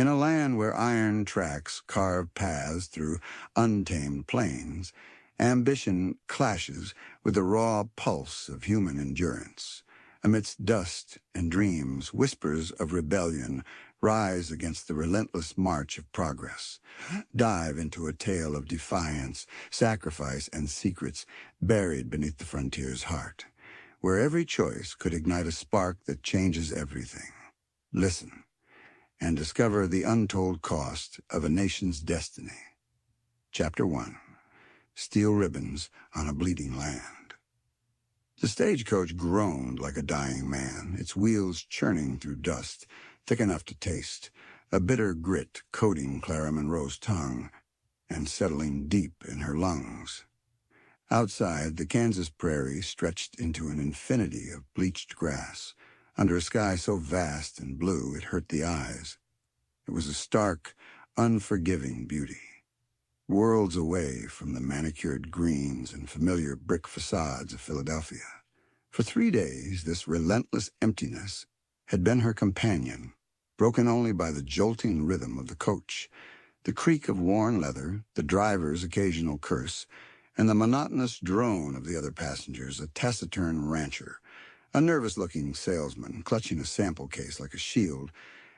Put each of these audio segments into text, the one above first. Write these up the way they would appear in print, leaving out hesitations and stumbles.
In a land where iron tracks carve paths through untamed plains, ambition clashes with the raw pulse of human endurance. Amidst dust and dreams, whispers of rebellion rise against the relentless march of progress. Dive into a tale of defiance, sacrifice, and secrets buried beneath the frontier's heart, where every choice could ignite a spark that changes everything. Listen and discover the untold cost of a nation's destiny. Chapter 1. Steel Ribbons on a Bleeding Land. The stagecoach groaned like a dying man, its wheels churning through dust, thick enough to taste, a bitter grit coating Clara Monroe's tongue and settling deep in her lungs. Outside, the Kansas prairie stretched into an infinity of bleached grass, under a sky so vast and blue it hurt the eyes. It was a stark, unforgiving beauty, worlds away from the manicured greens and familiar brick facades of Philadelphia. For 3 days, this relentless emptiness had been her companion, broken only by the jolting rhythm of the coach, the creak of worn leather, the driver's occasional curse, and the monotonous drone of the other passengers, a taciturn rancher, a nervous-looking salesman clutching a sample case like a shield,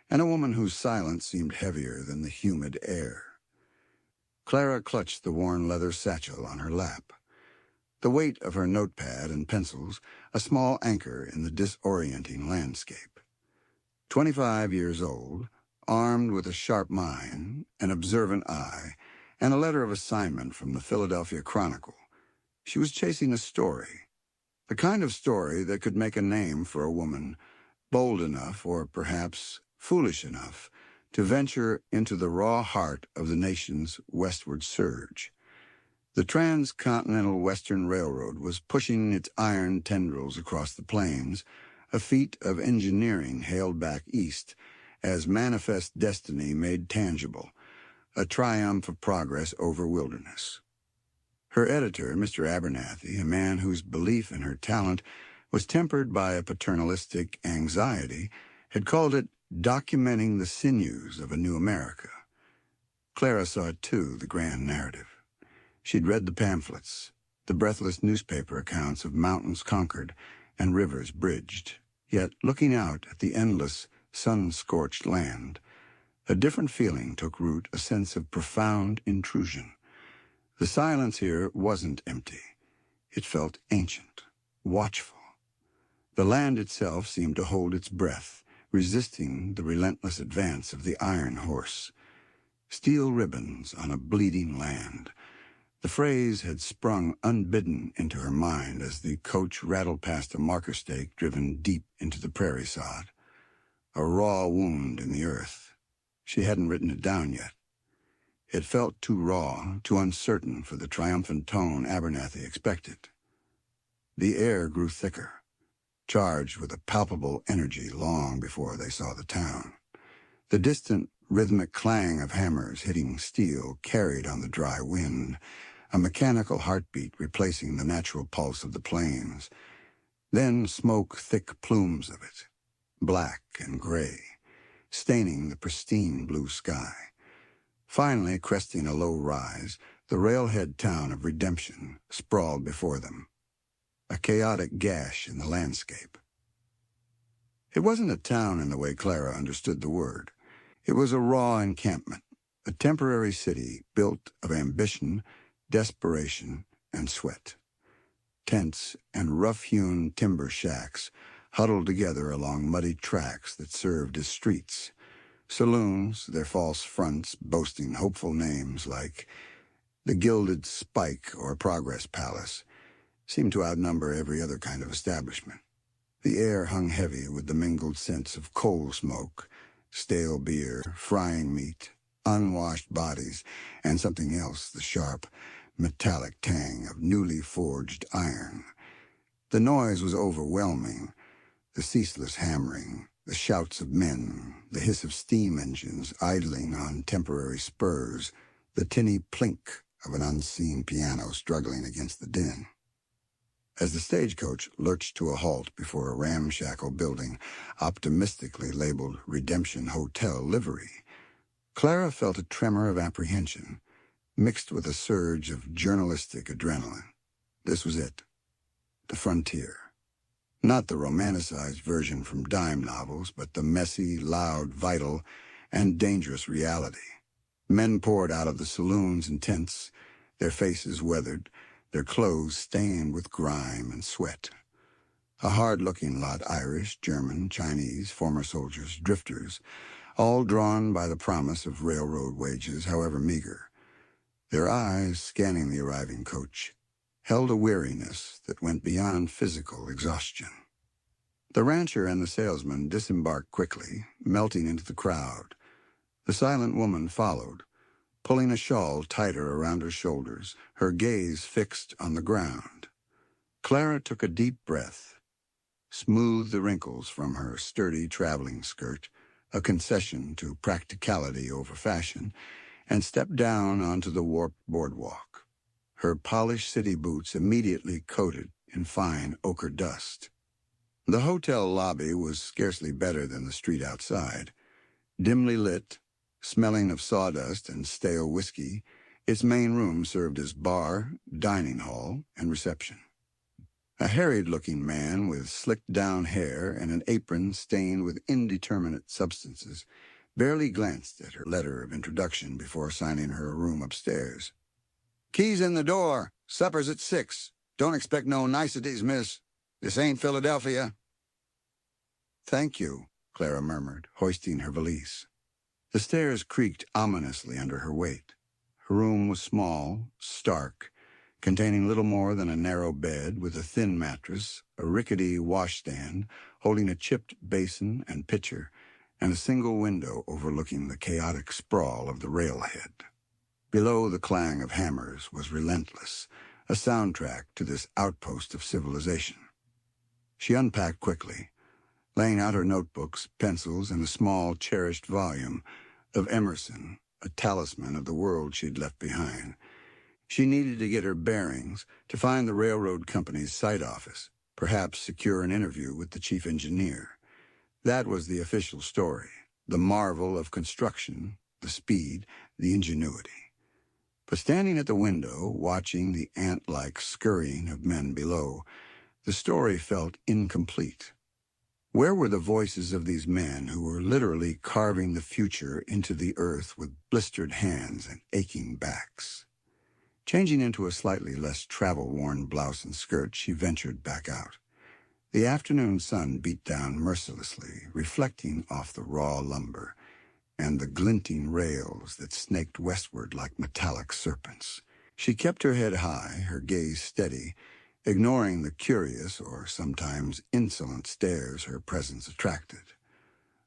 and a woman whose silence seemed heavier than the humid air. Clara clutched the worn leather satchel on her lap. The weight of her notepad and pencils, a small anchor in the disorienting landscape. 25 years old, armed with a sharp mind, an observant eye, and a letter of assignment from the Philadelphia Chronicle, she was chasing a story. The kind of story that could make a name for a woman bold enough, or perhaps foolish enough, to venture into the raw heart of the nation's westward surge. The Transcontinental Western Railroad was pushing its iron tendrils across the plains, a feat of engineering hailed back east as manifest destiny made tangible, a triumph of progress over wilderness. Her editor, Mr. Abernathy, a man whose belief in her talent was tempered by a paternalistic anxiety, had called it documenting the sinews of a new America. Clara saw it too, the grand narrative. She'd read the pamphlets, the breathless newspaper accounts of mountains conquered and rivers bridged. Yet, looking out at the endless, sun-scorched land, a different feeling took root, a sense of profound intrusion. The silence here wasn't empty. It felt ancient, watchful. The land itself seemed to hold its breath, resisting the relentless advance of the iron horse. Steel ribbons on a bleeding land. The phrase had sprung unbidden into her mind as the coach rattled past a marker stake driven deep into the prairie sod. A raw wound in the earth. She hadn't written it down yet. It felt too raw, too uncertain for the triumphant tone Abernathy expected. The air grew thicker, charged with a palpable energy long before they saw the town. The distant, rhythmic clang of hammers hitting steel carried on the dry wind, a mechanical heartbeat replacing the natural pulse of the plains. Then smoke thick plumes of it, black and gray, staining the pristine blue sky. Finally, cresting a low rise, the railhead town of Redemption sprawled before them, a chaotic gash in the landscape. It wasn't a town in the way Clara understood the word. It was a raw encampment, a temporary city built of ambition, desperation, and sweat. Tents and rough-hewn timber shacks huddled together along muddy tracks that served as streets. Saloons, their false fronts boasting hopeful names like the Gilded Spike or Progress Palace, seemed to outnumber every other kind of establishment. The air hung heavy with the mingled scents of coal smoke, stale beer, frying meat, unwashed bodies, and something else, the sharp, metallic tang of newly forged iron. The noise was overwhelming, the ceaseless hammering, the shouts of men, the hiss of steam engines idling on temporary spurs, the tinny plink of an unseen piano struggling against the din. As the stagecoach lurched to a halt before a ramshackle building optimistically labeled Redemption Hotel Livery, Clara felt a tremor of apprehension, mixed with a surge of journalistic adrenaline. This was it. The frontier. Not the romanticized version from dime novels, but the messy, loud, vital, and dangerous reality. Men poured out of the saloons and tents, their faces weathered, their clothes stained with grime and sweat. A hard-looking lot, Irish, German, Chinese, former soldiers, drifters, all drawn by the promise of railroad wages, however meager. Their eyes, scanning the arriving coach, held a weariness that went beyond physical exhaustion. The rancher and the salesman disembarked quickly, melting into the crowd. The silent woman followed, pulling a shawl tighter around her shoulders, her gaze fixed on the ground. Clara took a deep breath, smoothed the wrinkles from her sturdy traveling skirt, a concession to practicality over fashion, and stepped down onto the warped boardwalk, her polished city boots immediately coated in fine ochre dust. The hotel lobby was scarcely better than the street outside. Dimly lit, smelling of sawdust and stale whiskey, its main room served as bar, dining hall, and reception. A harried-looking man with slicked-down hair and an apron stained with indeterminate substances barely glanced at her letter of introduction before assigning her a room upstairs. "Keys in the door. Supper's at 6. Don't expect no niceties, miss. This ain't Philadelphia." "Thank you," Clara murmured, hoisting her valise. The stairs creaked ominously under her weight. Her room was small, stark, containing little more than a narrow bed with a thin mattress, a rickety washstand holding a chipped basin and pitcher, and a single window overlooking the chaotic sprawl of the railhead. Below the clang of hammers was Relentless, a soundtrack to this outpost of civilization. She unpacked quickly, laying out her notebooks, pencils, and a small, cherished volume of Emerson, a talisman of the world she'd left behind. She needed to get her bearings, to find the railroad company's site office, perhaps secure an interview with the chief engineer. That was the official story, the marvel of construction, the speed, the ingenuity. But standing at the window, watching the ant-like scurrying of men below, the story felt incomplete. Where were the voices of these men who were literally carving the future into the earth with blistered hands and aching backs? Changing into a slightly less travel-worn blouse and skirt, she ventured back out. The afternoon sun beat down mercilessly, reflecting off the raw lumber and the glinting rails that snaked westward like metallic serpents. She kept her head high, her gaze steady, ignoring the curious or sometimes insolent stares her presence attracted.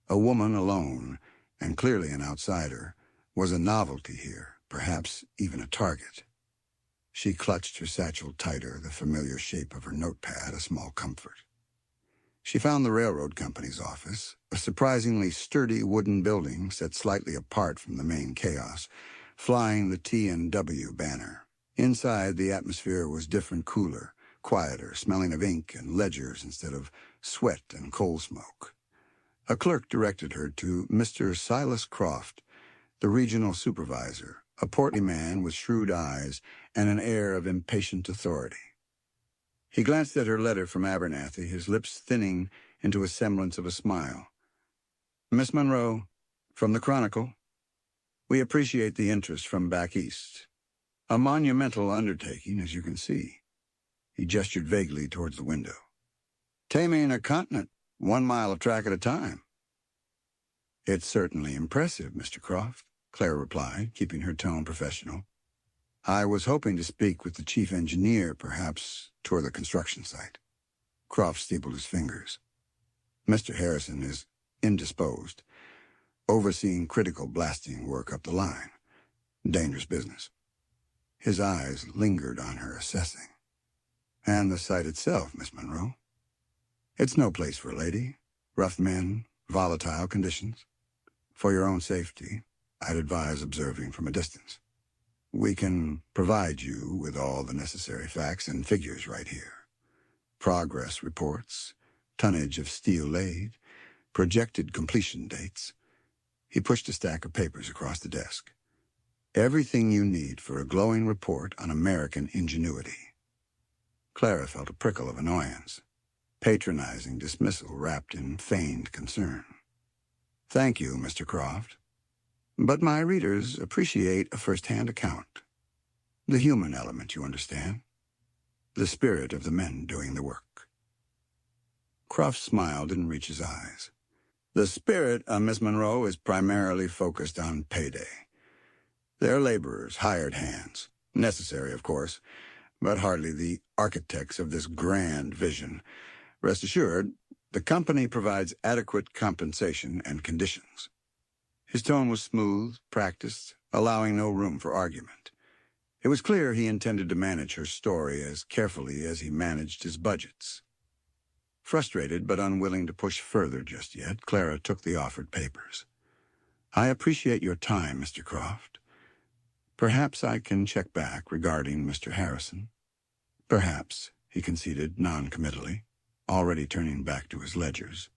A woman alone, and clearly an outsider, was a novelty here, perhaps even a target. She clutched her satchel tighter, the familiar shape of her notepad a small comfort. She found the railroad company's office, a surprisingly sturdy wooden building set slightly apart from the main chaos, flying the T&W banner. Inside, the atmosphere was different, cooler, quieter, smelling of ink and ledgers instead of sweat and coal smoke. A clerk directed her to Mr. Silas Croft, the regional supervisor, a portly man with shrewd eyes and an air of impatient authority. He glanced at her letter from Abernathy, his lips thinning into a semblance of a smile. "Miss Monroe, from the Chronicle. We appreciate the interest from back east. A monumental undertaking, as you can see." He gestured vaguely towards the window. "Taming a continent, 1 mile of track at a time." "It's certainly impressive, Mr. Croft," Clara replied, keeping her tone professional. "I was hoping to speak with the chief engineer, perhaps tour the construction site." Croft steepled his fingers. "Mr. Harrison is indisposed, overseeing critical blasting work up the line. Dangerous business." His eyes lingered on her, assessing. "And the site itself, Miss Monroe? It's no place for a lady. Rough men, volatile conditions. For your own safety, I'd advise observing from a distance. We can provide you with all the necessary facts and figures right here. Progress reports, tonnage of steel laid, projected completion dates. He pushed a stack of papers across the desk. "Everything you need for a glowing report on American ingenuity." Clara felt a prickle of annoyance, patronizing dismissal wrapped in feigned concern. "Thank you, Mr. Croft. But my readers appreciate a first-hand account. The human element, you understand. The spirit of the men doing the work." Croft's smile didn't reach his eyes. "The spirit of Miss Monroe is primarily focused on payday. They're laborers, hired hands. Necessary, of course, but hardly the architects of this grand vision. Rest assured, the company provides adequate compensation and conditions." His tone was smooth, practiced, allowing no room for argument. It was clear he intended to manage her story as carefully as he managed his budgets. Frustrated but unwilling to push further just yet, Clara took the offered papers. "I appreciate your time, Mr. Croft. Perhaps I can check back regarding Mr. Harrison." "Perhaps," he conceded noncommittally, already turning back to his ledgers.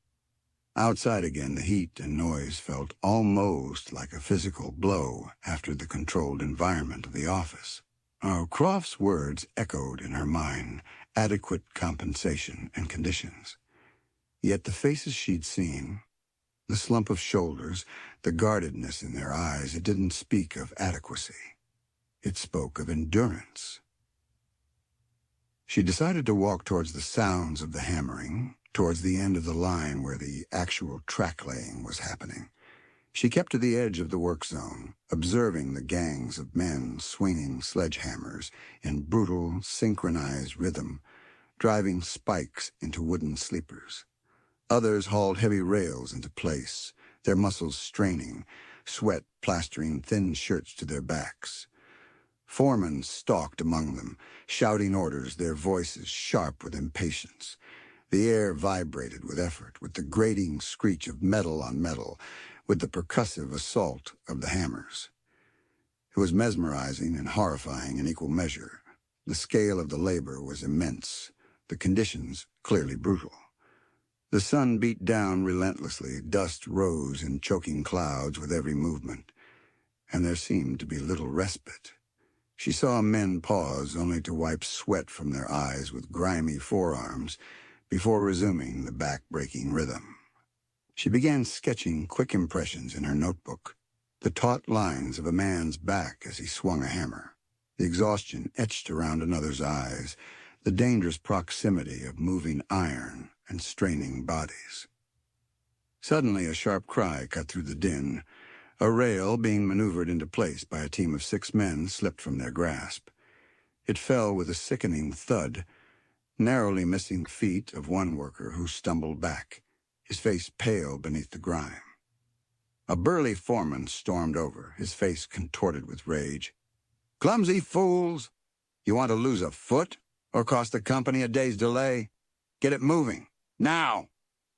Outside again, the heat and noise felt almost like a physical blow after the controlled environment of the office. Croft's words echoed in her mind, adequate compensation and conditions. Yet the faces she'd seen, the slump of shoulders, the guardedness in their eyes, it didn't speak of adequacy. It spoke of endurance. She decided to walk towards the sounds of the hammering, towards the end of the line where the actual track-laying was happening. She kept to the edge of the work zone, observing the gangs of men swinging sledgehammers in brutal, synchronized rhythm, driving spikes into wooden sleepers. Others hauled heavy rails into place, their muscles straining, sweat plastering thin shirts to their backs. Foremen stalked among them, shouting orders, their voices sharp with impatience. The air vibrated with effort, with the grating screech of metal on metal, with the percussive assault of the hammers. It was mesmerizing and horrifying in equal measure. The scale of the labor was immense, the conditions clearly brutal. The sun beat down relentlessly, dust rose in choking clouds with every movement, and there seemed to be little respite. She saw men pause only to wipe sweat from their eyes with grimy forearms before resuming the back-breaking rhythm. She began sketching quick impressions in her notebook, the taut lines of a man's back as he swung a hammer, the exhaustion etched around another's eyes, the dangerous proximity of moving iron and straining bodies. Suddenly a sharp cry cut through the din. A rail being maneuvered into place by a team of 6 men slipped from their grasp. It fell with a sickening thud, narrowly missing the feet of one worker who stumbled back, his face pale beneath the grime. A burly foreman stormed over, his face contorted with rage. "Clumsy fools! You want to lose a foot or cost the company a day's delay? Get it moving, now!"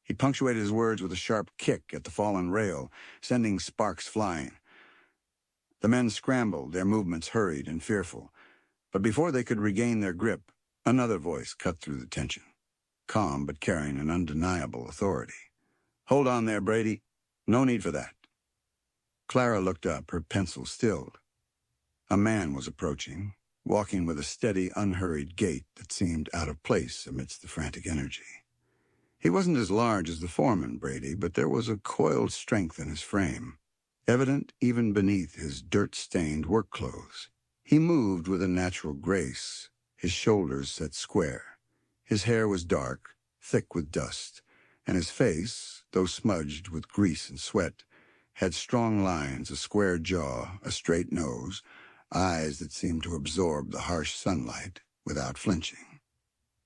He punctuated his words with a sharp kick at the fallen rail, sending sparks flying. The men scrambled, their movements hurried and fearful, but before they could regain their grip, another voice cut through the tension, calm but carrying an undeniable authority. "Hold on there, Brady. No need for that." Clara looked up, her pencil stilled. A man was approaching, walking with a steady, unhurried gait that seemed out of place amidst the frantic energy. He wasn't as large as the foreman, Brady, but there was a coiled strength in his frame, evident even beneath his dirt-stained work clothes. He moved with a natural grace, his shoulders set square. His hair was dark, thick with dust, and his face, though smudged with grease and sweat, had strong lines, a square jaw, a straight nose, eyes that seemed to absorb the harsh sunlight without flinching.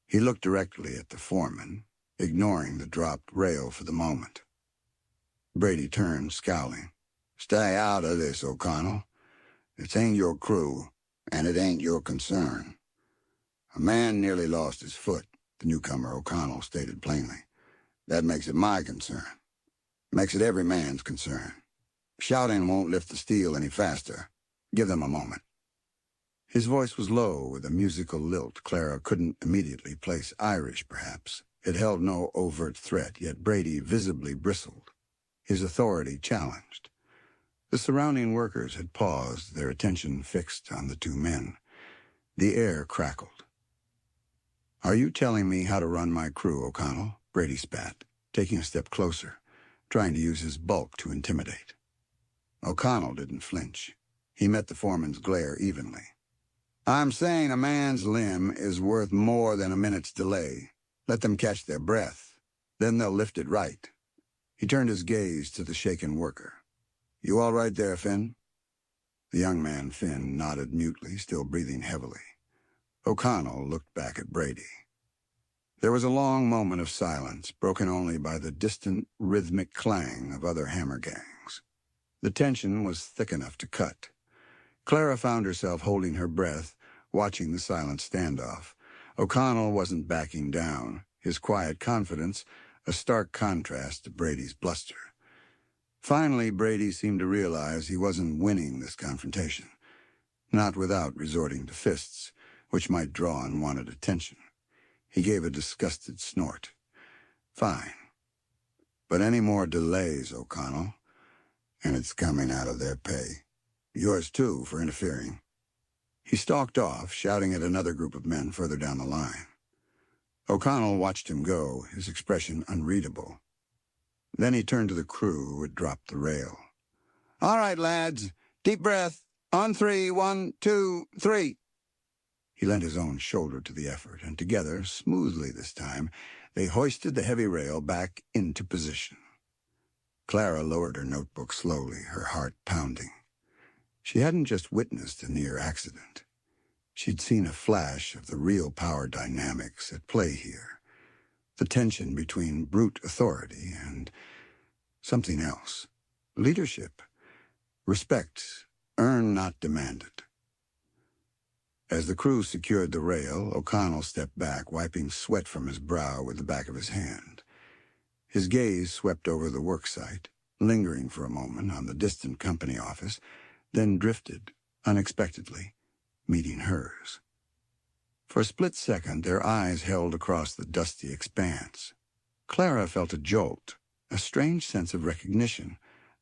He looked directly at the foreman, ignoring the dropped rail for the moment. Brady turned, scowling. "Stay out of this, O'Connell. It ain't your crew, and it ain't your concern." "A man nearly lost his foot," the newcomer O'Connell stated plainly. "That makes it my concern. Makes it every man's concern. Shouting won't lift the steel any faster. Give them a moment." His voice was low, with a musical lilt Clara couldn't immediately place. Irish, perhaps. It held no overt threat, yet Brady visibly bristled, his authority challenged. The surrounding workers had paused, their attention fixed on the two men. The air crackled. "Are you telling me how to run my crew, O'Connell?" Brady spat, taking a step closer, trying to use his bulk to intimidate. O'Connell didn't flinch. He met the foreman's glare evenly. "I'm saying a man's limb is worth more than a minute's delay. Let them catch their breath. Then they'll lift it right." He turned his gaze to the shaken worker. "You all right there, Finn?" The young man, Finn, nodded mutely, still breathing heavily. O'Connell looked back at Brady. There was a long moment of silence, broken only by the distant, rhythmic clang of other hammer gangs. The tension was thick enough to cut. Clara found herself holding her breath, watching the silent standoff. O'Connell wasn't backing down, his quiet confidence a stark contrast to Brady's bluster. Finally, Brady seemed to realize he wasn't winning this confrontation, not without resorting to fists, which might draw unwanted attention. He gave a disgusted snort. "Fine. But any more delays, O'Connell, and it's coming out of their pay. Yours, too, for interfering." He stalked off, shouting at another group of men further down the line. O'Connell watched him go, his expression unreadable. Then he turned to the crew who had dropped the rail. "All right, lads. Deep breath. On 3, 1, 2, 3. He lent his own shoulder to the effort, and together, smoothly this time, they hoisted the heavy rail back into position. Clara lowered her notebook slowly, her heart pounding. She hadn't just witnessed a near accident. She'd seen a flash of the real power dynamics at play here, the tension between brute authority and something else. Leadership, respect, earned not demanded. As the crew secured the rail, O'Connell stepped back, wiping sweat from his brow with the back of his hand. His gaze swept over the worksite, lingering for a moment on the distant company office, then drifted, unexpectedly, meeting hers. For a split second, their eyes held across the dusty expanse. Clara felt a jolt, a strange sense of recognition,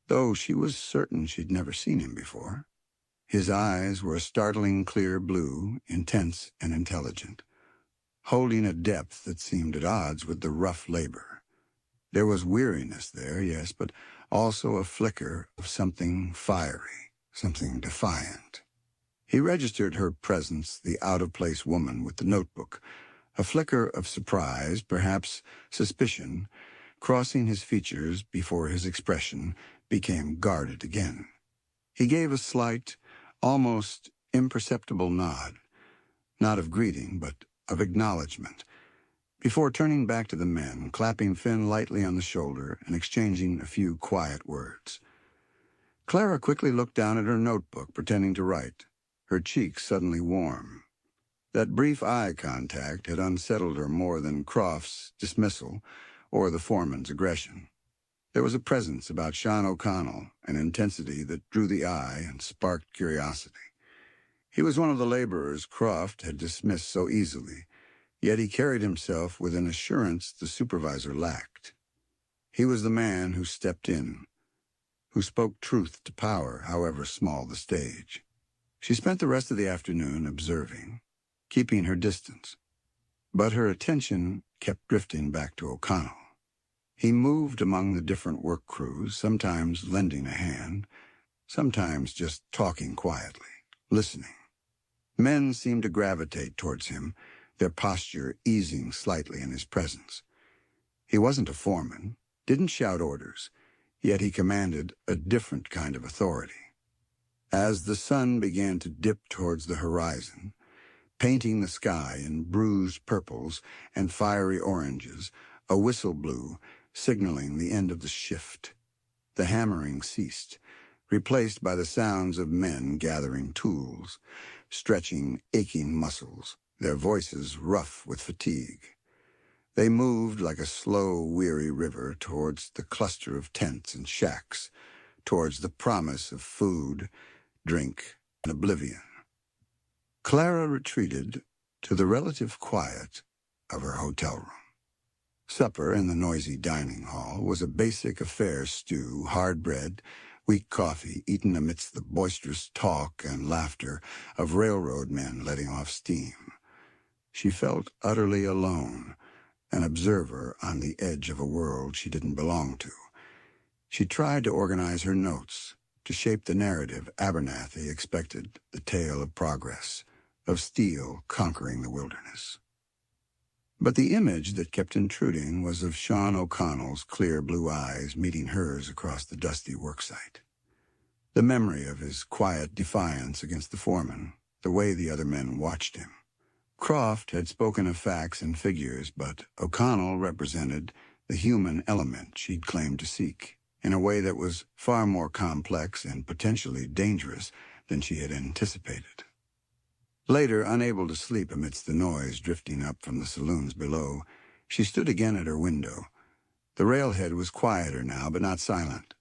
though she was certain she'd never seen him before. His eyes were a startling clear blue, intense and intelligent, holding a depth that seemed at odds with the rough labor. There was weariness there, yes, but also a flicker of something fiery, something defiant. He registered her presence, the out-of-place woman with the notebook, a flicker of surprise, perhaps suspicion, crossing his features before his expression became guarded again. He gave a slight, almost imperceptible nod, not of greeting, but of acknowledgement, before turning back to the men, clapping Finn lightly on the shoulder and exchanging a few quiet words. Clara quickly looked down at her notebook, pretending to write, her cheeks suddenly warm. That brief eye contact had unsettled her more than Croft's dismissal or the foreman's aggression. There was a presence about Sean O'Connell, an intensity that drew the eye and sparked curiosity. He was one of the laborers Croft had dismissed so easily, yet he carried himself with an assurance the supervisor lacked. He was the man who stepped in, who spoke truth to power, however small the stage. She spent the rest of the afternoon observing, keeping her distance, but her attention kept drifting back to O'Connell. He moved among the different work crews, sometimes lending a hand, sometimes just talking quietly, listening. Men seemed to gravitate towards him, their posture easing slightly in his presence. He wasn't a foreman, didn't shout orders, yet he commanded a different kind of authority. As the sun began to dip towards the horizon, painting the sky in bruised purples and fiery oranges, a whistle blew, signaling the end of the shift. The hammering ceased, replaced by the sounds of men gathering tools, stretching aching muscles, their voices rough with fatigue. They moved like a slow, weary river towards the cluster of tents and shacks, towards the promise of food, drink, and oblivion. Clara retreated to the relative quiet of her hotel room. Supper in the noisy dining hall was a basic affair stew, hard bread, weak coffee eaten amidst the boisterous talk and laughter of railroad men letting off steam. She felt utterly alone, an observer on the edge of a world she didn't belong to. She tried to organize her notes, to shape the narrative Abernathy expected, the tale of progress, of steel conquering the wilderness. But the image that kept intruding was of Sean O'Connell's clear blue eyes meeting hers across the dusty worksite. The memory of his quiet defiance against the foreman, the way the other men watched him. Croft had spoken of facts and figures, but O'Connell represented the human element she'd claimed to seek, in a way that was far more complex and potentially dangerous than she had anticipated. Later, unable to sleep amidst the noise drifting up from the saloons below, she stood again at her window. The railhead was quieter now, but not silent.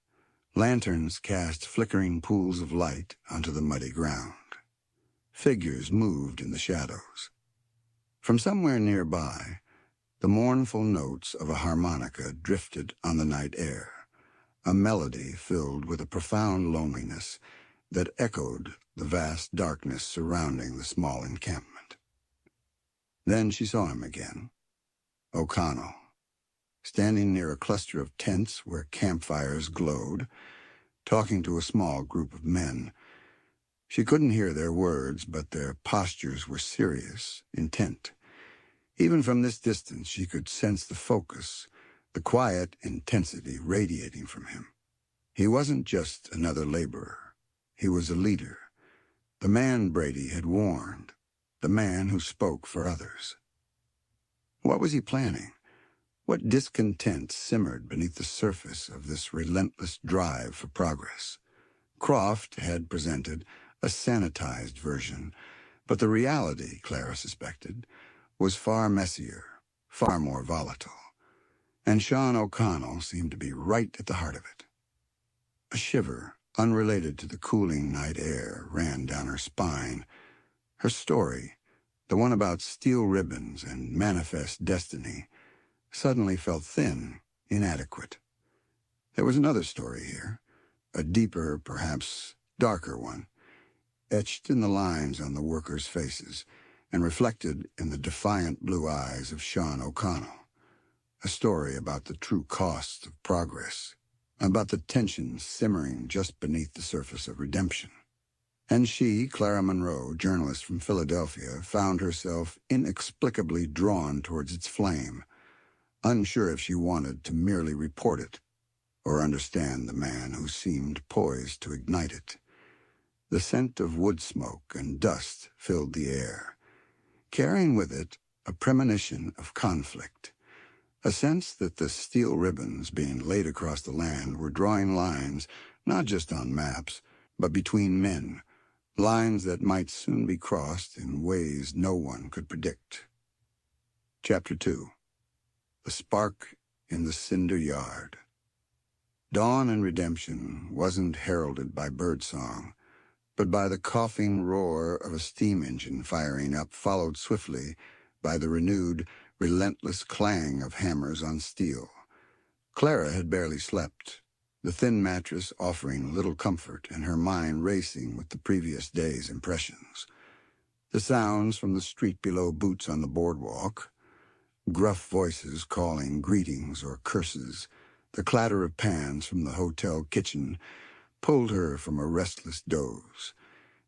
Lanterns cast flickering pools of light onto the muddy ground. Figures moved in the shadows. From somewhere nearby, the mournful notes of a harmonica drifted on the night air, a melody filled with a profound loneliness that echoed the vast darkness surrounding the small encampment. Then she saw him again, O'Connell, standing near a cluster of tents where campfires glowed, talking to a small group of men. She couldn't hear their words, but their postures were serious, intent. Even from this distance, she could sense the focus, the quiet intensity radiating from him. He wasn't just another laborer. He was a leader. The man Brady had warned. The man who spoke for others. What was he planning? What discontent simmered beneath the surface of this relentless drive for progress? Croft had presented a sanitized version, but the reality, Clara suspected, was far messier, far more volatile. And Sean O'Connell seemed to be right at the heart of it. A shiver, unrelated to the cooling night air, ran down her spine. Her story, the one about steel ribbons and manifest destiny, suddenly felt thin, inadequate. There was another story here, a deeper, perhaps darker one, etched in the lines on the workers' faces and reflected in the defiant blue eyes of Sean O'Connell. A story about the true cost of progress, about the tension simmering just beneath the surface of redemption. And she, Clara Monroe, journalist from Philadelphia, found herself inexplicably drawn towards its flame, unsure if she wanted to merely report it or understand the man who seemed poised to ignite it. The scent of wood smoke and dust filled the air, carrying with it a premonition of conflict, a sense that the steel ribbons being laid across the land were drawing lines not just on maps, but between men, lines that might soon be crossed in ways no one could predict. Chapter 2. The Spark in the Cinder Yard. Dawn and redemption wasn't heralded by birdsong, but by the coughing roar of a steam engine firing up, followed swiftly by the renewed, relentless clang of hammers on steel. Clara had barely slept, the thin mattress offering little comfort and her mind racing with the previous day's impressions. The sounds from the street below boots on the boardwalk, gruff voices calling greetings or curses, the clatter of pans from the hotel kitchen pulled her from a restless doze.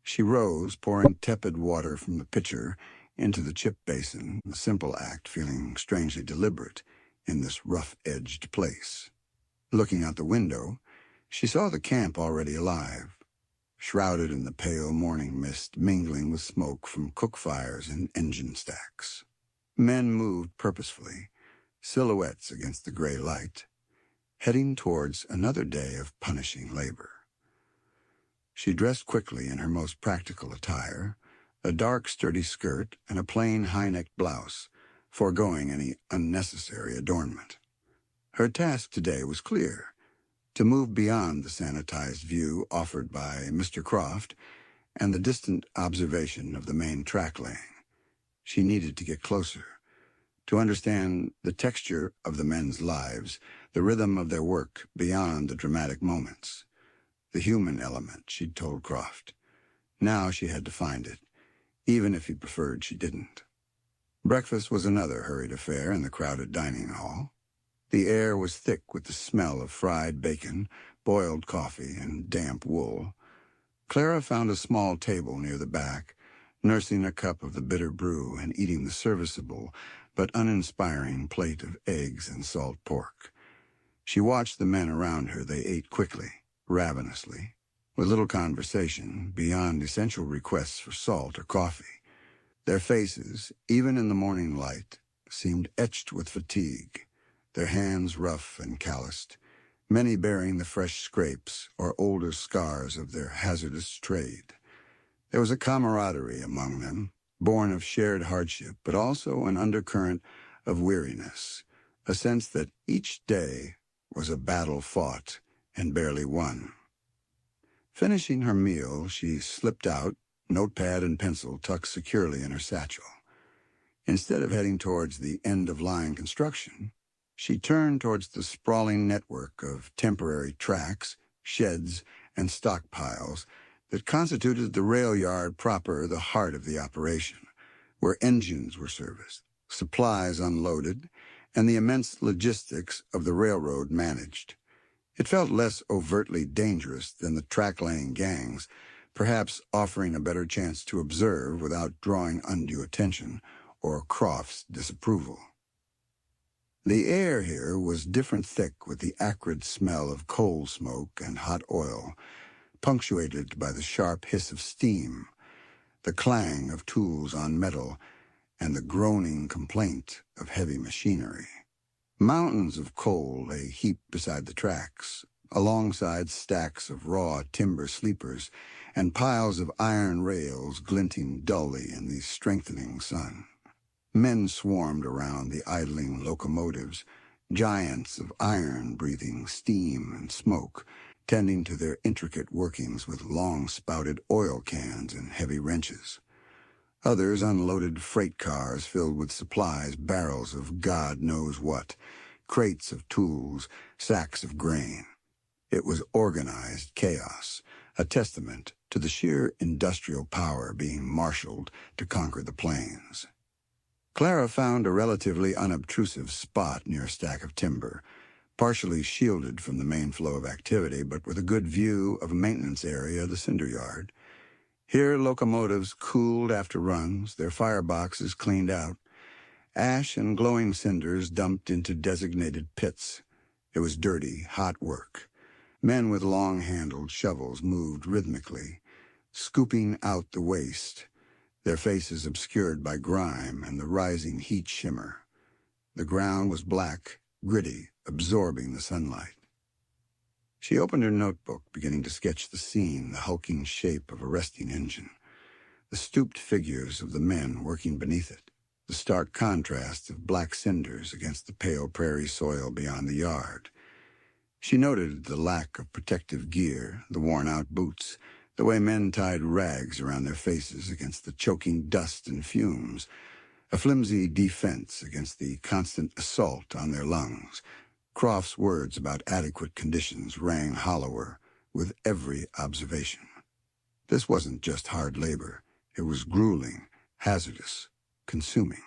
She rose, pouring tepid water from the pitcher into the chip basin, a simple act feeling strangely deliberate in this rough-edged place. Looking out the window, she saw the camp already alive, shrouded in the pale morning mist mingling with smoke from cook fires and engine stacks. Men moved purposefully, silhouettes against the gray light, heading towards another day of punishing labor. She dressed quickly in her most practical attire, a dark, sturdy skirt and a plain high-necked blouse, foregoing any unnecessary adornment. Her task today was clear, to move beyond the sanitized view offered by Mr. Croft and the distant observation of the main track laying. She needed to get closer, to understand the texture of the men's lives, the rhythm of their work beyond the dramatic moments. The human element, she'd told Croft. Now she had to find it, even if he preferred she didn't. Breakfast was another hurried affair in the crowded dining hall. The air was thick with the smell of fried bacon, boiled coffee, and damp wool. Clara found a small table near the back, nursing a cup of the bitter brew and eating the serviceable but uninspiring plate of eggs and salt pork. She watched the men around her. They ate quickly, ravenously, with little conversation beyond essential requests for salt or coffee. Their faces, even in the morning light, seemed etched with fatigue, their hands rough and calloused, many bearing the fresh scrapes or older scars of their hazardous trade. There was a camaraderie among them, born of shared hardship, but also an undercurrent of weariness, a sense that each day was a battle fought and barely won. Finishing her meal, she slipped out, notepad and pencil tucked securely in her satchel. Instead of heading towards the end-of-line construction, she turned towards the sprawling network of temporary tracks, sheds, and stockpiles that constituted the rail yard proper, the heart of the operation, where engines were serviced, supplies unloaded, and the immense logistics of the railroad managed. It felt less overtly dangerous than the track-laying gangs, perhaps offering a better chance to observe without drawing undue attention or Croft's disapproval. The air here was different thick with the acrid smell of coal smoke and hot oil, punctuated by the sharp hiss of steam, the clang of tools on metal, and the groaning complaint of heavy machinery. Mountains of coal lay heaped beside the tracks, alongside stacks of raw timber sleepers and piles of iron rails glinting dully in the strengthening sun. Men swarmed around the idling locomotives, giants of iron breathing steam and smoke, tending to their intricate workings with long-spouted oil cans and heavy wrenches. Others unloaded freight cars filled with supplies, barrels of God knows what, crates of tools, sacks of grain. It was organized chaos, a testament to the sheer industrial power being marshaled to conquer the plains. Clara found a relatively unobtrusive spot near a stack of timber, partially shielded from the main flow of activity, but with a good view of a maintenance area, the cinder yard. Here locomotives cooled after runs, their fireboxes cleaned out, ash and glowing cinders dumped into designated pits. It was dirty, hot work. Men with long-handled shovels moved rhythmically, scooping out the waste, their faces obscured by grime and the rising heat shimmer. The ground was black, gritty, absorbing the sunlight. She opened her notebook, beginning to sketch the scene, the hulking shape of a resting engine, the stooped figures of the men working beneath it, the stark contrast of black cinders against the pale prairie soil beyond the yard. She noted the lack of protective gear, the worn-out boots, the way men tied rags around their faces against the choking dust and fumes, a flimsy defense against the constant assault on their lungs. Croft's words about adequate conditions rang hollower with every observation. This wasn't just hard labor. It was grueling, hazardous, consuming.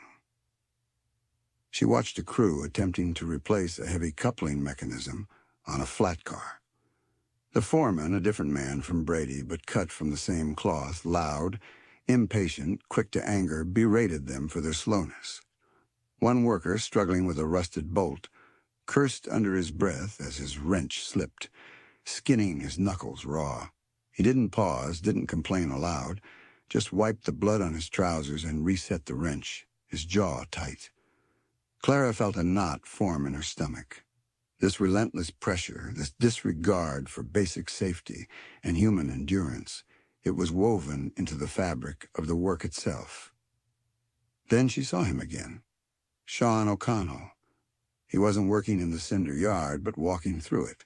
She watched a crew attempting to replace a heavy coupling mechanism on a flat car. The foreman, a different man from Brady but cut from the same cloth, loud, impatient, quick to anger, berated them for their slowness. One worker, struggling with a rusted bolt, cursed under his breath as his wrench slipped, skinning his knuckles raw. He didn't pause, didn't complain aloud, just wiped the blood on his trousers and reset the wrench, his jaw tight. Clara felt a knot form in her stomach. This relentless pressure, this disregard for basic safety and human endurance, it was woven into the fabric of the work itself. Then she saw him again, Sean O'Connell. He wasn't working in the cinder yard, but walking through it,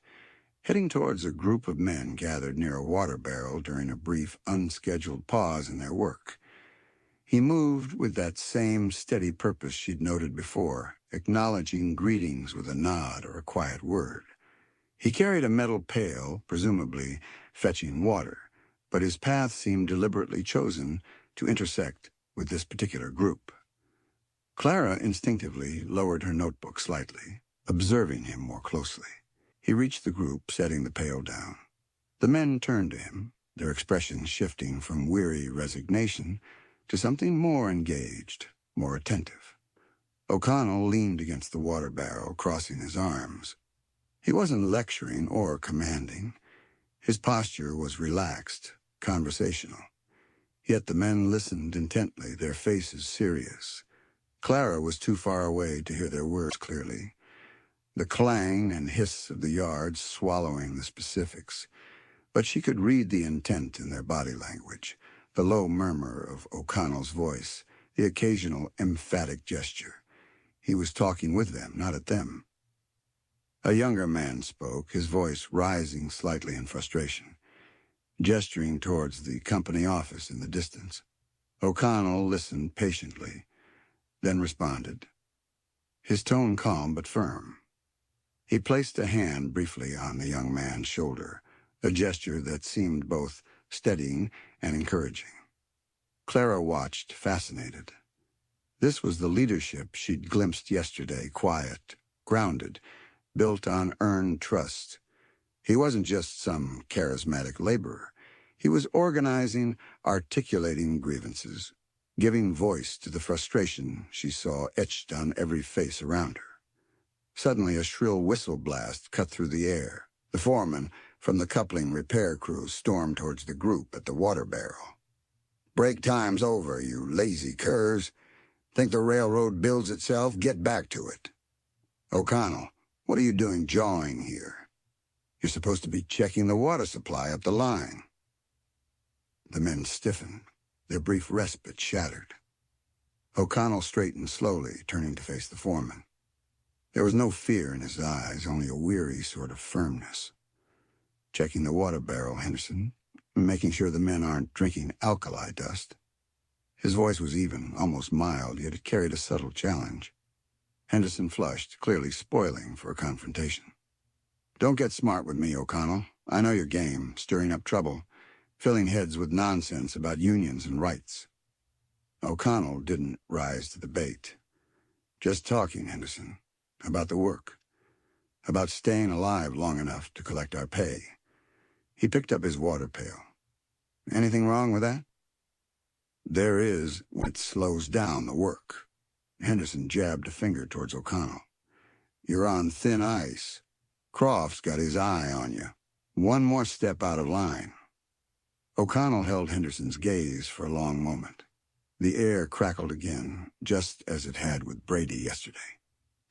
heading towards a group of men gathered near a water barrel during a brief, unscheduled pause in their work. He moved with that same steady purpose she'd noted before, acknowledging greetings with a nod or a quiet word. He carried a metal pail, presumably fetching water, but his path seemed deliberately chosen to intersect with this particular group. Clara instinctively lowered her notebook slightly, observing him more closely. He reached the group, setting the pail down. The men turned to him, their expressions shifting from weary resignation to something more engaged, more attentive. O'Connell leaned against the water barrel, crossing his arms. He wasn't lecturing or commanding. His posture was relaxed, conversational. Yet the men listened intently, their faces serious. Clara was too far away to hear their words clearly. The clang and hiss of the yards swallowing the specifics. But she could read the intent in their body language, the low murmur of O'Connell's voice, the occasional emphatic gesture. He was talking with them, not at them. A younger man spoke, his voice rising slightly in frustration, gesturing towards the company office in the distance. O'Connell listened patiently, then responded, his tone calm but firm. He placed a hand briefly on the young man's shoulder, a gesture that seemed both steadying and encouraging. Clara watched, fascinated. This was the leadership she'd glimpsed yesterday, quiet, grounded, built on earned trust. He wasn't just some charismatic laborer. He was organizing, articulating grievances, giving voice to the frustration she saw etched on every face around her. Suddenly, a shrill whistle blast cut through the air. The foreman from the coupling repair crew stormed towards the group at the water barrel. "Break time's over, you lazy curs. Think the railroad builds itself? Get back to it. O'Connell, what are you doing jawing here? You're supposed to be checking the water supply up the line." The men stiffened, their brief respite shattered. O'Connell straightened slowly, turning to face the foreman. There was no fear in his eyes, only a weary sort of firmness. "Checking the water barrel, Henderson, making sure the men aren't drinking alkali dust." His voice was even, almost mild, yet it carried a subtle challenge. Henderson flushed, clearly spoiling for a confrontation. "Don't get smart with me, O'Connell. I know your game, stirring up trouble, filling heads with nonsense about unions and rights." O'Connell didn't rise to the bait. "Just talking, Henderson, about the work, about staying alive long enough to collect our pay." He picked up his water pail. "Anything wrong with that?" "There is when it slows down the work." Henderson jabbed a finger towards O'Connell. "You're on thin ice. Croft's got his eye on you. One more step out of line." O'Connell held Henderson's gaze for a long moment. The air crackled again, just as it had with Brady yesterday.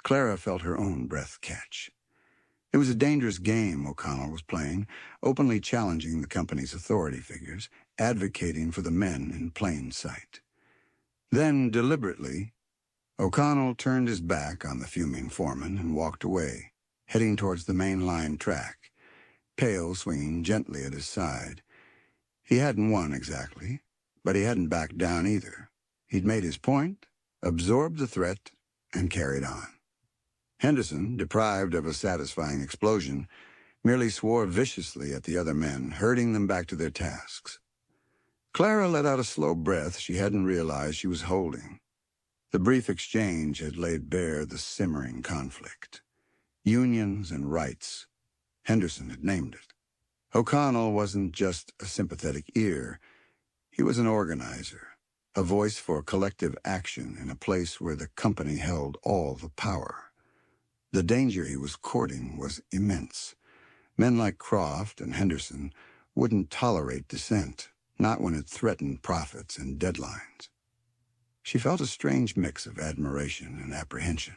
Clara felt her own breath catch. It was a dangerous game O'Connell was playing, openly challenging the company's authority figures, advocating for the men in plain sight. Then, deliberately, O'Connell turned his back on the fuming foreman and walked away, heading towards the main line track, pail swinging gently at his side. He hadn't won exactly, but he hadn't backed down either. He'd made his point, absorbed the threat, and carried on. Henderson, deprived of a satisfying explosion, merely swore viciously at the other men, herding them back to their tasks. Clara let out a slow breath she hadn't realized she was holding. The brief exchange had laid bare the simmering conflict. Unions and rights. Henderson had named it. O'Connell wasn't just a sympathetic ear. He was an organizer, a voice for collective action in a place where the company held all the power. The danger he was courting was immense. Men like Croft and Henderson wouldn't tolerate dissent, not when it threatened profits and deadlines. She felt a strange mix of admiration and apprehension.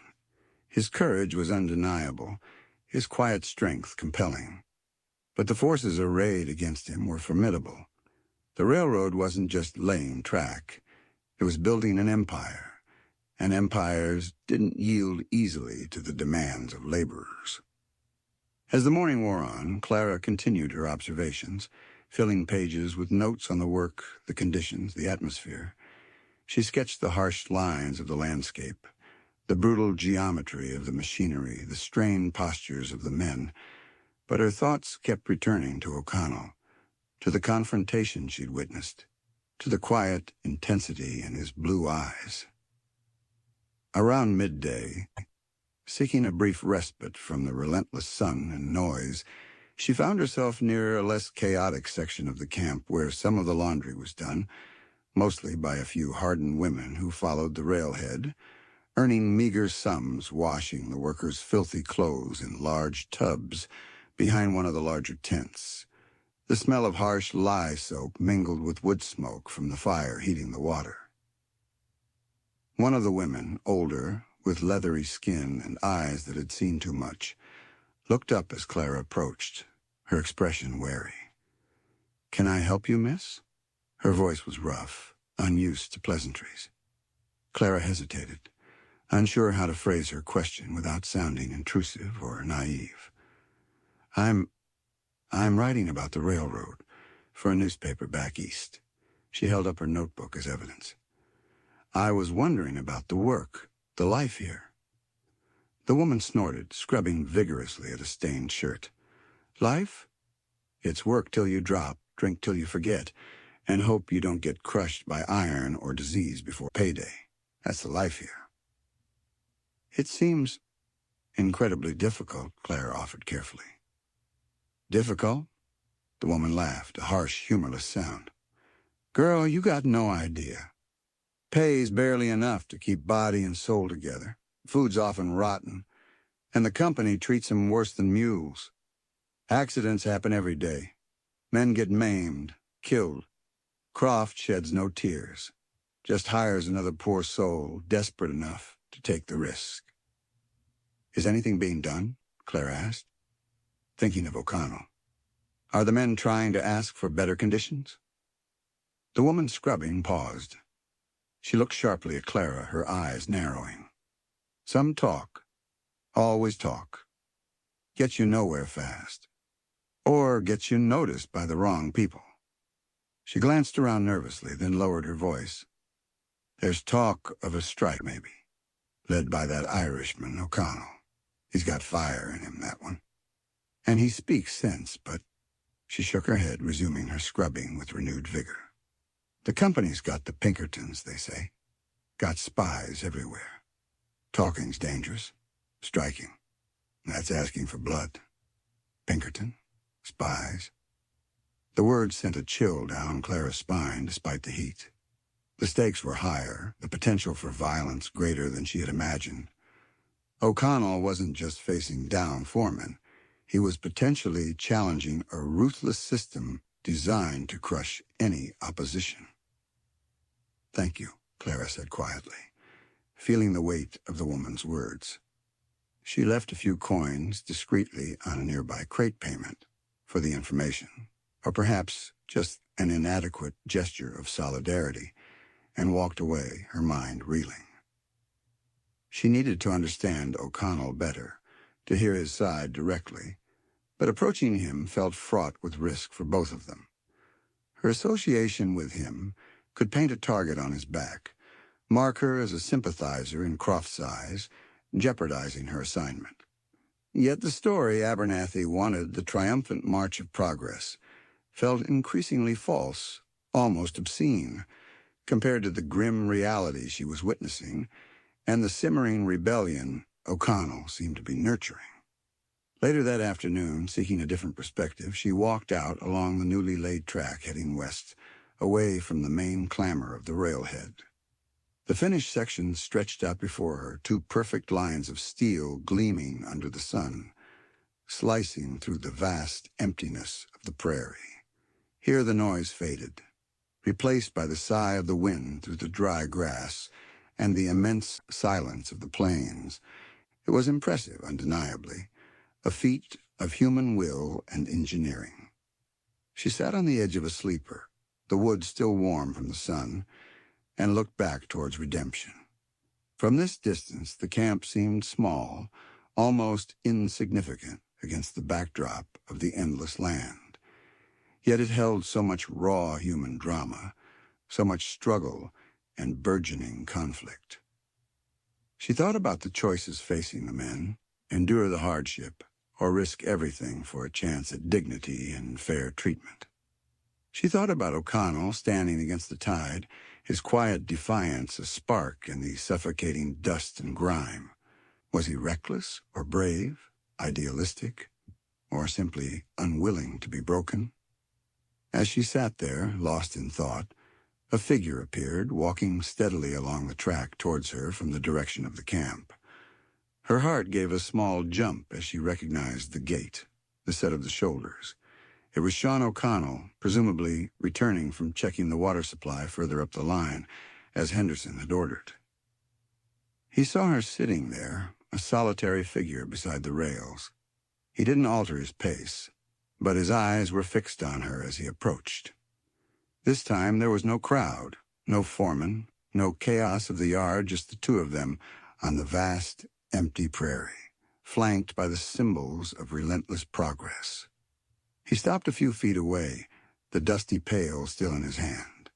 His courage was undeniable, his quiet strength compelling. But the forces arrayed against him were formidable. The railroad wasn't just laying track. It was building an empire, and empires didn't yield easily to the demands of laborers. As the morning wore on, Clara continued her observations, filling pages with notes on the work, the conditions, the atmosphere. She sketched the harsh lines of the landscape, the brutal geometry of the machinery, the strained postures of the men. But her thoughts kept returning to O'Connell, to the confrontation she'd witnessed, to the quiet intensity in his blue eyes. Around midday, seeking a brief respite from the relentless sun and noise, she found herself near a less chaotic section of the camp where some of the laundry was done, mostly by a few hardened women who followed the railhead, earning meager sums washing the workers' filthy clothes in large tubs behind one of the larger tents. The smell of harsh lye soap mingled with wood smoke from the fire heating the water. One of the women, older, with leathery skin and eyes that had seen too much, looked up as Clara approached, her expression wary. "Can I help you, miss?" Her voice was rough, unused to pleasantries. Clara hesitated, unsure how to phrase her question without sounding intrusive or naive. I'm writing about the railroad for a newspaper back east." She held up her notebook as evidence. "I was wondering about the work, the life here." The woman snorted, scrubbing vigorously at a stained shirt. "Life? It's work till you drop, drink till you forget, and hope you don't get crushed by iron or disease before payday. That's the life here." "It seems incredibly difficult," Clara offered carefully. "Difficult?" The woman laughed, a harsh, humorless sound. "Girl, you got no idea. Pay's barely enough to keep body and soul together. Food's often rotten, and the company treats them worse than mules. Accidents happen every day. Men get maimed, killed. Croft sheds no tears, just hires another poor soul desperate enough to take the risk." "Is anything being done?" Clara asked, thinking of O'Connell. "Are the men trying to ask for better conditions?" The woman scrubbing paused. She looked sharply at Clara, her eyes narrowing. "Some talk, always talk. Gets you nowhere fast. Or gets you noticed by the wrong people." She glanced around nervously, then lowered her voice. "There's talk of a strike, maybe, led by that Irishman, O'Connell. He's got fire in him, that one. And he speaks sense, but—" She shook her head, resuming her scrubbing with renewed vigor. "The company's got the Pinkertons, they say. Got spies everywhere. Talking's dangerous. Striking, that's asking for blood. Pinkerton? Spies?" The words sent a chill down Clara's spine despite the heat. The stakes were higher, the potential for violence greater than she had imagined. O'Connell wasn't just facing down foremen. He was potentially challenging a ruthless system designed to crush any opposition. "Thank you," Clara said quietly, feeling the weight of the woman's words. She left a few coins discreetly on a nearby crate payment for the information, or perhaps just an inadequate gesture of solidarity, and walked away, her mind reeling. She needed to understand O'Connell better, to hear his side directly, but approaching him felt fraught with risk for both of them. Her association with him could paint a target on his back, mark her as a sympathizer in Croft's eyes, jeopardizing her assignment. Yet the story Abernathy wanted the triumphant march of progress felt increasingly false, almost obscene, compared to the grim reality she was witnessing and the simmering rebellion O'Connell seemed to be nurturing. Later that afternoon, seeking a different perspective, she walked out along the newly laid track heading west, away from the main clamor of the railhead. The finished section stretched out before her, two perfect lines of steel gleaming under the sun, slicing through the vast emptiness of the prairie. Here the noise faded, replaced by the sigh of the wind through the dry grass and the immense silence of the plains. It was impressive, undeniably, a feat of human will and engineering. She sat on the edge of a sleeper, the wood still warm from the sun, and looked back towards redemption. From this distance, the camp seemed small, almost insignificant against the backdrop of the endless land. Yet it held so much raw human drama, so much struggle and burgeoning conflict. She thought about the choices facing the men: endure the hardship or risk everything for a chance at dignity and fair treatment. She thought about O'Connell standing against the tide, his quiet defiance a spark in the suffocating dust and grime. Was he reckless or brave, idealistic, or simply unwilling to be broken? As she sat there, lost in thought, a figure appeared, walking steadily along the track towards her from the direction of the camp. Her heart gave a small jump as she recognized the gait, the set of the shoulders. It was Sean O'Connell, presumably returning from checking the water supply further up the line, as Henderson had ordered. He saw her sitting there, a solitary figure beside the rails. He didn't alter his pace, but his eyes were fixed on her as he approached. This time there was no crowd, no foreman, no chaos of the yard, just the two of them on the vast, empty prairie, flanked by the symbols of relentless progress. He stopped a few feet away, the dusty pail still in his hand.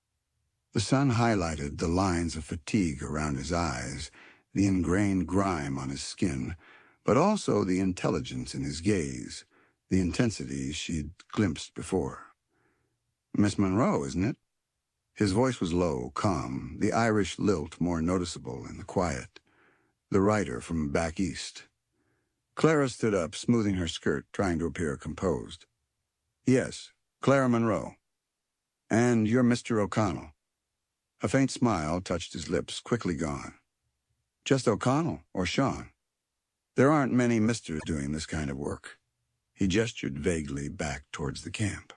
The sun highlighted the lines of fatigue around his eyes, the ingrained grime on his skin, but also the intelligence in his gaze, the intensity she'd glimpsed before. "Miss Monroe, isn't it?" His voice was low, calm, the Irish lilt more noticeable in the quiet. The writer from back east. Clara stood up, smoothing her skirt, trying to appear composed. "Yes, Clara Monroe. And you're Mr. O'Connell." A faint smile touched his lips, quickly gone. "Just O'Connell, or Sean. There aren't many misters doing this kind of work." He gestured vaguely back towards the camp.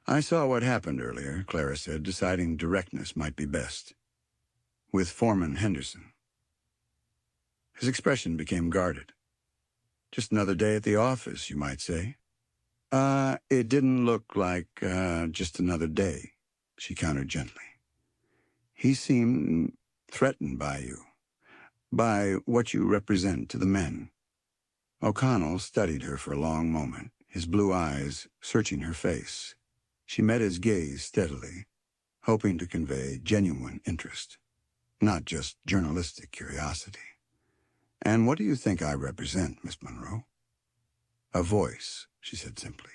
"I saw what happened earlier," Clara said, deciding directness might be best. "With Foreman Henderson." His expression became guarded. "Just another day at the office, you might say." It didn't look like, just another day," she countered gently. "He seemed threatened by you, by what you represent to the men." O'Connell studied her for a long moment, his blue eyes searching her face. She met his gaze steadily, hoping to convey genuine interest, not just journalistic curiosity. "And what do you think I represent, Miss Monroe?" "A voice," she said simply.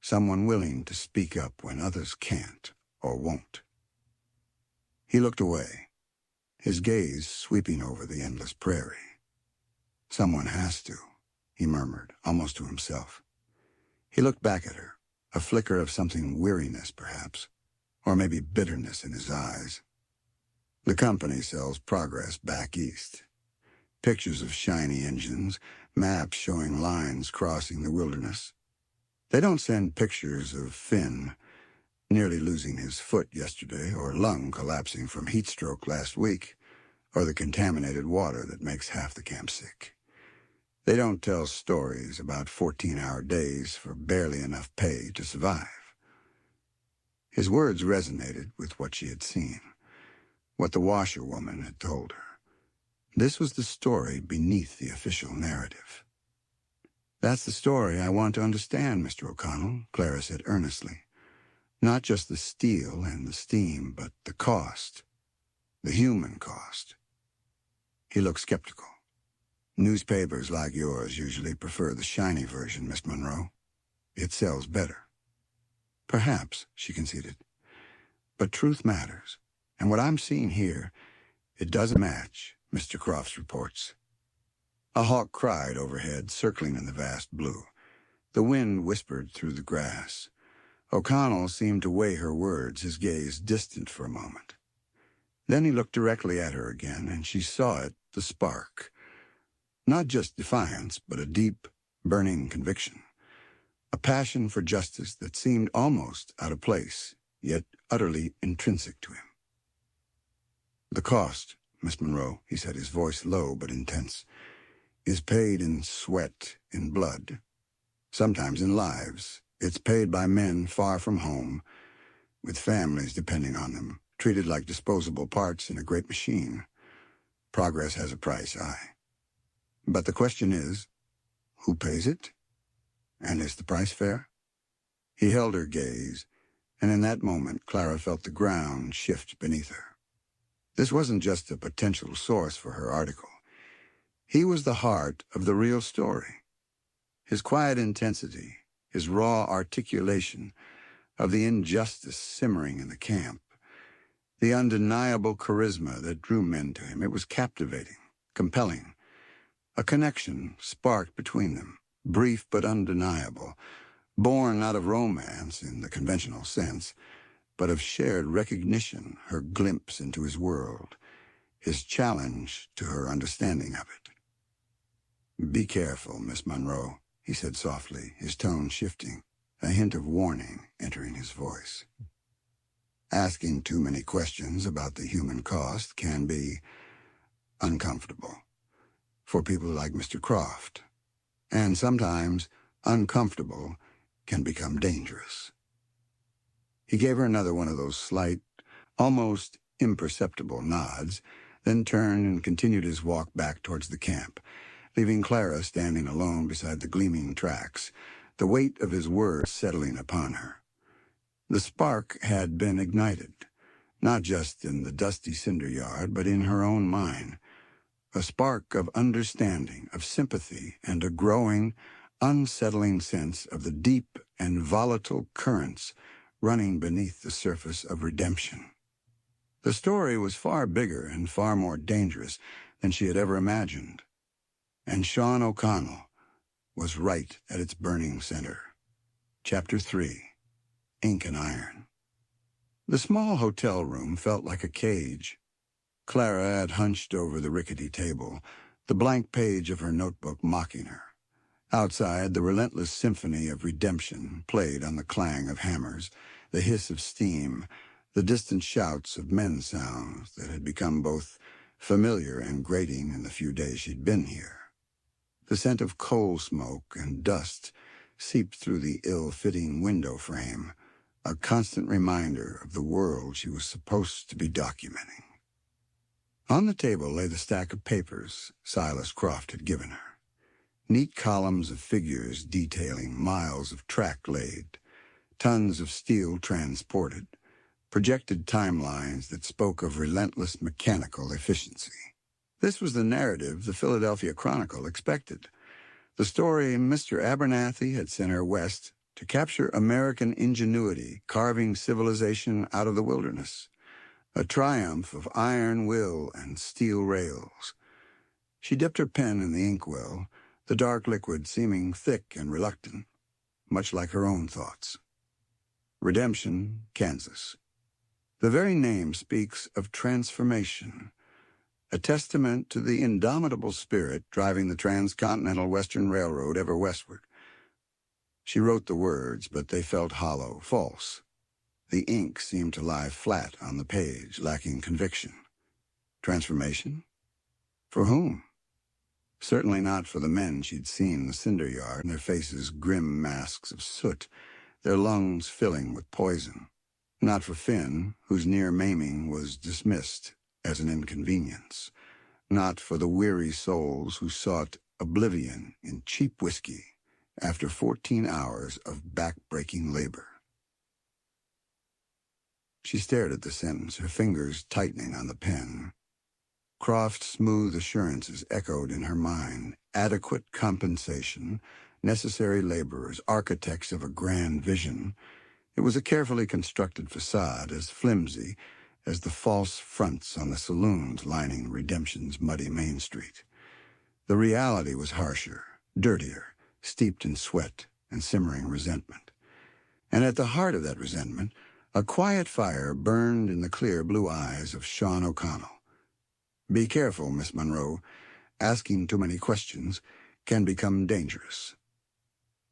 "Someone willing to speak up when others can't or won't." He looked away, his gaze sweeping over the endless prairie. "Someone has to," he murmured, almost to himself. He looked back at her, a flicker of something weariness, perhaps, or maybe bitterness in his eyes. "The company sells progress back east. Pictures of shiny engines, maps showing lines crossing the wilderness. They don't send pictures of Finn nearly losing his foot yesterday, or Lung collapsing from heat stroke last week, or the contaminated water that makes half the camp sick. They don't tell stories about 14-hour days for barely enough pay to survive." His words resonated with what she had seen, what the washerwoman had told her. This was the story beneath the official narrative. "That's the story I want to understand, Mr. O'Connell," Clara said earnestly. "Not just the steel and the steam, but the cost, the human cost." He looked skeptical. "Newspapers like yours usually prefer the shiny version, Miss Monroe. It sells better." "Perhaps," she conceded. "But truth matters, and what I'm seeing here, it doesn't match Mr. Croft's reports." A hawk cried overhead, circling in the vast blue. The wind whispered through the grass. O'Connell seemed to weigh her words, his gaze distant for a moment. Then he looked directly at her again, and she saw it, the spark. Not just defiance, but a deep, burning conviction. A passion for justice that seemed almost out of place, yet utterly intrinsic to him. "The cost, Miss Monroe," he said, his voice low but intense, "is paid in sweat, in blood, sometimes in lives. It's paid by men far from home, with families depending on them, treated like disposable parts in a great machine. Progress has a price, aye. But the question is, who pays it? And is the price fair?" He held her gaze, and in that moment Clara felt the ground shift beneath her. This wasn't just a potential source for her article. He was the heart of the real story. His quiet intensity, his raw articulation of the injustice simmering in the camp, the undeniable charisma that drew men to him. It was captivating, compelling. A connection sparked between them, brief but undeniable, born not of romance in the conventional sense, but of shared recognition, her glimpse into his world, his challenge to her understanding of it. "Be careful, Miss Monroe," he said softly, his tone shifting, a hint of warning entering his voice. "Asking too many questions about the human cost can be uncomfortable for people like Mr. Croft, and sometimes uncomfortable can become dangerous." He gave her another one of those slight, almost imperceptible nods, then turned and continued his walk back towards the camp, leaving Clara standing alone beside the gleaming tracks, the weight of his words settling upon her. The spark had been ignited, not just in the dusty cinder yard, but in her own mind, a spark of understanding, of sympathy, and a growing, unsettling sense of the deep and volatile currents running beneath the surface of redemption. The story was far bigger and far more dangerous than she had ever imagined, and Sean O'Connell was right at its burning center. Chapter 3, Ink and Iron. The small hotel room felt like a cage. Clara had hunched over the rickety table, the blank page of her notebook mocking her. Outside, the relentless symphony of redemption played on the clang of hammers, the hiss of steam, the distant shouts of men's sounds that had become both familiar and grating in the few days she'd been here. The scent of coal smoke and dust seeped through the ill-fitting window frame, a constant reminder of the world she was supposed to be documenting. On the table lay the stack of papers Silas Croft had given her. Neat columns of figures detailing miles of track laid, tons of steel transported, projected timelines that spoke of relentless mechanical efficiency. This was the narrative the Philadelphia Chronicle expected. The story Mr. Abernathy had sent her west to capture American ingenuity carving civilization out of the wilderness. A triumph of iron will and steel rails. She dipped her pen in the inkwell, the dark liquid seeming thick and reluctant, much like her own thoughts. Redemption, Kansas. The very name speaks of transformation, a testament to the indomitable spirit driving the transcontinental Western Railroad ever westward. She wrote the words, but they felt hollow, false. The ink seemed to lie flat on the page, lacking conviction. Transformation? For whom? Certainly not for the men she'd seen in the cinder yard, their faces grim masks of soot, their lungs filling with poison. Not for Finn, whose near maiming was dismissed as an inconvenience. Not for the weary souls who sought oblivion in cheap whiskey after 14 hours of back-breaking labor. She stared at the sentence, her fingers tightening on the pen. Croft's smooth assurances echoed in her mind. Adequate compensation, necessary laborers, architects of a grand vision. It was a carefully constructed facade, as flimsy as the false fronts on the saloons lining Redemption's muddy Main Street. The reality was harsher, dirtier, steeped in sweat and simmering resentment. And at the heart of that resentment, a quiet fire burned in the clear blue eyes of Sean O'Connell. "Be careful, Miss Monroe. Asking too many questions can become dangerous."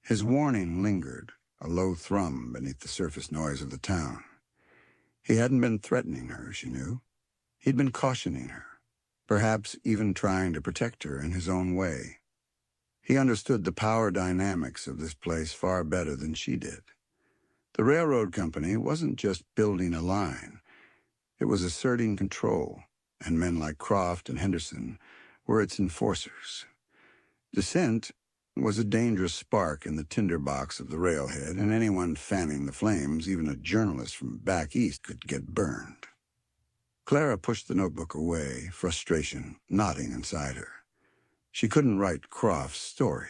His warning lingered, a low thrum beneath the surface noise of the town. He hadn't been threatening her, she knew. He'd been cautioning her, perhaps even trying to protect her in his own way. He understood the power dynamics of this place far better than she did. The railroad company wasn't just building a line. It was asserting control, and men like Croft and Henderson were its enforcers. Dissent was a dangerous spark in the tinderbox of the railhead, and anyone fanning the flames, even a journalist from back east, could get burned. Clara pushed the notebook away, frustration knotting inside her. She couldn't write Croft's story.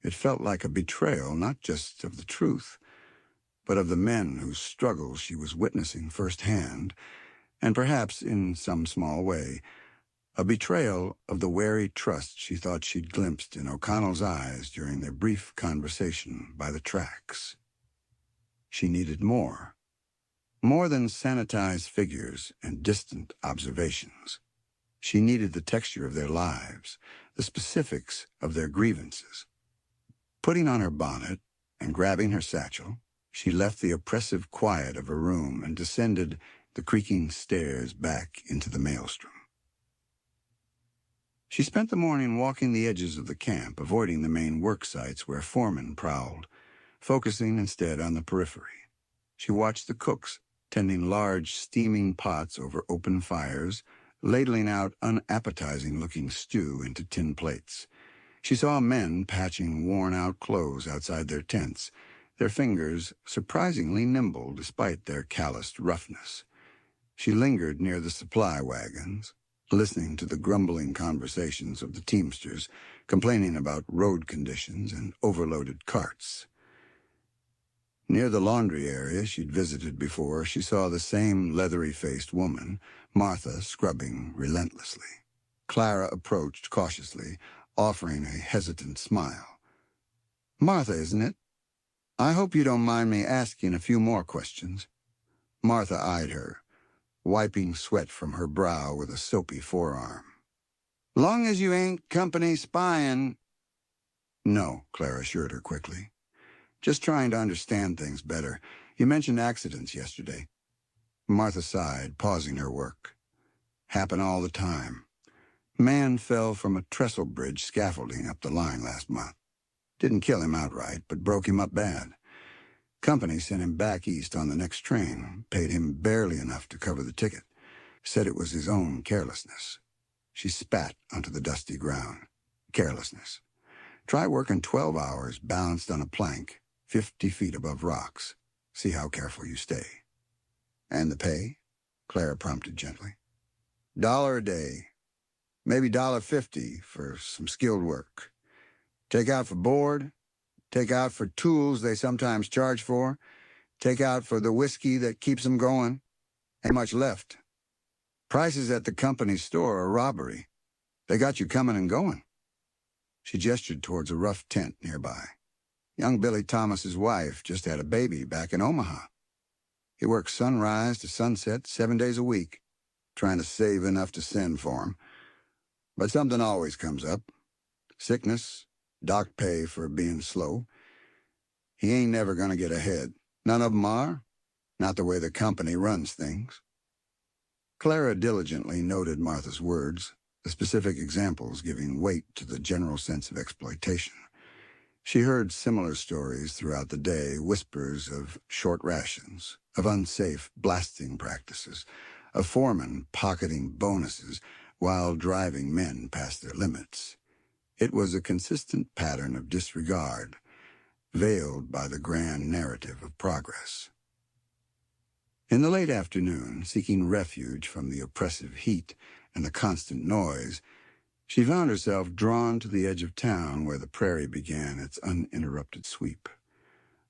It felt like a betrayal not just of the truth, but of the men whose struggles she was witnessing firsthand, and perhaps, in some small way, a betrayal of the wary trust she thought she'd glimpsed in O'Connell's eyes during their brief conversation by the tracks. She needed more. More than sanitized figures and distant observations. She needed the texture of their lives, the specifics of their grievances. Putting on her bonnet and grabbing her satchel, she left the oppressive quiet of her room and descended the creaking stairs back into the maelstrom. She spent the morning walking the edges of the camp, avoiding the main work sites where foremen prowled, focusing instead on the periphery. She watched the cooks tending large steaming pots over open fires, ladling out unappetizing-looking stew into tin plates. She saw men patching worn-out clothes outside their tents, their fingers surprisingly nimble despite their calloused roughness. She lingered near the supply wagons, listening to the grumbling conversations of the teamsters, complaining about road conditions and overloaded carts. Near the laundry area she'd visited before, she saw the same leathery-faced woman, Martha, scrubbing relentlessly. Clara approached cautiously, offering a hesitant smile. "Martha, isn't it? I hope you don't mind me asking a few more questions." Martha eyed her, wiping sweat from her brow with a soapy forearm. "Long as you ain't company spying." "No," Clara assured her quickly. "Just trying to understand things better. You mentioned accidents yesterday." Martha sighed, pausing her work. "Happen all the time. Man fell from a trestle bridge scaffolding up the line last month. Didn't kill him outright, but broke him up bad. Company sent him back east on the next train, paid him barely enough to cover the ticket. Said it was his own carelessness." She spat onto the dusty ground. "Carelessness. Try working 12 hours balanced on a plank, 50 feet above rocks. See how careful you stay." "And the pay?" Clara prompted gently. "$1 a day. Maybe $1.50 for some skilled work. Take out for board, take out for tools they sometimes charge for, take out for the whiskey that keeps them going. Ain't much left. Prices at the company store are robbery. They got you coming and going." She gestured towards a rough tent nearby. "Young Billy Thomas's wife just had a baby back in Omaha. He works sunrise to sunset 7 days a week, trying to save enough to send for him. But something always comes up. Sickness, doc pay for being slow. He ain't never going to get ahead. None of 'em are. Not the way the company runs things." Clara diligently noted Martha's words, the specific examples giving weight to the general sense of exploitation. She heard similar stories throughout the day, whispers of short rations, of unsafe blasting practices, of foremen pocketing bonuses while driving men past their limits. It was a consistent pattern of disregard, veiled by the grand narrative of progress. In the late afternoon, seeking refuge from the oppressive heat and the constant noise, she found herself drawn to the edge of town where the prairie began its uninterrupted sweep.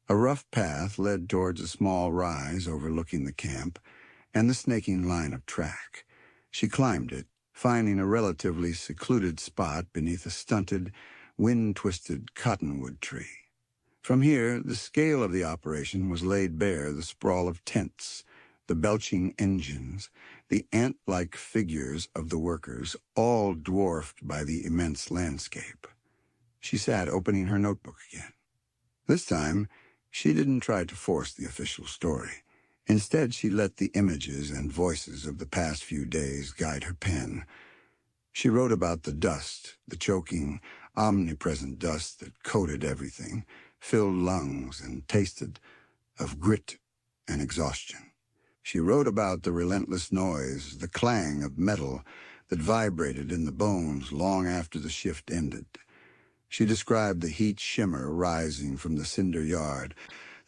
A rough path led towards a small rise overlooking the camp and the snaking line of track. She climbed it, finding a relatively secluded spot beneath a stunted, wind-twisted cottonwood tree. From here, the scale of the operation was laid bare, the sprawl of tents, the belching engines, the ant-like figures of the workers, all dwarfed by the immense landscape. She sat opening her notebook again. This time, she didn't try to force the official story. Instead, she let the images and voices of the past few days guide her pen. She wrote about the dust, the choking, omnipresent dust that coated everything, filled lungs, and tasted of grit and exhaustion. She wrote about the relentless noise, the clang of metal that vibrated in the bones long after the shift ended. She described the heat shimmer rising from the cinder yard,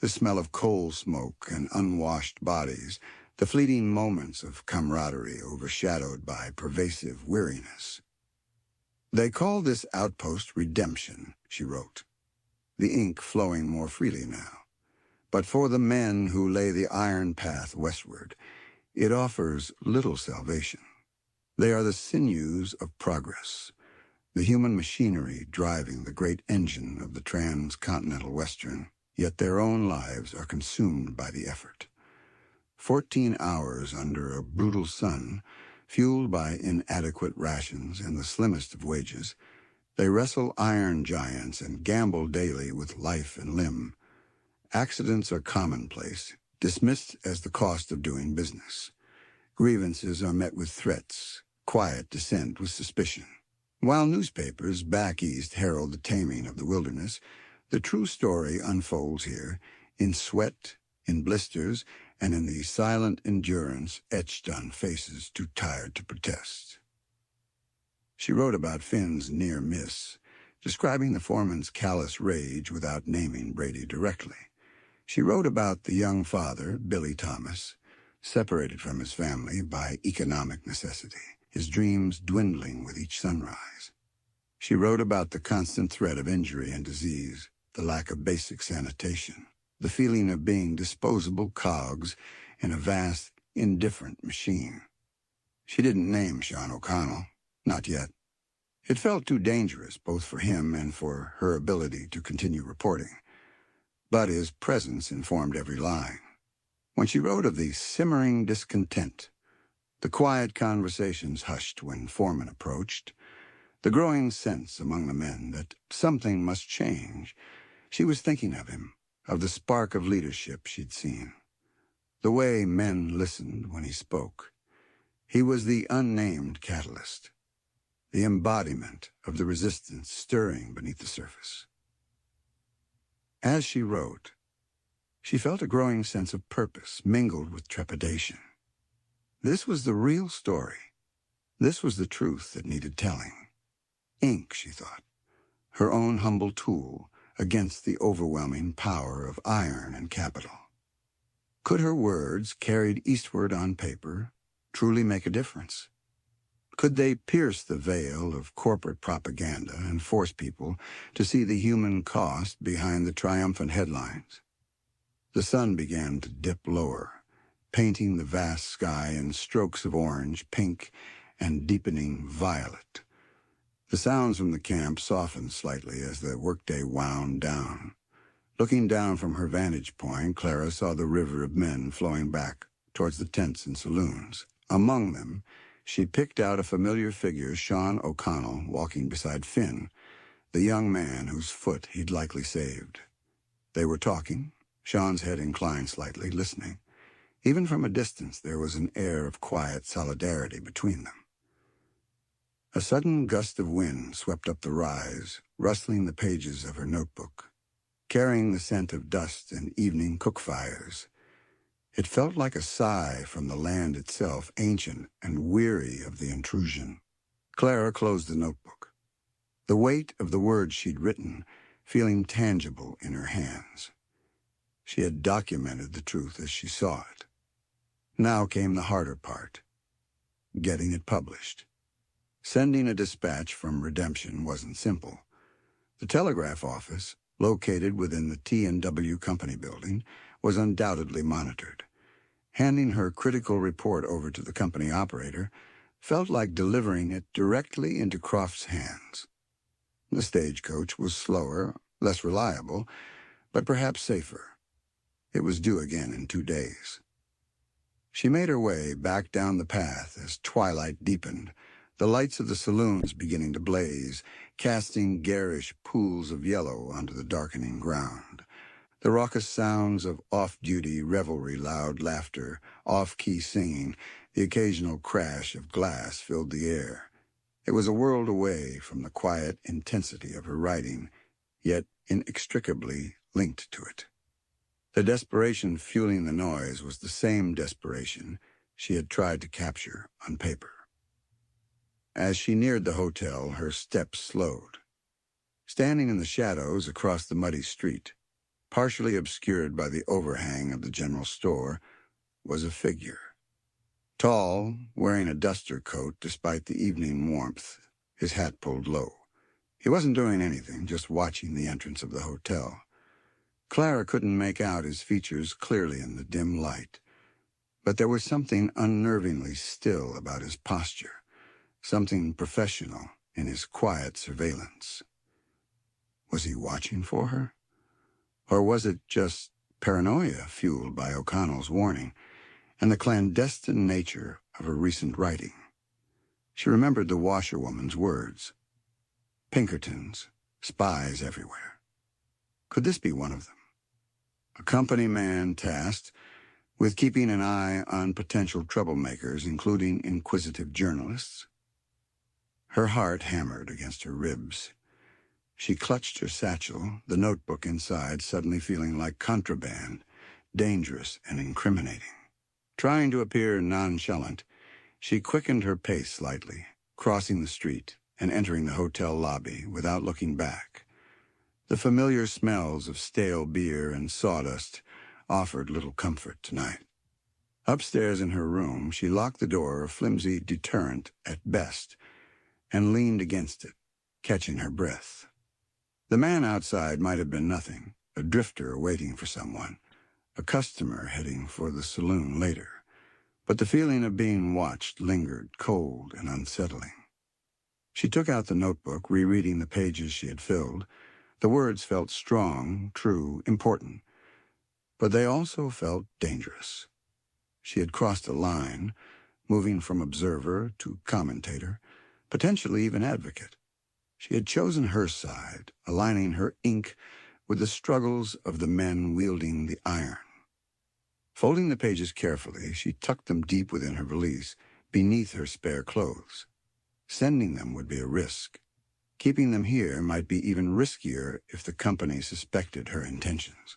the smell of coal smoke and unwashed bodies, the fleeting moments of camaraderie overshadowed by pervasive weariness. They call this outpost Redemption, she wrote, the ink flowing more freely now. But for the men who lay the iron path westward, it offers little salvation. They are the sinews of progress, the human machinery driving the great engine of the transcontinental Western, yet their own lives are consumed by the effort. 14 hours under a brutal sun, fueled by inadequate rations and the slimmest of wages, they wrestle iron giants and gamble daily with life and limb. Accidents are commonplace, dismissed as the cost of doing business. Grievances are met with threats, quiet dissent with suspicion. While newspapers back east herald the taming of the wilderness, the true story unfolds here, in sweat, in blisters, and in the silent endurance etched on faces too tired to protest. She wrote about Finn's near miss, describing the foreman's callous rage without naming Brady directly. She wrote about the young father, Billy Thomas, separated from his family by economic necessity, his dreams dwindling with each sunrise. She wrote about the constant threat of injury and disease, the lack of basic sanitation, the feeling of being disposable cogs in a vast, indifferent machine. She didn't name Sean O'Connell, not yet. It felt too dangerous, both for him and for her ability to continue reporting. But his presence informed every line. When she wrote of the simmering discontent, the quiet conversations hushed when foremen approached, the growing sense among the men that something must change, she was thinking of him, of the spark of leadership she'd seen. The way men listened when he spoke. He was the unnamed catalyst, the embodiment of the resistance stirring beneath the surface. As she wrote, she felt a growing sense of purpose mingled with trepidation. This was the real story. This was the truth that needed telling. Ink, she thought, her own humble tool against the overwhelming power of iron and capital. Could her words, carried eastward on paper, truly make a difference? Could they pierce the veil of corporate propaganda and force people to see the human cost behind the triumphant headlines? The sun began to dip lower, painting the vast sky in strokes of orange, pink, and deepening violet. The sounds from the camp softened slightly as the workday wound down. Looking down from her vantage point, Clara saw the river of men flowing back towards the tents and saloons. Among them, she picked out a familiar figure, Sean O'Connell, walking beside Finn, the young man whose foot he'd likely saved. They were talking, Sean's head inclined slightly, listening. Even from a distance, there was an air of quiet solidarity between them. A sudden gust of wind swept up the rise, rustling the pages of her notebook, carrying the scent of dust and evening cook fires. It felt like a sigh from the land itself, ancient and weary of the intrusion. Clara closed the notebook, the weight of the words she'd written feeling tangible in her hands. She had documented the truth as she saw it. Now came the harder part, getting it published. Sending a dispatch from Redemption wasn't simple. The telegraph office, located within the T&W Company building, was undoubtedly monitored. Handing her critical report over to the company operator felt like delivering it directly into Croft's hands. The stagecoach was slower, less reliable, but perhaps safer. It was due again in 2 days. She made her way back down the path as twilight deepened, the lights of the saloons beginning to blaze, casting garish pools of yellow onto the darkening ground. The raucous sounds of off-duty revelry, loud laughter, off-key singing, the occasional crash of glass filled the air. It was a world away from the quiet intensity of her writing, yet inextricably linked to it. The desperation fueling the noise was the same desperation she had tried to capture on paper. As she neared the hotel, her steps slowed. Standing in the shadows across the muddy street, partially obscured by the overhang of the general store, was a figure. Tall, wearing a duster coat despite the evening warmth, his hat pulled low. He wasn't doing anything, just watching the entrance of the hotel. Clara couldn't make out his features clearly in the dim light, but there was something unnervingly still about his posture, something professional in his quiet surveillance. Was he watching for her? Or was it just paranoia fueled by O'Connell's warning and the clandestine nature of her recent writing? She remembered the washerwoman's words. Pinkertons, spies everywhere. Could this be one of them? A company man tasked with keeping an eye on potential troublemakers, including inquisitive journalists? Her heart hammered against her ribs. She clutched her satchel, the notebook inside suddenly feeling like contraband, dangerous and incriminating. Trying to appear nonchalant, she quickened her pace slightly, crossing the street and entering the hotel lobby without looking back. The familiar smells of stale beer and sawdust offered little comfort tonight. Upstairs in her room, she locked the door, a flimsy deterrent at best, and leaned against it, catching her breath. The man outside might have been nothing, a drifter waiting for someone, a customer heading for the saloon later, but the feeling of being watched lingered, cold and unsettling. She took out the notebook, rereading the pages she had filled. The words felt strong, true, important, but they also felt dangerous. She had crossed a line, moving from observer to commentator, potentially even advocate. She had chosen her side, aligning her ink with the struggles of the men wielding the iron. Folding the pages carefully, she tucked them deep within her valise, beneath her spare clothes. Sending them would be a risk. Keeping them here might be even riskier if the company suspected her intentions.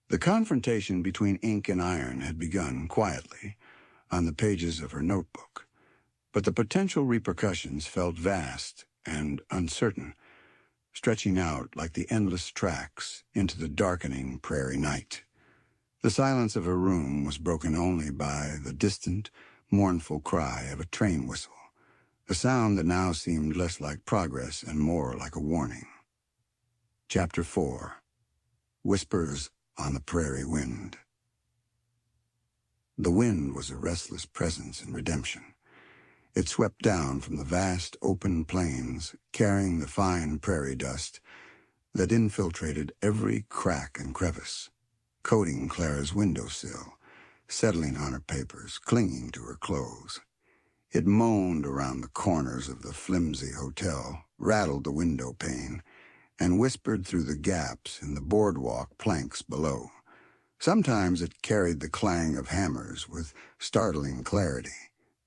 The confrontation between ink and iron had begun quietly on the pages of her notebook, but the potential repercussions felt vast and uncertain, stretching out like the endless tracks into the darkening prairie night. The silence of her room was broken only by the distant, mournful cry of a train whistle, a sound that now seemed less like progress and more like a warning. Chapter 4. Whispers on the Prairie Wind. The wind was a restless presence in redemption. It swept down from the vast open plains, carrying the fine prairie dust that infiltrated every crack and crevice, coating Clara's windowsill, settling on her papers, clinging to her clothes. It moaned around the corners of the flimsy hotel, rattled the window pane, and whispered through the gaps in the boardwalk planks below. Sometimes it carried the clang of hammers with startling clarity.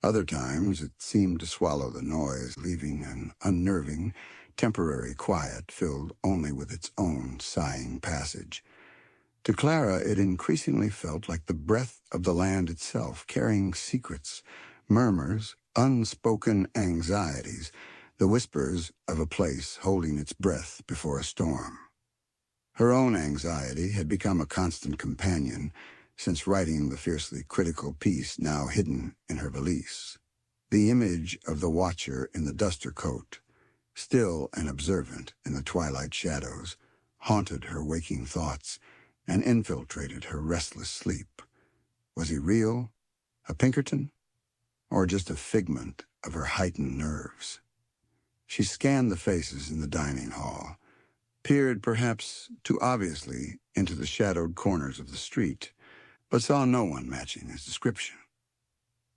Other times it seemed to swallow the noise, leaving an unnerving, temporary quiet filled only with its own sighing passage. To Clara, it increasingly felt like the breath of the land itself, carrying secrets, murmurs, unspoken anxieties, the whispers of a place holding its breath before a storm. Her own anxiety had become a constant companion since writing the fiercely critical piece now hidden in her valise. The image of the watcher in the duster coat, still and observant in the twilight shadows, haunted her waking thoughts and infiltrated her restless sleep. Was he real, a Pinkerton, or just a figment of her heightened nerves? She scanned the faces in the dining hall, peered perhaps too obviously into the shadowed corners of the street, but saw no one matching his description.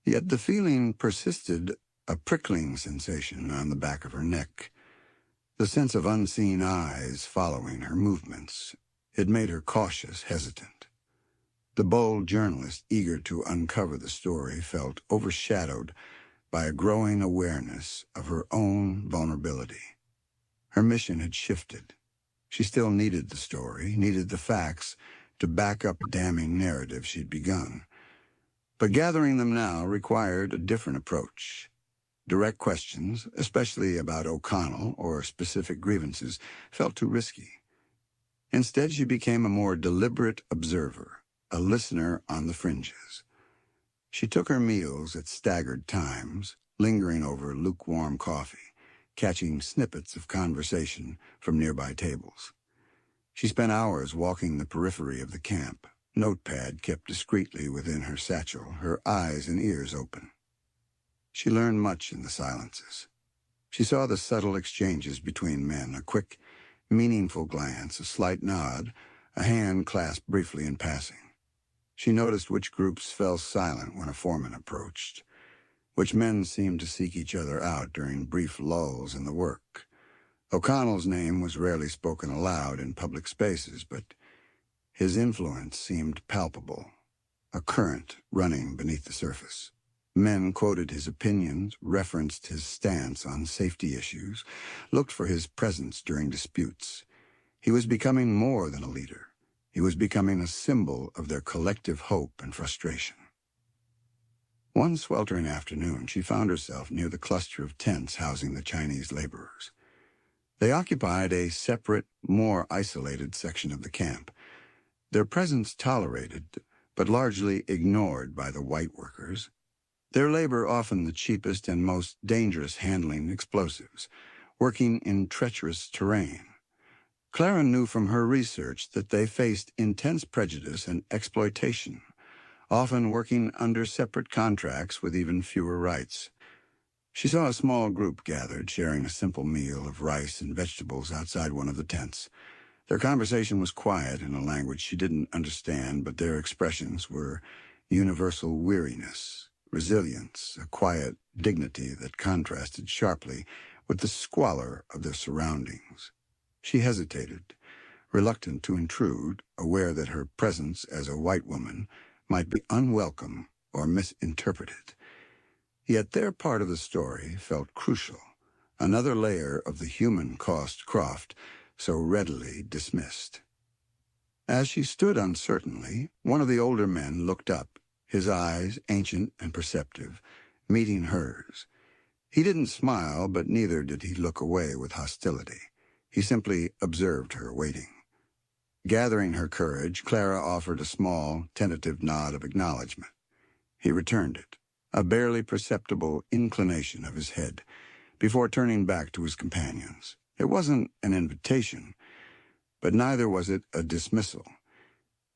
Yet the feeling persisted, a prickling sensation on the back of her neck, the sense of unseen eyes following her movements. It made her cautious, hesitant. The bold journalist, eager to uncover the story, felt overshadowed by a growing awareness of her own vulnerability. Her mission had shifted. She still needed the story, needed the facts to back up the damning narrative she'd begun. But gathering them now required a different approach. Direct questions, especially about O'Connell or specific grievances, felt too risky. Instead, she became a more deliberate observer, a listener on the fringes. She took her meals at staggered times, lingering over lukewarm coffee, catching snippets of conversation from nearby tables. She spent hours walking the periphery of the camp, notepad kept discreetly within her satchel, her eyes and ears open. She learned much in the silences. She saw the subtle exchanges between men, a quick, meaningful glance, a slight nod, a hand clasped briefly in passing. She noticed which groups fell silent when a foreman approached, which men seemed to seek each other out during brief lulls in the work. O'Connell's name was rarely spoken aloud in public spaces, but his influence seemed palpable, a current running beneath the surface. Men quoted his opinions, referenced his stance on safety issues, looked for his presence during disputes. He was becoming more than a leader. He was becoming a symbol of their collective hope and frustration. One sweltering afternoon, she found herself near the cluster of tents housing the Chinese laborers. They occupied a separate, more isolated section of the camp, their presence tolerated, but largely ignored by the white workers. Their labor often the cheapest and most dangerous handling explosives, working in treacherous terrain. Clara knew from her research that they faced intense prejudice and exploitation, often working under separate contracts with even fewer rights. She saw a small group gathered, sharing a simple meal of rice and vegetables outside one of the tents. Their conversation was quiet in a language she didn't understand, but their expressions were universal weariness, resilience, a quiet dignity that contrasted sharply with the squalor of their surroundings. She hesitated, reluctant to intrude, aware that her presence as a white woman might be unwelcome or misinterpreted. Yet their part of the story felt crucial, another layer of the human cost Croft so readily dismissed. As she stood uncertainly, one of the older men looked up, his eyes, ancient and perceptive, meeting hers. He didn't smile, but neither did he look away with hostility. He simply observed her waiting. Gathering her courage, Clara offered a small, tentative nod of acknowledgement. He returned it, a barely perceptible inclination of his head, before turning back to his companions. It wasn't an invitation, but neither was it a dismissal.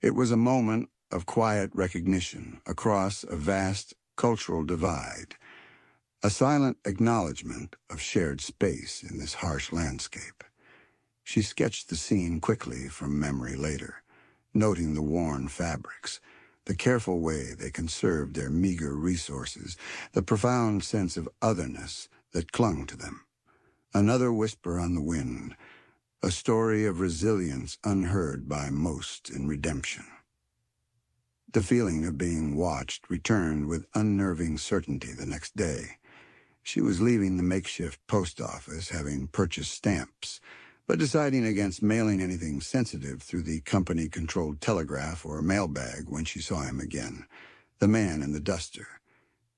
It was a moment of quiet recognition across a vast cultural divide, a silent acknowledgement of shared space in this harsh landscape. She sketched the scene quickly from memory later, noting the worn fabrics, the careful way they conserved their meager resources, the profound sense of otherness that clung to them. Another whisper on the wind, a story of resilience unheard by most in redemption. The feeling of being watched returned with unnerving certainty the next day. She was leaving the makeshift post office, having purchased stamps, but deciding against mailing anything sensitive through the company-controlled telegraph or mailbag when she saw him again, the man in the duster.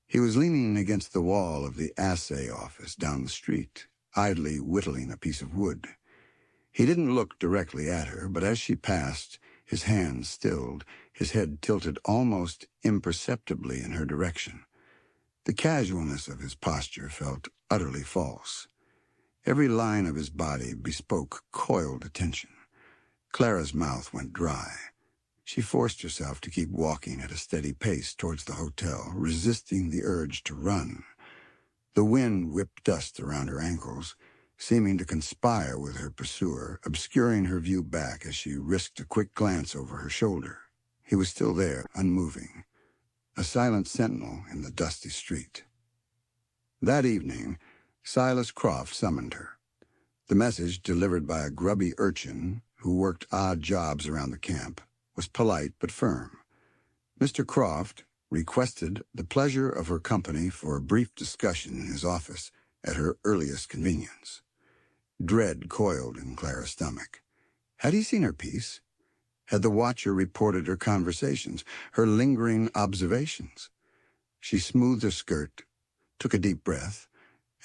He was leaning against the wall of the assay office down the street, idly whittling a piece of wood. He didn't look directly at her, but as she passed, his hands stilled, his head tilted almost imperceptibly in her direction. The casualness of his posture felt utterly false. Every line of his body bespoke coiled attention. Clara's mouth went dry. She forced herself to keep walking at a steady pace towards the hotel, resisting the urge to run. The wind whipped dust around her ankles, seeming to conspire with her pursuer, obscuring her view back as she risked a quick glance over her shoulder. He was still there, unmoving, a silent sentinel in the dusty street. That evening, Silas Croft summoned her. The message, delivered by a grubby urchin who worked odd jobs around the camp, was polite but firm. Mr. Croft requested the pleasure of her company for a brief discussion in his office at her earliest convenience. Dread coiled in Clara's stomach. Had he seen her piece? Had the watcher reported her conversations, her lingering observations? She smoothed her skirt, took a deep breath,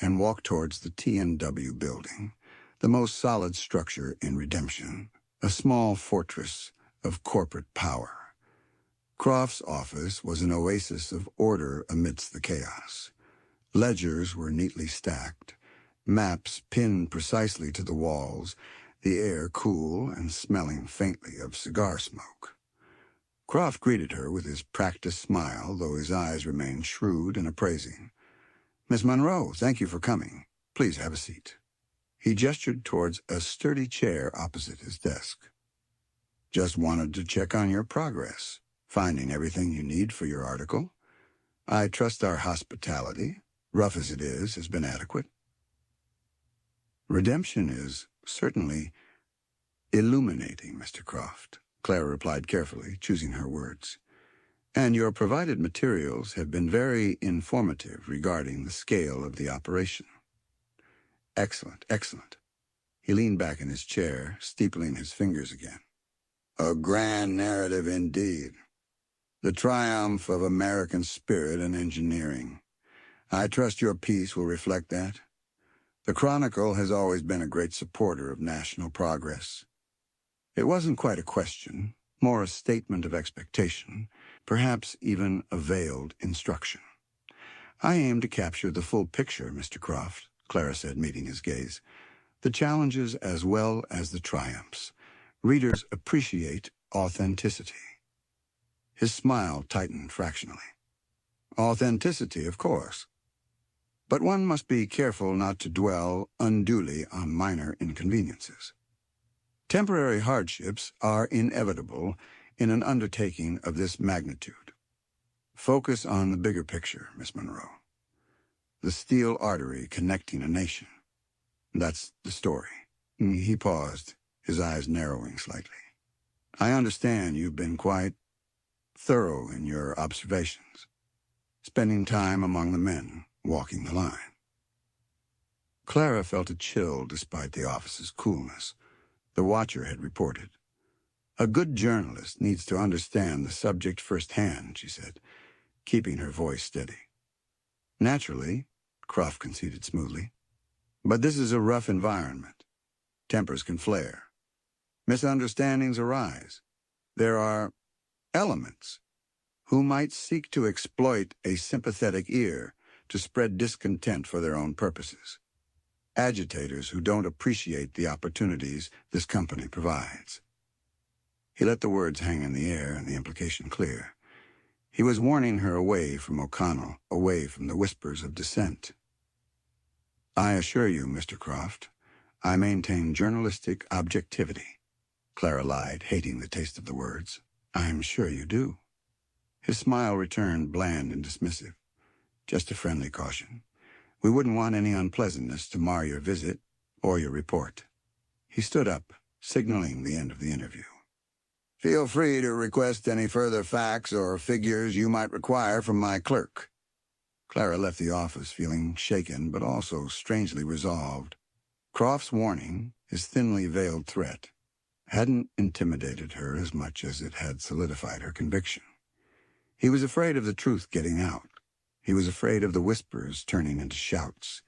and walked towards the T&W building, the most solid structure in Redemption, a small fortress of corporate power. Croft's office was an oasis of order amidst the chaos. Ledgers were neatly stacked, maps pinned precisely to the walls, the air cool and smelling faintly of cigar smoke. Croft greeted her with his practiced smile, though his eyes remained shrewd and appraising. "Miss Monroe, thank you for coming. Please have a seat." He gestured towards a sturdy chair opposite his desk. "Just wanted to check on your progress, finding everything you need for your article. I trust our hospitality, rough as it is, has been adequate." "Redemption is certainly illuminating, Mr. Croft," Clara replied carefully, choosing her words. "And your provided materials have been very informative regarding the scale of the operation." "Excellent, excellent." He leaned back in his chair, steepling his fingers again. "A grand narrative indeed. The triumph of American spirit and engineering. I trust your piece will reflect that. The Chronicle has always been a great supporter of national progress." It wasn't quite a question, more a statement of expectation, perhaps even a veiled instruction. "I aim to capture the full picture, Mr. Croft," Clara said, meeting his gaze. "The challenges as well as the triumphs. Readers appreciate authenticity." His smile tightened fractionally. "Authenticity, of course. But one must be careful not to dwell unduly on minor inconveniences. Temporary hardships are inevitable in an undertaking of this magnitude. Focus on the bigger picture, Miss Monroe. The steel artery connecting a nation. That's the story." He paused, his eyes narrowing slightly. "I understand you've been quite thorough in your observations, spending time among the men, walking the line." Clara felt a chill despite the officer's coolness. The watcher had reported. "A good journalist needs to understand the subject firsthand," she said, keeping her voice steady. "Naturally," Croft conceded smoothly. "But this is a rough environment. Tempers can flare. Misunderstandings arise. There are elements who might seek to exploit a sympathetic ear to spread discontent for their own purposes. Agitators who don't appreciate the opportunities this company provides." He let the words hang in the air and the implication clear. He was warning her away from O'Connell, away from the whispers of dissent. "I assure you, Mr. Croft, I maintain journalistic objectivity," Clara lied, hating the taste of the words. "I'm sure you do." His smile returned bland and dismissive. "Just a friendly caution. We wouldn't want any unpleasantness to mar your visit or your report." He stood up, signaling the end of the interview. "Feel free to request any further facts or figures you might require from my clerk." Clara left the office feeling shaken but also strangely resolved. Croft's warning, his thinly veiled threat, hadn't intimidated her as much as it had solidified her conviction. He was afraid of the truth getting out. He was afraid of the whispers turning into shouts.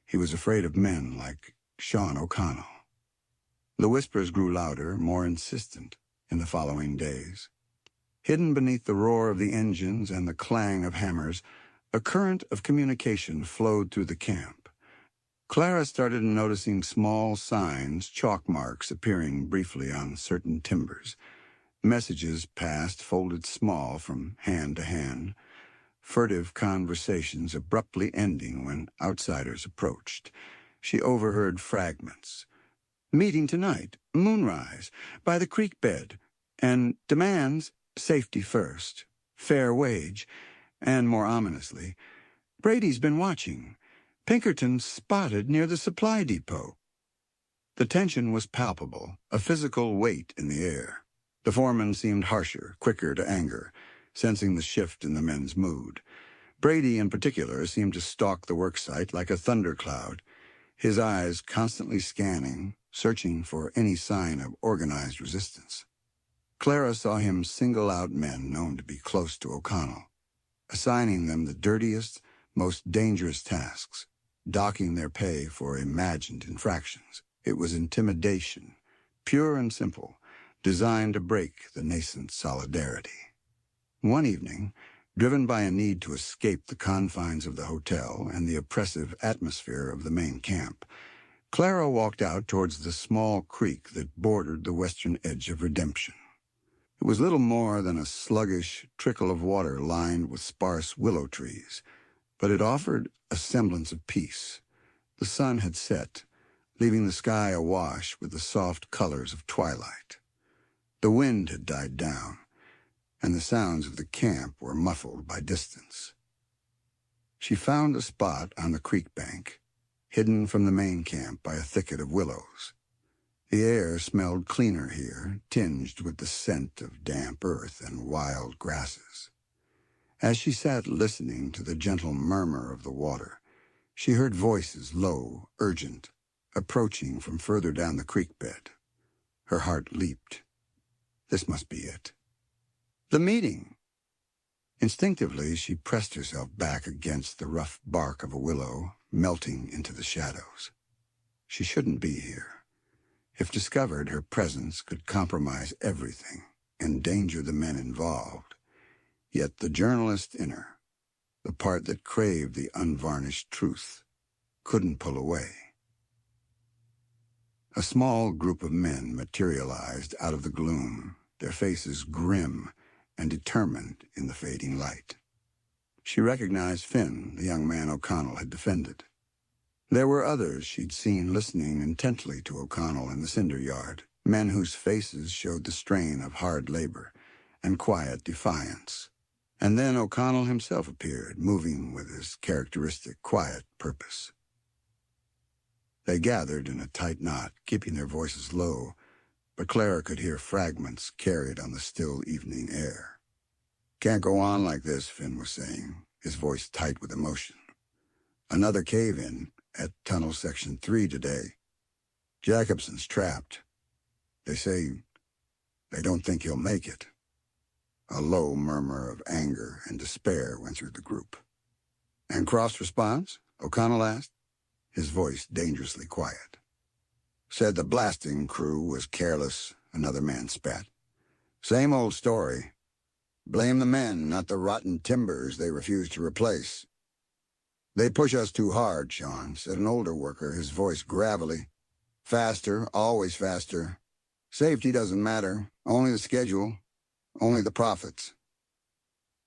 He was afraid of men like Sean O'Connell. The whispers grew louder, more insistent, in the following days. Hidden beneath the roar of the engines and the clang of hammers, a current of communication flowed through the camp. Clara started noticing small signs, chalk marks appearing briefly on certain timbers. Messages passed, folded small from hand to hand. Furtive conversations abruptly ending when outsiders approached. She overheard fragments. "Meeting tonight, moonrise, by the creek bed, and demands safety first, fair wage, and more ominously, Brady's been watching. Pinkerton spotted near the supply depot." The tension was palpable, a physical weight in the air. The foreman seemed harsher, quicker to anger, sensing the shift in the men's mood. Brady, in particular, seemed to stalk the worksite like a thundercloud, his eyes constantly scanning, searching for any sign of organized resistance. Clara saw him single out men known to be close to O'Connell, assigning them the dirtiest, most dangerous tasks, docking their pay for imagined infractions. It was intimidation, pure and simple, designed to break the nascent solidarity. One evening, Driven by a need to escape the confines of the hotel and the oppressive atmosphere of the main camp, Clara walked out towards the small creek that bordered the western edge of Redemption. It was little more than a sluggish trickle of water lined with sparse willow trees, but it offered a semblance of peace. The sun had set, leaving the sky awash with the soft colors of twilight. The wind had died down, and the sounds of the camp were muffled by distance. She found a spot on the creek bank, hidden from the main camp by a thicket of willows. The air smelled cleaner here, tinged with the scent of damp earth and wild grasses. As she sat listening to the gentle murmur of the water, she heard voices low, urgent, approaching from further down the creek bed. Her heart leaped. This must be it. The meeting! Instinctively, she pressed herself back against the rough bark of a willow, melting into the shadows. She shouldn't be here. If discovered, her presence could compromise everything, endanger the men involved. Yet the journalist in her, the part that craved the unvarnished truth, couldn't pull away. A small group of men materialized out of the gloom, their faces grim and determined in the fading light. She recognized Finn, the young man O'Connell had defended. There were others she'd seen listening intently to O'Connell in the cinder yard, men whose faces showed the strain of hard labor and quiet defiance. And then O'Connell himself appeared, moving with his characteristic quiet purpose. They gathered in a tight knot, keeping their voices low, but Clara could hear fragments carried on the still evening air. "Can't go on like this," Finn was saying, his voice tight with emotion. "Another cave-in at Tunnel Section 3 today. Jacobson's trapped. They say they don't think he'll make it." A low murmur of anger and despair went through the group. "And Croft's response?" O'Connell asked, his voice dangerously quiet. "Said the blasting crew was careless," another man spat. "Same old story. Blame the men, not the rotten timbers they refuse to replace." "They push us too hard, Sean," said an older worker, his voice gravelly. "Faster, always faster. Safety doesn't matter, only the schedule, only the profits."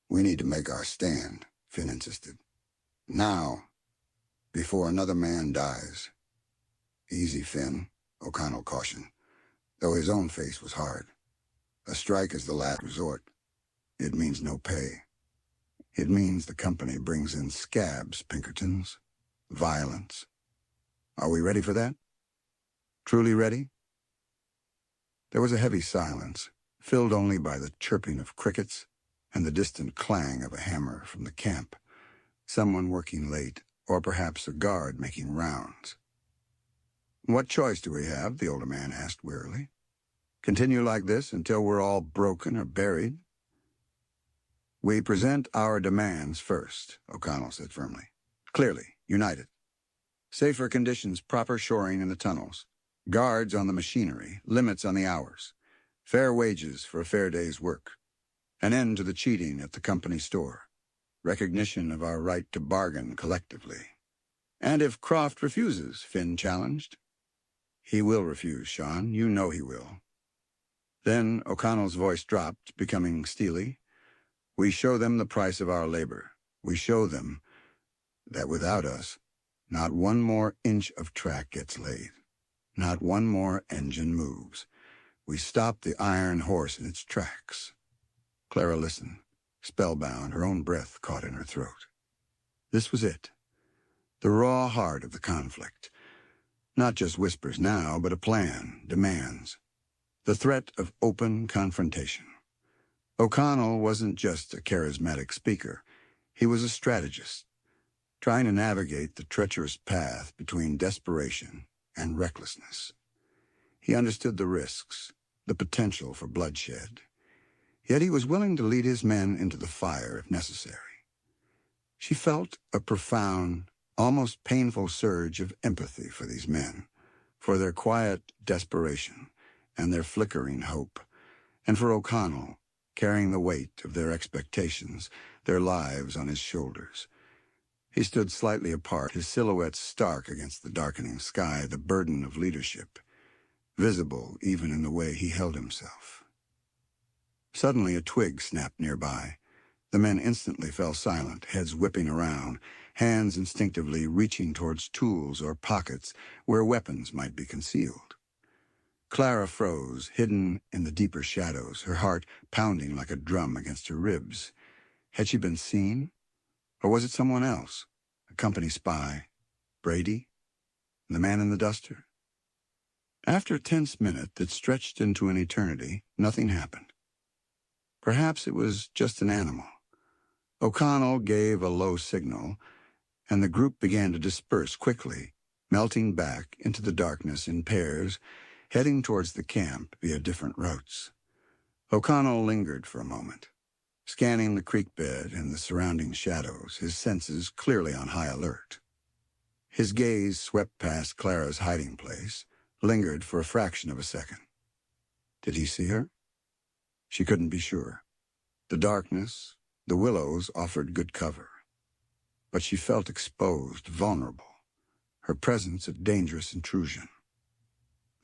"We need to make our stand," Finn insisted. "Now, before another man dies." "Easy, Finn," O'Connell cautioned, though his own face was hard. "A strike is the last resort. It means no pay. It means the company brings in scabs, Pinkertons. Violence. Are we ready for that? Truly ready?" There was a heavy silence, filled only by the chirping of crickets and the distant clang of a hammer from the camp, someone working late, or perhaps a guard making rounds. "What choice do we have?" the older man asked wearily. "Continue like this until we're all broken or buried?" "We present our demands first," O'Connell said firmly. "Clearly, united. Safer conditions, proper shoring in the tunnels, guards on the machinery, limits on the hours, fair wages for a fair day's work, an end to the cheating at the company store, recognition of our right to bargain collectively." "And if Croft refuses?" Finn challenged. "He will refuse, Sean. You know he will." Then O'Connell's voice dropped, becoming steely. "We show them the price of our labor. We show them that without us, not one more inch of track gets laid. Not one more engine moves. We stop the iron horse in its tracks." Clara listened, spellbound, her own breath caught in her throat. This was it, the raw heart of the conflict. Not just whispers now, but a plan, demands, the threat of open confrontation. O'Connell wasn't just a charismatic speaker. He was a strategist, trying to navigate the treacherous path between desperation and recklessness. He understood the risks, the potential for bloodshed. Yet he was willing to lead his men into the fire if necessary. She felt a profound, almost painful surge of empathy for these men, for their quiet desperation and their flickering hope, and for O'Connell, carrying the weight of their expectations, their lives on his shoulders. He stood slightly apart, his silhouette stark against the darkening sky, the burden of leadership, visible even in the way he held himself. Suddenly a twig snapped nearby. The men instantly fell silent, heads whipping around, hands instinctively reaching towards tools or pockets where weapons might be concealed. Clara froze, hidden in the deeper shadows, her heart pounding like a drum against her ribs. Had she been seen? Or was it someone else? A company spy? Brady? The man in the duster? After a tense minute that stretched into an eternity, nothing happened. Perhaps it was just an animal. O'Connell gave a low signal, and the group began to disperse quickly, melting back into the darkness in pairs, heading towards the camp via different routes. O'Connell lingered for a moment, scanning the creek bed and the surrounding shadows, his senses clearly on high alert. His gaze swept past Clara's hiding place, lingered for a fraction of a second. Did he see her? She couldn't be sure. The darkness, the willows offered good cover. But she felt exposed, vulnerable, her presence a dangerous intrusion.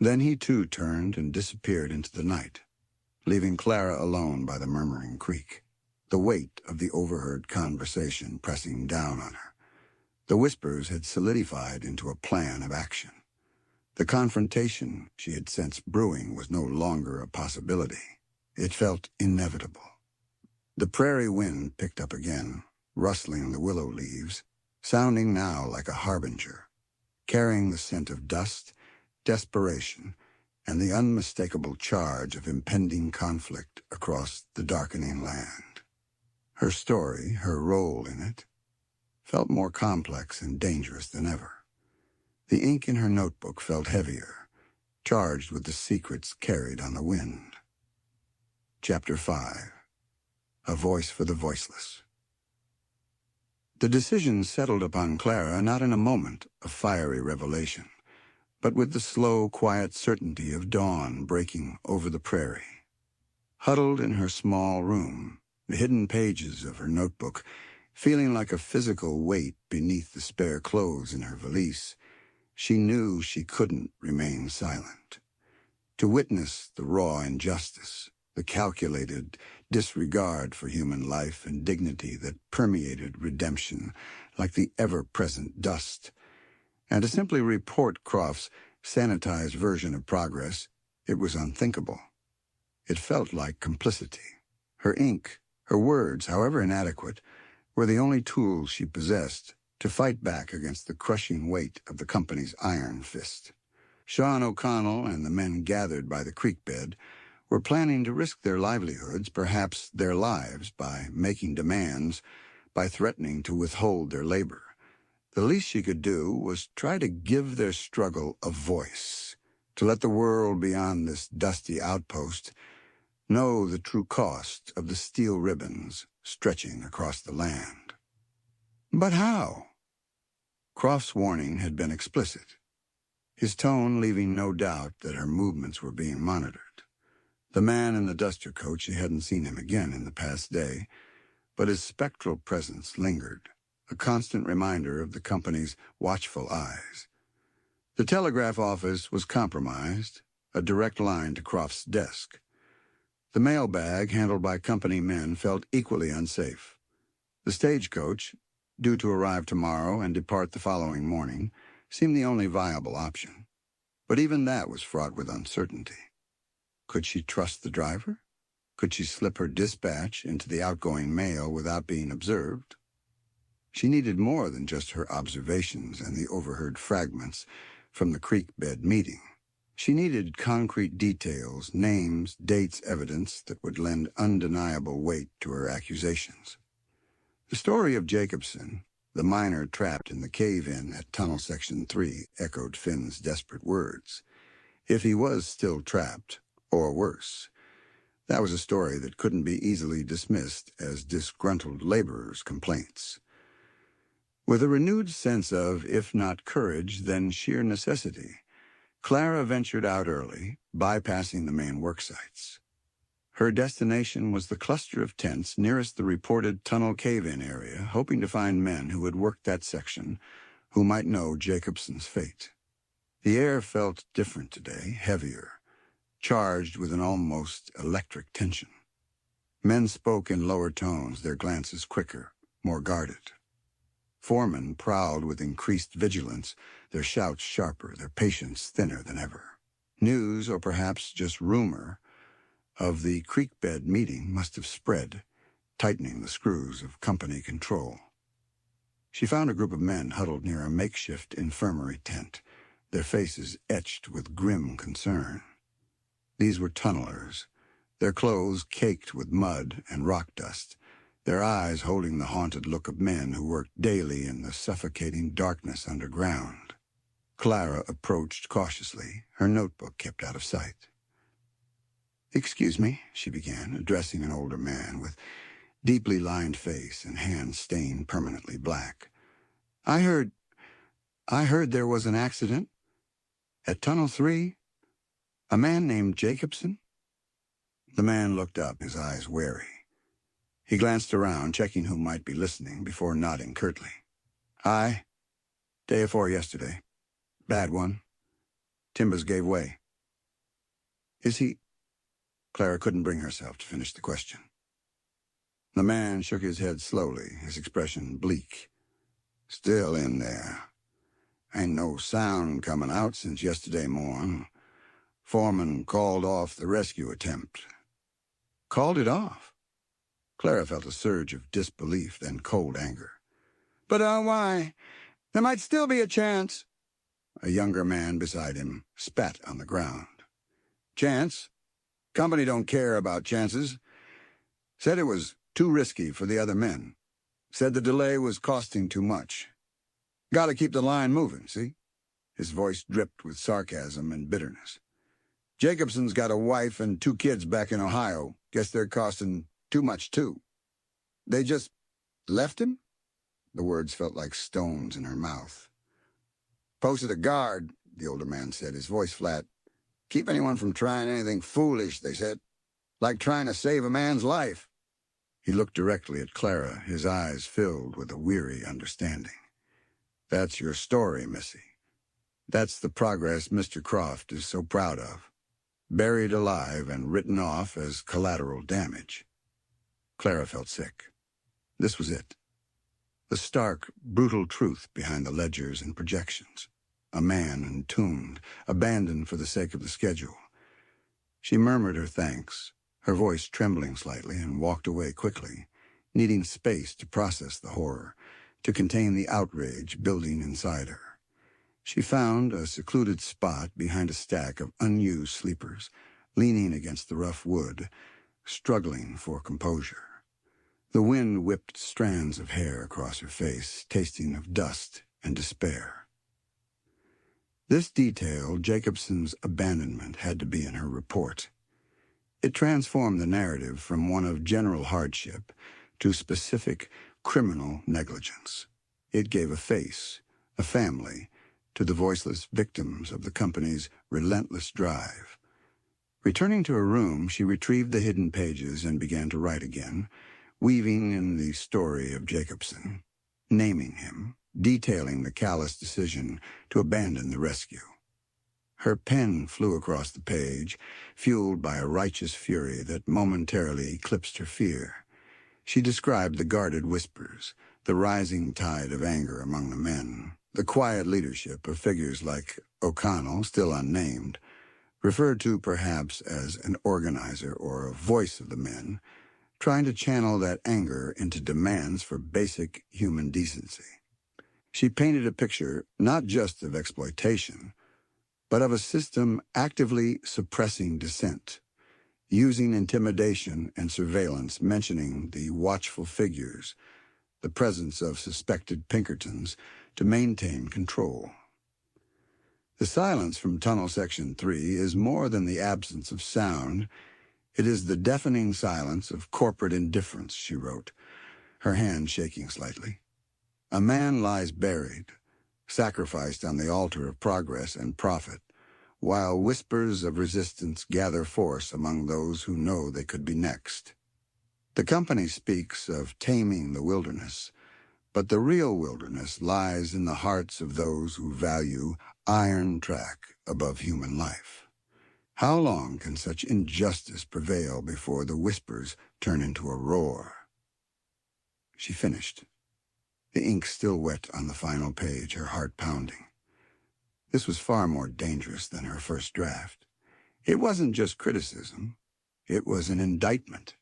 Then he too turned and disappeared into the night, leaving Clara alone by the murmuring creek, the weight of the overheard conversation pressing down on her. The whispers had solidified into a plan of action. The confrontation she had sensed brewing was no longer a possibility. It felt inevitable. The prairie wind picked up again, rustling the willow leaves, sounding now like a harbinger, carrying the scent of dust, desperation, and the unmistakable charge of impending conflict across the darkening land. Her story, her role in it, felt more complex and dangerous than ever. The ink in her notebook felt heavier, charged with the secrets carried on the wind. Chapter 5. A Voice for the Voiceless. The decision settled upon Clara not in a moment of fiery revelation, but with the slow, quiet certainty of dawn breaking over the prairie. Huddled in her small room, the hidden pages of her notebook feeling like a physical weight beneath the spare clothes in her valise, she knew she couldn't remain silent. To witness the raw injustice, the calculated disregard for human life and dignity that permeated redemption like the ever-present dust, and to simply report Croft's sanitized version of progress, it was unthinkable. It felt like complicity. Her ink, her words, however inadequate, were the only tools she possessed to fight back against the crushing weight of the company's iron fist. Sean O'Connell and the men gathered by the creek bed were planning to risk their livelihoods, perhaps their lives, by making demands, by threatening to withhold their labor. The least she could do was try to give their struggle a voice, to let the world beyond this dusty outpost know the true cost of the steel ribbons stretching across the land. But how? Croft's warning had been explicit, his tone leaving no doubt that her movements were being monitored. The man in the duster coat, she hadn't seen him again in the past day, but his spectral presence lingered, a constant reminder of the company's watchful eyes. The telegraph office was compromised, a direct line to Croft's desk. The mailbag, handled by company men, felt equally unsafe. The stagecoach, due to arrive tomorrow and depart the following morning, seemed the only viable option. But even that was fraught with uncertainty. Could she trust the driver? Could she slip her dispatch into the outgoing mail without being observed? She needed more than just her observations and the overheard fragments from the creek bed meeting. She needed concrete details, names, dates, evidence that would lend undeniable weight to her accusations. The story of Jacobson, the miner trapped in the cave-in at Tunnel Section 3, echoed Finn's desperate words. If he was still trapped, or worse, that was a story that couldn't be easily dismissed as disgruntled laborers' complaints. With a renewed sense of, if not courage, then sheer necessity, Clara ventured out early, bypassing the main work sites. Her destination was the cluster of tents nearest the reported tunnel cave-in area, hoping to find men who had worked that section who might know Jacobson's fate. The air felt different today, heavier, charged with an almost electric tension. Men spoke in lower tones, their glances quicker, more guarded. Foremen prowled with increased vigilance, their shouts sharper, their patience thinner than ever. News, or perhaps just rumor, of the creek-bed meeting must have spread, tightening the screws of company control. She found a group of men huddled near a makeshift infirmary tent, their faces etched with grim concern. These were tunnelers, their clothes caked with mud and rock dust, their eyes holding the haunted look of men who worked daily in the suffocating darkness underground. Clara approached cautiously, her notebook kept out of sight. "Excuse me," she began, addressing an older man with deeply lined face and hands stained permanently black. I heard there was an accident at Tunnel 3. A man named Jacobson?" The man looked up, his eyes wary. He glanced around, checking who might be listening, before nodding curtly. "Aye. Day afore yesterday. Bad one. Timbers gave way." "Is he—" Clara couldn't bring herself to finish the question. The man shook his head slowly, his expression bleak. "Still in there. Ain't no sound coming out since yesterday morn. Foreman called off the rescue attempt." "Called it off?" Clara felt a surge of disbelief, then cold anger. "But why? There might still be a chance." A younger man beside him spat on the ground. "Chance? Company don't care about chances. Said it was too risky for the other men. Said the delay was costing too much. Gotta keep the line moving, see?" His voice dripped with sarcasm and bitterness. "Jacobson's got a wife and 2 kids back in Ohio. Guess they're costing too much, too. They just left him?" The words felt like stones in her mouth. "Posted a guard," the older man said, his voice flat. "Keep anyone from trying anything foolish, they said. Like trying to save a man's life." He looked directly at Clara, his eyes filled with a weary understanding. "That's your story, Missy. That's the progress Mr. Croft is so proud of. Buried alive and written off as collateral damage." Clara felt sick. This was it. The stark, brutal truth behind the ledgers and projections. A man entombed, abandoned for the sake of the schedule. She murmured her thanks, her voice trembling slightly, and walked away quickly, needing space to process the horror, to contain the outrage building inside her. She found a secluded spot behind a stack of unused sleepers, leaning against the rough wood, struggling for composure. The wind whipped strands of hair across her face, tasting of dust and despair. This detail, Jacobson's abandonment, had to be in her report. It transformed the narrative from one of general hardship to specific criminal negligence. It gave a face, a family, to the voiceless victims of the company's relentless drive. Returning to her room, she retrieved the hidden pages and began to write again, weaving in the story of Jacobson, naming him, detailing the callous decision to abandon the rescue. Her pen flew across the page, fueled by a righteous fury that momentarily eclipsed her fear. She described the guarded whispers, the rising tide of anger among the men, the quiet leadership of figures like O'Connell, still unnamed, referred to perhaps as an organizer or a voice of the men, trying to channel that anger into demands for basic human decency. She painted a picture not just of exploitation, but of a system actively suppressing dissent, using intimidation and surveillance, mentioning the watchful figures, the presence of suspected Pinkertons, to maintain control. The silence from Tunnel Section 3 is more than the absence of sound. It is the deafening silence of corporate indifference, she wrote, her hand shaking slightly. A man lies buried, sacrificed on the altar of progress and profit, while whispers of resistance gather force among those who know they could be next. The company speaks of taming the wilderness, but the real wilderness lies in the hearts of those who value iron track above human life. How long can such injustice prevail before the whispers turn into a roar? She finished, the ink still wet on the final page, her heart pounding. This was far more dangerous than her first draft. It wasn't just criticism. It was an indictment.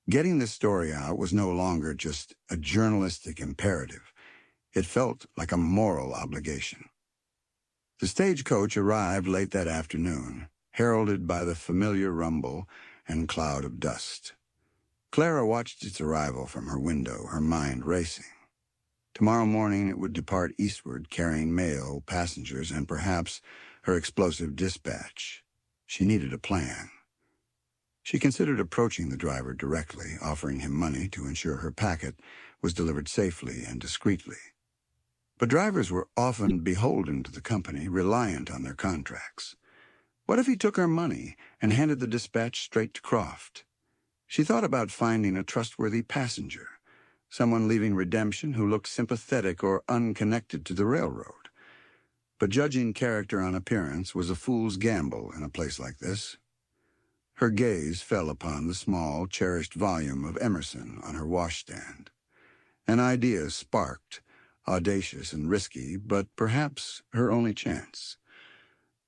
Getting this story out was no longer just a journalistic imperative. It felt like a moral obligation. The stagecoach arrived late that afternoon, heralded by the familiar rumble and cloud of dust. Clara watched its arrival from her window, her mind racing. Tomorrow morning it would depart eastward, carrying mail, passengers, and perhaps her explosive dispatch. She needed a plan. She considered approaching the driver directly, offering him money to ensure her packet was delivered safely and discreetly. But drivers were often beholden to the company, reliant on their contracts. What if he took her money and handed the dispatch straight to Croft? She thought about finding a trustworthy passenger, someone leaving redemption who looked sympathetic or unconnected to the railroad. But judging character on appearance was a fool's gamble in a place like this. Her gaze fell upon the small, cherished volume of Emerson on her washstand. An idea sparked, audacious and risky, but perhaps her only chance.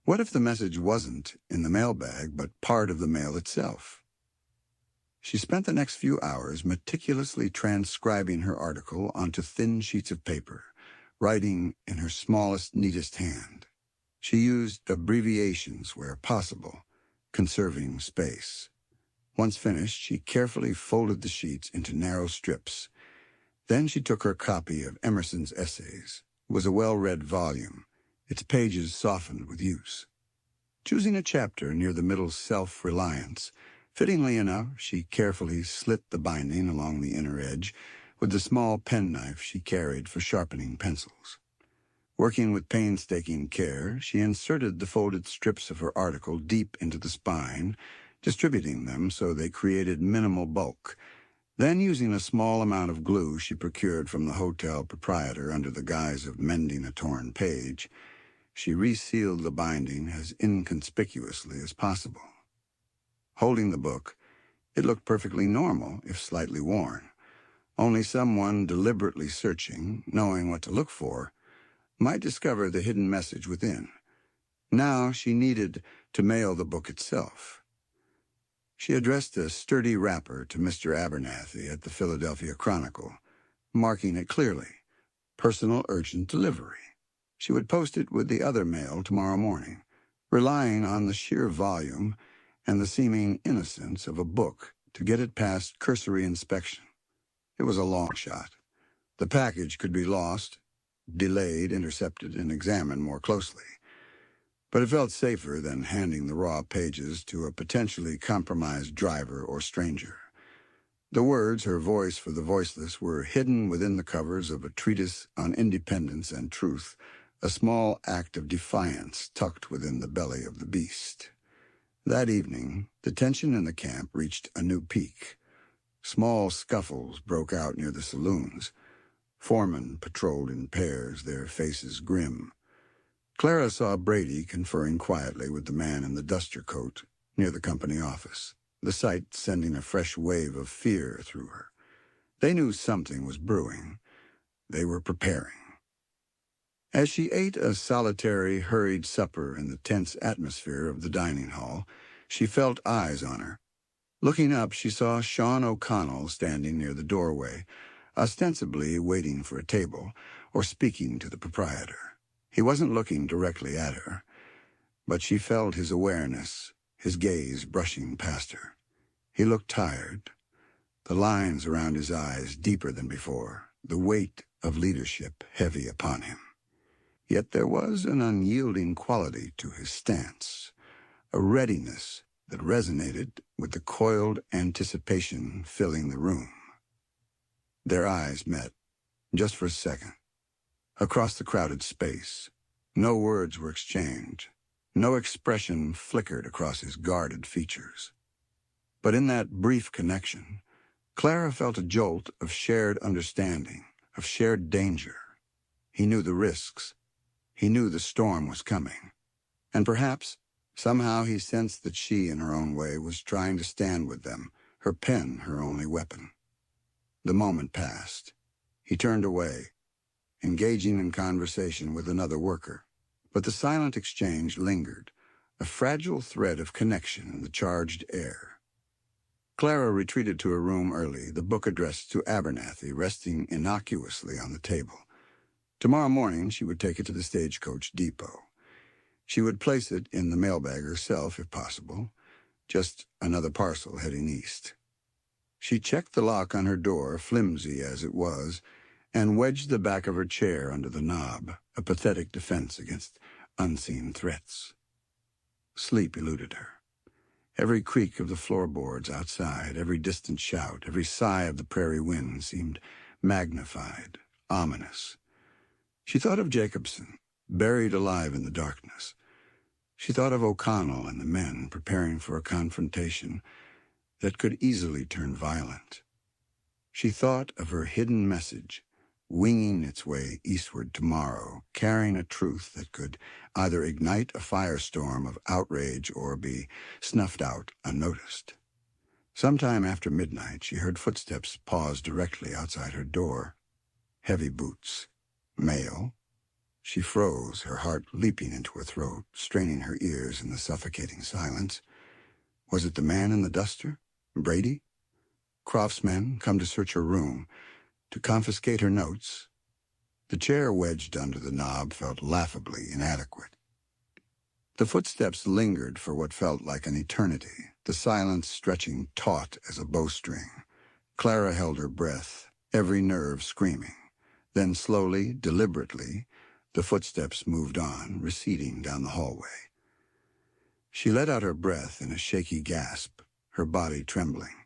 What if the message wasn't in the mailbag, but part of the mail itself? She spent the next few hours meticulously transcribing her article onto thin sheets of paper, writing in her smallest, neatest hand. She used abbreviations where possible, conserving space. Once finished, she carefully folded the sheets into narrow strips. Then she took her copy of Emerson's essays. It was a well-read volume, its pages softened with use. Choosing a chapter near the middle, self-reliance, fittingly enough, she carefully slit the binding along the inner edge with the small penknife she carried for sharpening pencils. Working with painstaking care, she inserted the folded strips of her article deep into the spine, distributing them so they created minimal bulk. Then, using a small amount of glue she procured from the hotel proprietor under the guise of mending a torn page, she resealed the binding as inconspicuously as possible. Holding the book, it looked perfectly normal, if slightly worn. Only someone deliberately searching, knowing what to look for, might discover the hidden message within. Now she needed to mail the book itself. She addressed a sturdy wrapper to Mr. Abernathy at the Philadelphia Chronicle, marking it clearly, personal urgent delivery. She would post it with the other mail tomorrow morning, relying on the sheer volume and the seeming innocence of a book to get it past cursory inspection. It was a long shot. The package could be lost, delayed, intercepted, and examined more closely. But it felt safer than handing the raw pages to a potentially compromised driver or stranger. The words, her voice for the voiceless, were hidden within the covers of a treatise on independence and truth, a small act of defiance tucked within the belly of the beast. That evening, the tension in the camp reached a new peak. Small scuffles broke out near the saloons. Foremen patrolled in pairs, their faces grim. Clara saw Brady conferring quietly with the man in the duster coat near the company office, the sight sending a fresh wave of fear through her. They knew something was brewing. They were preparing. As she ate a solitary, hurried supper in the tense atmosphere of the dining hall, she felt eyes on her. Looking up, she saw Sean O'Connell standing near the doorway, ostensibly waiting for a table or speaking to the proprietor. He wasn't looking directly at her, but she felt his awareness, his gaze brushing past her. He looked tired, the lines around his eyes deeper than before, the weight of leadership heavy upon him. Yet there was an unyielding quality to his stance, a readiness that resonated with the coiled anticipation filling the room. Their eyes met, just for a second. Across the crowded space, no words were exchanged, No expression flickered across his guarded features. But in that brief connection, Clara felt a jolt of shared understanding, of shared danger. He knew the risks. He knew the storm was coming. And perhaps, somehow he sensed that she, in her own way, was trying to stand with them, her pen her only weapon. The moment passed. He turned away, engaging in conversation with another worker. But the silent exchange lingered, a fragile thread of connection in the charged air. Clara retreated to her room early, the book addressed to Abernathy resting innocuously on the table. Tomorrow morning she would take it to the stagecoach depot. She would place it in the mailbag herself, if possible, just another parcel heading east. She checked the lock on her door, flimsy as it was, and wedged the back of her chair under the knob, a pathetic defense against unseen threats. Sleep eluded her. Every creak of the floorboards outside, every distant shout, every sigh of the prairie wind seemed magnified, ominous. She thought of Jacobson, buried alive in the darkness. She thought of O'Connell and the men preparing for a confrontation that could easily turn violent. She thought of her hidden message, winging its way eastward tomorrow, carrying a truth that could either ignite a firestorm of outrage or be snuffed out unnoticed. Sometime after midnight, she heard footsteps pause directly outside her door. Heavy boots. Male. She froze, her heart leaping into her throat, straining her ears in the suffocating silence. Was it the man in the duster? Brady? Croft's men come to search her room, to confiscate her notes. The chair wedged under the knob felt laughably inadequate. The footsteps lingered for what felt like an eternity, the silence stretching taut as a bowstring. Clara held her breath, every nerve screaming. Then slowly, deliberately, the footsteps moved on, receding down the hallway. She let out her breath in a shaky gasp, her body trembling.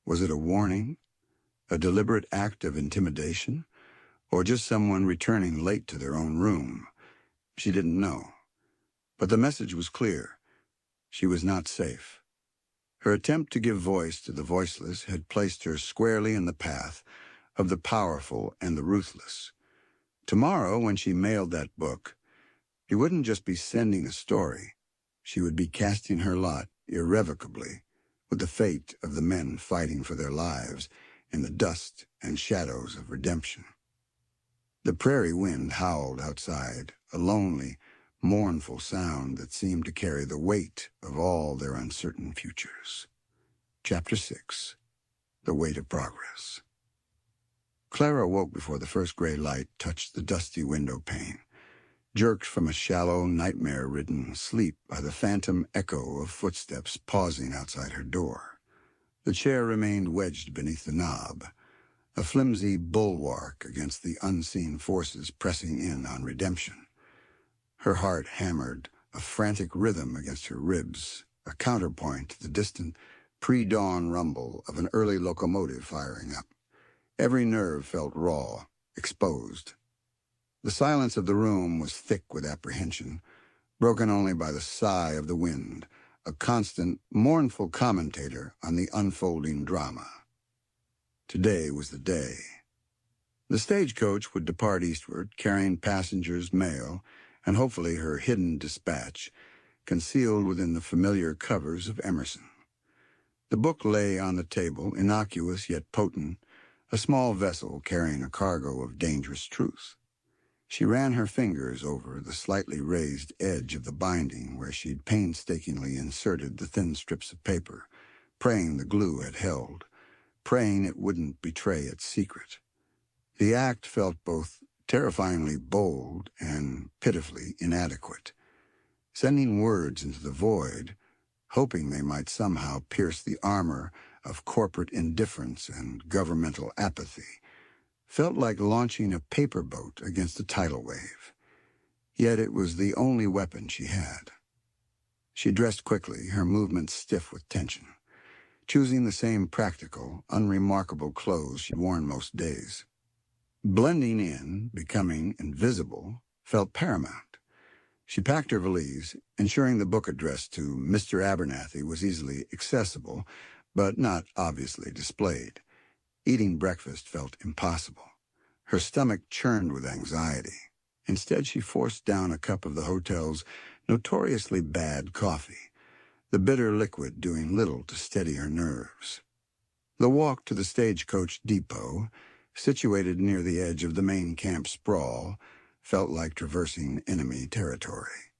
Was it a warning? A deliberate act of intimidation? Or just someone returning late to their own room? She didn't know. But the message was clear. She was not safe. Her attempt to give voice to the voiceless had placed her squarely in the path of the powerful and the ruthless. Tomorrow, when she mailed that book, she wouldn't just be sending a story. She would be casting her lot irrevocably with the fate of the men fighting for their lives in the dust and shadows of redemption. The prairie wind howled outside, a lonely, mournful sound that seemed to carry the weight of all their uncertain futures. Chapter 6. The Weight of Progress. Clara woke before the first gray light touched the dusty window pane, jerked from a shallow, nightmare-ridden sleep by the phantom echo of footsteps pausing outside her door. The chair remained wedged beneath the knob, a flimsy bulwark against the unseen forces pressing in on redemption. Her heart hammered, a frantic rhythm against her ribs, a counterpoint to the distant, pre-dawn rumble of an early locomotive firing up. Every nerve felt raw, exposed. The silence of the room was thick with apprehension, broken only by the sigh of the wind, a constant, mournful commentator on the unfolding drama. Today was the day. The stagecoach would depart eastward, carrying passengers' mail, and hopefully her hidden dispatch, concealed within the familiar covers of Emerson. The book lay on the table, innocuous yet potent, a small vessel carrying a cargo of dangerous truth. She ran her fingers over the slightly raised edge of the binding where she'd painstakingly inserted the thin strips of paper, praying the glue had held, praying it wouldn't betray its secret. The act felt both terrifyingly bold and pitifully inadequate. Sending words into the void, hoping they might somehow pierce the armor of corporate indifference and governmental apathy, felt like launching a paper boat against a tidal wave. Yet it was the only weapon she had. She dressed quickly, her movements stiff with tension, choosing the same practical, unremarkable clothes she'd worn most days. Blending in, becoming invisible, felt paramount. She packed her valise, ensuring the book addressed to Mr. Abernathy was easily accessible, but not obviously displayed. Eating breakfast felt impossible. Her stomach churned with anxiety. Instead, she forced down a cup of the hotel's notoriously bad coffee, the bitter liquid doing little to steady her nerves. The walk to the stagecoach depot, situated near the edge of the main camp sprawl, felt like traversing enemy territory.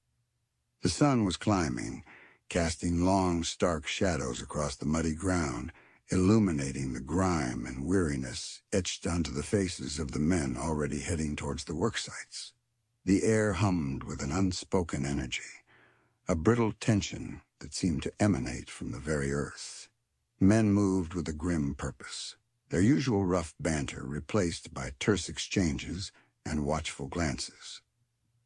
The sun was climbing, casting long, stark shadows across the muddy ground, illuminating the grime and weariness etched onto the faces of the men already heading towards the worksites. The air hummed with an unspoken energy, a brittle tension that seemed to emanate from the very earth. Men moved with a grim purpose, their usual rough banter replaced by terse exchanges and watchful glances.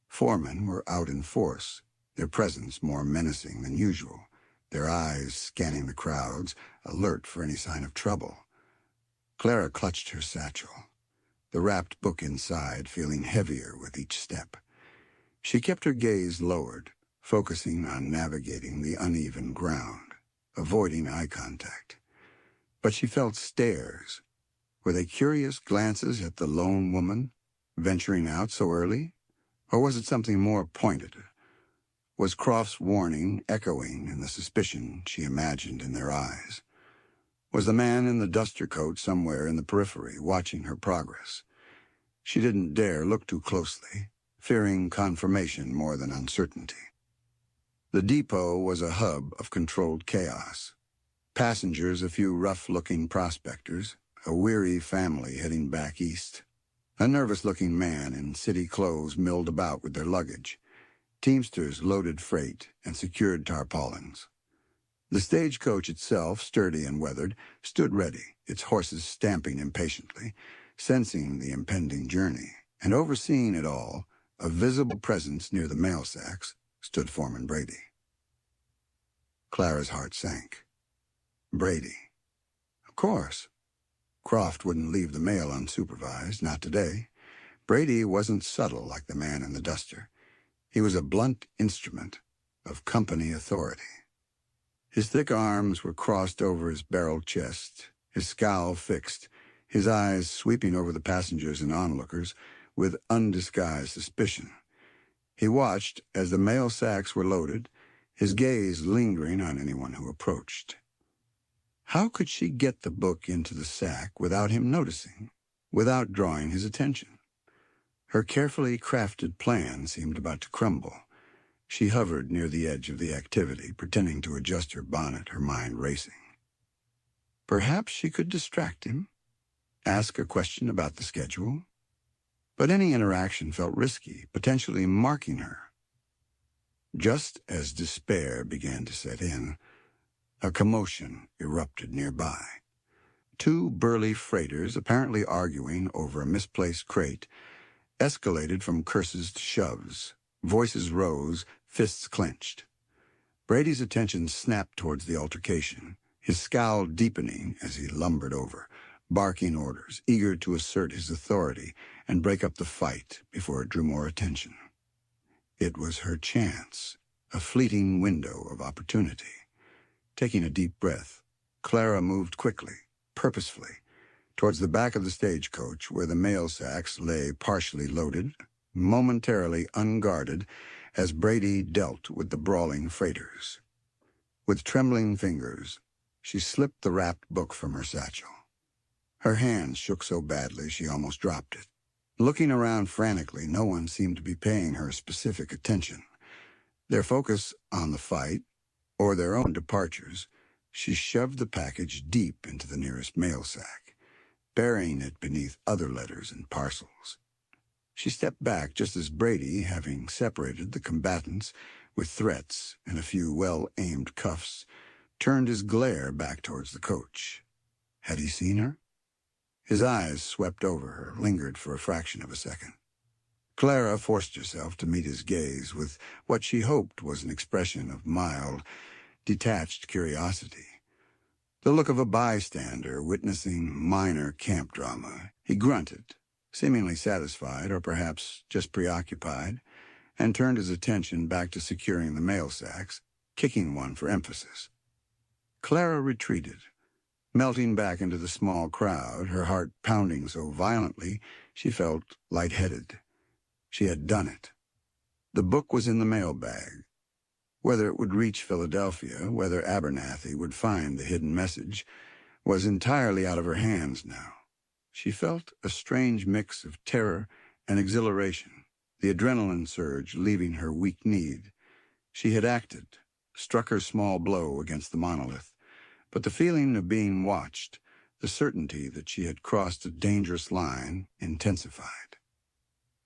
Foremen were out in force, their presence more menacing than usual, their eyes scanning the crowds, alert for any sign of trouble. Clara clutched her satchel, the wrapped book inside feeling heavier with each step. She kept her gaze lowered, focusing on navigating the uneven ground, avoiding eye contact. But she felt stares. Were they curious glances at the lone woman, venturing out so early? Or was it something more pointed? Was Croft's warning echoing in the suspicion she imagined in their eyes? Was the man in the duster coat somewhere in the periphery watching her progress? She didn't dare look too closely, fearing confirmation more than uncertainty. The depot was a hub of controlled chaos. Passengers, a few rough-looking prospectors, a weary family heading back east. A nervous-looking man in city clothes milled about with their luggage. Teamsters loaded freight and secured tarpaulins. The stagecoach itself, sturdy and weathered, stood ready, its horses stamping impatiently, sensing the impending journey. And overseeing it all, a visible presence near the mail sacks, stood Foreman Brady. Clara's heart sank. Brady. Of course. Croft wouldn't leave the mail unsupervised, not today. Brady wasn't subtle like the man in the duster. He was a blunt instrument of company authority. His thick arms were crossed over his barreled chest, his scowl fixed, his eyes sweeping over the passengers and onlookers with undisguised suspicion. He watched as the mail sacks were loaded, his gaze lingering on anyone who approached. How could she get the book into the sack without him noticing, without drawing his attention? Her carefully crafted plan seemed about to crumble. She hovered near the edge of the activity, pretending to adjust her bonnet, her mind racing. Perhaps she could distract him, ask a question about the schedule. But any interaction felt risky, potentially marking her. Just as despair began to set in, a commotion erupted nearby. Two burly freighters, apparently arguing over a misplaced crate, escalated from curses to shoves. Voices rose, fists clenched. Brady's attention snapped towards the altercation, his scowl deepening as he lumbered over, barking orders, eager to assert his authority and break up the fight before it drew more attention. It was her chance, a fleeting window of opportunity. Taking a deep breath, Clara moved quickly, purposefully, towards the back of the stagecoach where the mail sacks lay partially loaded, momentarily unguarded, as Brady dealt with the brawling freighters. With trembling fingers, she slipped the wrapped book from her satchel. Her hands shook so badly she almost dropped it. Looking around frantically, no one seemed to be paying her specific attention. Their focus on the fight, or their own departures, she shoved the package deep into the nearest mail sack, burying it beneath other letters and parcels. She stepped back just as Brady, having separated the combatants with threats and a few well-aimed cuffs, turned his glare back towards the coach. Had he seen her? His eyes swept over her, lingered for a fraction of a second. Clara forced herself to meet his gaze with what she hoped was an expression of mild, detached curiosity. The look of a bystander witnessing minor camp drama. He grunted, seemingly satisfied or perhaps just preoccupied, and turned his attention back to securing the mail sacks, kicking one for emphasis. Clara retreated, melting back into the small crowd, her heart pounding so violently she felt lightheaded. She had done it. The book was in the mailbag. Whether it would reach Philadelphia, whether Abernathy would find the hidden message, was entirely out of her hands now. She felt a strange mix of terror and exhilaration, the adrenaline surge leaving her weak-kneed. She had acted, struck her small blow against the monolith, but the feeling of being watched, the certainty that she had crossed a dangerous line, intensified.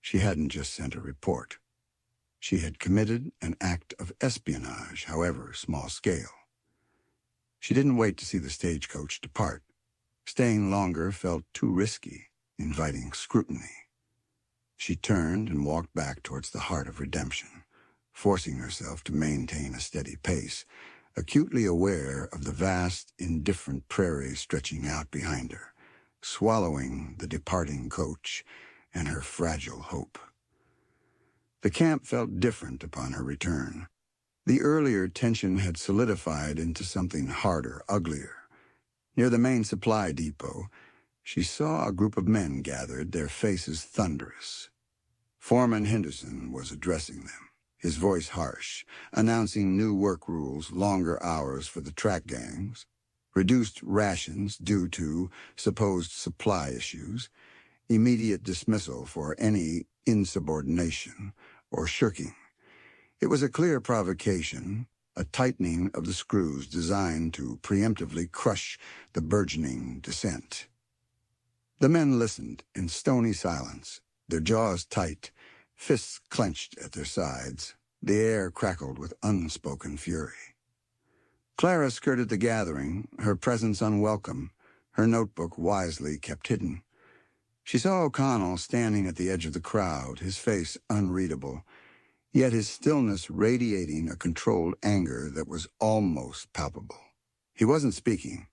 She hadn't just sent a report. She had committed an act of espionage, however small-scale. She didn't wait to see the stagecoach depart. Staying longer felt too risky, inviting scrutiny. She turned and walked back towards the heart of redemption, forcing herself to maintain a steady pace, acutely aware of the vast, indifferent prairie stretching out behind her, swallowing the departing coach and her fragile hope. The camp felt different upon her return. The earlier tension had solidified into something harder, uglier. Near the main supply depot, she saw a group of men gathered, their faces thunderous. Foreman Henderson was addressing them, his voice harsh, announcing new work rules, longer hours for the track gangs, reduced rations due to supposed supply issues, immediate dismissal for any insubordination or shirking. It was a clear provocation, a tightening of the screws designed to preemptively crush the burgeoning dissent. The men listened in stony silence, their jaws tight, fists clenched at their sides. The air crackled with unspoken fury. Clara skirted the gathering, her presence unwelcome, her notebook wisely kept hidden. She saw O'Connell standing at the edge of the crowd, his face unreadable, yet his stillness radiating a controlled anger that was almost palpable. He wasn't speaking,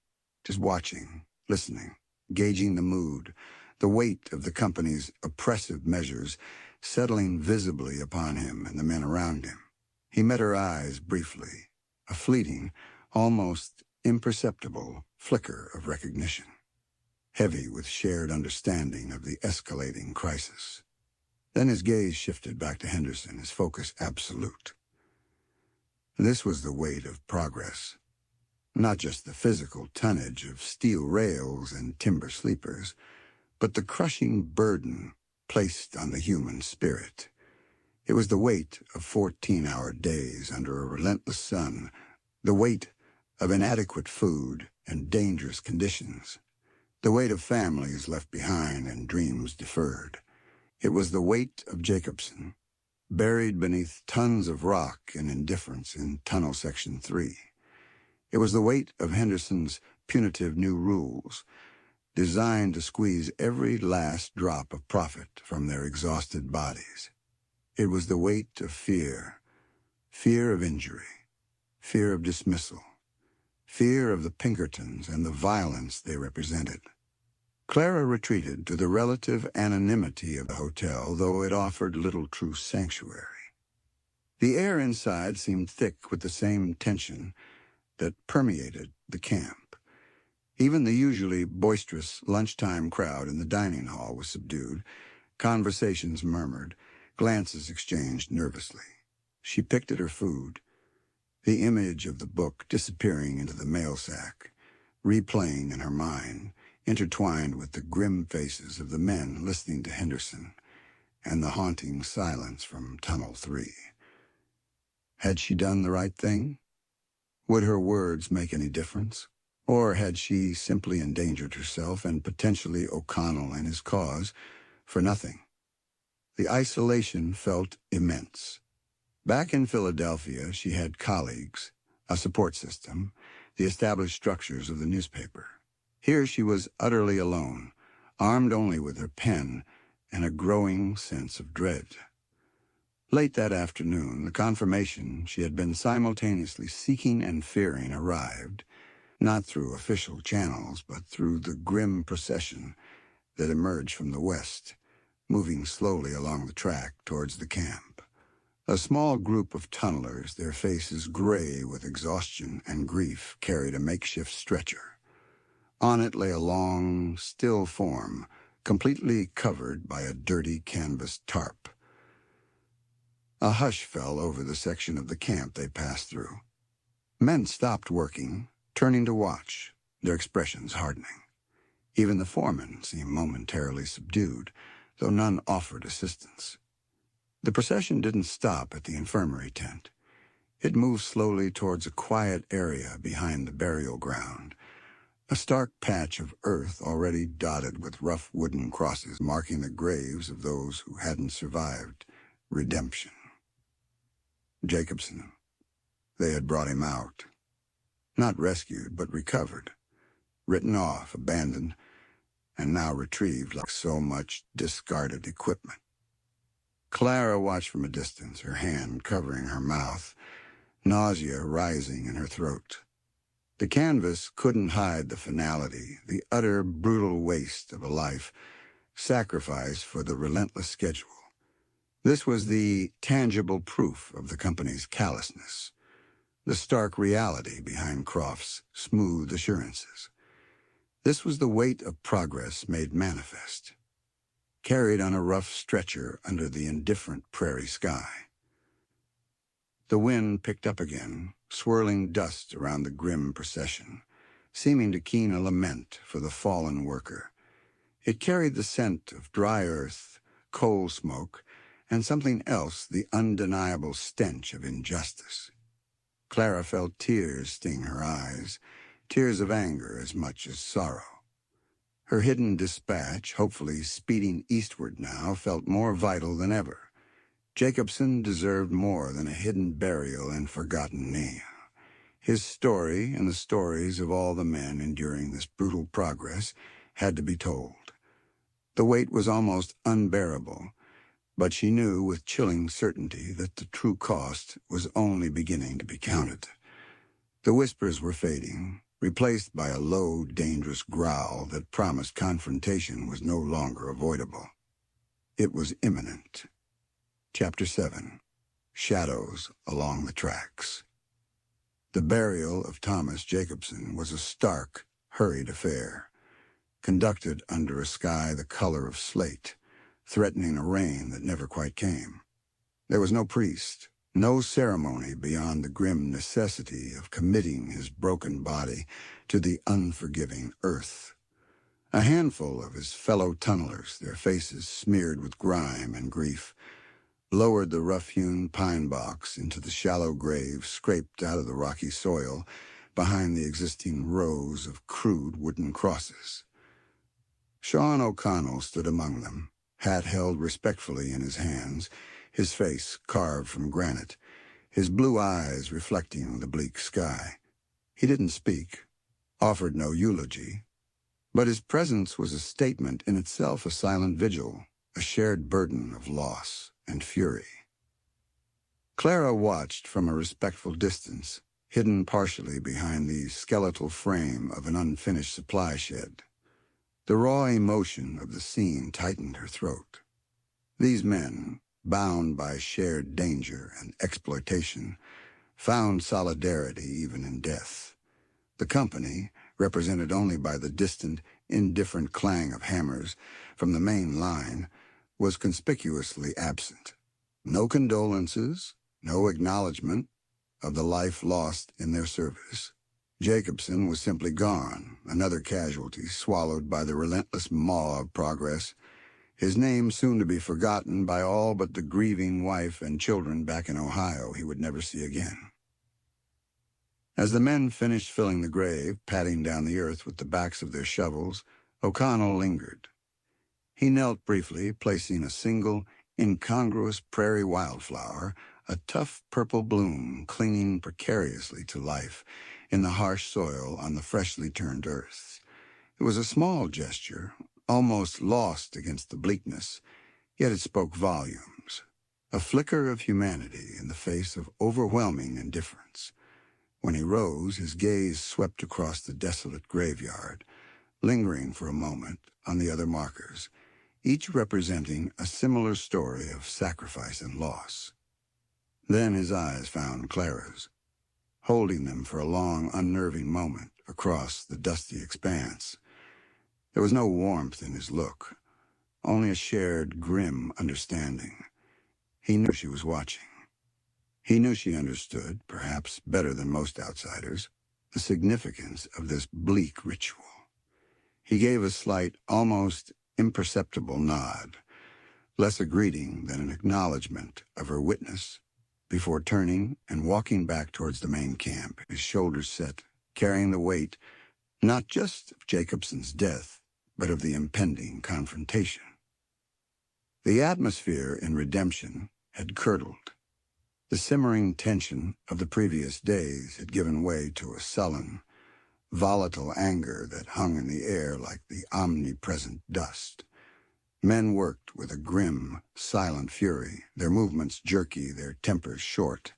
just watching, listening, gauging the mood, the weight of the company's oppressive measures settling visibly upon him and the men around him. He met her eyes briefly, a fleeting, almost imperceptible flicker of recognition, heavy with shared understanding of the escalating crisis. Then his gaze shifted back to Henderson, his focus absolute. This was the weight of progress, not just the physical tonnage of steel rails and timber sleepers, but the crushing burden placed on the human spirit. It was the weight of 14-hour days under a relentless sun, the weight of inadequate food and dangerous conditions, the weight of families left behind and dreams deferred. It was the weight of Jacobson, buried beneath tons of rock and indifference in Tunnel Section 3. It was the weight of Henderson's punitive new rules, designed to squeeze every last drop of profit from their exhausted bodies. It was the weight of fear, fear of injury, fear of dismissal, fear of the Pinkertons and the violence they represented. Clara retreated to the relative anonymity of the hotel, though it offered little true sanctuary. The air inside seemed thick with the same tension that permeated the camp. Even the usually boisterous lunchtime crowd in the dining hall was subdued, conversations murmured, glances exchanged nervously. She picked at her food, the image of the book disappearing into the mail sack, replaying in her mind, intertwined with the grim faces of the men listening to Henderson and the haunting silence from Tunnel 3. Had she done the right thing? Would her words make any difference? Or had she simply endangered herself and potentially O'Connell and his cause for nothing? The isolation felt immense. Back in Philadelphia, she had colleagues, a support system, the established structures of the newspaper. Here she was utterly alone, armed only with her pen and a growing sense of dread. Late that afternoon, the confirmation she had been simultaneously seeking and fearing arrived, not through official channels, but through the grim procession that emerged from the west, moving slowly along the track towards the camp. A small group of tunnelers, their faces gray with exhaustion and grief, carried a makeshift stretcher. On it lay a long, still form, completely covered by a dirty canvas tarp. A hush fell over the section of the camp they passed through. Men stopped working, turning to watch, their expressions hardening. Even the foreman seemed momentarily subdued, though none offered assistance. The procession didn't stop at the infirmary tent. It moved slowly towards a quiet area behind the burial ground, a stark patch of earth already dotted with rough wooden crosses marking the graves of those who hadn't survived redemption. Jacobson. They had brought him out. Not rescued, but recovered. Written off, abandoned, and now retrieved like so much discarded equipment. Clara watched from a distance, her hand covering her mouth, nausea rising in her throat. The canvas couldn't hide the finality, the utter brutal waste of a life, sacrificed for the relentless schedule. This was the tangible proof of the company's callousness, the stark reality behind Croft's smooth assurances. This was the weight of progress made manifest, carried on a rough stretcher under the indifferent prairie sky. The wind picked up again, swirling dust around the grim procession, seeming to keen a lament for the fallen worker. It carried the scent of dry earth, coal smoke, and something else, the undeniable stench of injustice. Clara felt tears sting her eyes, tears of anger as much as sorrow. Her hidden dispatch, hopefully speeding eastward now, felt more vital than ever. Jacobson deserved more than a hidden burial and forgotten name. His story, and the stories of all the men enduring this brutal progress, had to be told. The weight was almost unbearable, but she knew with chilling certainty that the true cost was only beginning to be counted. The whispers were fading, replaced by a low, dangerous growl that promised confrontation was no longer avoidable. It was imminent. Chapter 7. Shadows Along the Tracks. The burial of Thomas Jacobson was a stark, hurried affair, conducted under a sky the color of slate, threatening a rain that never quite came. There was no priest, no ceremony beyond the grim necessity of committing his broken body to the unforgiving earth. A handful of his fellow tunnelers, their faces smeared with grime and grief, lowered the rough-hewn pine box into the shallow grave scraped out of the rocky soil behind the existing rows of crude wooden crosses. Sean O'Connell stood among them, hat held respectfully in his hands, his face carved from granite, his blue eyes reflecting the bleak sky. He didn't speak, offered no eulogy, but his presence was a statement in itself, a silent vigil, a shared burden of loss and fury. Clara watched from a respectful distance, hidden partially behind the skeletal frame of an unfinished supply shed. The raw emotion of the scene tightened her throat. These men, bound by shared danger and exploitation, found solidarity even in death. The company, represented only by the distant, indifferent clang of hammers from the main line, was conspicuously absent. No condolences, no acknowledgement of the life lost in their service. Jacobson was simply gone, another casualty swallowed by the relentless maw of progress, his name soon to be forgotten by all but the grieving wife and children back in Ohio he would never see again. As the men finished filling the grave, patting down the earth with the backs of their shovels, O'Connell lingered. He knelt briefly, placing a single, incongruous prairie wildflower, a tough purple bloom clinging precariously to life in the harsh soil on the freshly turned earth. It was a small gesture, almost lost against the bleakness, yet it spoke volumes. A flicker of humanity in the face of overwhelming indifference. When he rose, his gaze swept across the desolate graveyard, lingering for a moment on the other markers, each representing a similar story of sacrifice and loss. Then his eyes found Clara's, holding them for a long, unnerving moment across the dusty expanse. There was no warmth in his look, only a shared, grim understanding. He knew she was watching. He knew she understood, perhaps better than most outsiders, the significance of this bleak ritual. He gave a slight, almost imperceptible nod, less a greeting than an acknowledgement of her witness, before turning and walking back towards the main camp, his shoulders set, carrying the weight not just of Jacobson's death, but of the impending confrontation. The atmosphere in Redemption had curdled. The simmering tension of the previous days had given way to a sullen, volatile anger that hung in the air like the omnipresent dust. Men worked with a grim, silent fury, their movements jerky, their tempers short.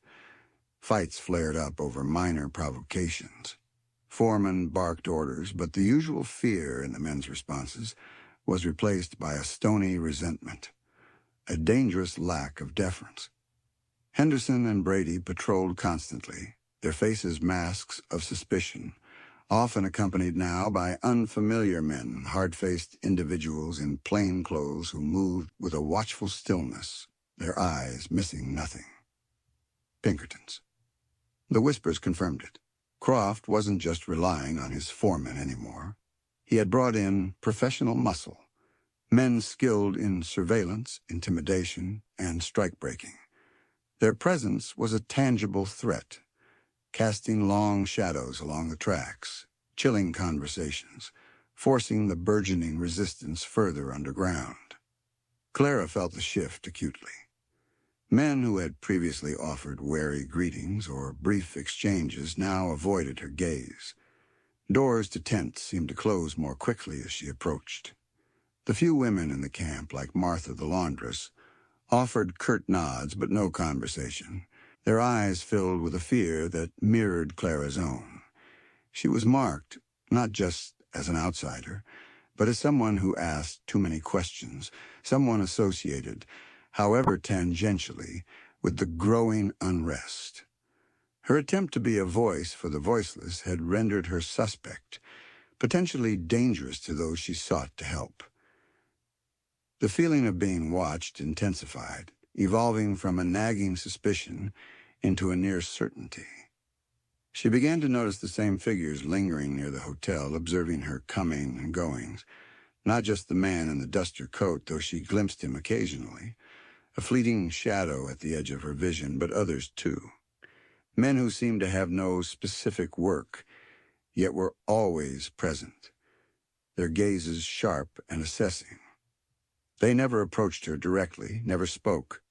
Fights flared up over minor provocations. Foremen barked orders, but the usual fear in the men's responses was replaced by a stony resentment, a dangerous lack of deference. Henderson and Brady patrolled constantly, their faces masks of suspicion, often accompanied now by unfamiliar men, hard-faced individuals in plain clothes who moved with a watchful stillness, their eyes missing nothing. Pinkertons. The whispers confirmed it. Croft wasn't just relying on his foremen anymore. He had brought in professional muscle, men skilled in surveillance, intimidation, and strike-breaking. Their presence was a tangible threat, casting long shadows along the tracks, chilling conversations, forcing the burgeoning resistance further underground. Clara felt the shift acutely. Men who had previously offered wary greetings or brief exchanges now avoided her gaze. Doors to tents seemed to close more quickly as she approached. The few women in the camp, like Martha the laundress, offered curt nods but no conversation, their eyes filled with a fear that mirrored Clara's own. She was marked, not just as an outsider, but as someone who asked too many questions, someone associated, however tangentially, with the growing unrest. Her attempt to be a voice for the voiceless had rendered her suspect, potentially dangerous to those she sought to help. The feeling of being watched intensified, evolving from a nagging suspicion into a near certainty. She began to notice the same figures lingering near the hotel, observing her coming and goings. Not just the man in the duster coat, though she glimpsed him occasionally, a fleeting shadow at the edge of her vision, but others too. Men who seemed to have no specific work, yet were always present, their gazes sharp and assessing. They never approached her directly, never spoke,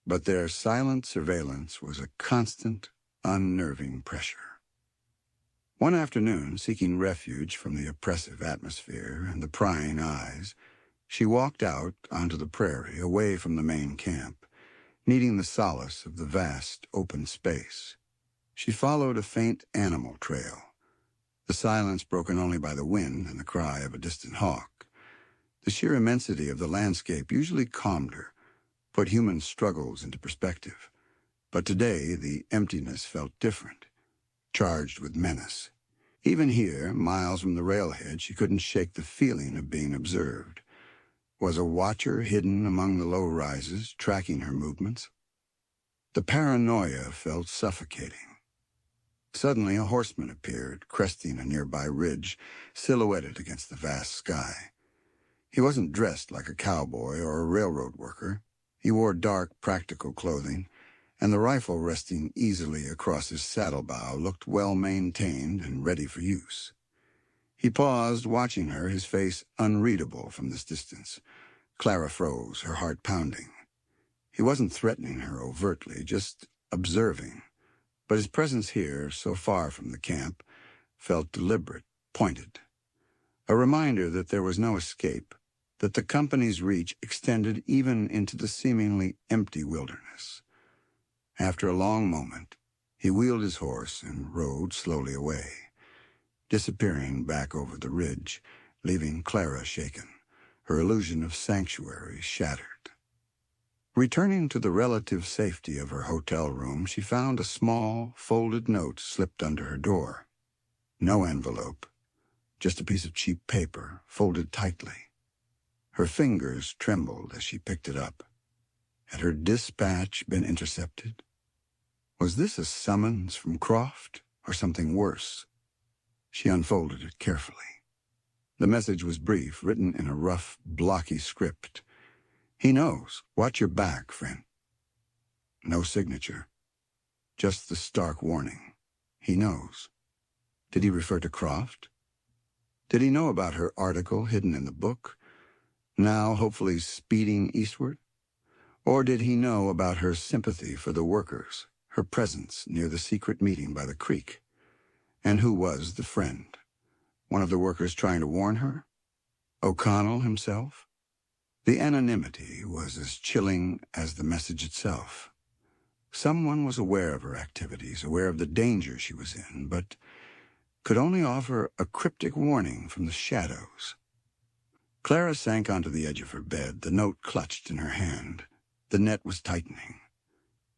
but their silent surveillance was a constant, unnerving pressure. One afternoon, seeking refuge from the oppressive atmosphere and the prying eyes, she walked out onto the prairie, away from the main camp, needing the solace of the vast, open space. She followed a faint animal trail, the silence broken only by the wind and the cry of a distant hawk. The sheer immensity of the landscape usually calmed her, put human struggles into perspective. But today, the emptiness felt different, charged with menace. Even here, miles from the railhead, she couldn't shake the feeling of being observed. Was a watcher hidden among the low rises, tracking her movements? The paranoia felt suffocating. Suddenly, a horseman appeared, cresting a nearby ridge, silhouetted against the vast sky. He wasn't dressed like a cowboy or a railroad worker. He wore dark, practical clothing, and the rifle resting easily across his saddle-bow looked well-maintained and ready for use. He paused, watching her, his face unreadable from this distance. Clara froze, her heart pounding. He wasn't threatening her overtly, just observing. But his presence here, so far from the camp, felt deliberate, pointed. A reminder that there was no escape, that the company's reach extended even into the seemingly empty wilderness. After a long moment, he wheeled his horse and rode slowly away, disappearing back over the ridge, leaving Clara shaken, her illusion of sanctuary shattered. Returning to the relative safety of her hotel room, she found a small, folded note slipped under her door. No envelope, just a piece of cheap paper, folded tightly. Her fingers trembled as she picked it up. Had her dispatch been intercepted? Was this a summons from Croft, or something worse? She unfolded it carefully. The message was brief, written in a rough, blocky script. "He knows. Watch your back, friend." No signature. Just the stark warning. He knows. Did he refer to Croft? Did he know about her article hidden in the book, now hopefully speeding eastward? Or did he know about her sympathy for the workers, her presence near the secret meeting by the creek? And who was the friend? One of the workers trying to warn her? O'Connell himself? The anonymity was as chilling as the message itself. Someone was aware of her activities, aware of the danger she was in, but could only offer a cryptic warning from the shadows. Clara sank onto the edge of her bed, the note clutched in her hand. The net was tightening.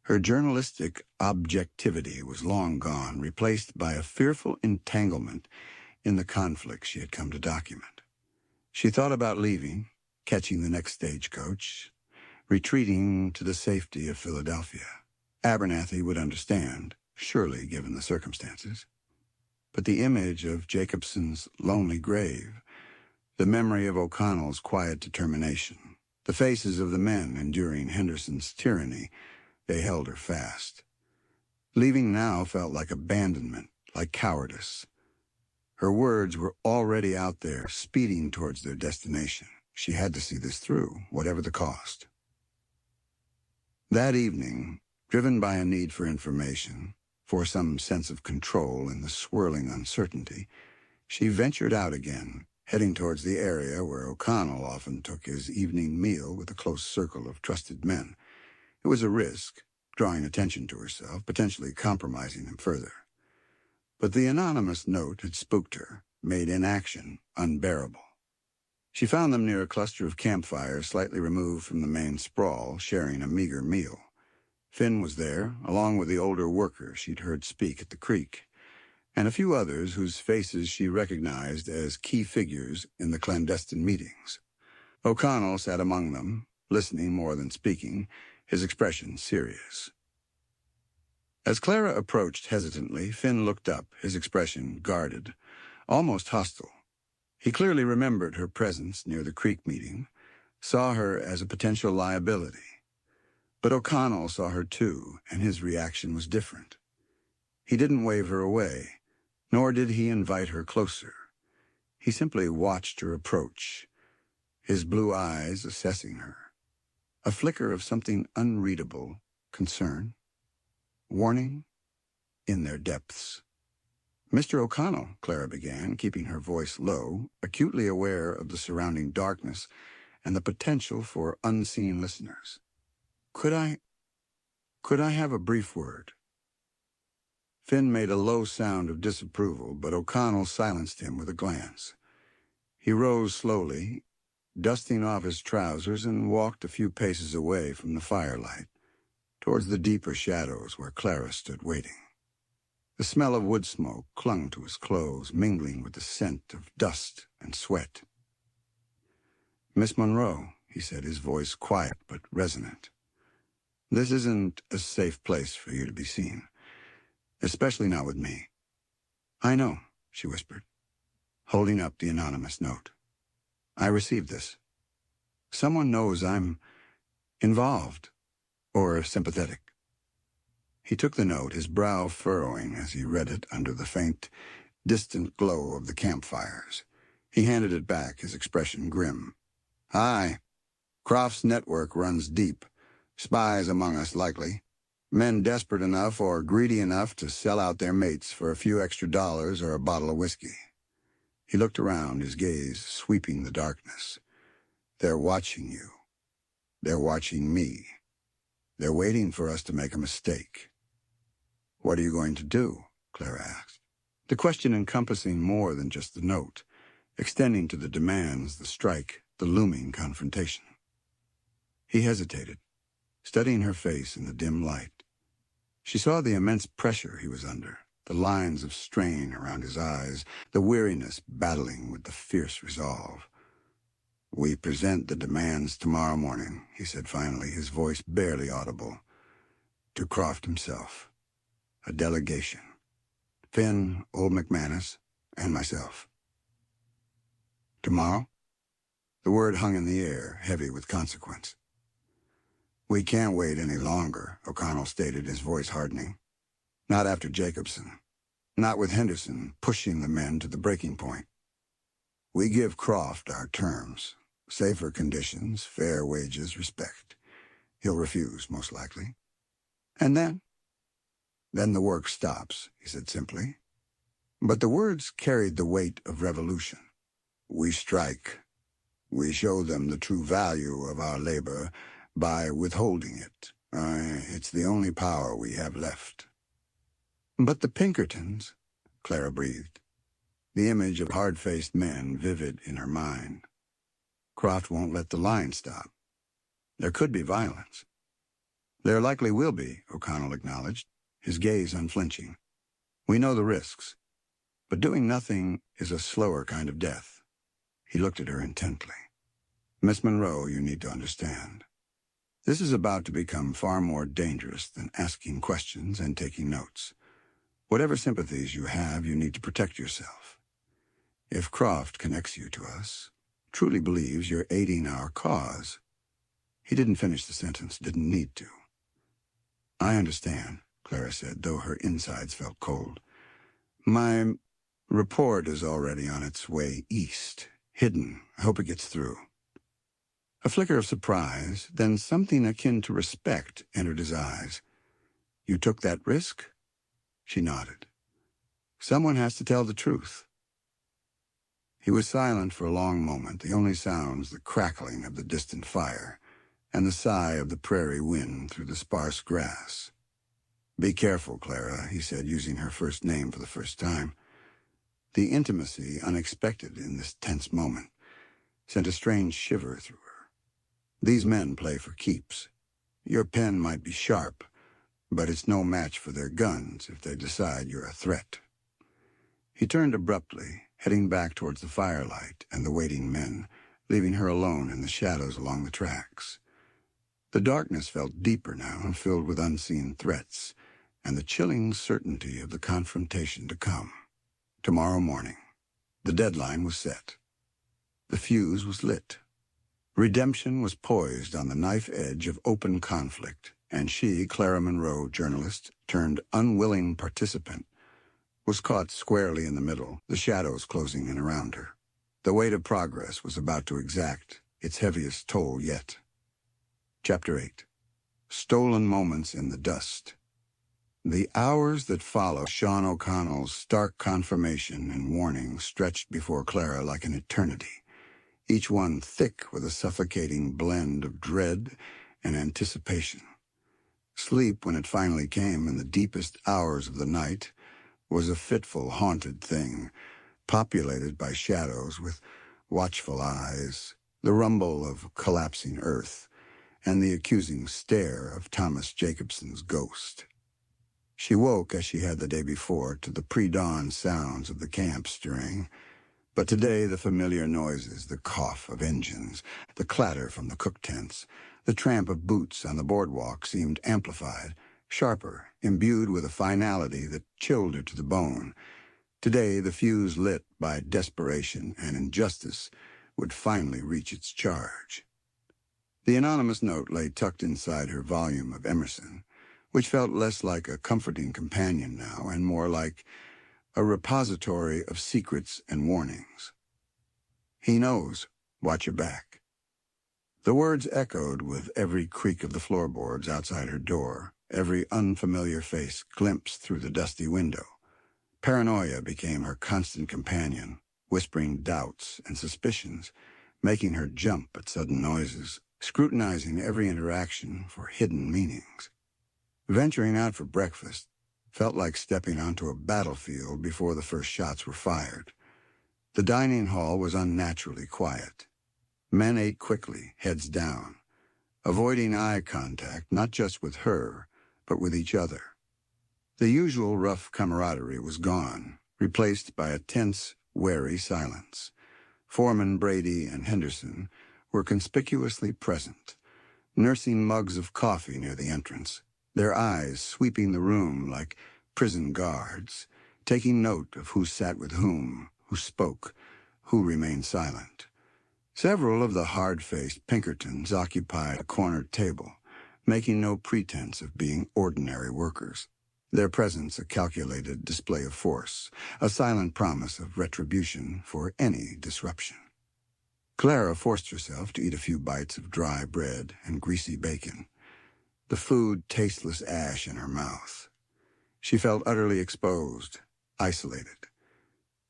Her journalistic objectivity was long gone, replaced by a fearful entanglement in the conflict she had come to document. She thought about leaving, catching the next stagecoach, retreating to the safety of Philadelphia. Abernathy would understand, surely given the circumstances. But the image of Jacobson's lonely grave, the memory of O'Connell's quiet determination, the faces of the men enduring Henderson's tyranny, they held her fast. Leaving now felt like abandonment, like cowardice. Her words were already out there, speeding towards their destination. She had to see this through, whatever the cost. That evening, driven by a need for information, for some sense of control in the swirling uncertainty, she ventured out again, heading towards the area where O'Connell often took his evening meal with a close circle of trusted men. It was a risk, drawing attention to herself, potentially compromising him further. But the anonymous note had spooked her, made inaction unbearable. She found them near a cluster of campfires slightly removed from the main sprawl, sharing a meager meal. Finn was there, along with the older worker she'd heard speak at the creek, and a few others whose faces she recognized as key figures in the clandestine meetings. O'Connell sat among them, listening more than speaking, his expression serious. As Clara approached hesitantly, Finn looked up, his expression guarded, almost hostile. He clearly remembered her presence near the creek meeting, saw her as a potential liability. But O'Connell saw her too, and his reaction was different. He didn't wave her away, nor did he invite her closer. He simply watched her approach, his blue eyes assessing her. A flicker of something unreadable, concern, warning, in their depths. "Mr. O'Connell," Clara began, keeping her voice low, acutely aware of the surrounding darkness and the potential for unseen listeners. Could I have a brief word?" Finn made a low sound of disapproval, but O'Connell silenced him with a glance. He rose slowly, dusting off his trousers, and walked a few paces away from the firelight, towards the deeper shadows where Clara stood waiting. The smell of wood smoke clung to his clothes, mingling with the scent of dust and sweat. "Miss Monroe," he said, his voice quiet but resonant. "This isn't a safe place for you to be seen, especially not with me." "I know," she whispered, holding up the anonymous note. "I received this. Someone knows I'm involved or sympathetic." He took the note, his brow furrowing as he read it under the faint, distant glow of the campfires. He handed it back, his expression grim. "Aye. Croft's network runs deep. Spies among us, likely. Men desperate enough or greedy enough to sell out their mates for a few extra dollars or a bottle of whiskey." He looked around, his gaze sweeping the darkness. "They're watching you. They're watching me. They're waiting for us to make a mistake." "What are you going to do?" Clara asked, the question encompassing more than just the note, extending to the demands, the strike, the looming confrontation. He hesitated. studying her face in the dim light. She saw the immense pressure he was under, the lines of strain around his eyes, the weariness battling with the fierce resolve. "We present the demands tomorrow morning," he said finally, his voice barely audible. "To Croft himself. A delegation. Finn, old McManus, and myself." "Tomorrow?" The word hung in the air, heavy with consequence. "We can't wait any longer," O'Connell stated, his voice hardening. "Not after Jacobson. Not with Henderson pushing the men to the breaking point. We give Croft our terms. Safer conditions, fair wages, respect. He'll refuse, most likely. And then? Then the work stops," he said simply. But the words carried the weight of revolution. "We strike. We show them the true value of our labor by withholding it. It's the only power we have left." "But the Pinkertons," Clara breathed, the image of hard-faced men vivid in her mind. "Croft won't let the line stop. There could be violence." "There likely will be," O'Connell acknowledged, his gaze unflinching. "We know the risks. But doing nothing is a slower kind of death." He looked at her intently. "Miss Monroe, you need to understand. This is about to become far more dangerous than asking questions and taking notes. Whatever sympathies you have, you need to protect yourself. If Croft connects you to us, truly believes you're aiding our cause—" He didn't finish the sentence, didn't need to. "I understand," Clara said, though her insides felt cold. "My report is already on its way east, hidden. I hope it gets through." A flicker of surprise, then something akin to respect entered his eyes. "You took that risk?" She nodded. "Someone has to tell the truth." He was silent for a long moment, the only sounds the crackling of the distant fire and the sigh of the prairie wind through the sparse grass. "Be careful, Clara," he said, using her first name for the first time. The intimacy, unexpected in this tense moment, sent a strange shiver through her. "These men play for keeps. Your pen might be sharp, but it's no match for their guns if they decide you're a threat." He turned abruptly, heading back towards the firelight and the waiting men, leaving her alone in the shadows along the tracks. The darkness felt deeper now, filled with unseen threats, and the chilling certainty of the confrontation to come. Tomorrow morning. The deadline was set. The fuse was lit. Redemption was poised on the knife edge of open conflict, and she, Clara Monroe, journalist, turned unwilling participant, was caught squarely in the middle, the shadows closing in around her. The weight of progress was about to exact its heaviest toll yet. Chapter 8. Stolen Moments in the Dust. The hours that followed Sean O'Connell's stark confirmation and warning stretched before Clara like an eternity, each one thick with a suffocating blend of dread and anticipation. Sleep, when it finally came in the deepest hours of the night, was a fitful, haunted thing, populated by shadows with watchful eyes, the rumble of collapsing earth, and the accusing stare of Thomas Jacobson's ghost. She woke, as she had the day before, to the pre-dawn sounds of the camp stirring, but today the familiar noises, the cough of engines, the clatter from the cook tents, the tramp of boots on the boardwalk seemed amplified, sharper, imbued with a finality that chilled her to the bone. Today the fuse lit by desperation and injustice would finally reach its charge. The anonymous note lay tucked inside her volume of Emerson, which felt less like a comforting companion now and more like a repository of secrets and warnings. "He knows. Watch your back." The words echoed with every creak of the floorboards outside her door, every unfamiliar face glimpsed through the dusty window. Paranoia became her constant companion, whispering doubts and suspicions, making her jump at sudden noises, scrutinizing every interaction for hidden meanings. Venturing out for breakfast felt like stepping onto a battlefield before the first shots were fired. The dining hall was unnaturally quiet. Men ate quickly, heads down. avoiding eye contact not just with her, but with each other. The usual rough camaraderie was gone, replaced by a tense, wary silence. Foreman Brady and Henderson were conspicuously present, nursing mugs of coffee near the entrance, their eyes sweeping the room like prison guards, taking note of who sat with whom, who spoke, who remained silent. Several of the hard-faced Pinkertons occupied a corner table, making no pretense of being ordinary workers. Their presence a calculated display of force, a silent promise of retribution for any disruption. Clara forced herself to eat a few bites of dry bread and greasy bacon, the food tasteless ash in her mouth. She felt utterly exposed, isolated.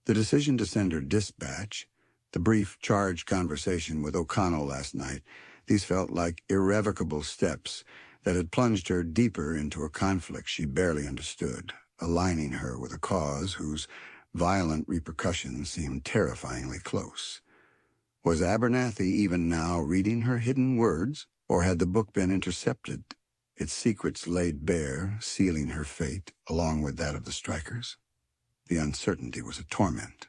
The decision to send her dispatch, the brief charged conversation with O'Connell last night, these felt like irrevocable steps that had plunged her deeper into a conflict she barely understood, aligning her with a cause whose violent repercussions seemed terrifyingly close. Was Abernathy even now reading her hidden words, or had the book been intercepted, its secrets laid bare, sealing her fate along with that of the strikers? The uncertainty was a torment.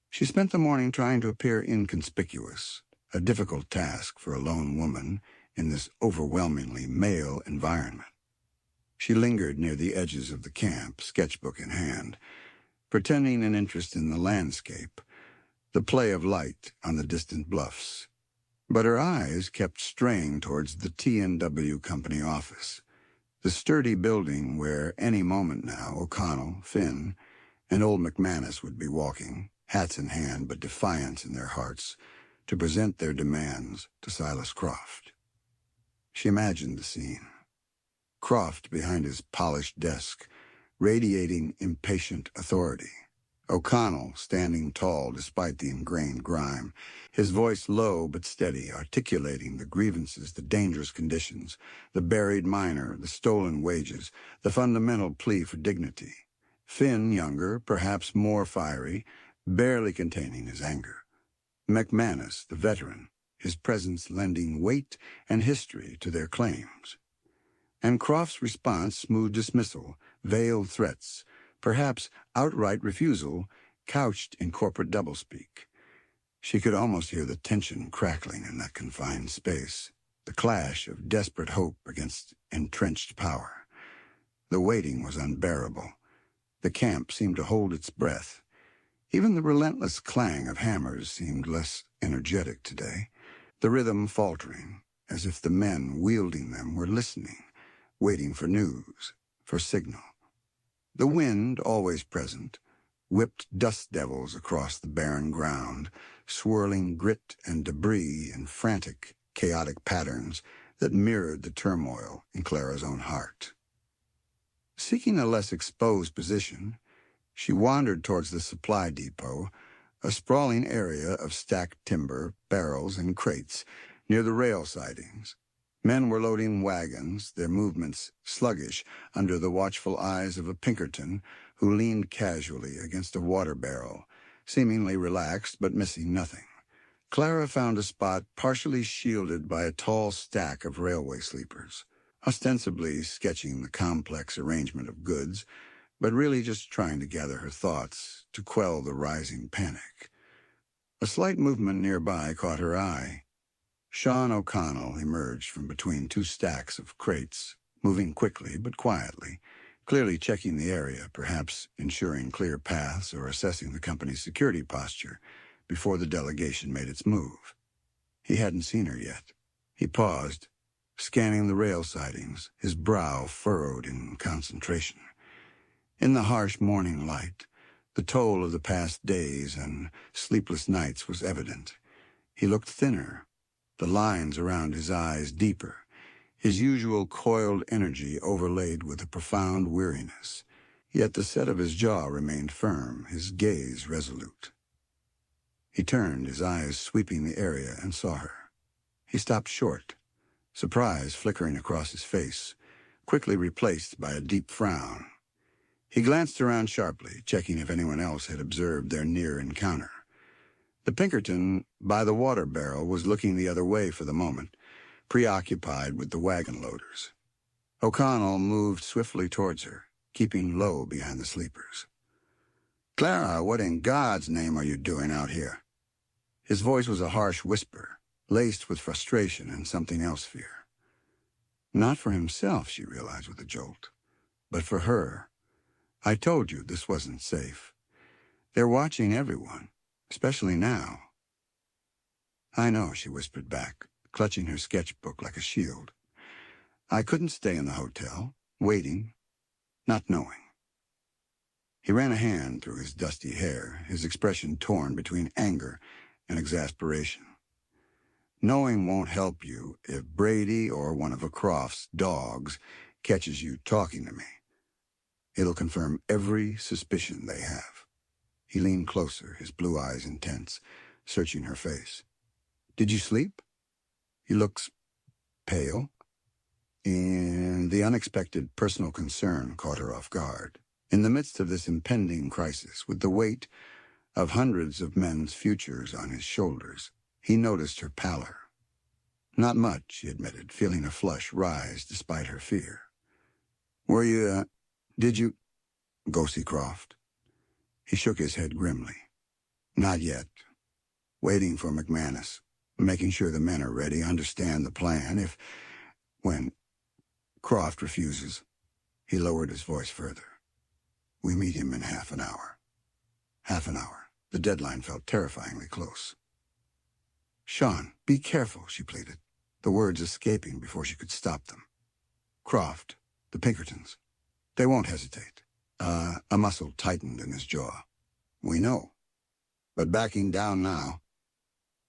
She spent the morning trying to appear inconspicuous, a difficult task for a lone woman in this overwhelmingly male environment. She lingered near the edges of the camp, sketchbook in hand, pretending an interest in the landscape, the play of light on the distant bluffs. But her eyes kept straying towards the T&W Company office, the sturdy building where any moment now O'Connell, Finn, and old McManus would be walking, hats in hand but defiance in their hearts, to present their demands to Silas Croft. She imagined the scene. Croft behind his polished desk, radiating impatient authority. O'Connell standing tall despite the ingrained grime, his voice low but steady, articulating the grievances, the dangerous conditions, the buried miner, the stolen wages, the fundamental plea for dignity. Finn, younger, perhaps more fiery, barely containing his anger. McManus, the veteran, his presence lending weight and history to their claims. And Croft's response, smooth dismissal, veiled threats, perhaps outright refusal, couched in corporate doublespeak. She could almost hear the tension crackling in that confined space, the clash of desperate hope against entrenched power. The waiting was unbearable. The camp seemed to hold its breath. Even the relentless clang of hammers seemed less energetic today, the rhythm faltering, as if the men wielding them were listening, waiting for news, for signal. The wind, always present, whipped dust devils across the barren ground, swirling grit and debris in frantic, chaotic patterns that mirrored the turmoil in Clara's own heart. Seeking a less exposed position, she wandered towards the supply depot, a sprawling area of stacked timber, barrels, and crates near the rail sidings. Men were loading wagons, their movements sluggish under the watchful eyes of a Pinkerton who leaned casually against a water barrel, seemingly relaxed but missing nothing. Clara found a spot partially shielded by a tall stack of railway sleepers, ostensibly sketching the complex arrangement of goods, but really just trying to gather her thoughts to quell the rising panic. A slight movement nearby caught her eye. Sean O'Connell emerged from between two stacks of crates, moving quickly but quietly, clearly checking the area, perhaps ensuring clear paths or assessing the company's security posture before the delegation made its move. He hadn't seen her yet. He paused, scanning the rail sidings, his brow furrowed in concentration. In the harsh morning light, the toll of the past days and sleepless nights was evident. He looked thinner, the lines around his eyes deeper, his usual coiled energy overlaid with a profound weariness. Yet the set of his jaw remained firm, his gaze resolute. He turned, his eyes sweeping the area, and saw her. He stopped short, surprise flickering across his face, quickly replaced by a deep frown. He glanced around sharply, checking if anyone else had observed their near encounter. The Pinkerton by the water barrel was looking the other way for the moment, preoccupied with the wagon loaders. O'Connell moved swiftly towards her, keeping low behind the sleepers. "Clara, what in God's name are you doing out here?" His voice was a harsh whisper, laced with frustration and something else fear. Not for himself, she realized with a jolt, but for her. "I told you this wasn't safe. They're watching everyone, especially now." "I know," she whispered back, clutching her sketchbook like a shield. "I couldn't stay in the hotel, waiting, not knowing." He ran a hand through his dusty hair, his expression torn between anger and exasperation. "Knowing won't help you if Brady or one of Croft's dogs catches you talking to me. It'll confirm every suspicion they have." He leaned closer, his blue eyes intense, searching her face. "Did you sleep? You look pale." And the unexpected personal concern caught her off guard. In the midst of this impending crisis, with the weight of hundreds of men's futures on his shoulders, he noticed her pallor. "Not much," she admitted, feeling a flush rise despite her fear. Did you go see Croft?" He shook his head grimly. "Not yet. Waiting for McManus, making sure the men are ready, understand the plan. When Croft refuses," he lowered his voice further, "we meet him in half an hour." Half an hour. The deadline felt terrifyingly close. "Sean, be careful," she pleaded, the words escaping before she could stop them. "Croft, the Pinkertons, they won't hesitate." A muscle tightened in his jaw. "We know. But backing down now."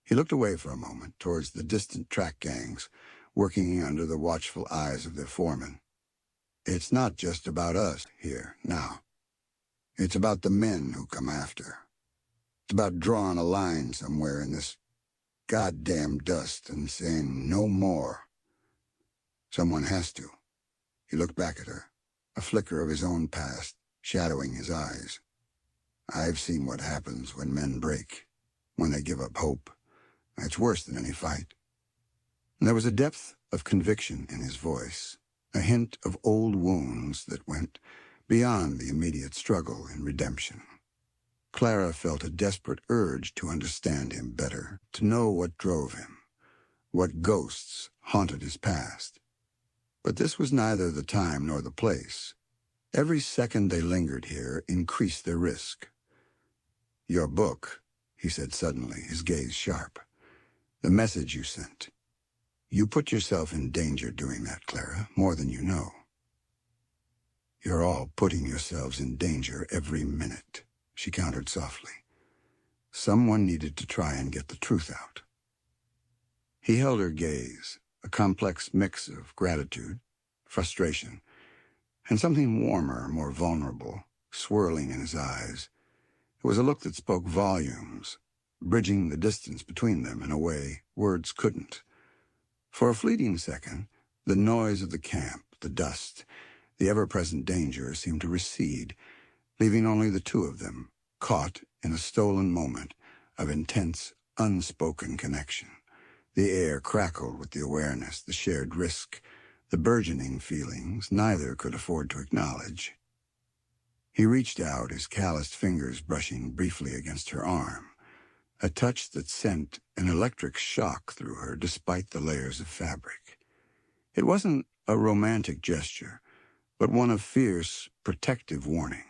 He looked away for a moment towards the distant track gangs, working under the watchful eyes of their foreman. "It's not just about us here now. It's about the men who come after. It's about drawing a line somewhere in this goddamn dust and saying no more. Someone has to." He looked back at her, a flicker of his own past shadowing his eyes. "I've seen what happens when men break, when they give up hope. It's worse than any fight." And there was a depth of conviction in his voice, a hint of old wounds that went beyond the immediate struggle in redemption. Clara felt a desperate urge to understand him better, to know what drove him, what ghosts haunted his past. But this was neither the time nor the place. Every second they lingered here increased their risk. "Your book," he said suddenly, his gaze sharp. "The message you sent. You put yourself in danger doing that, Clara, more than you know." "You're all putting yourselves in danger every minute," she countered softly. Someone needed to try and get the truth out. He held her gaze, a complex mix of gratitude, frustration, and something warmer, more vulnerable, swirling in his eyes. It was a look that spoke volumes, bridging the distance between them in a way words couldn't. For a fleeting second, the noise of the camp, the dust, the ever-present danger seemed to recede, leaving only the two of them, caught in a stolen moment of intense, unspoken connection. The air crackled with the awareness, the shared risk, the burgeoning feelings neither could afford to acknowledge. He reached out, his calloused fingers brushing briefly against her arm, a touch that sent an electric shock through her despite the layers of fabric. It wasn't a romantic gesture, but one of fierce, protective warning.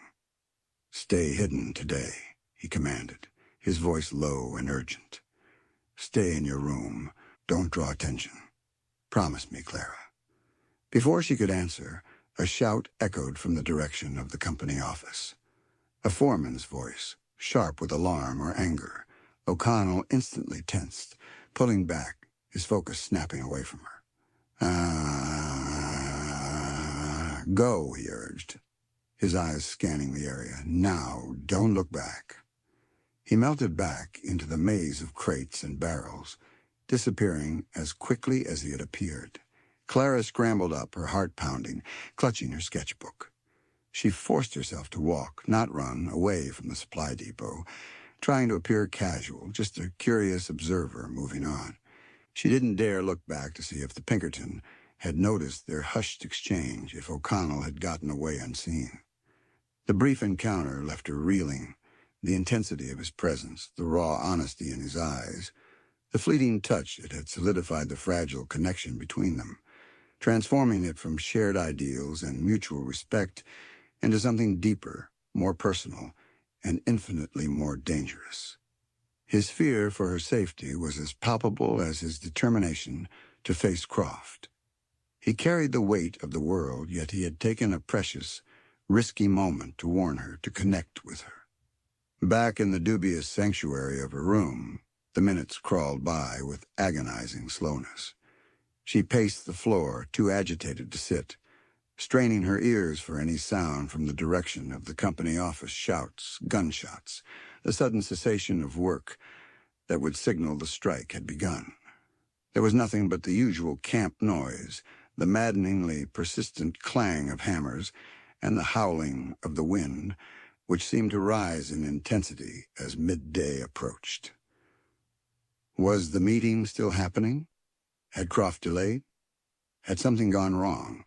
"Stay hidden today," he commanded, his voice low and urgent. "Stay in your room. Don't draw attention. Promise me, Clara." Before she could answer, a shout echoed from the direction of the company office. A foreman's voice, sharp with alarm or anger. O'Connell instantly tensed, pulling back, his focus snapping away from her. Go," he urged, his eyes scanning the area. "Now, don't look back." He melted back into the maze of crates and barrels, disappearing as quickly as he had appeared. Clara scrambled up, her heart pounding, clutching her sketchbook. She forced herself to walk, not run, away from the supply depot, trying to appear casual, just a curious observer moving on. She didn't dare look back to see if the Pinkerton had noticed their hushed exchange, if O'Connell had gotten away unseen. The brief encounter left her reeling, the intensity of his presence, the raw honesty in his eyes, the fleeting touch that had solidified the fragile connection between them, transforming it from shared ideals and mutual respect into something deeper, more personal, and infinitely more dangerous. His fear for her safety was as palpable as his determination to face Croft. He carried the weight of the world, yet he had taken a precious, risky moment to warn her, to connect with her. Back in the dubious sanctuary of her room, the minutes crawled by with agonizing slowness. She paced the floor, too agitated to sit, straining her ears for any sound from the direction of the company office, shouts, gunshots, the sudden cessation of work that would signal the strike had begun. There was nothing but the usual camp noise, the maddeningly persistent clang of hammers, and the howling of the wind, which seemed to rise in intensity as midday approached. Was the meeting still happening? Had Croft delayed? Had something gone wrong?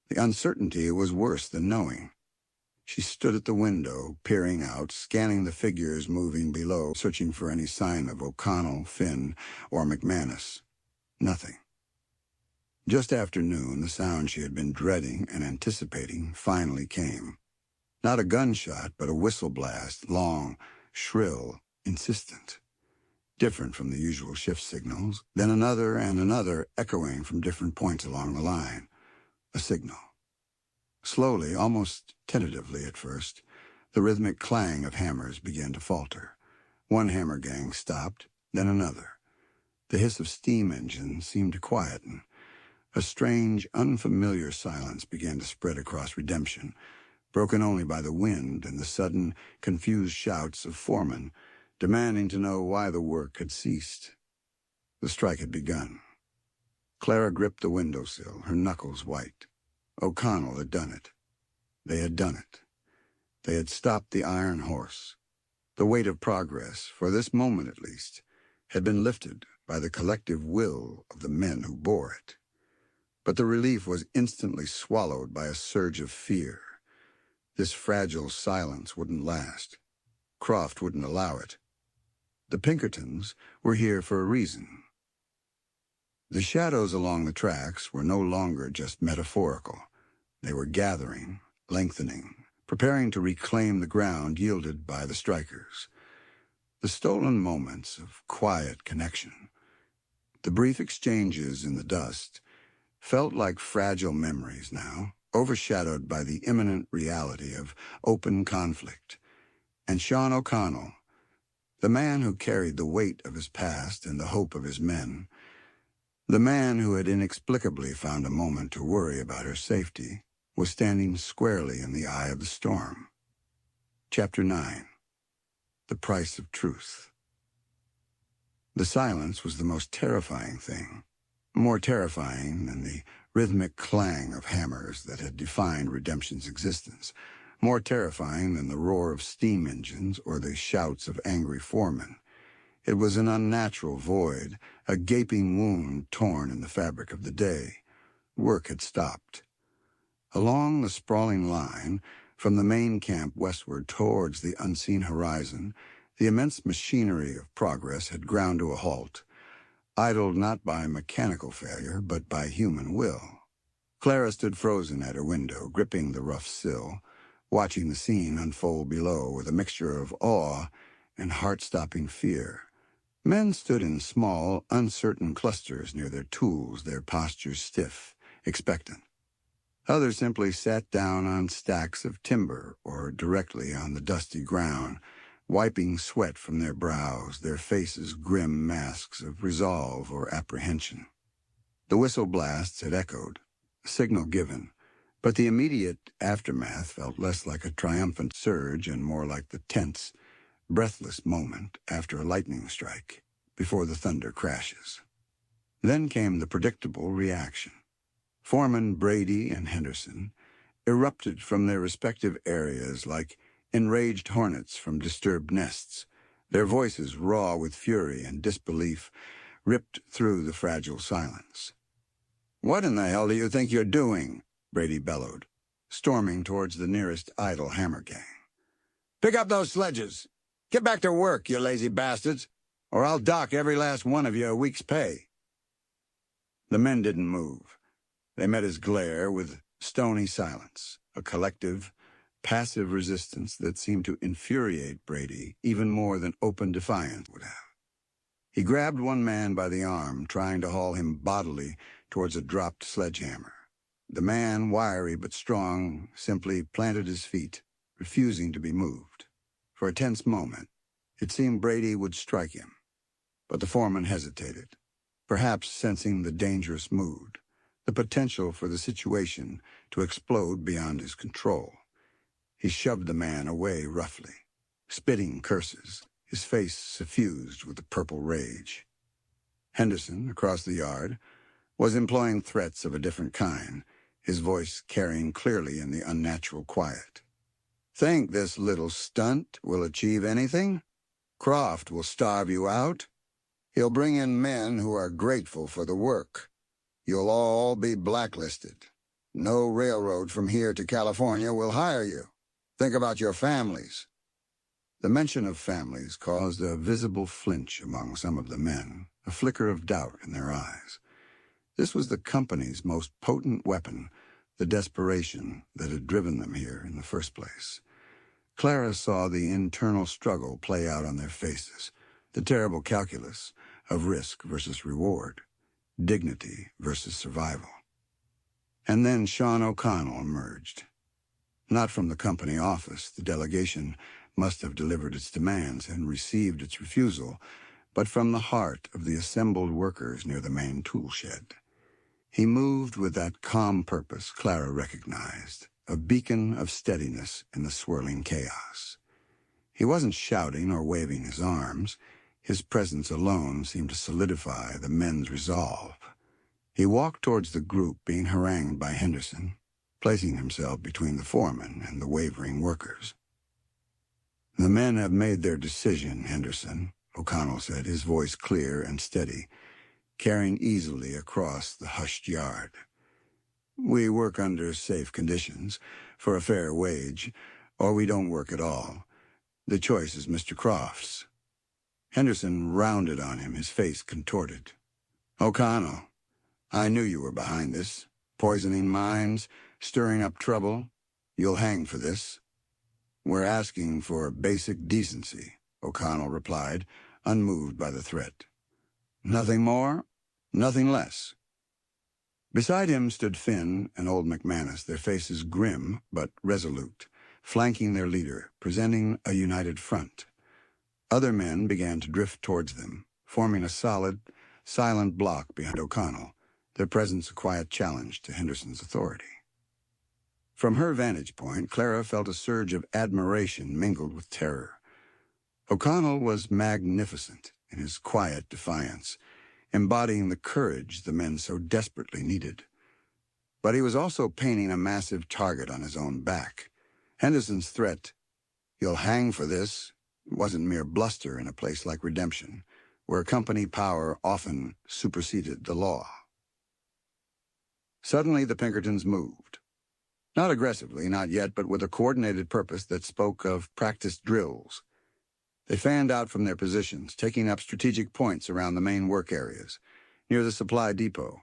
The uncertainty was worse than knowing. She stood at the window, peering out, scanning the figures moving below, searching for any sign of O'Connell, Finn, or McManus. Nothing. Just after noon, the sound she had been dreading and anticipating finally came. Not a gunshot, but a whistle blast, long, shrill, insistent. Different from the usual shift signals, then another and another echoing from different points along the line. A signal. Slowly, almost tentatively at first, the rhythmic clang of hammers began to falter. One hammer gang stopped, then another. The hiss of steam engines seemed to quieten. A strange, unfamiliar silence began to spread across Redemption, broken only by the wind and the sudden, confused shouts of foremen demanding to know why the work had ceased. The strike had begun. Clara gripped the windowsill, her knuckles white. O'Connell had done it. They had done it. They had stopped the iron horse. The weight of progress, for this moment at least, had been lifted by the collective will of the men who bore it. But the relief was instantly swallowed by a surge of fear. This fragile silence wouldn't last. Croft wouldn't allow it. The Pinkertons were here for a reason. The shadows along the tracks were no longer just metaphorical. They were gathering, lengthening, preparing to reclaim the ground yielded by the strikers. The stolen moments of quiet connection, the brief exchanges in the dust, felt like fragile memories now, overshadowed by the imminent reality of open conflict. And Sean O'Connell, the man who carried the weight of his past and the hope of his men, the man who had inexplicably found a moment to worry about her safety, was standing squarely in the eye of the storm. Chapter 9. The Price of Truth. The silence was the most terrifying thing, more terrifying than the rhythmic clang of hammers that had defined Redemption's existence, more terrifying than the roar of steam engines or the shouts of angry foremen. It was an unnatural void, a gaping wound torn in the fabric of the day. Work had stopped. Along the sprawling line, from the main camp westward towards the unseen horizon, the immense machinery of progress had ground to a halt, idled not by mechanical failure, but by human will. Clara stood frozen at her window, gripping the rough sill, watching the scene unfold below with a mixture of awe and heart-stopping fear. Men stood in small, uncertain clusters near their tools, their postures stiff, expectant. Others simply sat down on stacks of timber or directly on the dusty ground, wiping sweat from their brows, their faces grim masks of resolve or apprehension. The whistle blasts had echoed, a signal given, but the immediate aftermath felt less like a triumphant surge and more like the tense, breathless moment after a lightning strike, before the thunder crashes. Then came the predictable reaction. Foreman Brady and Henderson erupted from their respective areas like enraged hornets from disturbed nests, their voices raw with fury and disbelief, ripped through the fragile silence. "What in the hell do you think you're doing?" Brady bellowed, storming towards the nearest idle hammer gang. "Pick up those sledges! Get back to work, you lazy bastards, or I'll dock every last one of you a week's pay." The men didn't move. They met his glare with stony silence, a collective, passive resistance that seemed to infuriate Brady even more than open defiance would have. He grabbed one man by the arm, trying to haul him bodily towards a dropped sledgehammer. The man, wiry but strong, simply planted his feet, refusing to be moved. For a tense moment, it seemed Brady would strike him, but the foreman hesitated, perhaps sensing the dangerous mood, the potential for the situation to explode beyond his control. He shoved the man away roughly, spitting curses, his face suffused with the purple rage. Henderson, across the yard, was employing threats of a different kind, his voice carrying clearly in the unnatural quiet. "Think this little stunt will achieve anything? Croft will starve you out. He'll bring in men who are grateful for the work. You'll all be blacklisted. No railroad from here to California will hire you. Think about your families." The mention of families caused a visible flinch among some of the men, a flicker of doubt in their eyes. This was the company's most potent weapon, the desperation that had driven them here in the first place. Clara saw the internal struggle play out on their faces, the terrible calculus of risk versus reward, dignity versus survival. And then Sean O'Connell emerged. Not from the company office, the delegation must have delivered its demands and received its refusal, but from the heart of the assembled workers near the main tool shed. He moved with that calm purpose Clara recognized, a beacon of steadiness in the swirling chaos. He wasn't shouting or waving his arms. His presence alone seemed to solidify the men's resolve. He walked towards the group being harangued by Henderson, placing himself between the foreman and the wavering workers. "The men have made their decision, Henderson," O'Connell said, his voice clear and steady, carrying easily across the hushed yard. "We work under safe conditions, for a fair wage, or we don't work at all. The choice is Mr. Croft's." Henderson rounded on him, his face contorted. "O'Connell, I knew you were behind this. Poisoning minds, stirring up trouble. You'll hang for this." "We're asking for basic decency," O'Connell replied, unmoved by the threat. "Nothing more, nothing less." Beside him stood Finn and old McManus, their faces grim but resolute, flanking their leader, presenting a united front. Other men began to drift towards them, forming a solid, silent block behind O'Connell, their presence a quiet challenge to Henderson's authority. From her vantage point, Clara felt a surge of admiration mingled with terror. O'Connell was magnificent in his quiet defiance, embodying the courage the men so desperately needed. But he was also painting a massive target on his own back. Henderson's threat, "You'll hang for this," wasn't mere bluster in a place like Redemption, where company power often superseded the law. Suddenly the Pinkertons moved. Not aggressively, not yet, but with a coordinated purpose that spoke of practiced drills. They fanned out from their positions, taking up strategic points around the main work areas, near the supply depot,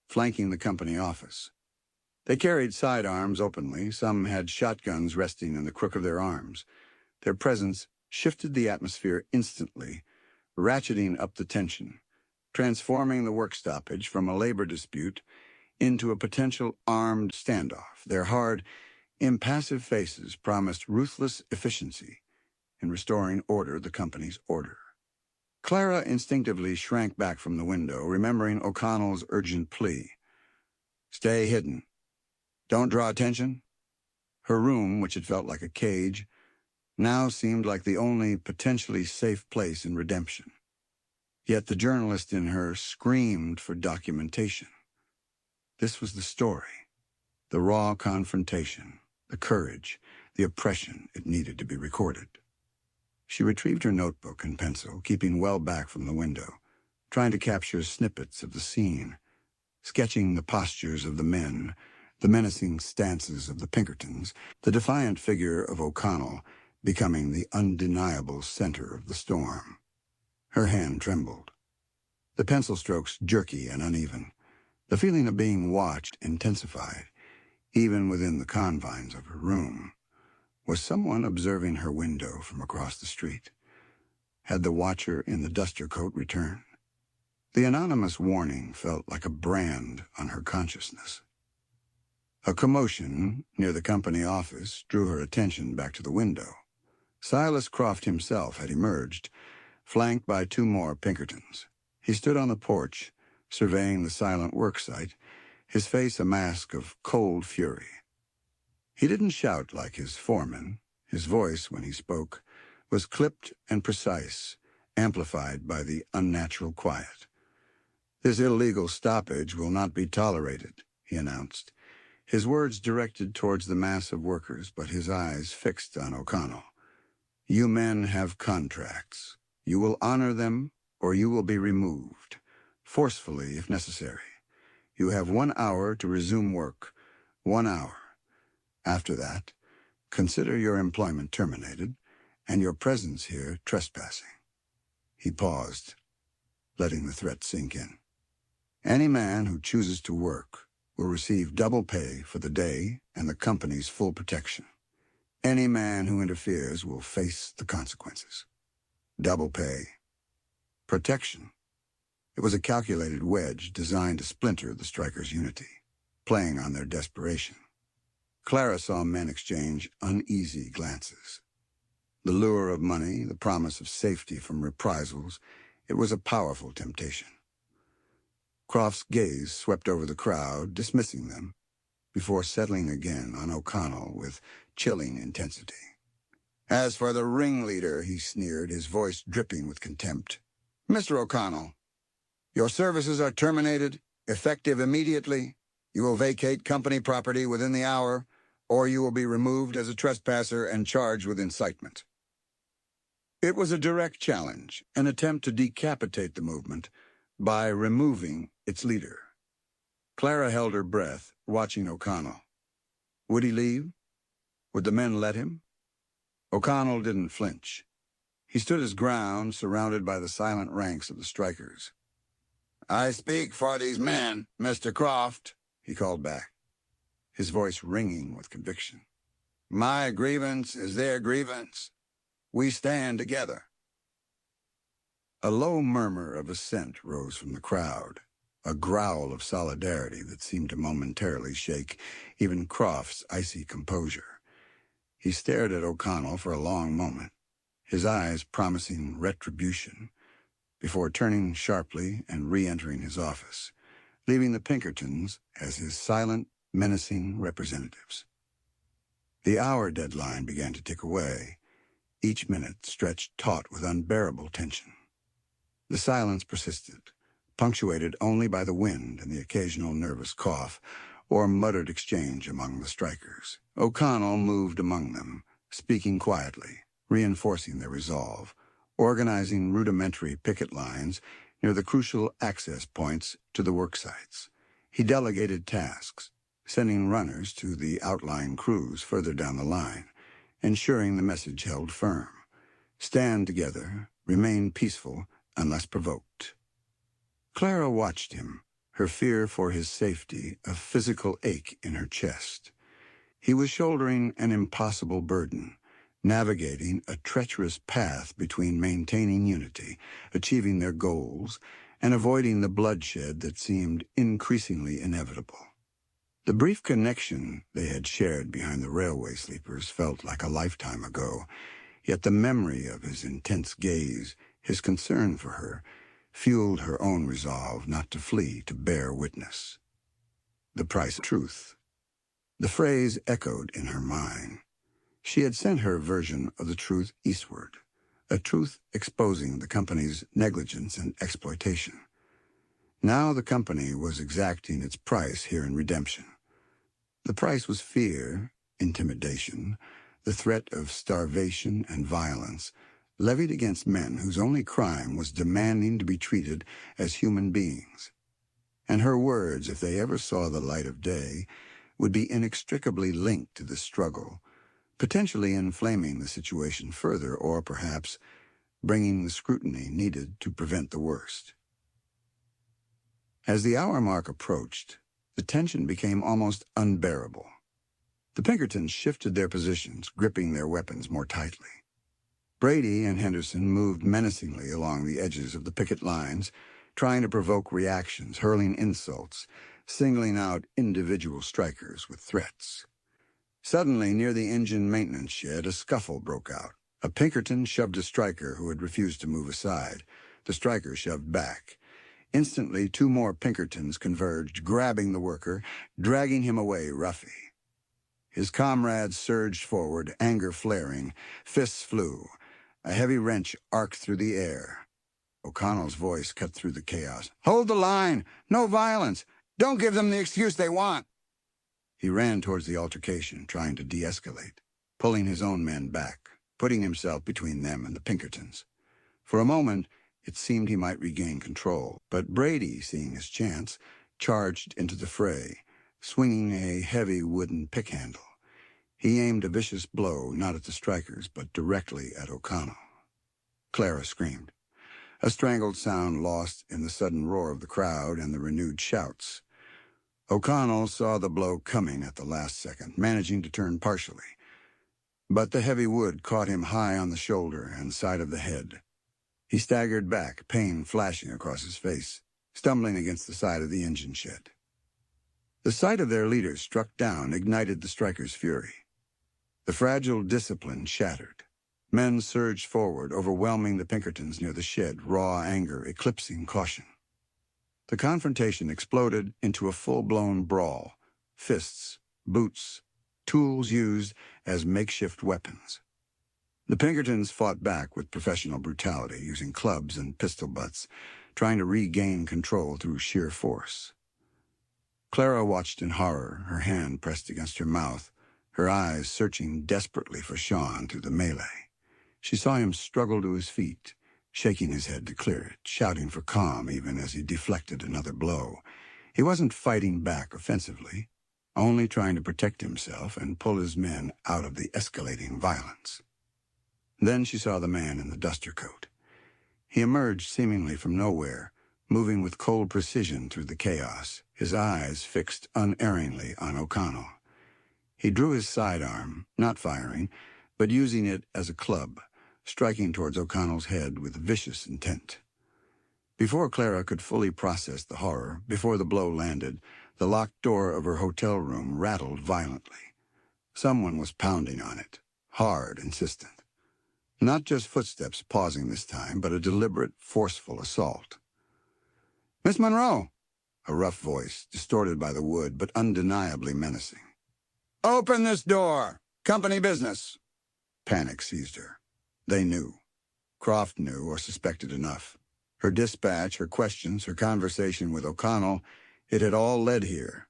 flanking the company office. They carried sidearms openly. Some had shotguns resting in the crook of their arms. Their presence shifted the atmosphere instantly, ratcheting up the tension, transforming the work stoppage from a labor dispute into a potential armed standoff. Their hard, impassive faces promised ruthless efficiency in restoring order, the company's order. Clara instinctively shrank back from the window, remembering O'Connell's urgent plea. "Stay hidden. Don't draw attention." Her room, which had felt like a cage, now seemed like the only potentially safe place in Redemption. Yet the journalist in her screamed for documentation. This was the story, the raw confrontation, the courage, the oppression it needed to be recorded. She retrieved her notebook and pencil, keeping well back from the window, trying to capture snippets of the scene, sketching the postures of the men, the menacing stances of the Pinkertons, the defiant figure of O'Connell becoming the undeniable center of the storm. Her hand trembled. The pencil strokes jerky and uneven. The feeling of being watched intensified, even within the confines of her room. Was someone observing her window from across the street? Had the watcher in the duster coat returned? The anonymous warning felt like a brand on her consciousness. A commotion near the company office drew her attention back to the window. Silas Croft himself had emerged, flanked by two more Pinkertons. He stood on the porch, surveying the silent worksite, his face a mask of cold fury. He didn't shout like his foreman. His voice, when he spoke, was clipped and precise, amplified by the unnatural quiet. "This illegal stoppage will not be tolerated," he announced, his words directed towards the mass of workers, but his eyes fixed on O'Connell. "You men have contracts. You will honor them, or you will be removed, forcefully if necessary. You have 1 hour to resume work. 1 hour. After that, consider your employment terminated, and your presence here trespassing." He paused, letting the threat sink in. "Any man who chooses to work will receive double pay for the day and the company's full protection. Any man who interferes will face the consequences. Double pay. Protection." It was a calculated wedge designed to splinter the strikers' unity, playing on their desperation. Clara saw men exchange uneasy glances. The lure of money, the promise of safety from reprisals, it was a powerful temptation. Croft's gaze swept over the crowd, dismissing them, before settling again on O'Connell with chilling intensity. "As for the ringleader," he sneered, his voice dripping with contempt, "Mr. O'Connell, your services are terminated, effective immediately. You will vacate company property within the hour, or you will be removed as a trespasser and charged with incitement." It was a direct challenge, an attempt to decapitate the movement by removing its leader. Clara held her breath, watching O'Connell. Would he leave? Would the men let him? O'Connell didn't flinch. He stood his ground, surrounded by the silent ranks of the strikers. "I speak for these men, Mr. Croft," he called back, his voice ringing with conviction. "My grievance is their grievance. We stand together." A low murmur of assent rose from the crowd, a growl of solidarity that seemed to momentarily shake even Croft's icy composure. He stared at O'Connell for a long moment, his eyes promising retribution, before turning sharply and re-entering his office, leaving the Pinkertons as his silent, menacing representatives. The hour deadline began to tick away, each minute stretched taut with unbearable tension. The silence persisted, punctuated only by the wind and the occasional nervous cough or muttered exchange among the strikers. O'Connell moved among them, speaking quietly, reinforcing their resolve, organizing rudimentary picket lines near the crucial access points to the work sites. He delegated tasks, sending runners to the outlying crews further down the line, ensuring the message held firm. Stand together, remain peaceful unless provoked. Clara watched him, her fear for his safety a physical ache in her chest. He was shouldering an impossible burden, navigating a treacherous path between maintaining unity, achieving their goals, and avoiding the bloodshed that seemed increasingly inevitable. The brief connection they had shared behind the railway sleepers felt like a lifetime ago, yet the memory of his intense gaze, his concern for her, fueled her own resolve not to flee to bear witness. The price of truth. The phrase echoed in her mind. She had sent her version of the truth eastward, a truth exposing the company's negligence and exploitation. Now the company was exacting its price here in redemption. The price was fear, intimidation, the threat of starvation and violence, levied against men whose only crime was demanding to be treated as human beings. And her words, if they ever saw the light of day, would be inextricably linked to the struggle, potentially inflaming the situation further, or perhaps bringing the scrutiny needed to prevent the worst. As the hour mark approached, the tension became almost unbearable. The Pinkertons shifted their positions, gripping their weapons more tightly. Brady and Henderson moved menacingly along the edges of the picket lines, trying to provoke reactions, hurling insults, singling out individual strikers with threats. Suddenly, near the engine maintenance shed, a scuffle broke out. A Pinkerton shoved a striker who had refused to move aside. The striker shoved back. Instantly, two more Pinkertons converged, grabbing the worker, dragging him away roughly. His comrades surged forward, anger flaring. Fists flew. A heavy wrench arced through the air. O'Connell's voice cut through the chaos. "Hold the line! No violence! Don't give them the excuse they want!" He ran towards the altercation, trying to de-escalate, pulling his own men back, putting himself between them and the Pinkertons. For a moment, it seemed he might regain control, but Brady, seeing his chance, charged into the fray, swinging a heavy wooden pick handle. He aimed a vicious blow not at the strikers, but directly at O'Connell. Clara screamed, a strangled sound lost in the sudden roar of the crowd and the renewed shouts. O'Connell saw the blow coming at the last second, managing to turn partially. But the heavy wood caught him high on the shoulder and side of the head. He staggered back, pain flashing across his face, stumbling against the side of the engine shed. The sight of their leader struck down ignited the strikers' fury. The fragile discipline shattered. Men surged forward, overwhelming the Pinkertons near the shed, raw anger eclipsing caution. The confrontation exploded into a full-blown brawl. Fists, boots, tools used as makeshift weapons. The Pinkertons fought back with professional brutality, using clubs and pistol butts, trying to regain control through sheer force. Clara watched in horror, her hand pressed against her mouth, her eyes searching desperately for Sean through the melee. She saw him struggle to his feet, shaking his head to clear it, shouting for calm even as he deflected another blow. He wasn't fighting back offensively, only trying to protect himself and pull his men out of the escalating violence. Then she saw the man in the duster coat. He emerged seemingly from nowhere, moving with cold precision through the chaos, his eyes fixed unerringly on O'Connell. He drew his sidearm, not firing, but using it as a club, striking towards O'Connell's head with vicious intent. Before Clara could fully process the horror, before the blow landed, the locked door of her hotel room rattled violently. Someone was pounding on it, hard, insistent. Not just footsteps pausing this time, but a deliberate, forceful assault. "Miss Monroe!" A rough voice, distorted by the wood, but undeniably menacing. "Open this door! Company business!" Panic seized her. They knew. Croft knew, or suspected enough. Her dispatch, her questions, her conversation with O'Connell, it had all led here.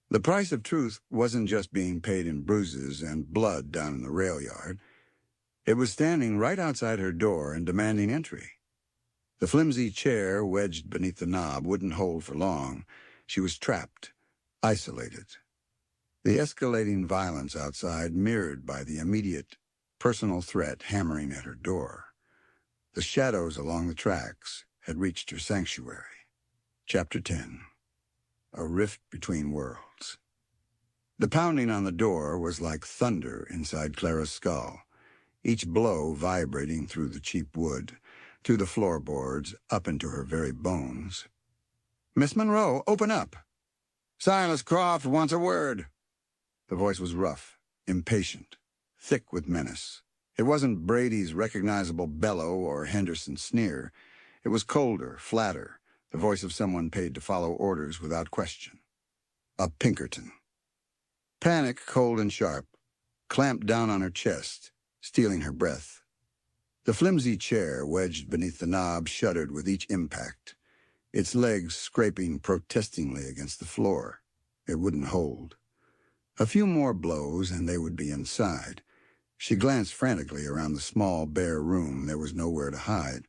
The price of truth wasn't just being paid in bruises and blood down in the rail yard. It was standing right outside her door and demanding entry. The flimsy chair wedged beneath the knob wouldn't hold for long. She was trapped, isolated. The escalating violence outside mirrored by the immediate personal threat hammering at her door. The shadows along the tracks had reached her sanctuary. Chapter 10. A Rift Between Worlds. The pounding on the door was like thunder inside Clara's skull, each blow vibrating through the cheap wood, through the floorboards, up into her very bones. "Miss Monroe, open up!" "Silas Croft wants a word." The voice was rough, impatient, thick with menace. It wasn't Brady's recognizable bellow or Henderson's sneer. It was colder, flatter, the voice of someone paid to follow orders without question. A Pinkerton. Panic, cold and sharp, clamped down on her chest, stealing her breath. The flimsy chair wedged beneath the knob shuddered with each impact, its legs scraping protestingly against the floor. It wouldn't hold. A few more blows and they would be inside, She glanced frantically around the small, bare room. There was nowhere to hide,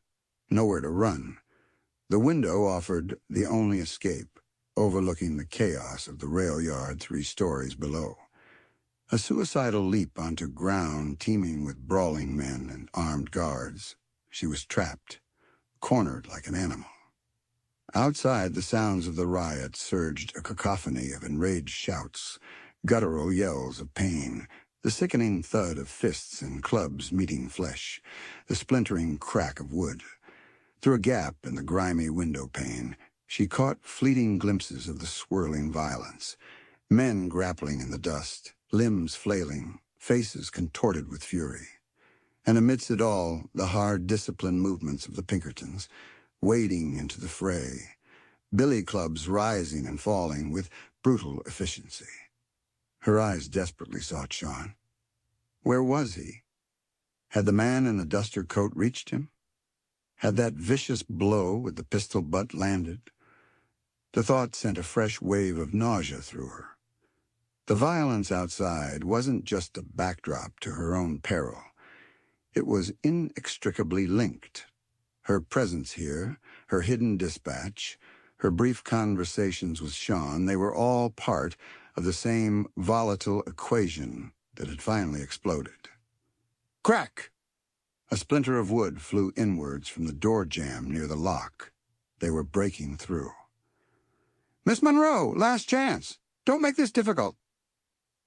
nowhere to run. The window offered the only escape, overlooking the chaos of the rail yard 3 stories below. A suicidal leap onto ground teeming with brawling men and armed guards. She was trapped, cornered like an animal. Outside, the sounds of the riot surged, a cacophony of enraged shouts, guttural yells of pain, the sickening thud of fists and clubs meeting flesh, the splintering crack of wood. Through a gap in the grimy window pane, she caught fleeting glimpses of the swirling violence. Men grappling in the dust, limbs flailing, faces contorted with fury. And amidst it all, the hard, disciplined movements of the Pinkertons, wading into the fray, billy clubs rising and falling with brutal efficiency. Her eyes desperately sought Sean. Where was he? Had the man in the duster coat reached him? Had that vicious blow with the pistol butt landed? The thought sent a fresh wave of nausea through her. The violence outside wasn't just a backdrop to her own peril. It was inextricably linked. Her presence here, her hidden dispatch, her brief conversations with Sean, they were all part of the same volatile equation that had finally exploded. Crack! A splinter of wood flew inwards from the door jamb near the lock. They were breaking through. "Miss Monroe, last chance! Don't make this difficult!"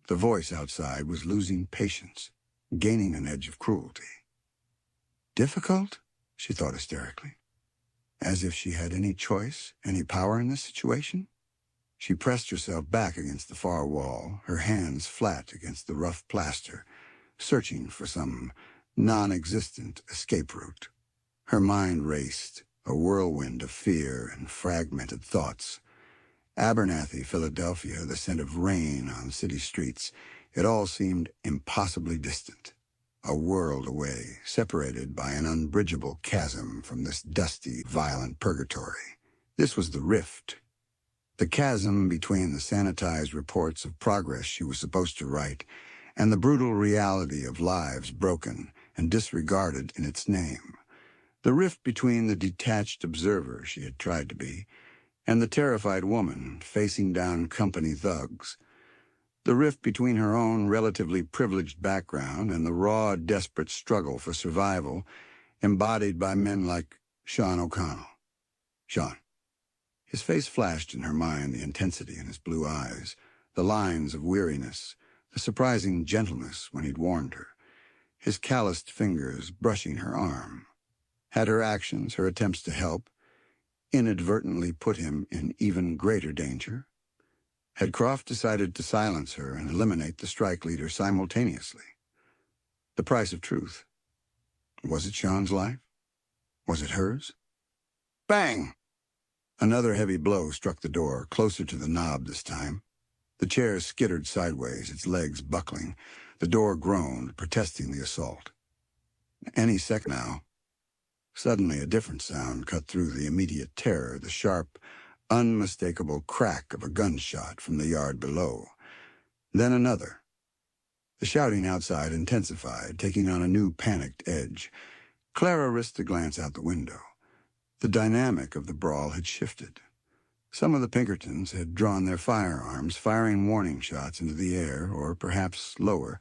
The voice outside was losing patience, gaining an edge of cruelty. Difficult? She thought hysterically. As if she had any choice, any power in this situation? She pressed herself back against the far wall, her hands flat against the rough plaster, searching for some non-existent escape route. Her mind raced, a whirlwind of fear and fragmented thoughts. Abernathy, Philadelphia, the scent of rain on city streets, it all seemed impossibly distant. A world away, separated by an unbridgeable chasm from this dusty, violent purgatory. This was the rift. The chasm between the sanitized reports of progress she was supposed to write and the brutal reality of lives broken and disregarded in its name. The rift between the detached observer she had tried to be and the terrified woman facing down company thugs. The rift between her own relatively privileged background and the raw, desperate struggle for survival embodied by men like Sean O'Connell. Sean. His face flashed in her mind, the intensity in his blue eyes, the lines of weariness, the surprising gentleness when he'd warned her, his calloused fingers brushing her arm. Had her actions, her attempts to help, inadvertently put him in even greater danger? Had Croft decided to silence her and eliminate the strike leader simultaneously? The price of truth. Was it Sean's life? Was it hers? Bang! Another heavy blow struck the door, closer to the knob this time. The chair skittered sideways, its legs buckling. The door groaned, protesting the assault. Any second now. Suddenly a different sound cut through the immediate terror, the sharp, unmistakable crack of a gunshot from the yard below. Then another. The shouting outside intensified, taking on a new panicked edge. Clara risked a glance out the window. The dynamic of the brawl had shifted. Some of the Pinkertons had drawn their firearms, firing warning shots into the air, or perhaps lower.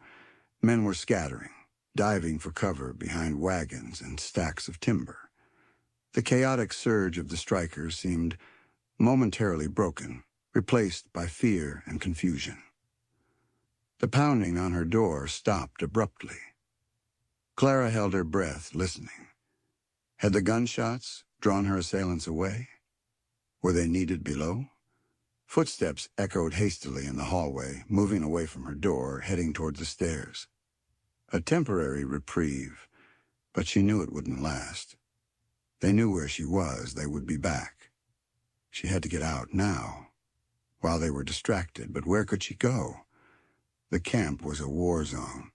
Men were scattering, diving for cover behind wagons and stacks of timber. The chaotic surge of the strikers seemed momentarily broken, replaced by fear and confusion. The pounding on her door stopped abruptly. Clara held her breath, listening. Had the gunshots drawn her assailants away? Were they needed below? Footsteps echoed hastily in the hallway, moving away from her door, heading toward the stairs. A temporary reprieve, but she knew it wouldn't last. They knew where she was. They would be back. She had to get out now, while they were distracted. But where could she go? The camp was a war zone.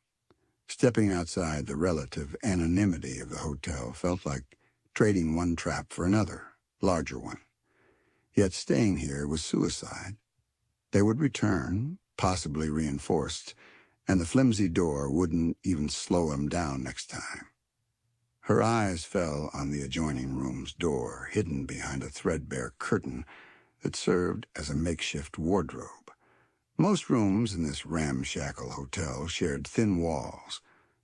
Stepping outside the relative anonymity of the hotel felt like trading one trap for another, larger one. Yet staying here was suicide. They would return, possibly reinforced, and the flimsy door wouldn't even slow him down next time. Her eyes fell on the adjoining room's door, hidden behind a threadbare curtain that served as a makeshift wardrobe. Most rooms in this ramshackle hotel shared thin walls,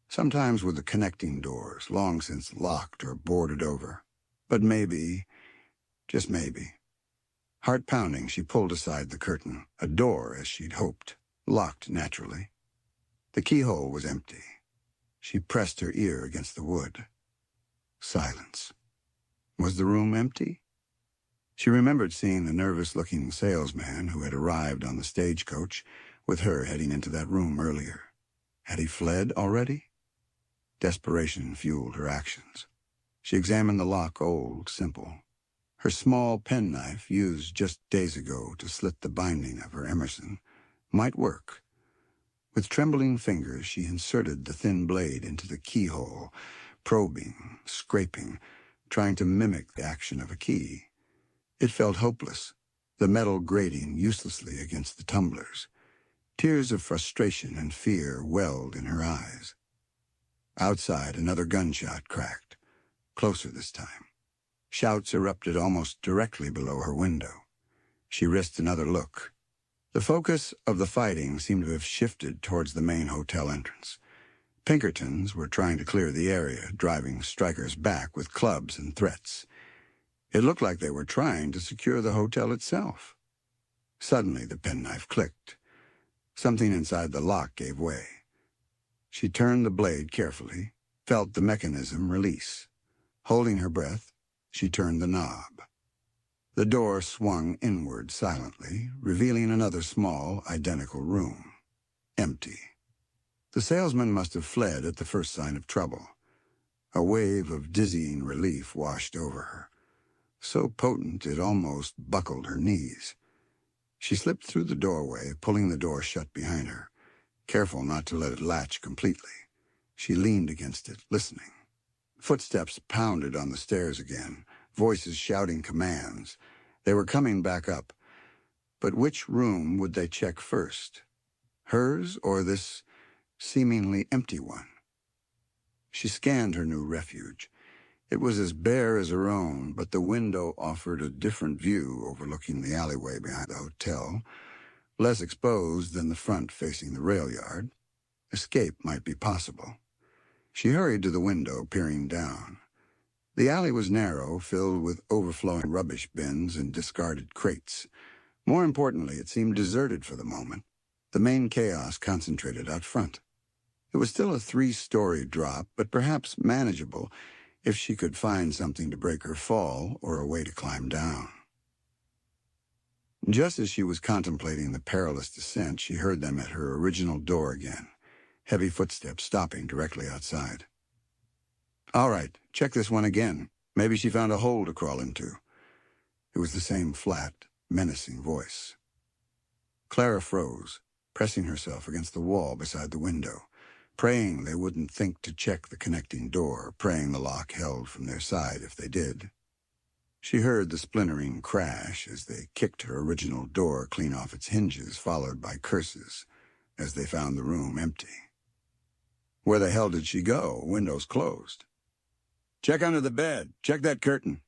sometimes with the connecting doors long since locked or boarded over. But maybe, just maybe. Heart pounding, she pulled aside the curtain, a door as she'd hoped, locked naturally. The keyhole was empty. She pressed her ear against the wood. Silence. Was the room empty? She remembered seeing the nervous-looking salesman who had arrived on the stagecoach with her heading into that room earlier. Had he fled already? Desperation fueled her actions. She examined the lock, old, simple. Her small penknife, used just days ago to slit the binding of her Emerson, might work. With trembling fingers, she inserted the thin blade into the keyhole, probing, scraping, trying to mimic the action of a key. It felt hopeless, the metal grating uselessly against the tumblers. Tears of frustration and fear welled in her eyes. Outside, another gunshot cracked, closer this time. Shouts erupted almost directly below her window. She risked another look. The focus of the fighting seemed to have shifted towards the main hotel entrance. Pinkertons were trying to clear the area, driving strikers back with clubs and threats. It looked like they were trying to secure the hotel itself. Suddenly, the penknife clicked. Something inside the lock gave way. She turned the blade carefully, felt the mechanism release. Holding her breath, she turned the knob. The door swung inward silently, revealing another small, identical room. Empty. The salesman must have fled at the first sign of trouble. A wave of dizzying relief washed over her, so potent it almost buckled her knees. She slipped through the doorway, pulling the door shut behind her, careful not to let it latch completely. She leaned against it, listening. Footsteps pounded on the stairs again, voices shouting commands. They were coming back up. But which room would they check first? Hers or this seemingly empty one? She scanned her new refuge. It was as bare as her own, but the window offered a different view overlooking the alleyway behind the hotel, less exposed than the front facing the rail yard. Escape might be possible. She hurried to the window, peering down. The alley was narrow, filled with overflowing rubbish bins and discarded crates. More importantly, it seemed deserted for the moment. The main chaos concentrated out front. It was still a 3-story drop, but perhaps manageable if she could find something to break her fall or a way to climb down. Just as she was contemplating the perilous descent, she heard them at her original door again, heavy footsteps stopping directly outside. "All right, check this one again. Maybe she found a hole to crawl into." It was the same flat, menacing voice. Clara froze, pressing herself against the wall beside the window, praying they wouldn't think to check the connecting door, praying the lock held from their side if they did. She heard the splintering crash as they kicked her original door clean off its hinges, followed by curses as they found the room empty. Where the hell did she go? Windows closed. "Check under the bed. Check that curtain."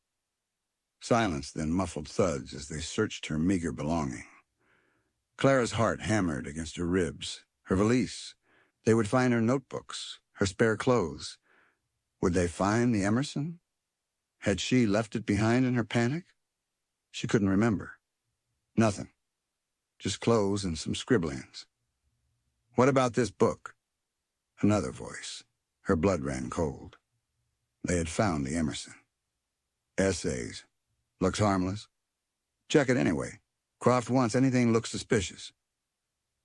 Silence, then muffled thuds as they searched her meager belonging. Clara's heart hammered against her ribs. Her valise. They would find her notebooks, her spare clothes. Would they find the Emerson? Had she left it behind in her panic? She couldn't remember. Nothing. Just clothes and some scribblings. "What about this book?" Another voice. Her blood ran cold. They had found the Emerson. "Essays. Looks harmless. Check it anyway. Croft wants anything looks suspicious."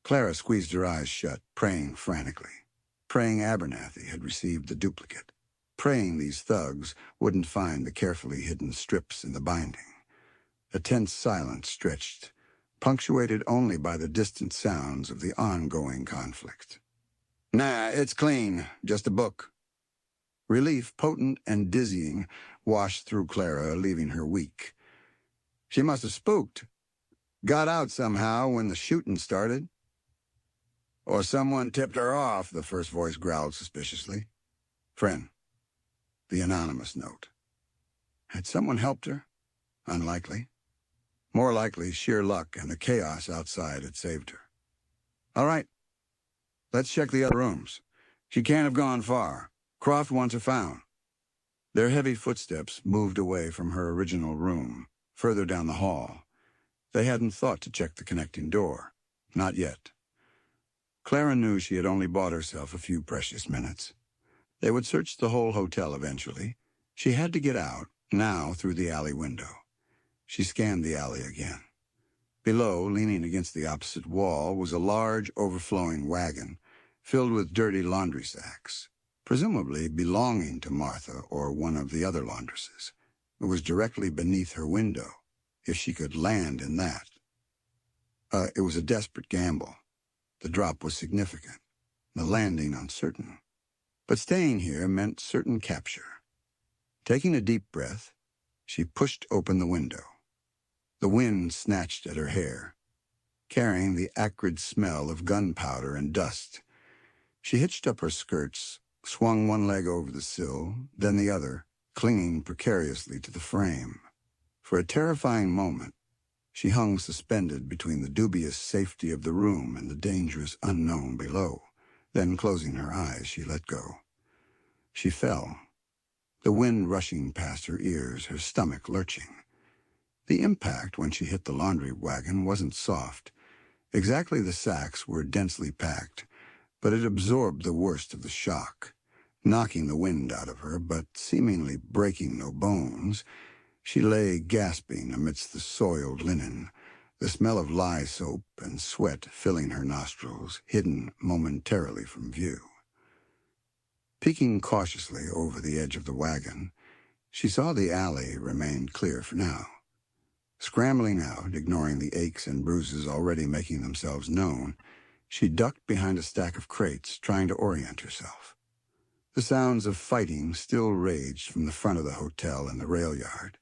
Clara squeezed her eyes shut, praying frantically. Praying Abernathy had received the duplicate. Praying these thugs wouldn't find the carefully hidden strips in the binding. A tense silence stretched, punctuated only by the distant sounds of the ongoing conflict. "Nah, it's clean. Just a book." Relief, potent and dizzying, washed through Clara, leaving her weak. She must have spooked. Got out somehow when the shooting started. Or someone tipped her off, the first voice growled suspiciously. Friend, the anonymous note. Had someone helped her? Unlikely. More likely, sheer luck and the chaos outside had saved her. All right, let's check the other rooms. She can't have gone far. Croft wants her found. Their heavy footsteps moved away from her original room, further down the hall. They hadn't thought to check the connecting door. Not yet. Clara knew she had only bought herself a few precious minutes. They would search the whole hotel eventually. She had to get out, now through the alley window. She scanned the alley again. Below, leaning against the opposite wall, was a large, overflowing wagon filled with dirty laundry sacks, presumably belonging to Martha or one of the other laundresses. It was directly beneath her window, if she could land in that. It was a desperate gamble. The drop was significant, the landing uncertain. But staying here meant certain capture. Taking a deep breath, she pushed open the window. The wind snatched at her hair, carrying the acrid smell of gunpowder and dust. She hitched up her skirts, swung one leg over the sill, then the other, clinging precariously to the frame. For a terrifying moment, she hung suspended between the dubious safety of the room and the dangerous unknown below. Then, closing her eyes, she let go. She fell, the wind rushing past her ears, her stomach lurching. The impact when she hit the laundry wagon wasn't soft. Exactly, the sacks were densely packed, but it absorbed the worst of the shock, knocking the wind out of her, but seemingly breaking no bones. She lay gasping amidst the soiled linen, the smell of lye soap and sweat filling her nostrils, hidden momentarily from view. Peeking cautiously over the edge of the wagon, she saw the alley remained clear for now. Scrambling out, ignoring the aches and bruises already making themselves known, she ducked behind a stack of crates, trying to orient herself. The sounds of fighting still raged from the front of the hotel and the rail yard.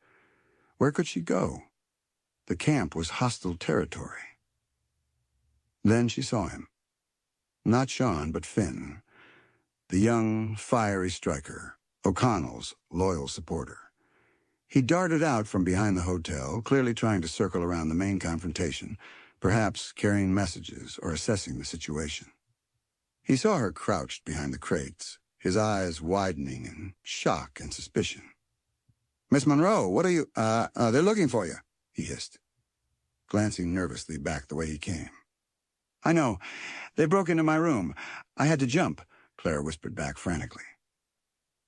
Where could she go? The camp was hostile territory. Then she saw him. Not Sean, but Finn, the young, fiery striker, O'Connell's loyal supporter. He darted out from behind the hotel, clearly trying to circle around the main confrontation, perhaps carrying messages or assessing the situation. He saw her crouched behind the crates, his eyes widening in shock and suspicion. "Miss Monroe, what are you, they're looking for you," he hissed, glancing nervously back the way he came. "I know. They broke into my room. I had to jump," Claire whispered back frantically.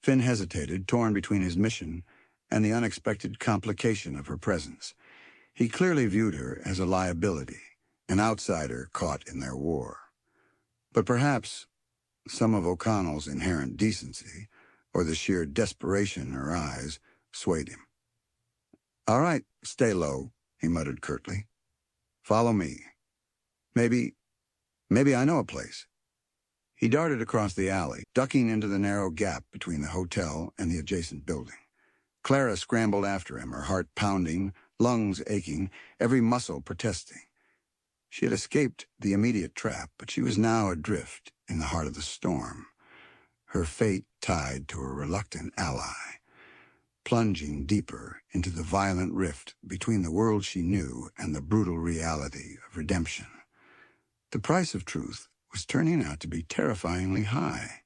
Finn hesitated, torn between his mission and the unexpected complication of her presence. He clearly viewed her as a liability, an outsider caught in their war. But perhaps some of O'Connell's inherent decency, or the sheer desperation in her eyes, swayed him. "All right, stay low," he muttered curtly. "Follow me. Maybe I know a place." He darted across the alley, ducking into the narrow gap between the hotel and the adjacent building. Clara scrambled after him, her heart pounding, lungs aching, every muscle protesting. She had escaped the immediate trap, but she was now adrift in the heart of the storm, her fate tied to a reluctant ally, plunging deeper into the violent rift between the world she knew and the brutal reality of redemption. The price of truth was turning out to be terrifyingly high,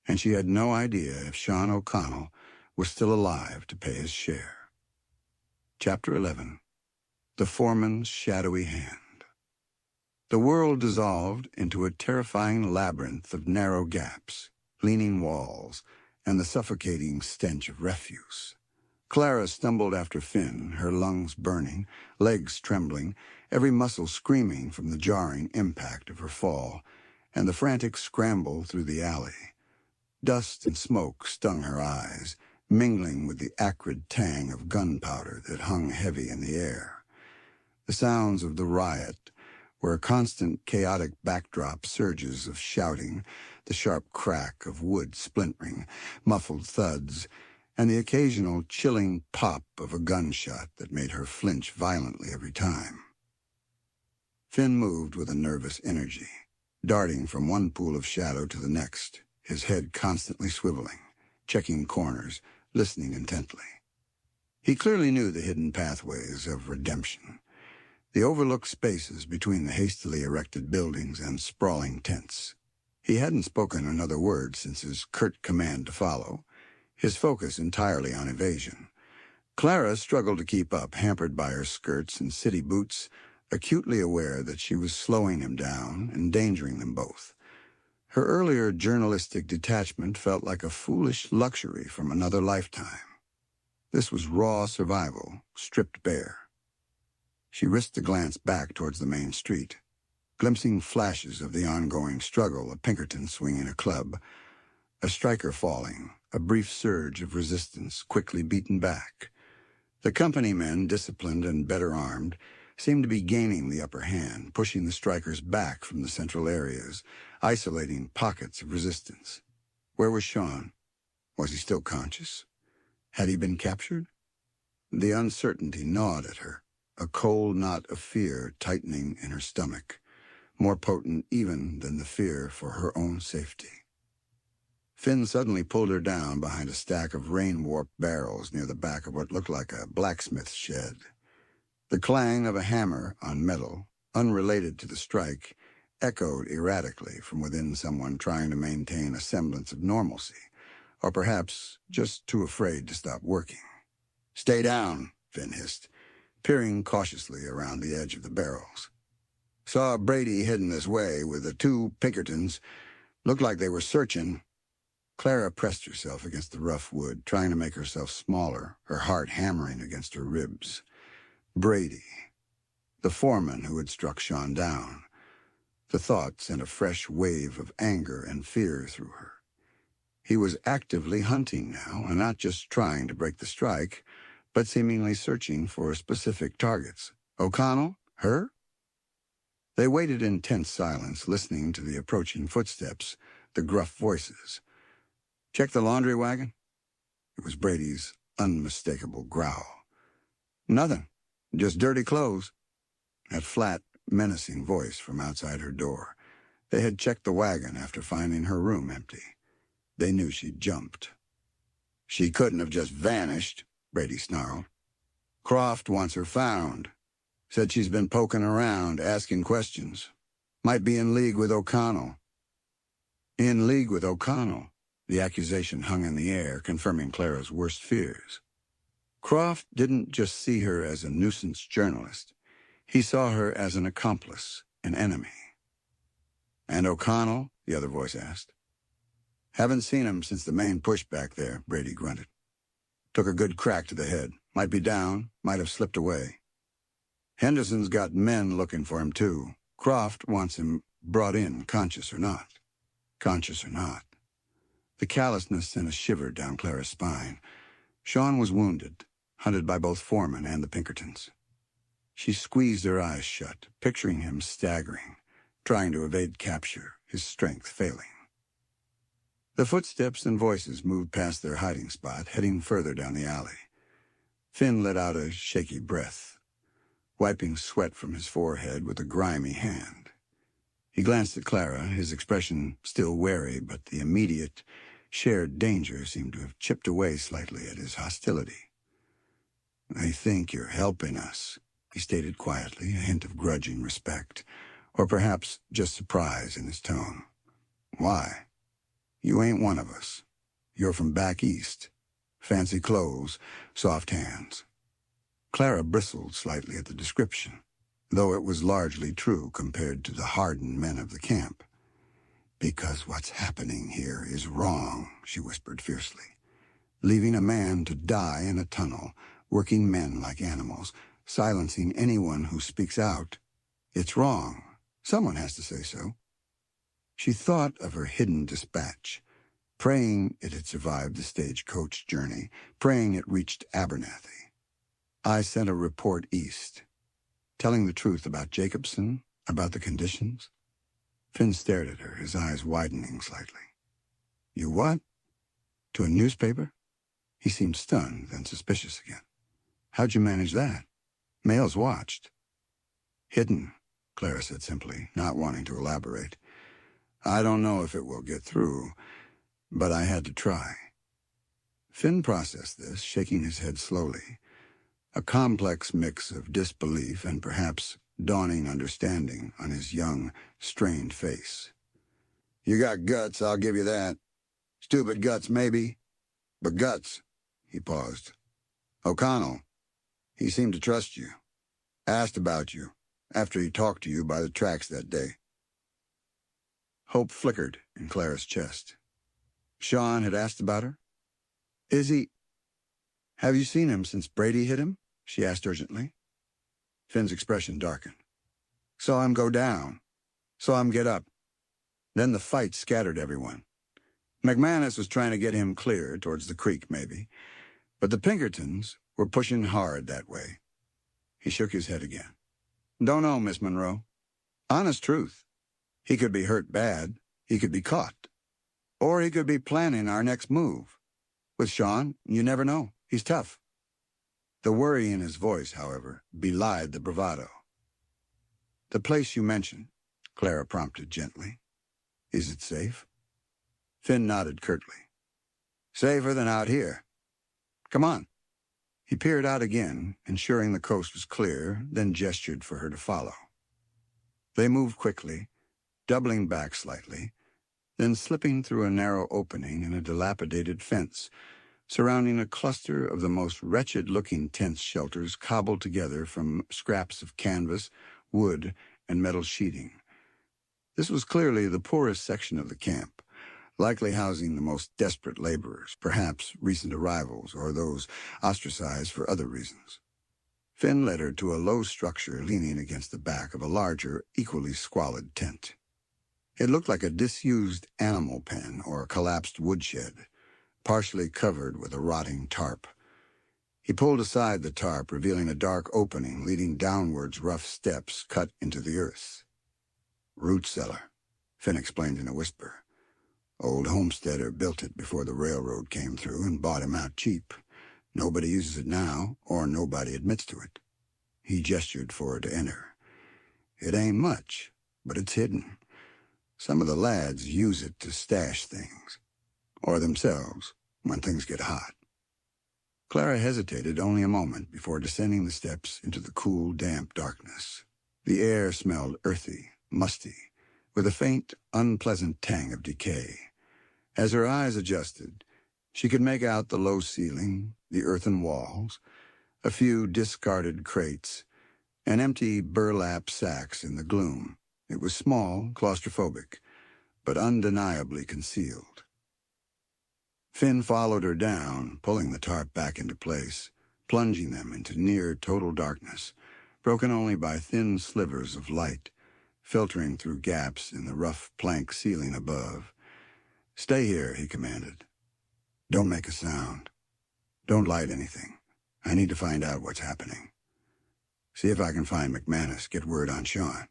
and she had no idea if Sean O'Connell was still alive to pay his share. Chapter 11. The Foreman's Shadowy Hand. The world dissolved into a terrifying labyrinth of narrow gaps, leaning walls, and the suffocating stench of refuse. Clara stumbled after Finn, her lungs burning, legs trembling, every muscle screaming from the jarring impact of her fall, and the frantic scramble through the alley. Dust and smoke stung her eyes, mingling with the acrid tang of gunpowder that hung heavy in the air. The sounds of the riot were a constant chaotic backdrop, surges of shouting, the sharp crack of wood splintering, muffled thuds, and the occasional chilling pop of a gunshot that made her flinch violently every time. Finn moved with a nervous energy, darting from one pool of shadow to the next, his head constantly swiveling, checking corners, listening intently. He clearly knew the hidden pathways of redemption, the overlooked spaces between the hastily erected buildings and sprawling tents. He hadn't spoken another word since his curt command to follow, his focus entirely on evasion. Clara struggled to keep up, hampered by her skirts and city boots, acutely aware that she was slowing him down, endangering them both. Her earlier journalistic detachment felt like a foolish luxury from another lifetime. This was raw survival, stripped bare. She risked a glance back towards the main street, glimpsing flashes of the ongoing struggle, a Pinkerton swinging a club, a striker falling, a brief surge of resistance quickly beaten back. The company men, disciplined and better armed, seemed to be gaining the upper hand, pushing the strikers back from the central areas, isolating pockets of resistance. Where was Sean? Was he still conscious? Had he been captured? The uncertainty gnawed at her, a cold knot of fear tightening in her stomach, more potent even than the fear for her own safety. Finn suddenly pulled her down behind a stack of rain-warped barrels near the back of what looked like a blacksmith's shed. The clang of a hammer on metal, unrelated to the strike, echoed erratically from within someone trying to maintain a semblance of normalcy, or perhaps just too afraid to stop working. "Stay down," Finn hissed, peering cautiously around the edge of the barrels. "Saw Brady heading this way with the two Pinkertons. Looked like they were searching." Clara pressed herself against the rough wood, trying to make herself smaller, her heart hammering against her ribs. Brady, the foreman who had struck Sean down. The thought sent a fresh wave of anger and fear through her. He was actively hunting now, and not just trying to break the strike, but seemingly searching for specific targets. O'Connell? Her? They waited in tense silence, listening to the approaching footsteps, the gruff voices. "Check the laundry wagon?" It was Brady's unmistakable growl. "Nothing. Just dirty clothes." That flat, menacing voice from outside her door. They had checked the wagon after finding her room empty. They knew she'd jumped. "She couldn't have just vanished," Brady snarled. "Croft wants her found. Said she's been poking around, asking questions. Might be in league with O'Connell." In league with O'Connell. The accusation hung in the air, confirming Clara's worst fears. Croft didn't just see her as a nuisance journalist. He saw her as an accomplice, an enemy. "And O'Connell?" the other voice asked. "Haven't seen him since the main push back there," Brady grunted. "Took a good crack to the head. Might be down, might have slipped away. Henderson's got men looking for him, too. Croft wants him brought in, conscious or not." Conscious or not. The callousness sent a shiver down Clara's spine. Sean was wounded, hunted by both foremen and the Pinkertons. She squeezed her eyes shut, picturing him staggering, trying to evade capture, his strength failing. The footsteps and voices moved past their hiding spot, heading further down the alley. Finn let out a shaky breath, wiping sweat from his forehead with a grimy hand. He glanced at Clara, his expression still wary, but the immediate, shared danger seemed to have chipped away slightly at his hostility. "I think you're helping us," he stated quietly, a hint of grudging respect, or perhaps just surprise in his tone. "Why? You ain't one of us. You're from back east. Fancy clothes, soft hands." Clara bristled slightly at the description, though it was largely true compared to the hardened men of the camp. "Because what's happening here is wrong," she whispered fiercely. "Leaving a man to die in a tunnel, working men like animals, silencing anyone who speaks out. It's wrong. Someone has to say so." She thought of her hidden dispatch, praying it had survived the stagecoach journey, praying it reached Abernathy. "I sent a report east, telling the truth about Jacobson, about the conditions." Finn stared at her, his eyes widening slightly. "You what? To a newspaper?" He seemed stunned, then suspicious again. "How'd you manage that? Mail's watched." "Hidden," Clara said simply, not wanting to elaborate. I don't know if it will get through, but I had to try." Finn processed this, shaking his head slowly, a complex mix of disbelief and perhaps dawning understanding on his young, strained face. "You got guts, I'll give you that. Stupid guts, maybe, but guts." He paused. "O'Connell, he seemed to trust you. Asked about you, after he talked to you by the tracks that day." Hope flickered in Clara's chest. Sean had asked about her? "Is he—" "Have you seen him since Brady hit him?" she asked urgently. Finn's expression darkened. "Saw him go down. Saw him get up. Then the fight scattered everyone. McManus was trying to get him clear towards the creek, maybe, but the Pinkertons were pushing hard that way." He shook his head again. "Don't know, Miss Monroe. Honest truth. He could be hurt bad. He could be caught. Or he could be planning our next move. With Sean, you never know. He's tough." The worry in his voice, however, belied the bravado. "The place you mentioned," Clara prompted gently. "Is it safe?" Finn nodded curtly. "Safer than out here. Come on." He peered out again, ensuring the coast was clear, then gestured for her to follow. They moved quickly, doubling back slightly, then slipping through a narrow opening in a dilapidated fence, surrounding a cluster of the most wretched-looking tent shelters cobbled together from scraps of canvas, wood, and metal sheeting. This was clearly the poorest section of the camp, likely housing the most desperate laborers, perhaps recent arrivals or those ostracized for other reasons. Finn led her to a low structure leaning against the back of a larger, equally squalid tent. It looked like a disused animal pen or a collapsed woodshed, partially covered with a rotting tarp. He pulled aside the tarp, revealing a dark opening leading downwards rough steps cut into the earth. "Root cellar," Finn explained in a whisper. "Old homesteader built it before the railroad came through and bought him out cheap. Nobody uses it now, or nobody admits to it." He gestured for her to enter. "It ain't much, but it's hidden. Some of the lads use it to stash things. Or themselves, when things get hot." Clara hesitated only a moment before descending the steps into the cool, damp darkness. The air smelled earthy, musty, with a faint, unpleasant tang of decay. As her eyes adjusted, she could make out the low ceiling, the earthen walls, a few discarded crates, and empty burlap sacks in the gloom. It was small, claustrophobic, but undeniably concealed. Finn followed her down, pulling the tarp back into place, plunging them into near total darkness, broken only by thin slivers of light, filtering through gaps in the rough plank ceiling above. "Stay here," he commanded. "Don't make a sound. Don't light anything. I need to find out what's happening. See if I can find McManus, get word on Sean."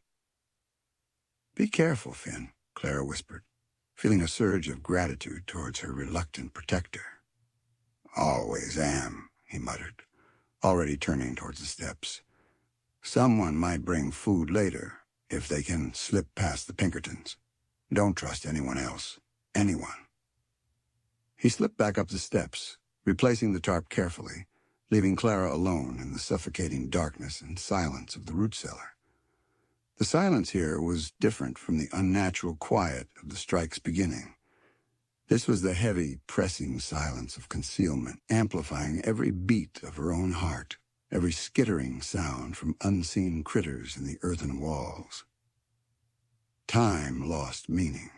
"Be careful, Finn," Clara whispered, feeling a surge of gratitude towards her reluctant protector. "Always am," he muttered, already turning towards the steps. "Someone might bring food later, if they can slip past the Pinkertons. Don't trust anyone else. Anyone." He slipped back up the steps, replacing the tarp carefully, leaving Clara alone in the suffocating darkness and silence of the root cellar. The silence here was different from the unnatural quiet of the strike's beginning. This was the heavy, pressing silence of concealment, amplifying every beat of her own heart, every skittering sound from unseen critters in the earthen walls. Time lost meaning.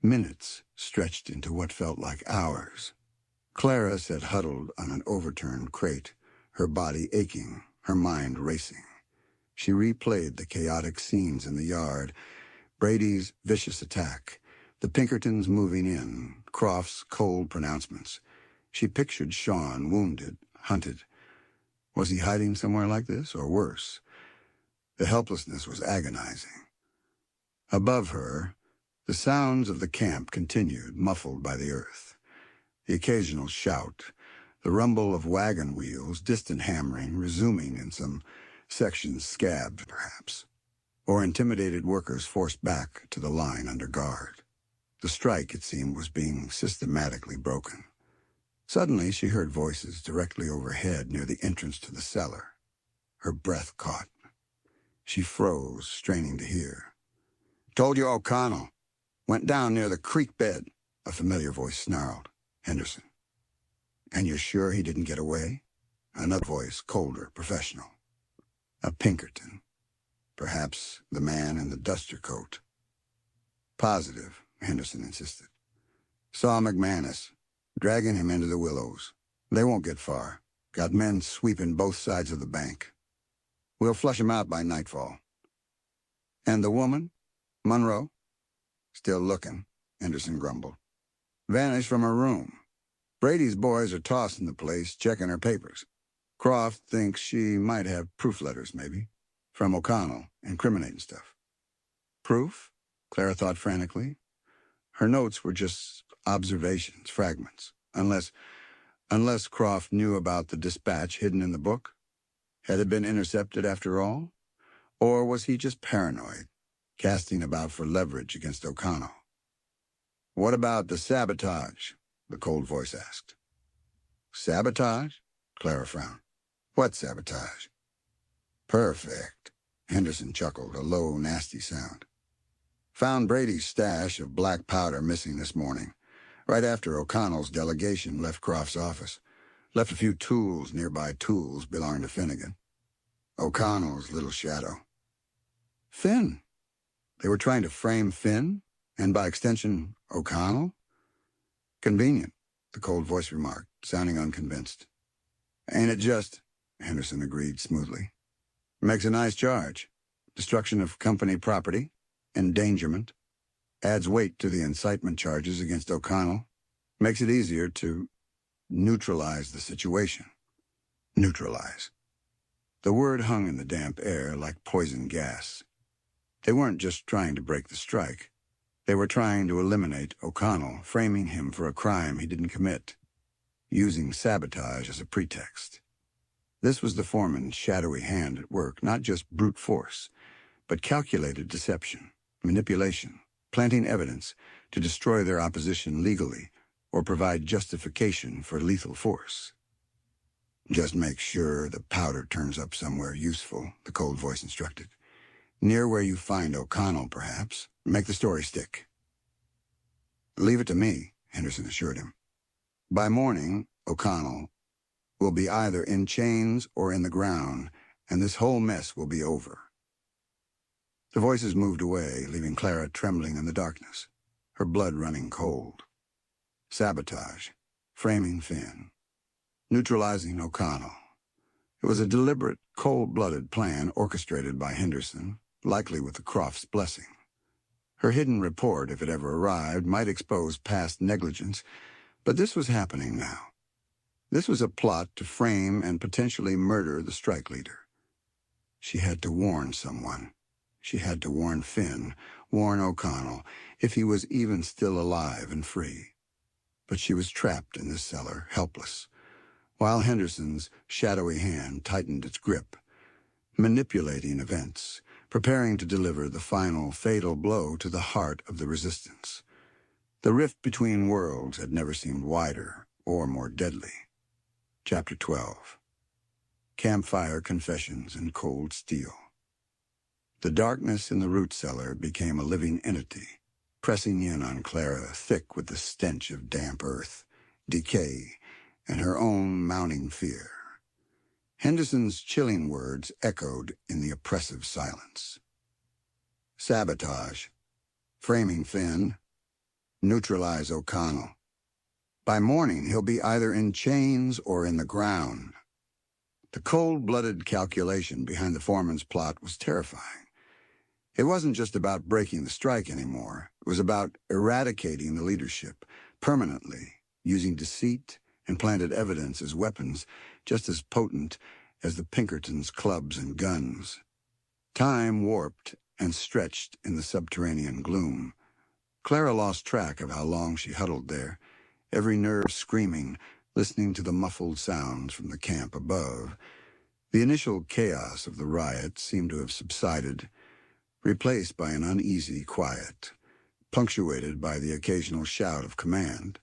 Minutes stretched into what felt like hours. Clara sat huddled on an overturned crate, her body aching, her mind racing. She replayed the chaotic scenes in the yard, Brady's vicious attack, the Pinkertons moving in, Croft's cold pronouncements. She pictured Sean wounded, hunted. Was he hiding somewhere like this, or worse? The helplessness was agonizing. Above her, the sounds of the camp continued, muffled by the earth. The occasional shout, the rumble of wagon wheels, distant hammering, resuming in some sections scabbed, perhaps. or intimidated workers forced back to the line under guard. The strike, it seemed, was being systematically broken. Suddenly, she heard voices directly overhead near the entrance to the cellar. Her breath caught. She froze, straining to hear. "Told you O'Connell. Went down near the creek bed," a familiar voice snarled. Henderson. "And you're sure he didn't get away?" Another voice, colder, professional. "A Pinkerton. Perhaps the man in the duster coat." "Positive," Henderson insisted. "Saw McManus, dragging him into the willows. They won't get far. Got men sweeping both sides of the bank. We'll flush him out by nightfall." "And the woman? Monroe?" "Still looking," Henderson grumbled. "Vanished from her room. Brady's boys are tossing the place, checking her papers. Croft thinks she might have proof letters, maybe, from O'Connell, incriminating stuff." "Proof?" Clara thought frantically. Her notes were just observations, fragments. Unless Croft knew about the dispatch hidden in the book? Had it been intercepted after all? Or was he just paranoid, casting about for leverage against O'Connell? "What about the sabotage?" the cold voice asked. "Sabotage?" Clara frowned. "What sabotage?" "Perfect," Henderson chuckled, a low, nasty sound. "Found Brady's stash of black powder missing this morning, right after O'Connell's delegation left Croft's office. Left a few tools, nearby tools belonging to Finnegan. O'Connell's little shadow." "Finn? They were trying to frame Finn? And by extension, O'Connell?" "Convenient," the cold voice remarked, sounding unconvinced. "Ain't it just?" Henderson agreed smoothly. "Makes a nice charge. Destruction of company property, endangerment. Adds weight to the incitement charges against O'Connell. Makes it easier to neutralize the situation." Neutralize. The word hung in the damp air like poison gas. They weren't just trying to break the strike. They were trying to eliminate O'Connell, framing him for a crime he didn't commit, using sabotage as a pretext. This was the foreman's shadowy hand at work, not just brute force, but calculated deception, manipulation, planting evidence to destroy their opposition legally or provide justification for lethal force. "Just make sure the powder turns up somewhere useful," the cold voice instructed. "Near where you find O'Connell, perhaps. Make the story stick." "Leave it to me," Henderson assured him. "By morning, O'Connell will be either in chains or in the ground, and this whole mess will be over." The voices moved away, leaving Clara trembling in the darkness, her blood running cold. Sabotage, framing Finn, neutralizing O'Connell. It was a deliberate, cold-blooded plan orchestrated by Henderson, likely with the Crofts' blessing. Her hidden report, if it ever arrived, might expose past negligence, but this was happening now. This was a plot to frame and potentially murder the strike leader. She had to warn someone. She had to warn Finn, warn O'Connell, if he was even still alive and free. But she was trapped in this cellar, helpless, while Henderson's shadowy hand tightened its grip, manipulating events, preparing to deliver the final fatal blow to the heart of the resistance. The rift between worlds had never seemed wider or more deadly. Chapter 12. Campfire Confessions in Cold Steel. The darkness in the root cellar became a living entity, pressing in on Clara thick with the stench of damp earth, decay, and her own mounting fear. Henderson's chilling words echoed in the oppressive silence. Sabotage, framing Finn, neutralize O'Connell. By morning, he'll be either in chains or in the ground. The cold-blooded calculation behind the foreman's plot was terrifying. It wasn't just about breaking the strike anymore. It was about eradicating the leadership, permanently, using deceit and planted evidence as weapons just as potent as the Pinkertons' clubs and guns. Time warped and stretched in the subterranean gloom. Clara lost track of how long she huddled there, every nerve screaming, listening to the muffled sounds from the camp above. The initial chaos of the riot seemed to have subsided, replaced by an uneasy quiet, punctuated by the occasional shout of command,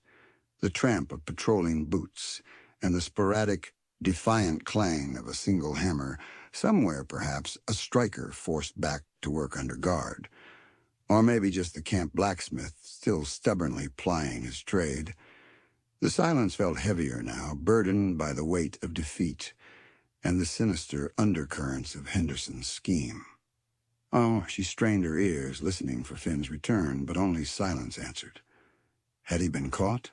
the tramp of patrolling boots, and the sporadic, defiant clang of a single hammer, somewhere perhaps a striker forced back to work under guard, or maybe just the camp blacksmith still stubbornly plying his trade. The silence felt heavier now, burdened by the weight of defeat and the sinister undercurrents of Henderson's scheme. Oh, she strained her ears, listening for Finn's return, but only silence answered. Had he been caught?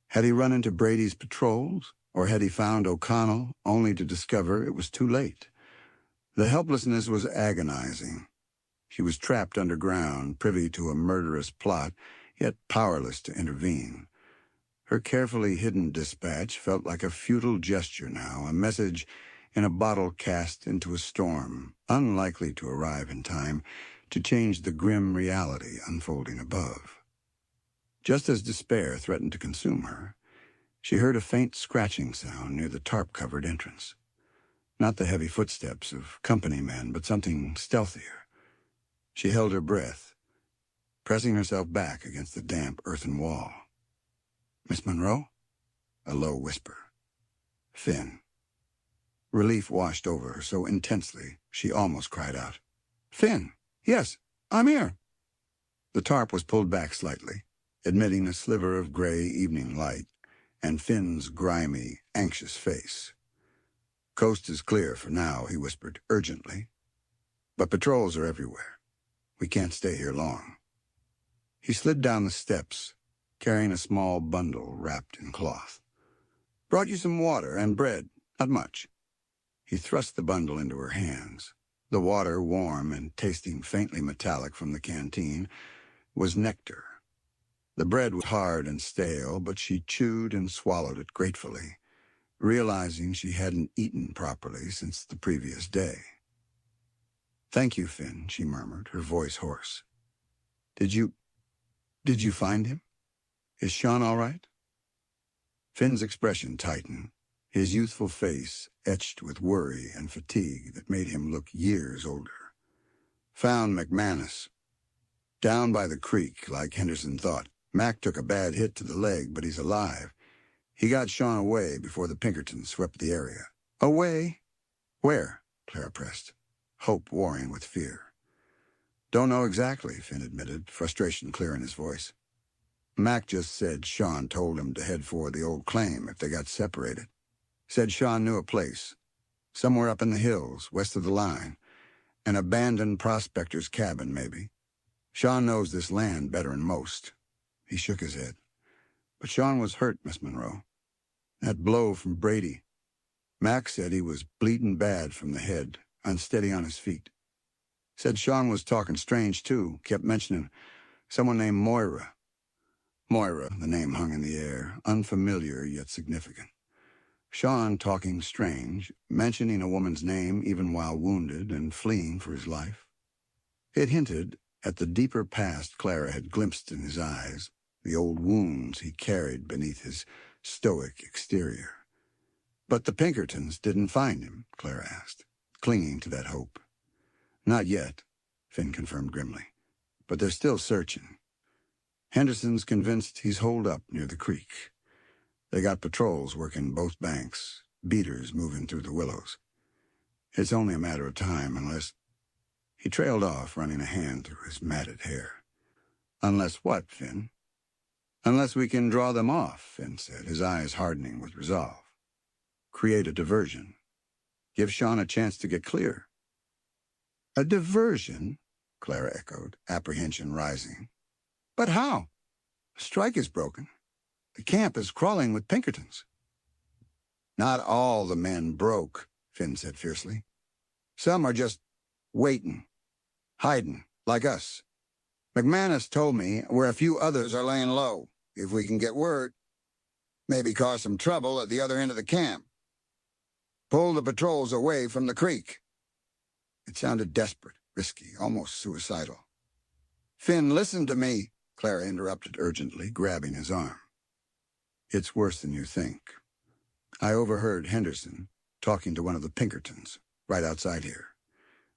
Had he run into Brady's patrols, or had he found O'Connell, only to discover it was too late? The helplessness was agonizing. She was trapped underground, privy to a murderous plot, yet powerless to intervene. Her carefully hidden dispatch felt like a futile gesture now, a message in a bottle cast into a storm, unlikely to arrive in time to change the grim reality unfolding above. Just as despair threatened to consume her, she heard a faint scratching sound near the tarp-covered entrance. Not the heavy footsteps of company men, but something stealthier. She held her breath, pressing herself back against the damp earthen wall. "Miss Monroe?" A low whisper. "Finn." Relief washed over her so intensely she almost cried out. "Finn! Yes, I'm here." The tarp was pulled back slightly, admitting a sliver of gray evening light, and Finn's grimy, anxious face. "Coast is clear for now," he whispered urgently. "But patrols are everywhere. We can't stay here long." He slid down the steps, carrying a small bundle wrapped in cloth. "Brought you some water and bread, not much." He thrust the bundle into her hands. The water, warm and tasting faintly metallic from the canteen, was nectar. The bread was hard and stale, but she chewed and swallowed it gratefully, realizing she hadn't eaten properly since the previous day. "Thank you, Finn," she murmured, her voice hoarse. Did you find him? Is Sean all right?" Finn's expression tightened, his youthful face etched with worry and fatigue that made him look years older. "Found McManus. Down by the creek, like Henderson thought. Mac took a bad hit to the leg, but he's alive. He got Sean away before the Pinkertons swept the area." "Away? Where?" Clara pressed, hope warring with fear. "Don't know exactly," Finn admitted, frustration clear in his voice. "Mac just said Sean told him to head for the old claim if they got separated. Said Sean knew a place, somewhere up in the hills, west of the line. An abandoned prospector's cabin, maybe. Sean knows this land better'n most." He shook his head. "But Sean was hurt, Miss Monroe. That blow from Brady. Mac said he was bleeding bad from the head, unsteady on his feet. Said Sean was talking strange, too, kept mentioning someone named Moira." Moira, the name hung in the air, unfamiliar yet significant. Sean talking strange, mentioning a woman's name even while wounded and fleeing for his life. It hinted at the deeper past Clara had glimpsed in his eyes, the old wounds he carried beneath his stoic exterior. "But the Pinkertons didn't find him?" Clara asked, clinging to that hope. "Not yet," Finn confirmed grimly, "but they're still searching. Henderson's convinced he's holed up near the creek. They got patrols working both banks, beaters moving through the willows. It's only a matter of time unless—" He trailed off, running a hand through his matted hair. "Unless what, Finn?" "Unless we can draw them off," Finn said, his eyes hardening with resolve. "Create a diversion. Give Sean a chance to get clear." "A diversion?" Clara echoed, apprehension rising. "But how? The strike is broken. The camp is crawling with Pinkertons." "Not all the men broke," Finn said fiercely. "Some are just waiting, hiding, like us. McManus told me where a few others are laying low, if we can get word. Maybe cause some trouble at the other end of the camp. Pull the patrols away from the creek." It sounded desperate, risky, almost suicidal. "Finn, listen to me," Clara interrupted urgently, grabbing his arm. "It's worse than you think. I overheard Henderson talking to one of the Pinkertons right outside here.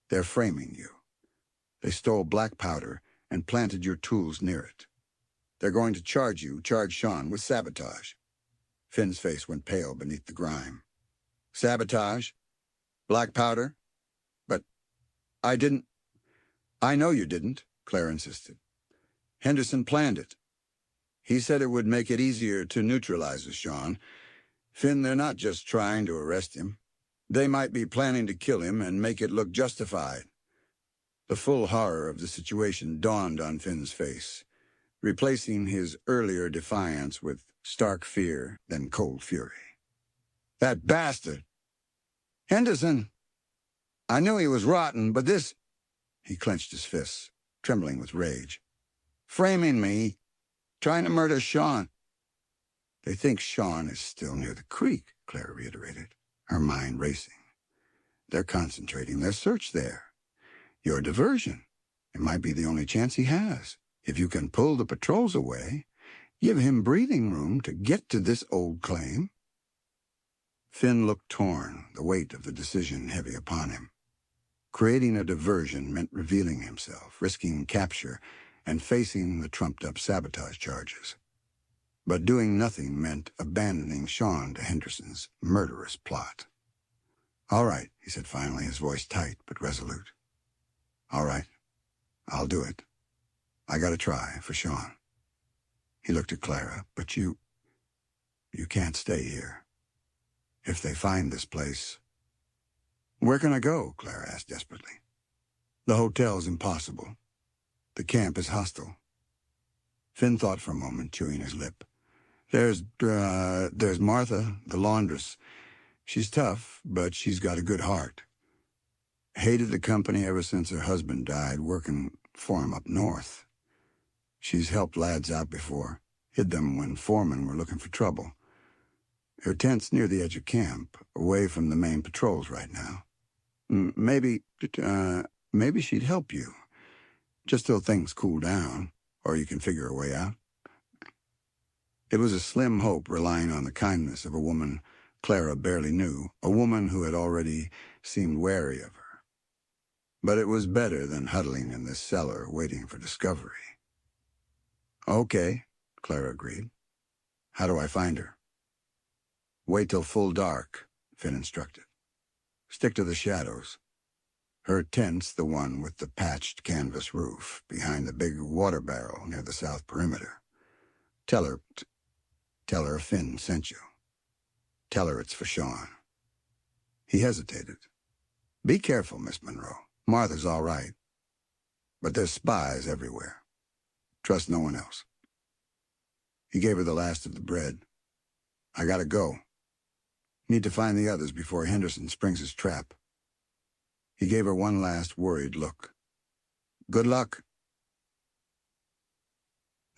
They're framing you. They stole black powder and planted your tools near it. They're going to charge Sean, with sabotage. Finn's face went pale beneath the grime. Sabotage? Black powder? But I didn't. I know you didn't, Claire insisted. Henderson planned it. He said it would make it easier to neutralize us, Sean. Finn, they're not just trying to arrest him. They might be planning to kill him and make it look justified. The full horror of the situation dawned on Finn's face, replacing his earlier defiance with stark fear, then cold fury. That bastard! Henderson! I knew he was rotten, but this... He clenched his fists, trembling with rage. Framing me, trying to murder Sean. They think Sean is still near the creek, Claire reiterated, her mind racing. They're concentrating their search there. Your diversion. It might be the only chance he has. If you can pull the patrols away, give him breathing room to get to this old claim. Finn looked torn, the weight of the decision heavy upon him. Creating a diversion meant revealing himself, risking capture, and facing the trumped-up sabotage charges. But doing nothing meant abandoning Sean to Henderson's murderous plot. All right, he said finally, his voice tight but resolute. All right, I'll do it. I gotta try for Sean. He looked at Clara. But you can't stay here. If they find this place... Where can I go? Clara asked desperately. The hotel's impossible. The camp is hostile. Finn thought for a moment, chewing his lip. There's Martha, the laundress. She's tough, but she's got a good heart. Hated the company ever since her husband died, working for him up north. She's helped lads out before, hid them when foremen were looking for trouble. Her tent's near the edge of camp, away from the main patrols right now. Maybe she'd help you, just till things cool down, or you can figure a way out. It was a slim hope relying on the kindness of a woman Clara barely knew, a woman who had already seemed wary of her. But it was better than huddling in this cellar waiting for discovery. Okay, Clara agreed. How do I find her? Wait till full dark, Finn instructed. Stick to the shadows. Her tent's the one with the patched canvas roof, behind the big water barrel near the south perimeter. Tell her Finn sent you. Tell her it's for Sean. He hesitated. Be careful, Miss Monroe. Martha's all right. But there's spies everywhere. Trust no one else. He gave her the last of the bread. I gotta go. Need to find the others before Henderson springs his trap. He gave her one last worried look. Good luck.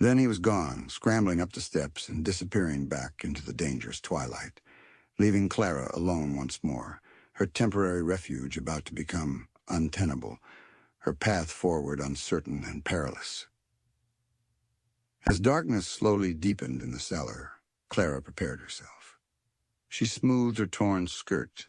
Then he was gone, scrambling up the steps and disappearing back into the dangerous twilight, leaving Clara alone once more, her temporary refuge about to become untenable, her path forward uncertain and perilous. As darkness slowly deepened in the cellar, Clara prepared herself. She smoothed her torn skirt,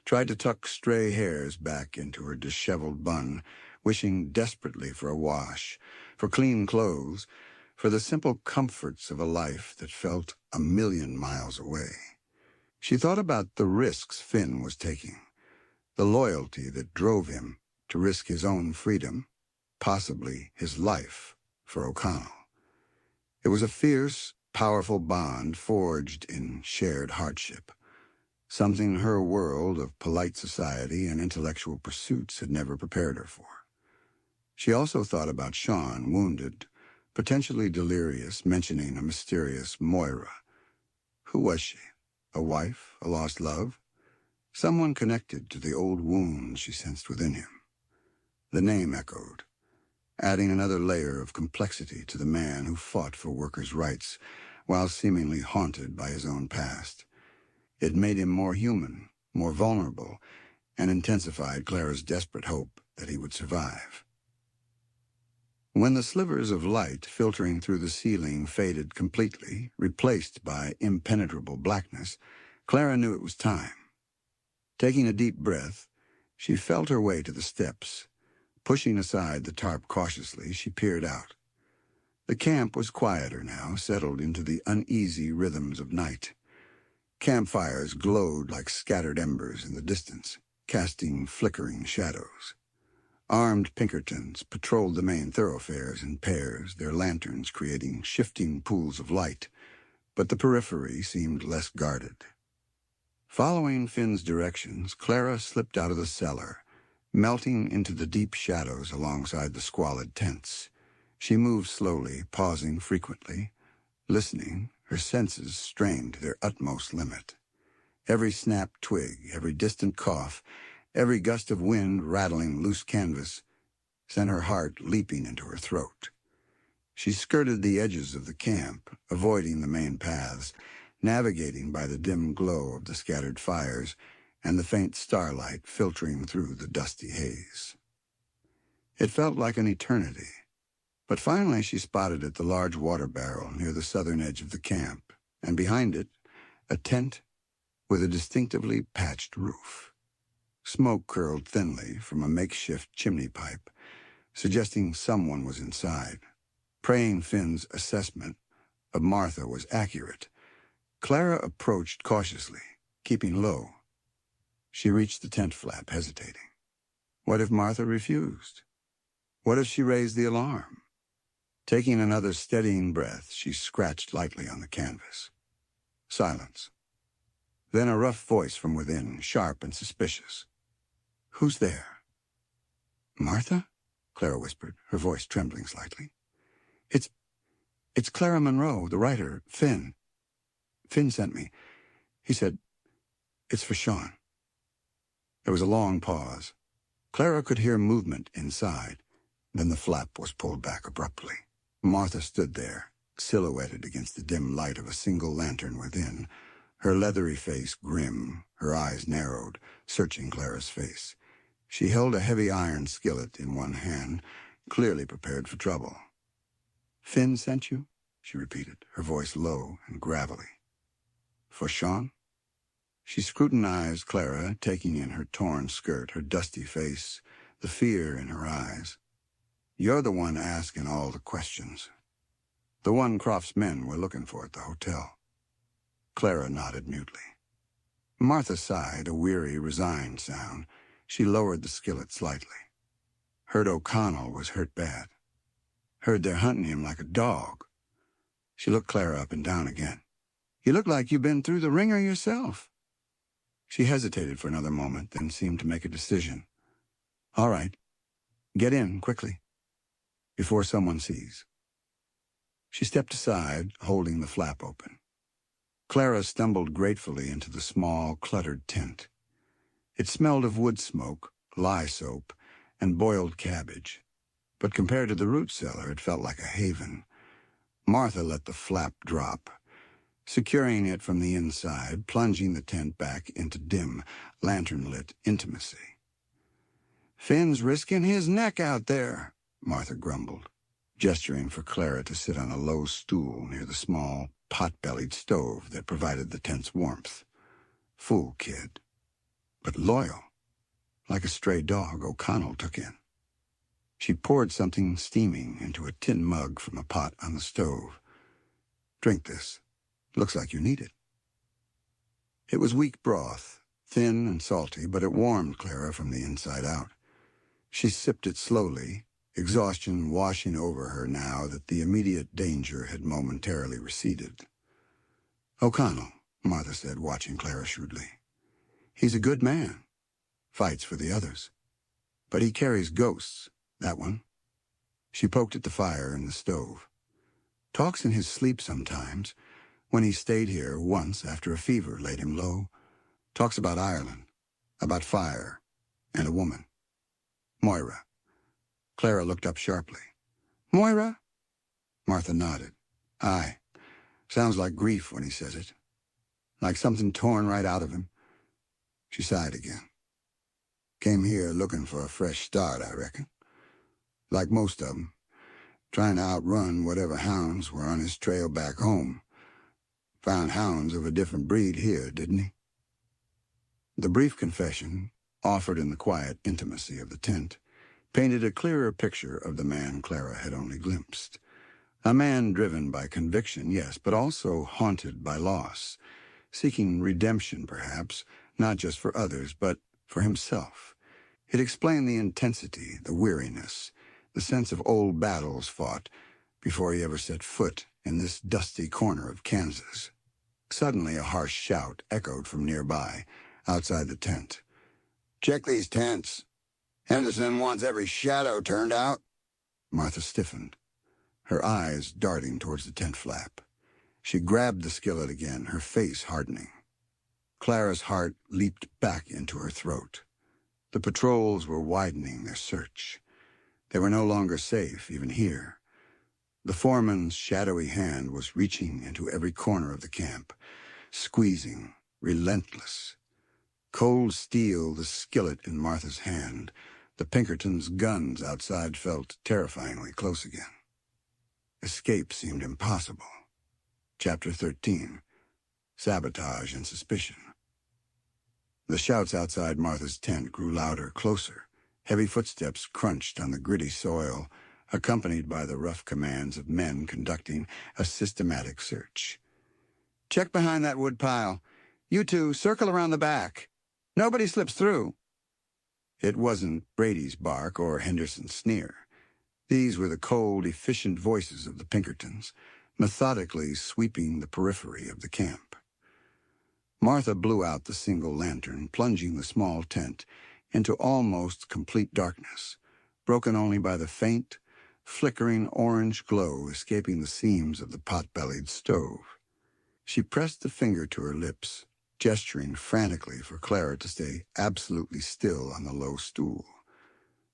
tried to tuck stray hairs back into her disheveled bun, wishing desperately for a wash, for clean clothes, for the simple comforts of a life that felt 1,000,000 miles away. She thought about the risks Finn was taking, the loyalty that drove him to risk his own freedom, possibly his life, for O'Connell. It was a fierce, powerful bond forged in shared hardship, something her world of polite society and intellectual pursuits had never prepared her for. She also thought about Sean, wounded, potentially delirious, mentioning a mysterious Moira. Who was she? A wife? A lost love? Someone connected to the old wounds she sensed within him. The name echoed, adding another layer of complexity to the man who fought for workers' rights while seemingly haunted by his own past. It made him more human, more vulnerable, and intensified Clara's desperate hope that he would survive. When the slivers of light filtering through the ceiling faded completely, replaced by impenetrable blackness, Clara knew it was time. Taking a deep breath, she felt her way to the steps, Pushing aside the tarp cautiously, she peered out. The camp was quieter now, settled into the uneasy rhythms of night. Campfires glowed like scattered embers in the distance, casting flickering shadows. Armed Pinkertons patrolled the main thoroughfares in pairs, their lanterns creating shifting pools of light, but the periphery seemed less guarded. Following Finn's directions, Clara slipped out of the cellar, melting into the deep shadows alongside the squalid tents. She moved slowly, pausing frequently, listening, her senses strained to their utmost limit. Every snapped twig, every distant cough, every gust of wind rattling loose canvas sent her heart leaping into her throat. She skirted the edges of the camp, avoiding the main paths, navigating by the dim glow of the scattered fires and the faint starlight filtering through the dusty haze. It felt like an eternity, but finally she spotted it the large water barrel near the southern edge of the camp, and behind it, a tent with a distinctively patched roof. Smoke curled thinly from a makeshift chimney pipe, suggesting someone was inside. Praying Finn's assessment of Martha was accurate, Clara approached cautiously, keeping low. She reached the tent flap, hesitating. What if Martha refused? What if she raised the alarm? Taking another steadying breath, she scratched lightly on the canvas. Silence. Then a rough voice from within, sharp and suspicious. "Who's there?" "Martha?" Clara whispered, her voice trembling slightly. It's Clara Monroe, the writer, Finn. Finn sent me. He said, it's for Sean." There was a long pause. Clara could hear movement inside. Then the flap was pulled back abruptly. Martha stood there, silhouetted against the dim light of a single lantern within, her leathery face grim, her eyes narrowed, searching Clara's face. She held a heavy iron skillet in one hand, clearly prepared for trouble. "Finn sent you?" she repeated, her voice low and gravelly. "For Sean?" She scrutinized Clara, taking in her torn skirt, her dusty face, the fear in her eyes. "You're the one asking all the questions. The one Croft's men were looking for at the hotel." Clara nodded mutely. Martha sighed, a weary, resigned sound. She lowered the skillet slightly. "Heard O'Connell was hurt bad. Heard they're hunting him like a dog." She looked Clara up and down again. "You look like you've been through the ringer yourself." She hesitated for another moment, then seemed to make a decision. "All right. Get in, quickly, before someone sees." She stepped aside, holding the flap open. Clara stumbled gratefully into the small, cluttered tent. It smelled of wood smoke, lye soap, and boiled cabbage, but compared to the root cellar, it felt like a haven. Martha let the flap drop, securing it from the inside, plunging the tent back into dim, lantern-lit intimacy. "Finn's risking his neck out there," Martha grumbled, gesturing for Clara to sit on a low stool near the small, pot-bellied stove that provided the tent's warmth. Fool kid, but loyal. Like a stray dog O'Connell took in. She poured something steaming into a tin mug from a pot on the stove. "Drink this. Looks like you need it." It was weak broth, thin and salty, but it warmed Clara from the inside out. She sipped it slowly, exhaustion washing over her now that the immediate danger had momentarily receded. "O'Connell," Martha said, watching Clara shrewdly. "He's a good man. Fights for the others. But he carries ghosts, that one." She poked at the fire in the stove. "Talks in his sleep sometimes, when he stayed here once after a fever laid him low. Talks about Ireland, about fire, and a woman. Moira." Clara looked up sharply. "Moira?" Martha nodded. "Aye. Sounds like grief when he says it. Like something torn right out of him." She sighed again. "Came here looking for a fresh start, I reckon. Like most of 'em, trying to outrun whatever hounds were on his trail back home. Found hounds of a different breed here, didn't he?" The brief confession, offered in the quiet intimacy of the tent, painted a clearer picture of the man Clara had only glimpsed. A man driven by conviction, yes, but also haunted by loss, seeking redemption, perhaps, not just for others, but for himself. It explained the intensity, the weariness, the sense of old battles fought before he ever set foot in this dusty corner of Kansas. Suddenly a harsh shout echoed from nearby, outside the tent. "Check these tents. Henderson wants every shadow turned out." Martha stiffened, her eyes darting towards the tent flap. She grabbed the skillet again, her face hardening. Clara's heart leaped back into her throat. The patrols were widening their search. They were no longer safe, even here. The foreman's shadowy hand was reaching into every corner of the camp, squeezing, relentless. Cold steel, the skillet in Martha's hand. The Pinkertons' guns outside felt terrifyingly close again. Escape seemed impossible. Chapter 13. Sabotage and Suspicion. The shouts outside Martha's tent grew louder, closer. Heavy footsteps crunched on the gritty soil, accompanied by the rough commands of men conducting a systematic search. "Check behind that wood pile. You two, circle around the back. Nobody slips through." It wasn't Brady's bark or Henderson's sneer. These were the cold, efficient voices of the Pinkertons, methodically sweeping the periphery of the camp. Martha blew out the single lantern, plunging the small tent into almost complete darkness, broken only by the faint, flickering orange glow escaping the seams of the pot-bellied stove. She pressed the finger to her lips, gesturing frantically for Clara to stay absolutely still on the low stool.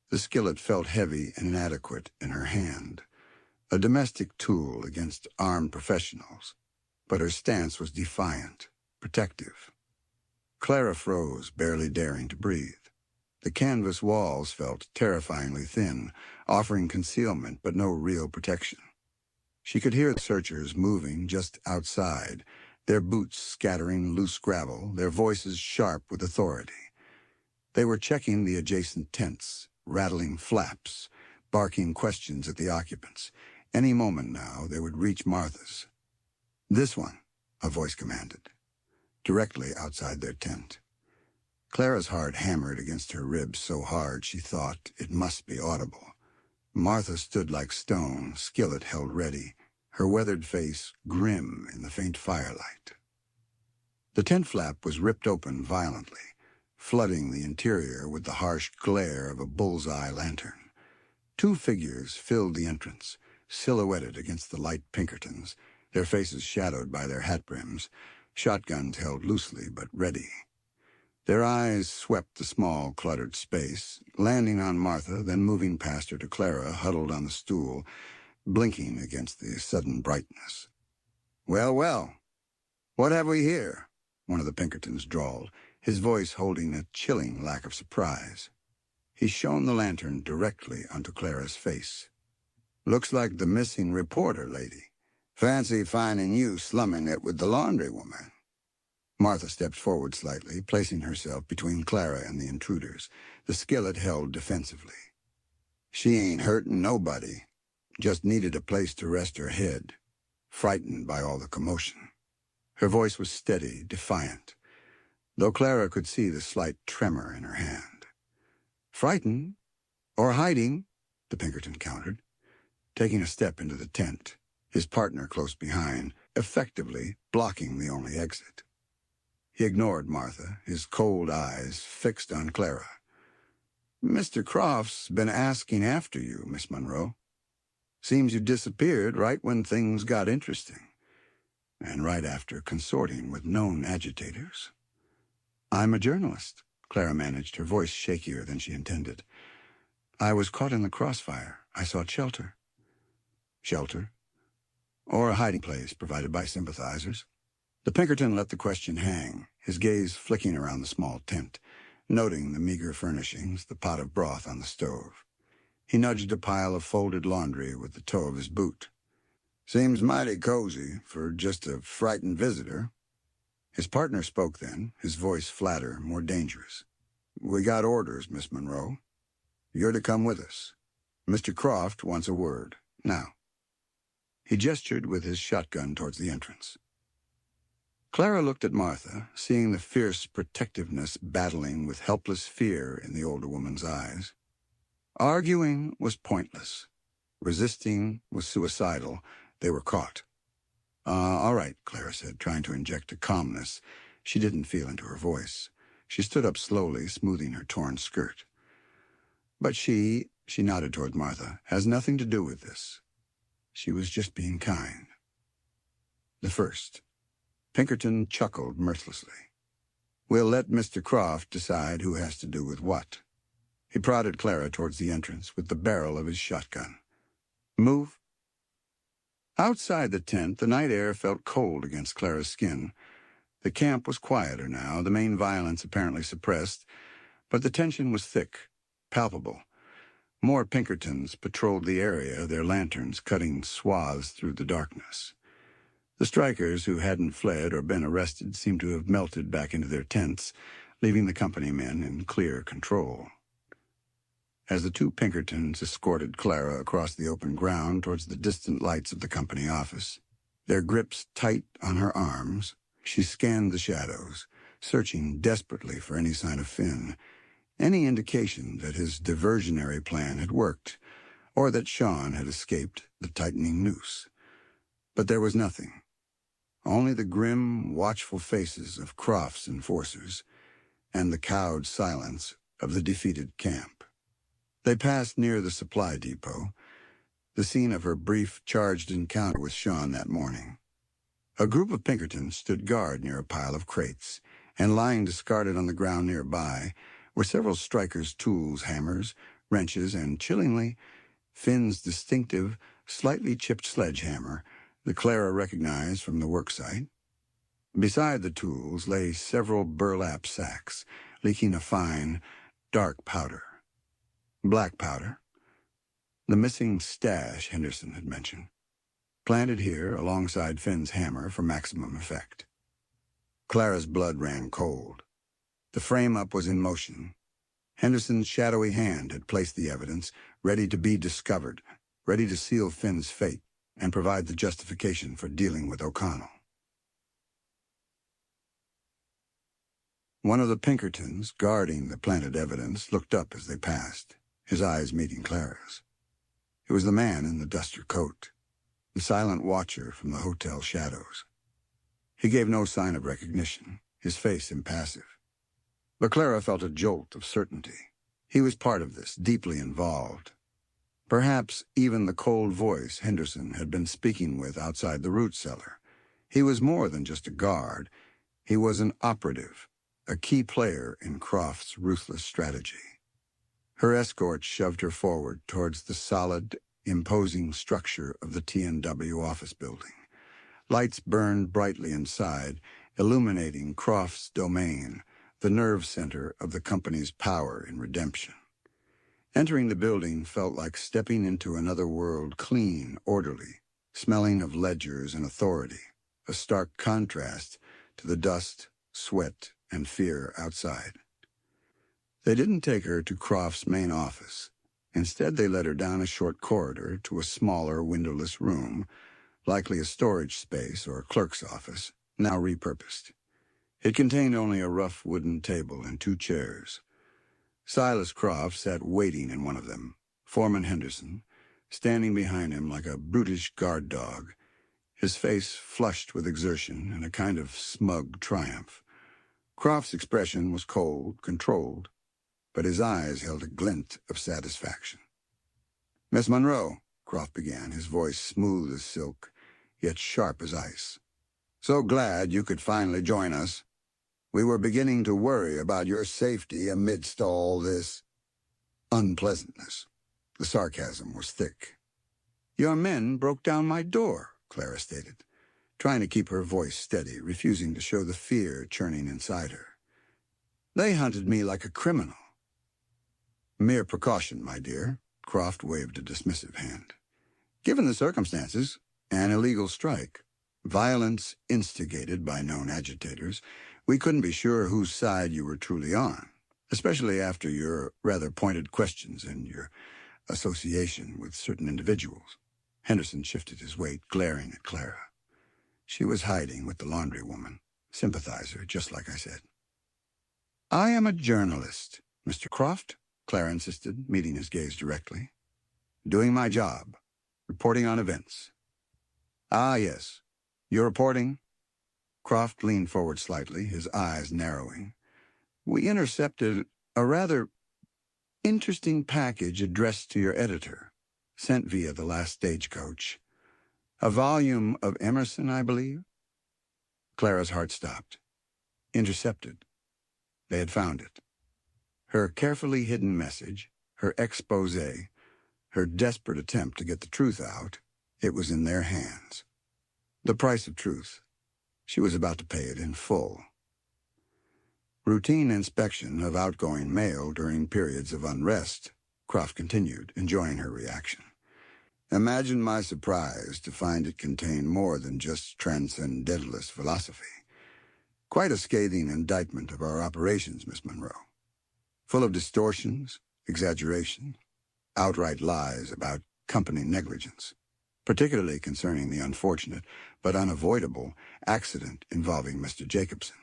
The skillet felt heavy and inadequate in her hand, a domestic tool against armed professionals, but her stance was defiant, protective. Clara froze, barely daring to breathe. The canvas walls felt terrifyingly thin, offering concealment but no real protection. She could hear the searchers moving just outside, their boots scattering loose gravel, their voices sharp with authority. They were checking the adjacent tents, rattling flaps, barking questions at the occupants. Any moment now, they would reach Martha's. "This one," a voice commanded, directly outside their tent. Clara's heart hammered against her ribs so hard she thought it must be audible. Martha stood like stone, skillet held ready, her weathered face grim in the faint firelight. The tent flap was ripped open violently, flooding the interior with the harsh glare of a bullseye lantern. Two figures filled the entrance, silhouetted against the light Pinkertons, their faces shadowed by their hat brims, shotguns held loosely but ready. Their eyes swept the small, cluttered space, landing on Martha, then moving past her to Clara, huddled on the stool, blinking against the sudden brightness. "Well, well, what have we here?" one of the Pinkertons drawled, his voice holding a chilling lack of surprise. He shone the lantern directly onto Clara's face. "Looks like the missing reporter lady. Fancy finding you slumming it with the laundry woman." Martha stepped forward slightly, placing herself between Clara and the intruders, the skillet held defensively. "She ain't hurting nobody. Just needed a place to rest her head, frightened by all the commotion." Her voice was steady, defiant, though Clara could see the slight tremor in her hand. "Frightened? Or hiding?" the Pinkerton countered, taking a step into the tent, his partner close behind, effectively blocking the only exit. He ignored Martha, his cold eyes fixed on Clara. "Mr. Crofts been asking after you, Miss Monroe. Seems you disappeared right when things got interesting, and right after consorting with known agitators." "I'm a journalist," Clara managed, her voice shakier than she intended. "I was caught in the crossfire. I sought shelter." "Shelter? Or a hiding place provided by sympathizers?" The Pinkerton let the question hang, his gaze flicking around the small tent, noting the meager furnishings, the pot of broth on the stove. He nudged a pile of folded laundry with the toe of his boot. "Seems mighty cozy for just a frightened visitor." His partner spoke then, his voice flatter, more dangerous. "We got orders, Miss Monroe. you're to come with us. Mr. Croft wants a word, now." He gestured with his shotgun towards the entrance. Clara looked at Martha, seeing the fierce protectiveness battling with helpless fear in the older woman's eyes. Arguing was pointless. Resisting was suicidal. They were caught. All right," Clara said, trying to inject a calmness she didn't feel into her voice. She stood up slowly, smoothing her torn skirt. "But she nodded toward Martha, has nothing to do with this. She was just being kind." The first. Pinkerton chuckled mirthlessly. "We'll let Mr. Croft decide who has to do with what." He prodded Clara towards the entrance with the barrel of his shotgun. "Move." Outside the tent, the night air felt cold against Clara's skin. The camp was quieter now, the main violence apparently suppressed, but the tension was thick, palpable. More Pinkertons patrolled the area, their lanterns cutting swaths through the darkness. The strikers who hadn't fled or been arrested seemed to have melted back into their tents, leaving the company men in clear control. As the two Pinkertons escorted Clara across the open ground towards the distant lights of the company office, their grips tight on her arms, she scanned the shadows, searching desperately for any sign of Finn, any indication that his diversionary plan had worked, or that Sean had escaped the tightening noose. But there was nothing. Only the grim, watchful faces of Croft's enforcers, and the cowed silence of the defeated camp. They passed near the supply depot, the scene of her brief, charged encounter with Sean that morning. A group of Pinkertons stood guard near a pile of crates, and lying discarded on the ground nearby were several strikers' tools, hammers, wrenches, and, chillingly, Finn's distinctive, slightly chipped sledgehammer that Clara recognized from the worksite. Beside the tools lay several burlap sacks, leaking a fine, dark powder. Black powder. The missing stash Henderson had mentioned. Planted here alongside Finn's hammer for maximum effect. Clara's blood ran cold. The frame-up was in motion. Henderson's shadowy hand had placed the evidence, ready to be discovered, ready to seal Finn's fate and provide the justification for dealing with O'Connell. One of the Pinkertons, guarding the planted evidence, looked up as they passed, his eyes meeting Clara's. It was the man in the duster coat, the silent watcher from the hotel shadows. He gave no sign of recognition, his face impassive. But Clara felt a jolt of certainty. He was part of this, deeply involved. Perhaps even the cold voice Henderson had been speaking with outside the root cellar. He was more than just a guard. He was an operative, a key player in Croft's ruthless strategy. Her escort shoved her forward towards the solid, imposing structure of the T&W office building. Lights burned brightly inside, illuminating Croft's domain, the nerve center of the company's power and redemption. Entering the building felt like stepping into another world, clean, orderly, smelling of ledgers and authority, a stark contrast to the dust, sweat, and fear outside. They didn't take her to Croft's main office. Instead, they led her down a short corridor to a smaller, windowless room, likely a storage space or a clerk's office, now repurposed. It contained only a rough wooden table and 2 chairs. Silas Croft sat waiting in one of them, Foreman Henderson, standing behind him like a brutish guard dog, his face flushed with exertion and a kind of smug triumph. Croft's expression was cold, controlled, but his eyes held a glint of satisfaction. "Miss Monroe," Croft began, his voice smooth as silk, yet sharp as ice. "So glad you could finally join us. We were beginning to worry about your safety amidst all this unpleasantness." The sarcasm was thick. "Your men broke down my door," Clara stated, trying to keep her voice steady, refusing to show the fear churning inside her. "They hunted me like a criminal." "Mere precaution, my dear," Croft waved a dismissive hand. "Given the circumstances, an illegal strike, violence instigated by known agitators, we couldn't be sure whose side you were truly on. especially after your rather pointed questions and your association with certain individuals. Henderson shifted his weight, glaring at Clara. She was hiding with the laundry woman. Sympathizer, just like I said. I am a journalist, Mr. Croft, Clara insisted, meeting his gaze directly. Doing my job. Reporting on events. Ah, yes. You're reporting? Croft leaned forward slightly, his eyes narrowing. We intercepted a rather interesting package addressed to your editor, sent via the last stagecoach. A volume of Emerson, I believe? Clara's heart stopped. Intercepted. They had found it. Her carefully hidden message, her exposé, her desperate attempt to get the truth out, it was in their hands. The price of truth. She was about to pay it in full. Routine inspection of outgoing mail during periods of unrest, Croft continued, enjoying her reaction. Imagine my surprise to find it contained more than just transcendentalist philosophy. Quite a scathing indictment of our operations, Miss Monroe. Full of distortions, exaggeration, outright lies about company negligence, particularly concerning the unfortunate but unavoidable accident involving Mr. Jacobson.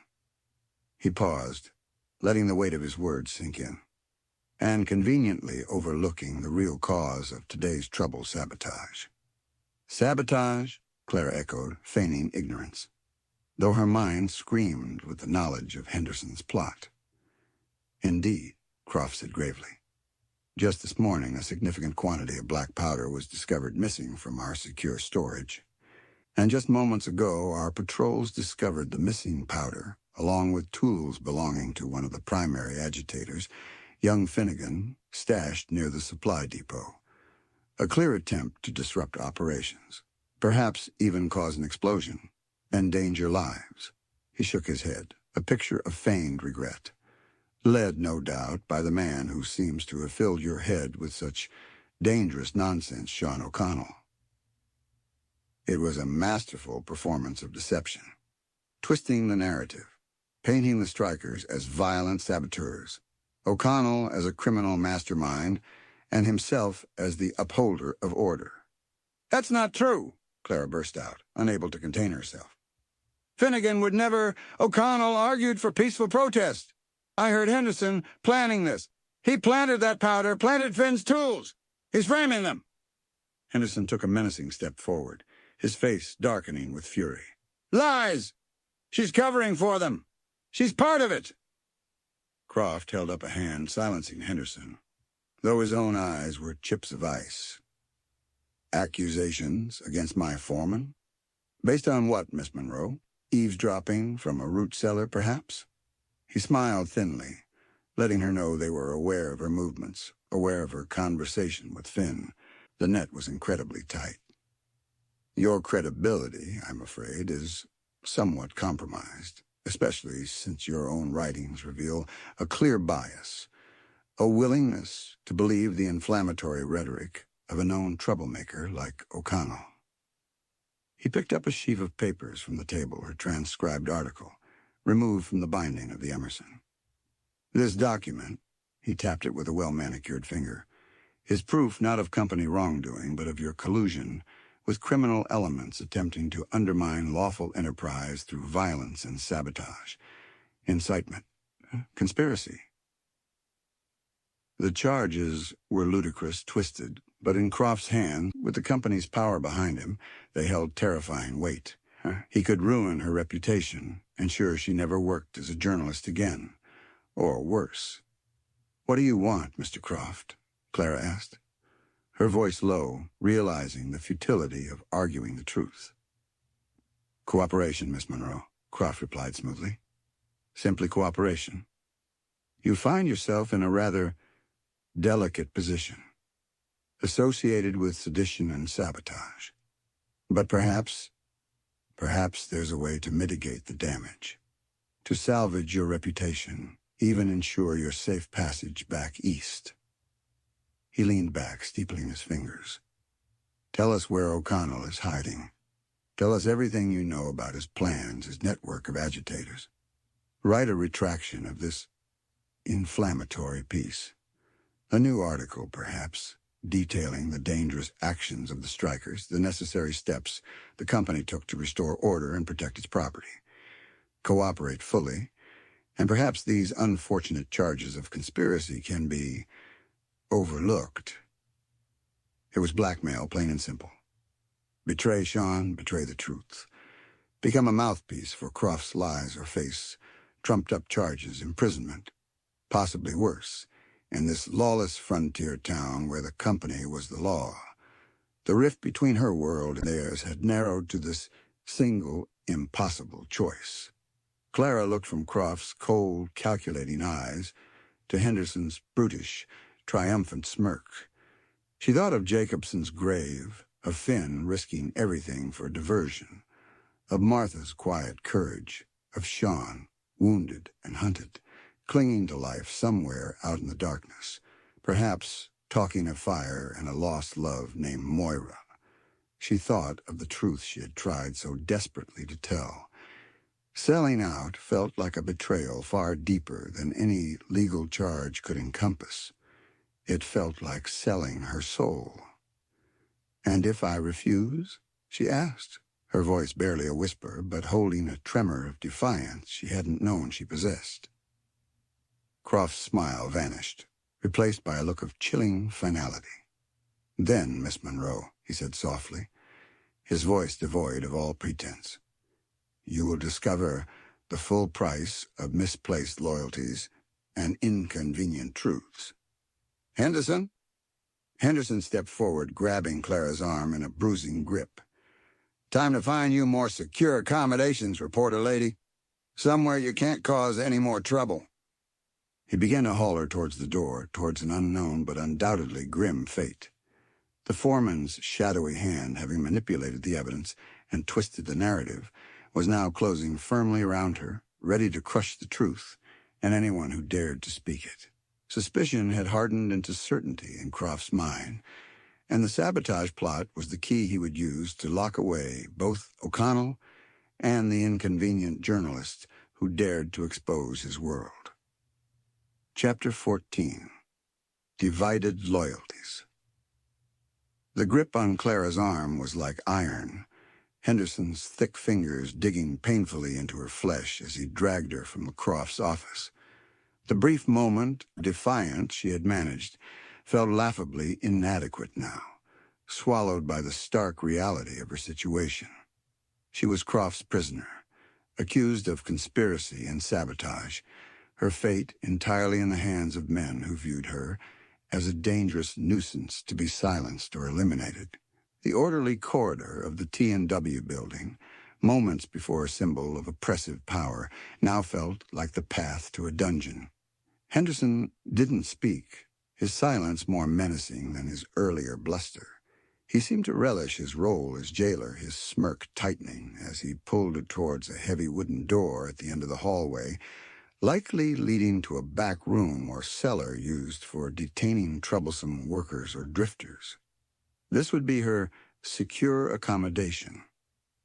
He paused, letting the weight of his words sink in, and conveniently overlooking the real cause of today's trouble: sabotage. Sabotage? Clara echoed, feigning ignorance, though her mind screamed with the knowledge of Henderson's plot. Indeed, Croft said gravely. Just this morning, a significant quantity of black powder was discovered missing from our secure storage. And just moments ago, our patrols discovered the missing powder, along with tools belonging to one of the primary agitators, young Finnegan, stashed near the supply depot. A clear attempt to disrupt operations, perhaps even cause an explosion, endanger lives. He shook his head, a picture of feigned regret. Led, no doubt, by the man who seems to have filled your head with such dangerous nonsense, Sean O'Connell. It was a masterful performance of deception, twisting the narrative, painting the strikers as violent saboteurs, O'Connell as a criminal mastermind, and himself as the upholder of order. That's not true, Clara burst out, unable to contain herself. Finnegan would never. O'Connell argued for peaceful protest. I heard Henderson planning this. He planted that powder, planted Finn's tools. He's framing them. Henderson took a menacing step forward, his face darkening with fury. Lies! She's covering for them. She's part of it. Croft held up a hand, silencing Henderson, though his own eyes were chips of ice. Accusations against my foreman? Based on what, Miss Monroe? Eavesdropping from a root cellar, perhaps? He smiled thinly, letting her know they were aware of her movements, aware of her conversation with Finn. The net was incredibly tight. Your credibility, I'm afraid, is somewhat compromised, especially since your own writings reveal a clear bias, a willingness to believe the inflammatory rhetoric of a known troublemaker like O'Connell. He picked up a sheaf of papers from the table, her transcribed article, removed from the binding of the Emerson. This document, he tapped it with a well-manicured finger, is proof not of company wrongdoing, but of your collusion with criminal elements attempting to undermine lawful enterprise through violence and sabotage, incitement, conspiracy. The charges were ludicrous, twisted, but in Croft's hands, with the company's power behind him, they held terrifying weight. He could ruin her reputation, ensure she never worked as a journalist again, or worse. What do you want, Mr. Croft? Clara asked, her voice low, realizing the futility of arguing the truth. Cooperation, Miss Monroe, Croft replied smoothly. Simply cooperation. You find yourself in a rather delicate position, associated with sedition and sabotage. But perhaps there's a way to mitigate the damage, to salvage your reputation, even ensure your safe passage back east. He leaned back, steepling his fingers. Tell us where O'Connell is hiding. Tell us everything you know about his plans, his network of agitators. Write a retraction of this inflammatory piece. A new article, perhaps, detailing the dangerous actions of the strikers, the necessary steps the company took to restore order and protect its property. Cooperate fully, and perhaps these unfortunate charges of conspiracy can be overlooked. It was blackmail, plain and simple. Betray Sean, betray the truth. Become a mouthpiece for Croft's lies or face trumped-up charges, imprisonment, possibly worse, in this lawless frontier town where the company was the law. The rift between her world and theirs had narrowed to this single, impossible choice. Clara looked from Croft's cold, calculating eyes to Henderson's brutish, triumphant smirk. She thought of Jacobson's grave, of Finn risking everything for diversion, of Martha's quiet courage, of Sean, wounded and hunted, clinging to life somewhere out in the darkness, perhaps talking of fire and a lost love named Moira. She thought of the truth she had tried so desperately to tell. Selling out felt like a betrayal far deeper than any legal charge could encompass. It felt like selling her soul. "And if I refuse?" she asked, her voice barely a whisper, but holding a tremor of defiance she hadn't known she possessed. Croft's smile vanished, replaced by a look of chilling finality. "Then, Miss Monroe," he said softly, his voice devoid of all pretense, "you will discover the full price of misplaced loyalties and inconvenient truths." "Henderson?" Henderson stepped forward, grabbing Clara's arm in a bruising grip. "Time to find you more secure accommodations, reporter lady. Somewhere you can't cause any more trouble." He began to haul her towards the door, towards an unknown but undoubtedly grim fate. The foreman's shadowy hand, having manipulated the evidence and twisted the narrative, was now closing firmly around her, ready to crush the truth and anyone who dared to speak it. Suspicion had hardened into certainty in Croft's mind, and the sabotage plot was the key he would use to lock away both O'Connell and the inconvenient journalist who dared to expose his world. Chapter 14. Divided Loyalties. The grip on Clara's arm was like iron, Henderson's thick fingers digging painfully into her flesh as he dragged her from Croft's office. The brief moment of defiance she had managed felt laughably inadequate now, swallowed by the stark reality of her situation. She was Croft's prisoner, accused of conspiracy and sabotage, her fate entirely in the hands of men who viewed her as a dangerous nuisance to be silenced or eliminated. The orderly corridor of the T&W building, moments before a symbol of oppressive power, now felt like the path to a dungeon. Henderson didn't speak, his silence more menacing than his earlier bluster. He seemed to relish his role as jailer, his smirk tightening as he pulled it towards a heavy wooden door at the end of the hallway, likely leading to a back room or cellar used for detaining troublesome workers or drifters. This would be her secure accommodation,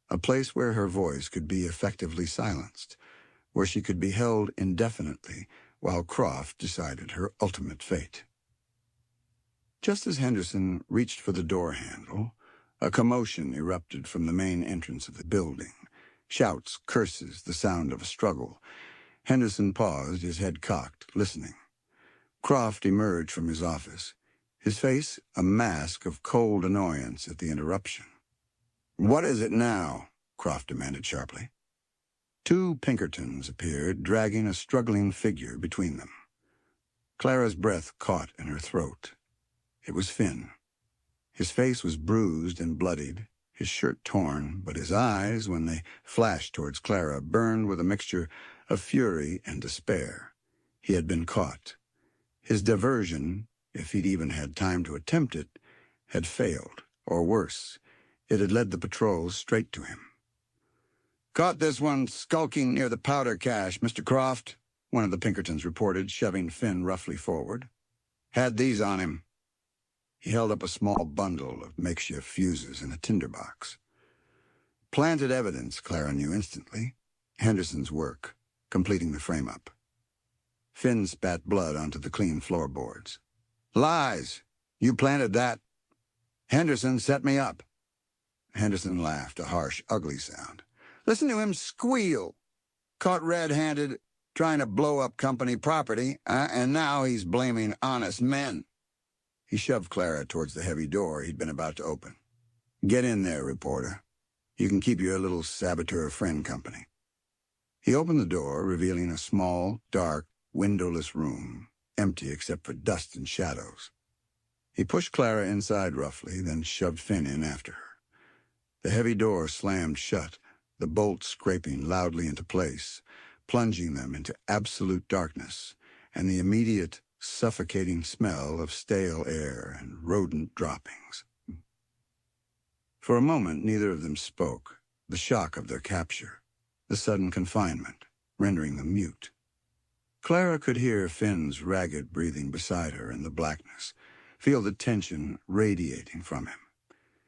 a place where her voice could be effectively silenced, where she could be held indefinitely while Croft decided her ultimate fate. Just as Henderson reached for the door handle, a commotion erupted from the main entrance of the building. Shouts, curses, the sound of a struggle. Henderson paused, his head cocked, listening. Croft emerged from his office, his face a mask of cold annoyance at the interruption. "What is it now?" Croft demanded sharply. Two Pinkertons appeared, dragging a struggling figure between them. Clara's breath caught in her throat. It was Finn. His face was bruised and bloodied, his shirt torn, but his eyes, when they flashed towards Clara, burned with a mixture of fury and despair. He had been caught. His diversion, if he'd even had time to attempt it, had failed, or worse, it had led the patrol straight to him. "Caught this one skulking near the powder cache, Mr. Croft," one of the Pinkertons reported, shoving Finn roughly forward. "Had these on him." He held up a small bundle of makeshift fuses in a tinderbox. Planted evidence, Clara knew instantly. Henderson's work, completing the frame-up. Finn spat blood onto the clean floorboards. Lies! You planted that. Henderson set me up. Henderson laughed, a harsh, ugly sound. Listen to him squeal. Caught red-handed, trying to blow up company property, and now he's blaming honest men. He shoved Clara towards the heavy door he'd been about to open. Get in there, reporter. You can keep your little saboteur friend company. He opened the door, revealing a small, dark, windowless room, empty except for dust and shadows. He pushed Clara inside roughly, then shoved Finn in after her. The heavy door slammed shut, the bolts scraping loudly into place, plunging them into absolute darkness, and the immediate, suffocating smell of stale air and rodent droppings. For a moment, neither of them spoke, the shock of their capture, the sudden confinement, rendering them mute. Clara could hear Finn's ragged breathing beside her in the blackness, feel the tension radiating from him.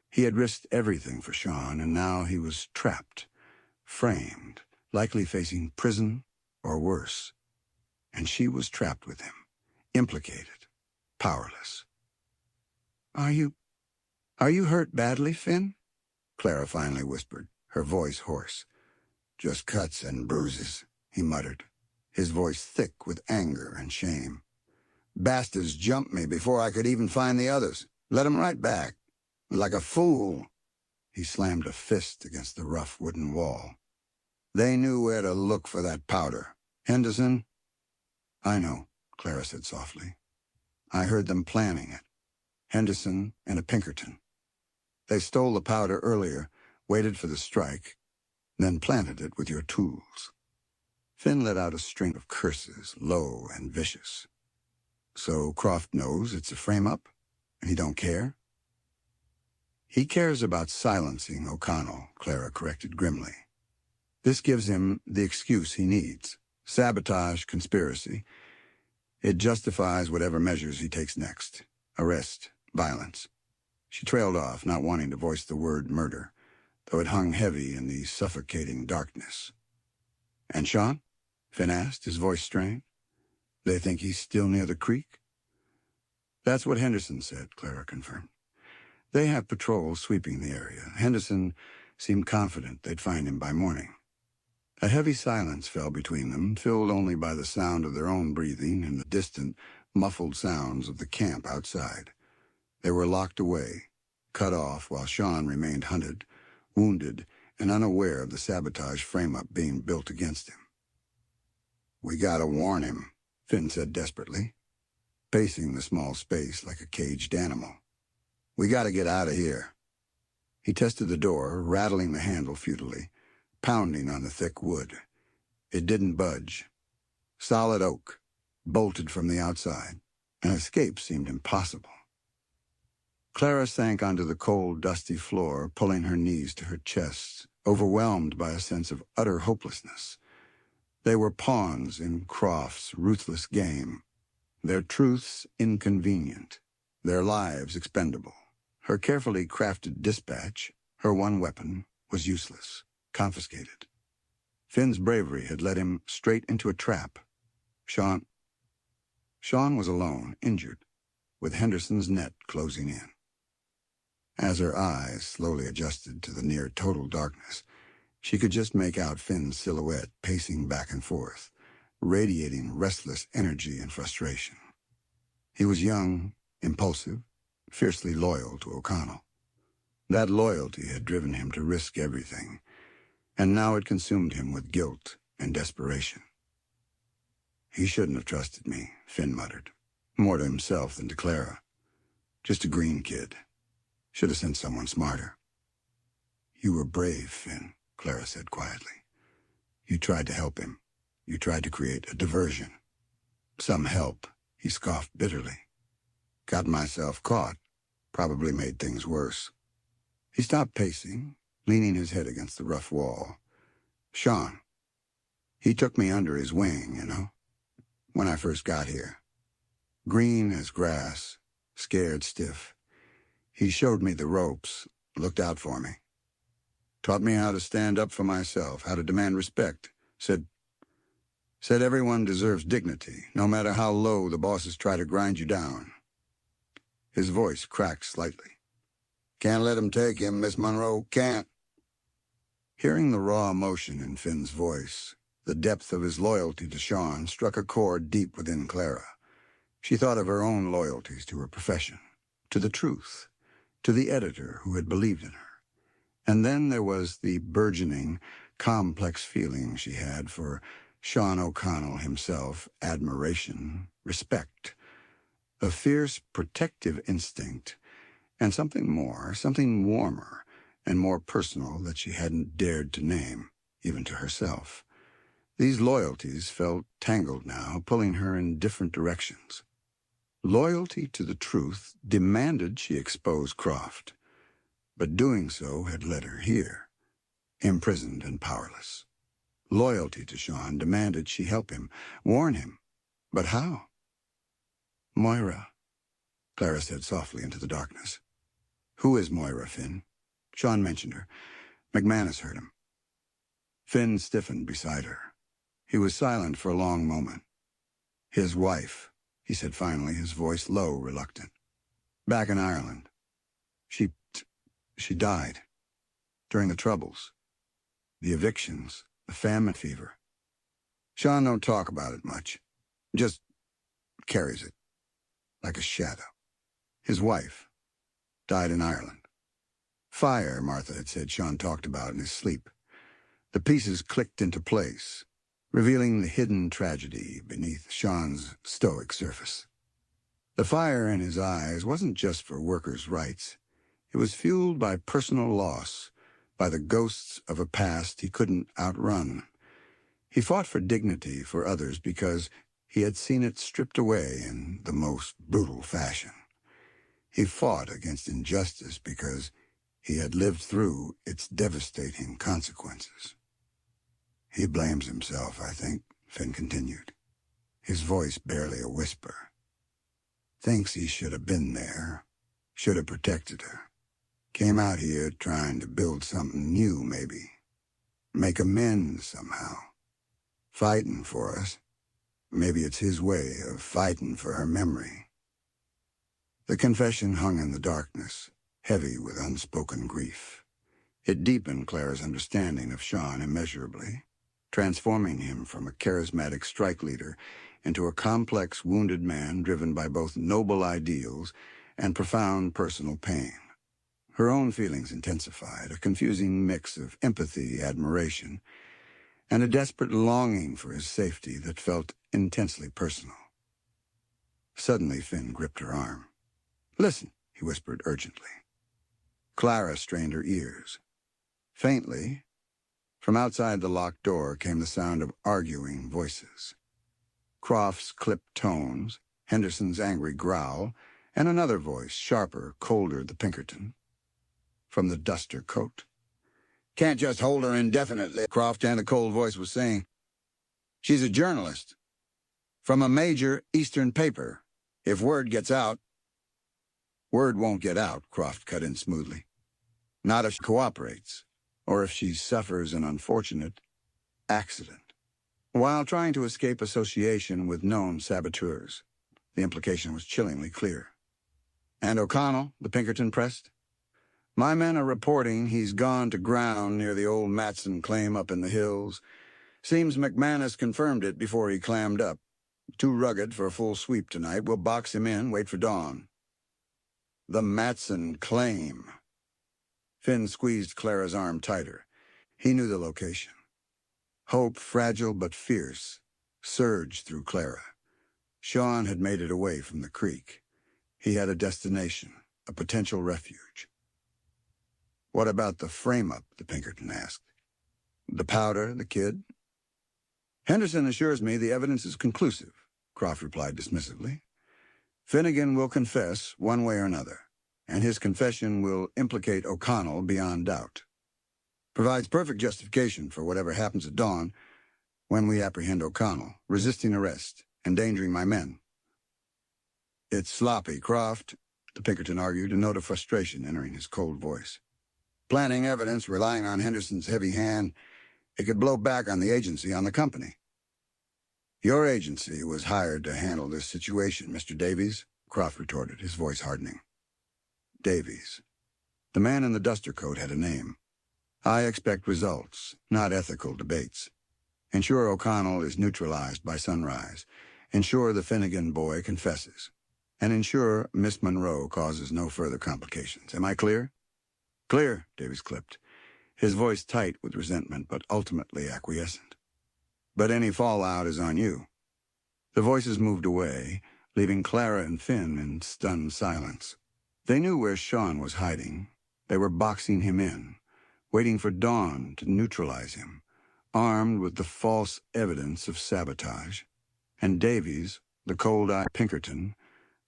He had risked everything for Sean, and now he was trapped, framed, likely facing prison or worse. And she was trapped with him, implicated, powerless. Are you hurt badly, Finn? Clara finally whispered, her voice hoarse. Just cuts and bruises, he muttered, his voice thick with anger and shame. Bastards jumped me before I could even find the others. Let 'em right back. Like a fool. He slammed a fist against the rough wooden wall. They knew where to look for that powder. Henderson? I know, Clara said softly. I heard them planning it. Henderson and a Pinkerton. They stole the powder earlier, waited for the strike, then planted it with your tools. Finn let out a string of curses, low and vicious. So Croft knows it's a frame-up, and he don't care? He cares about silencing O'Connell, Clara corrected grimly. This gives him the excuse he needs. Sabotage, conspiracy. It justifies whatever measures he takes next. Arrest, violence. She trailed off, not wanting to voice the word murder, though it hung heavy in the suffocating darkness. And Sean? Finn asked, his voice strained. They think he's still near the creek? That's what Henderson said, Clara confirmed. They have patrols sweeping the area. Henderson seemed confident they'd find him by morning. A heavy silence fell between them, filled only by the sound of their own breathing and the distant, muffled sounds of the camp outside. They were locked away, cut off while Sean remained hunted, wounded, and unaware of the sabotage frame-up being built against him. We gotta warn him, Finn said desperately, pacing the small space like a caged animal. We gotta get out of here. He tested the door, rattling the handle futilely, pounding on the thick wood. It didn't budge. Solid oak, bolted from the outside. An escape seemed impossible. Clara sank onto the cold, dusty floor, pulling her knees to her chest, overwhelmed by a sense of utter hopelessness. They were pawns in Croft's ruthless game, their truths inconvenient, their lives expendable. Her carefully crafted dispatch, her one weapon, was useless, confiscated. Finn's bravery had led him straight into a trap. Sean was alone, injured, with Henderson's net closing in. As her eyes slowly adjusted to the near-total darkness, she could just make out Finn's silhouette pacing back and forth, radiating restless energy and frustration. He was young, impulsive, fiercely loyal to O'Connell. That loyalty had driven him to risk everything, and now it consumed him with guilt and desperation. He shouldn't have trusted me, Finn muttered, more to himself than to Clara. Just a green kid. Should have sent someone smarter. You were brave, Finn, Clara said quietly. You tried to help him. You tried to create a diversion. Some help, he scoffed bitterly. Got myself caught. Probably made things worse. He stopped pacing, leaning his head against the rough wall. Sean. He took me under his wing, when I first got here. Green as grass, scared stiff. He showed me the ropes, looked out for me. Taught me how to stand up for myself, how to demand respect. Said, Said everyone deserves dignity, no matter how low the bosses try to grind you down. His voice cracked slightly. Can't let him take him, Miss Monroe, can't. Hearing the raw emotion in Finn's voice, the depth of his loyalty to Sean struck a chord deep within Clara. She thought of her own loyalties to her profession, to the truth, to the editor who had believed in her. And then there was the burgeoning, complex feeling she had for Sean O'Connell himself, admiration, respect, a fierce protective instinct, and something more, something warmer and more personal that she hadn't dared to name, even to herself. These loyalties felt tangled now, pulling her in different directions. Loyalty to the truth demanded she expose Croft, but doing so had led her here, imprisoned and powerless. Loyalty to Sean demanded she help him, warn him. But how? Moira, Clara said softly into the darkness. Who is Moira, Finn? Sean mentioned her. McManus heard him. Finn stiffened beside her. He was silent for a long moment. His wife, he said finally, his voice low, reluctant. Back in Ireland. She died. During the Troubles. The evictions. The famine fever. Sean don't talk about it much. Just carries it. Like a shadow. His wife died in Ireland. Fire, Martha had said Sean talked about in his sleep. The pieces clicked into place, revealing the hidden tragedy beneath Sean's stoic surface. The fire in his eyes wasn't just for workers' rights. It was fueled by personal loss, by the ghosts of a past he couldn't outrun. He fought for dignity for others because he had seen it stripped away in the most brutal fashion. He fought against injustice because he had lived through its devastating consequences. He blames himself, I think, Finn continued, his voice barely a whisper. Thinks he should have been there, should have protected her. Came out here trying to build something new, maybe. Make amends somehow. Fighting for us. Maybe it's his way of fighting for her memory. The confession hung in the darkness, heavy with unspoken grief. It deepened Clara's understanding of Sean immeasurably, transforming him from a charismatic strike leader into a complex, wounded man driven by both noble ideals and profound personal pain. Her own feelings intensified, a confusing mix of empathy, admiration, and a desperate longing for his safety that felt intensely personal. Suddenly, Finn gripped her arm. Listen, he whispered urgently. Clara strained her ears. Faintly, from outside the locked door came the sound of arguing voices. Croft's clipped tones, Henderson's angry growl, and another voice, sharper, colder, the Pinkerton. From the duster coat. Can't just hold her indefinitely, Croft, and the cold voice was saying. She's a journalist. From a major Eastern paper. If word gets out... Word won't get out, Croft cut in smoothly. Not if she cooperates, or if she suffers an unfortunate accident. While trying to escape association with known saboteurs. The implication was chillingly clear. And O'Connell, the Pinkerton pressed? My men are reporting he's gone to ground near the old Matson claim up in the hills. Seems McManus confirmed it before he clammed up. Too rugged for a full sweep tonight. We'll box him in, wait for dawn. The Matson claim. Finn squeezed Clara's arm tighter. He knew the location. Hope, fragile but fierce, surged through Clara. Sean had made it away from the creek. He had a destination, a potential refuge. What about the frame-up, the Pinkerton asked. The powder, the kid? Henderson assures me the evidence is conclusive, Croft replied dismissively. Finnegan will confess one way or another, and his confession will implicate O'Connell beyond doubt. Provides perfect justification for whatever happens at dawn when we apprehend O'Connell, resisting arrest, endangering my men. It's sloppy, Croft, the Pinkerton argued, a note of frustration entering his cold voice. Planting evidence, relying on Henderson's heavy hand, it could blow back on the agency, on the company. Your agency was hired to handle this situation, Mr. Davies, Croft retorted, his voice hardening. Davies. The man in the duster coat had a name. I expect results, not ethical debates. Ensure O'Connell is neutralized by sunrise. Ensure the Finnegan boy confesses. And ensure Miss Monroe causes no further complications. Am I clear? Clear, Davies clipped, his voice tight with resentment but ultimately acquiescent. But any fallout is on you. The voices moved away, leaving Clara and Finn in stunned silence. They knew where Sean was hiding. They were boxing him in, waiting for dawn to neutralize him, armed with the false evidence of sabotage. And Davies, the cold-eyed Pinkerton,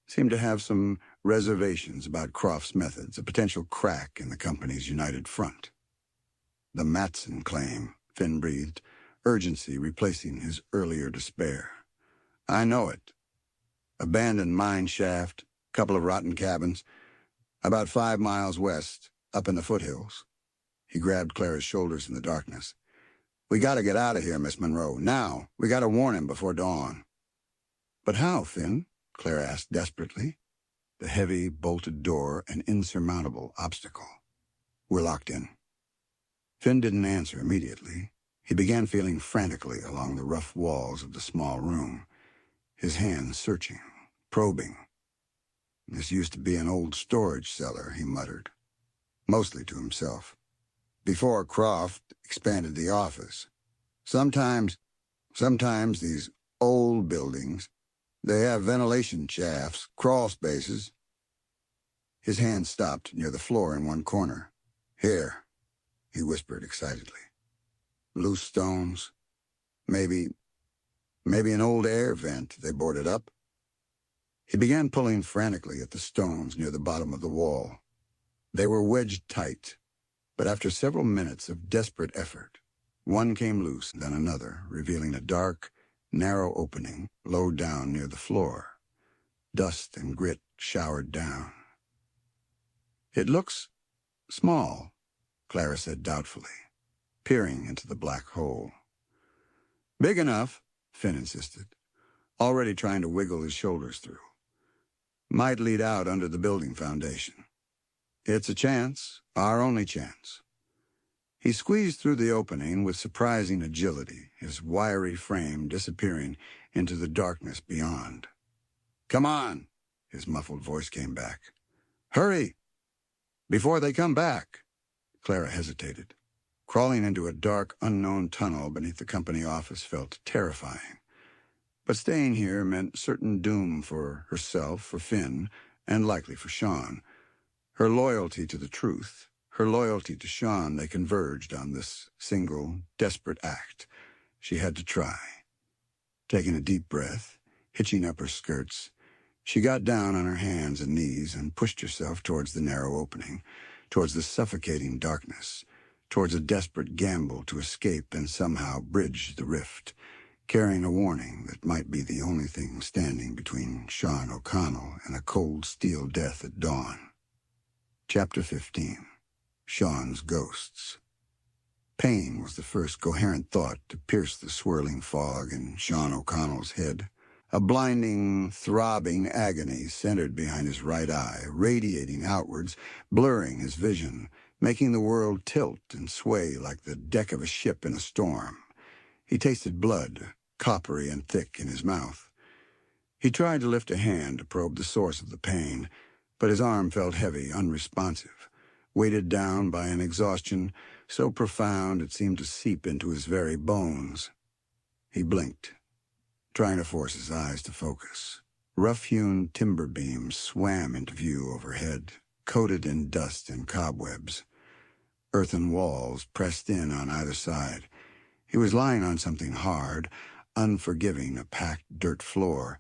seemed to have some reservations about Croft's methods, a potential crack in the company's united front. The Matson claim, Finn breathed, urgency replacing his earlier despair. I know it. Abandoned mine shaft, couple of rotten cabins, about 5 miles west, up in the foothills. He grabbed Clara's shoulders in the darkness. We gotta get out of here, Miss Monroe. Now. We gotta warn him before dawn. But how, Finn? Clara asked desperately. The heavy, bolted door an insurmountable obstacle. We're locked in. Finn didn't answer immediately. He began feeling frantically along the rough walls of the small room, his hands searching, probing. This used to be an old storage cellar, he muttered, mostly to himself, before Croft expanded the office. Sometimes these old buildings, they have ventilation shafts, crawl spaces. His hand stopped near the floor in one corner. Here, he whispered excitedly. Loose stones. Maybe an old air vent they boarded up. He began pulling frantically at the stones near the bottom of the wall. They were wedged tight, but after several minutes of desperate effort, one came loose, then another, revealing a dark, narrow opening low down near the floor. Dust and grit showered down. It looks small, Clara said doubtfully, peering into the black hole. Big enough, Finn insisted, already trying to wiggle his shoulders through. Might lead out under the building foundation. It's a chance, our only chance. He squeezed through the opening with surprising agility, his wiry frame disappearing into the darkness beyond. Come on, his muffled voice came back. Hurry! Before they come back. Clara hesitated. Crawling into a dark, unknown tunnel beneath the company office felt terrifying. But staying here meant certain doom for herself, for Finn, and likely for Sean. Her loyalty to the truth, her loyalty to Sean, they converged on this single, desperate act. She had to try. Taking a deep breath, hitching up her skirts, she got down on her hands and knees and pushed herself towards the narrow opening, towards the suffocating darkness, towards a desperate gamble to escape and somehow bridge the rift, carrying a warning that might be the only thing standing between Sean O'Connell and a cold steel death at dawn. Chapter 15. Sean's Ghosts. Pain was the first coherent thought to pierce the swirling fog in Sean O'Connell's head. A blinding, throbbing agony centered behind his right eye, radiating outwards, blurring his vision, making the world tilt and sway like the deck of a ship in a storm. He tasted blood, coppery and thick, in his mouth. He tried to lift a hand to probe the source of the pain, but his arm felt heavy, unresponsive, weighted down by an exhaustion so profound it seemed to seep into his very bones. He blinked, trying to force his eyes to focus. Rough-hewn timber beams swam into view overhead, coated in dust and cobwebs. Earthen walls pressed in on either side. He was lying on something hard, unforgiving, a packed dirt floor,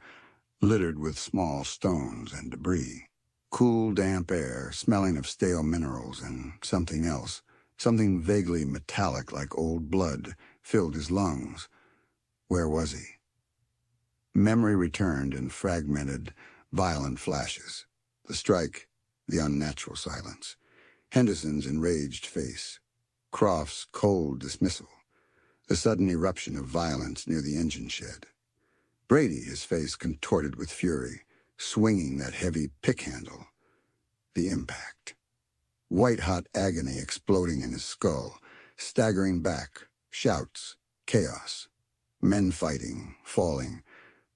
littered with small stones and debris. Cool, damp air, smelling of stale minerals and something else, something vaguely metallic like old blood, filled his lungs. Where was he? Memory returned in fragmented, violent flashes. The strike, the unnatural silence, Henderson's enraged face, Croft's cold dismissal, the sudden eruption of violence near the engine shed. Brady, his face contorted with fury, swinging that heavy pick handle. The impact. White-hot agony exploding in his skull, staggering back, shouts, chaos. Men fighting, falling,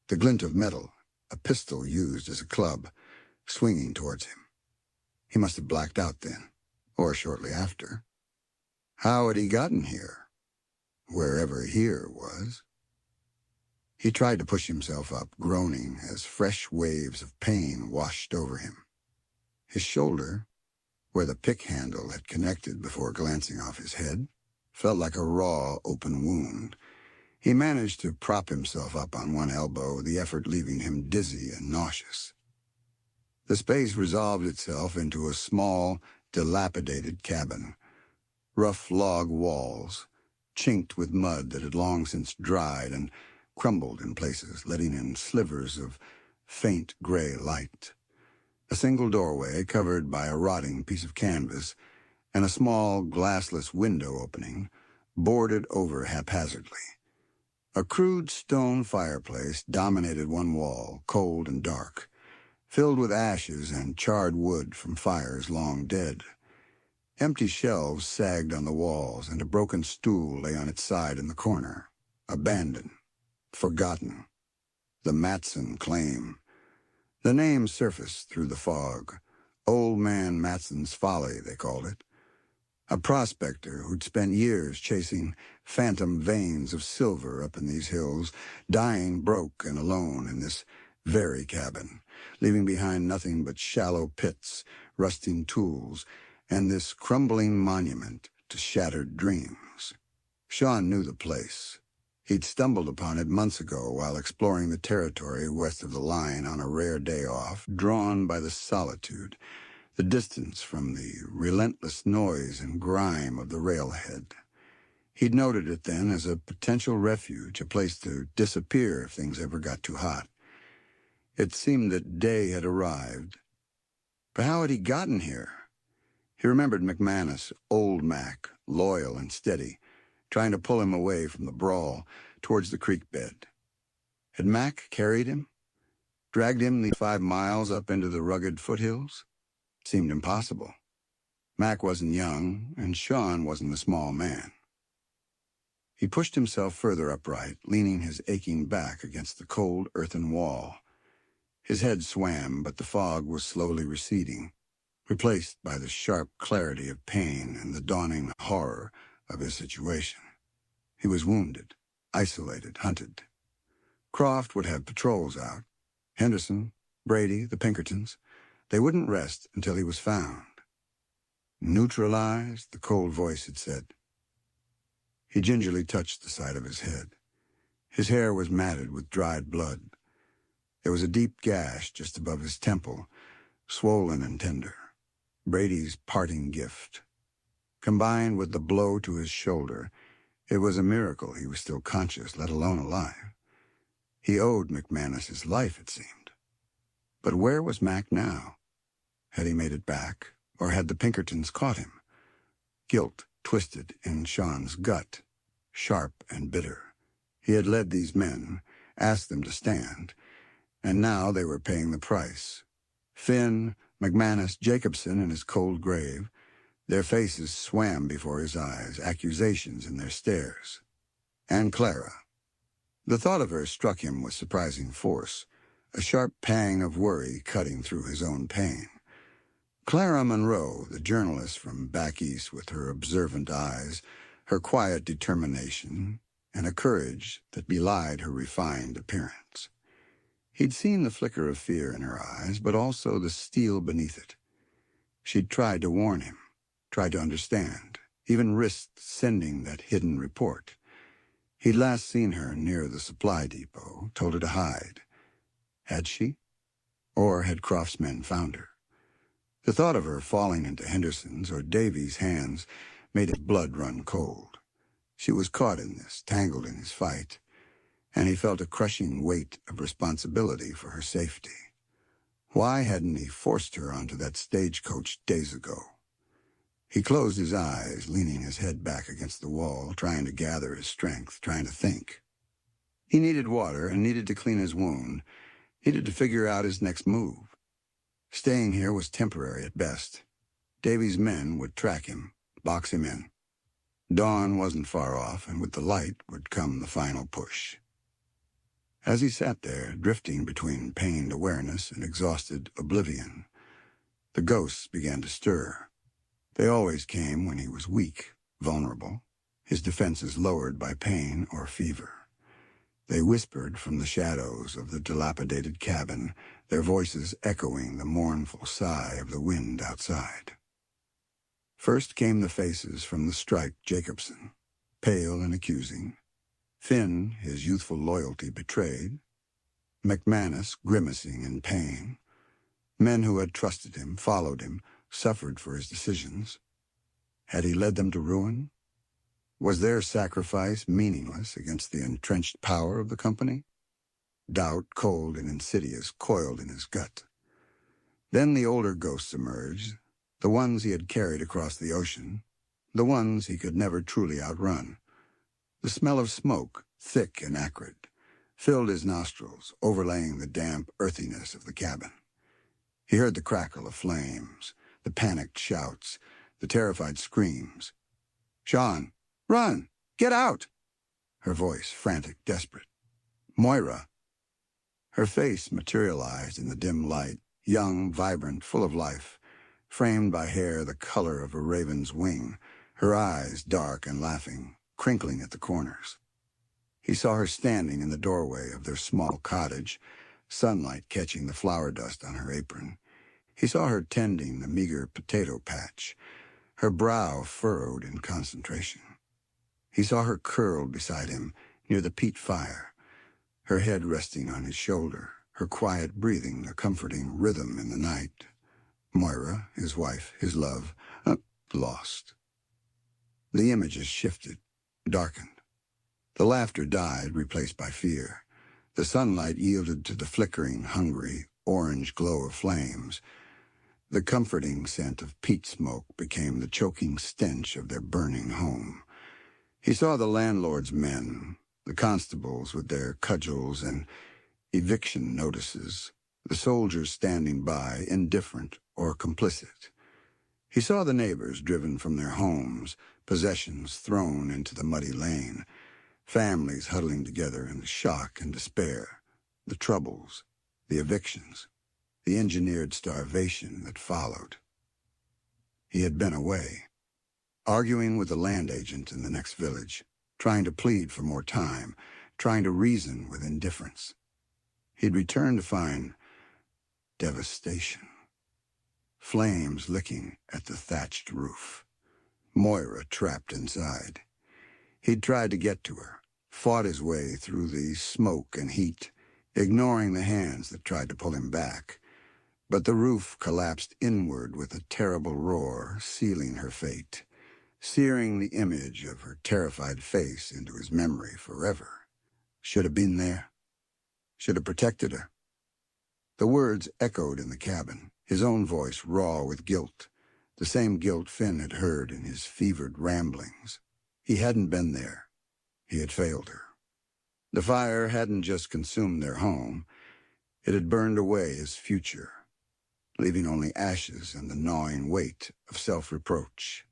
the glint of metal, a pistol used as a club, swinging towards him. He must have blacked out then, or shortly after. How had he gotten here? Wherever here was. He tried to push himself up, groaning as fresh waves of pain washed over him. His shoulder, where the pick handle had connected before glancing off his head, felt like a raw, open wound. He managed to prop himself up on one elbow, the effort leaving him dizzy and nauseous. The space resolved itself into a small, dilapidated cabin. Rough log walls, chinked with mud that had long since dried and crumbled in places, letting in slivers of faint gray light. A single doorway covered by a rotting piece of canvas, and a small glassless window opening, boarded over haphazardly. A crude stone fireplace dominated one wall, cold and dark, filled with ashes and charred wood from fires long dead. Empty shelves sagged on the walls, and a broken stool lay on its side in the corner. Abandoned. Forgotten. The Matson claim. The name surfaced through the fog. Old Man Matson's Folly, they called it. A prospector who'd spent years chasing phantom veins of silver up in these hills, dying broke and alone in this very cabin, leaving behind nothing but shallow pits, rusting tools, and this crumbling monument to shattered dreams. Sean knew the place. He'd stumbled upon it months ago while exploring the territory west of the line on a rare day off, drawn by the solitude, the distance from the relentless noise and grime of the railhead. He'd noted it then as a potential refuge, a place to disappear if things ever got too hot. It seemed that day had arrived. But how had he gotten here? He remembered McManus, old Mac, loyal and steady, trying to pull him away from the brawl towards the creek bed. Had Mac carried him? Dragged him the 5 miles up into the rugged foothills? Seemed impossible. Mac wasn't young, and Sean wasn't a small man. He pushed himself further upright, leaning his aching back against the cold earthen wall. His head swam, but the fog was slowly receding, replaced by the sharp clarity of pain and the dawning horror of his situation. He was wounded, isolated, hunted. Croft would have patrols out. Henderson, Brady, the Pinkertons. They wouldn't rest until he was found. Neutralized, the cold voice had said. He gingerly touched the side of his head. His hair was matted with dried blood. There was a deep gash just above his temple, swollen and tender. Brady's parting gift. Combined with the blow to his shoulder, it was a miracle he was still conscious, let alone alive. He owed McManus his life, it seemed. But where was Mac now? Had he made it back, or had the Pinkertons caught him? Guilt twisted in Sean's gut, sharp and bitter. He had led these men, asked them to stand, and now they were paying the price. Finn, McManus, Jacobson in his cold grave, their faces swam before his eyes, accusations in their stares. And Clara. The thought of her struck him with surprising force, a sharp pang of worry cutting through his own pain. Clara Monroe, the journalist from back east with her observant eyes, her quiet determination, and a courage that belied her refined appearance. He'd seen the flicker of fear in her eyes, but also the steel beneath it. She'd tried to warn him, tried to understand, even risked sending that hidden report. He'd last seen her near the supply depot, told her to hide. Had she? Or had Croft's men found her? The thought of her falling into Henderson's or Davy's hands made his blood run cold. She was caught in this, tangled in his fight, and he felt a crushing weight of responsibility for her safety. Why hadn't he forced her onto that stagecoach days ago? He closed his eyes, leaning his head back against the wall, trying to gather his strength, trying to think. He needed water and needed to clean his wound, needed to figure out his next move. Staying here was temporary at best. Davy's men would track him, box him in. Dawn wasn't far off, and with the light would come the final push. As he sat there, drifting between pained awareness and exhausted oblivion, the ghosts began to stir. They always came when he was weak, vulnerable, his defenses lowered by pain or fever. They whispered from the shadows of the dilapidated cabin, their voices echoing the mournful sigh of the wind outside. First came the faces from the strike Jacobson, pale and accusing. Finn, his youthful loyalty betrayed. McManus, grimacing in pain. Men who had trusted him, followed him, suffered for his decisions. Had he led them to ruin? Was their sacrifice meaningless against the entrenched power of the company? Doubt, cold and insidious, coiled in his gut. Then the older ghosts emerged, the ones he had carried across the ocean, the ones he could never truly outrun. The smell of smoke, thick and acrid, filled his nostrils, overlaying the damp earthiness of the cabin. He heard the crackle of flames, the panicked shouts, the terrified screams. "Sean, run! Get out!" Her voice frantic, desperate. "Moira!" Her face materialized in the dim light, young, vibrant, full of life, framed by hair the color of a raven's wing, her eyes dark and laughing, crinkling at the corners. He saw her standing in the doorway of their small cottage, sunlight catching the flour dust on her apron. He saw her tending the meager potato patch, her brow furrowed in concentration. He saw her curled beside him near the peat fire, her head resting on his shoulder, her quiet breathing a comforting rhythm in the night. Moira, his wife, his love, lost. The images shifted, darkened. The laughter died, replaced by fear. The sunlight yielded to the flickering, hungry, orange glow of flames. The comforting scent of peat smoke became the choking stench of their burning home. He saw the landlord's men, the constables with their cudgels and eviction notices, the soldiers standing by, indifferent or complicit. He saw the neighbors driven from their homes, possessions thrown into the muddy lane, families huddling together in the shock and despair, the troubles, the evictions, the engineered starvation that followed. He had been away, arguing with the land agent in the next village, trying to plead for more time, trying to reason with indifference. He'd returned to find devastation. Flames licking at the thatched roof. Moira trapped inside. He'd tried to get to her, fought his way through the smoke and heat, ignoring the hands that tried to pull him back. But the roof collapsed inward with a terrible roar, sealing her fate, searing the image of her terrified face into his memory forever. Should have been there. Should have protected her. The words echoed in the cabin, his own voice raw with guilt, the same guilt Finn had heard in his fevered ramblings. He hadn't been there. He had failed her. The fire hadn't just consumed their home. It had burned away his future, leaving only ashes and the gnawing weight of self-reproach.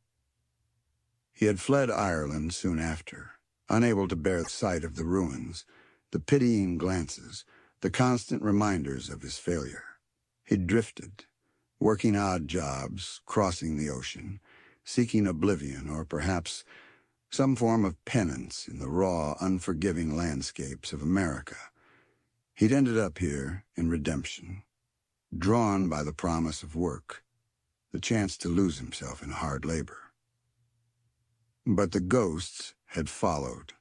He had fled Ireland soon after, unable to bear the sight of the ruins, the pitying glances, the constant reminders of his failure. He'd drifted, working odd jobs, crossing the ocean, seeking oblivion or perhaps some form of penance in the raw, unforgiving landscapes of America. He'd ended up here in redemption, drawn by the promise of work, the chance to lose himself in hard labor. But the ghosts had followed.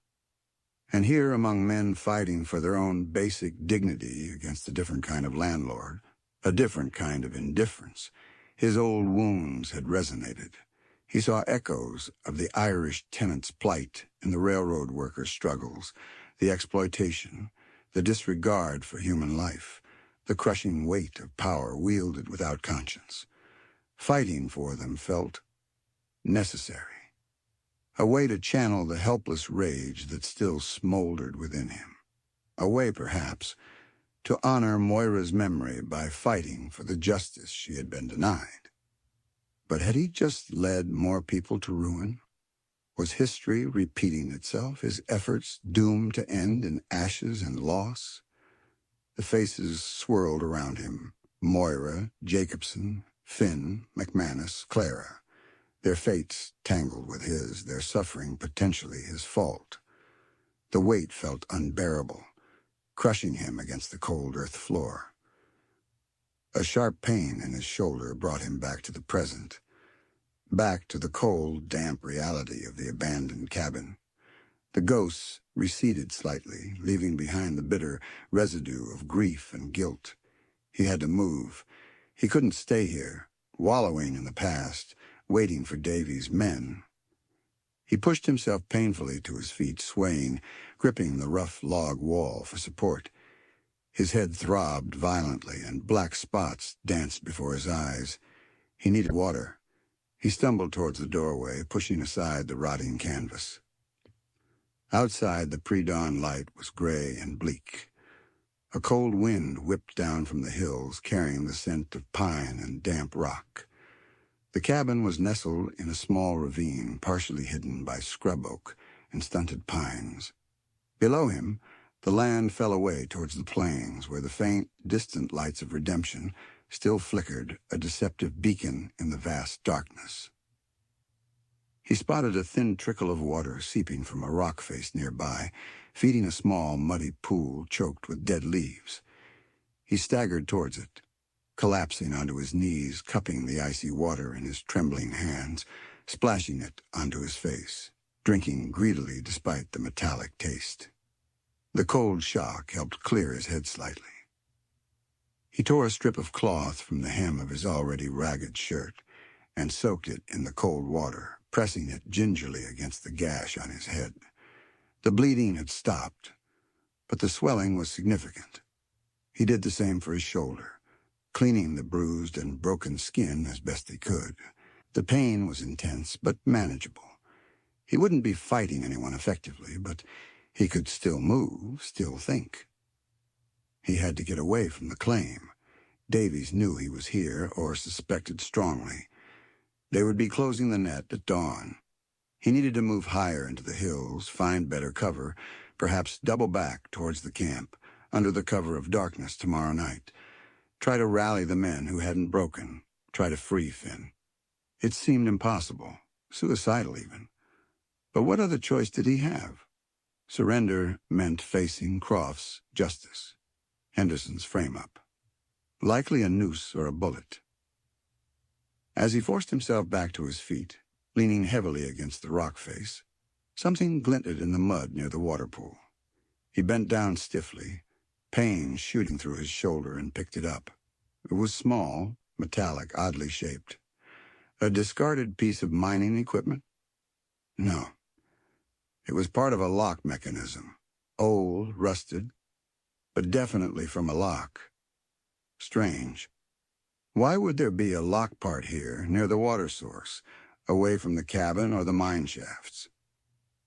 And here, among men fighting for their own basic dignity against a different kind of landlord, a different kind of indifference, his old wounds had resonated. He saw echoes of the Irish tenant's plight and the railroad workers' struggles, the exploitation, the disregard for human life, the crushing weight of power wielded without conscience. Fighting for them felt necessary, a way to channel the helpless rage that still smoldered within him. a way perhaps to honor Moira's memory by fighting for the justice she had been denied. But had he just led more people to ruin? Was history repeating itself, his efforts doomed to end in ashes and loss? The faces swirled around him. Moira, Jacobson, Finn, McManus, Clara. Their fates tangled with his, their suffering potentially his fault. The weight felt unbearable, crushing him against the cold earth floor. A sharp pain in his shoulder brought him back to the present, back to the cold, damp reality of the abandoned cabin. The ghosts receded slightly, leaving behind the bitter residue of grief and guilt. He had to move. He couldn't stay here, wallowing in the past, waiting for Davy's men. He pushed himself painfully to his feet, swaying, gripping the rough log wall for support. His head throbbed violently, and black spots danced before his eyes. He needed water. He stumbled towards the doorway, pushing aside the rotting canvas. Outside, the pre-dawn light was gray and bleak. A cold wind whipped down from the hills, carrying the scent of pine and damp rock. The cabin was nestled in a small ravine, partially hidden by scrub oak and stunted pines. Below him, the land fell away towards the plains, where the faint, distant lights of redemption still flickered, a deceptive beacon in the vast darkness. He spotted a thin trickle of water seeping from a rock face nearby, feeding a small, muddy pool choked with dead leaves. He staggered towards it, collapsing onto his knees, cupping the icy water in his trembling hands, splashing it onto his face, drinking greedily despite the metallic taste. The cold shock helped clear his head slightly. He tore a strip of cloth from the hem of his already ragged shirt and soaked it in the cold water, pressing it gingerly against the gash on his head. The bleeding had stopped, but the swelling was significant. He did the same for his shoulder, cleaning the bruised and broken skin as best he could. The pain was intense, but manageable. He wouldn't be fighting anyone effectively, but he could still move, still think. He had to get away from the claim. Davies knew he was here, or suspected strongly. They would be closing the net at dawn. He needed to move higher into the hills, find better cover, perhaps double back towards the camp, under the cover of darkness tomorrow night. Try to rally the men who hadn't broken, try to free Finn. It seemed impossible, suicidal even. But what other choice did he have? Surrender meant facing Croft's justice, Henderson's frame-up. Likely a noose or a bullet. As he forced himself back to his feet, leaning heavily against the rock face, something glinted in the mud near the water pool. He bent down stiffly, pain shooting through his shoulder, and picked it up. It was small, metallic, oddly shaped. A discarded piece of mining equipment? No. It was part of a lock mechanism, old, rusted, but definitely from a lock. Strange. Why would there be a lock part here, near the water source, away from the cabin or the mine shafts?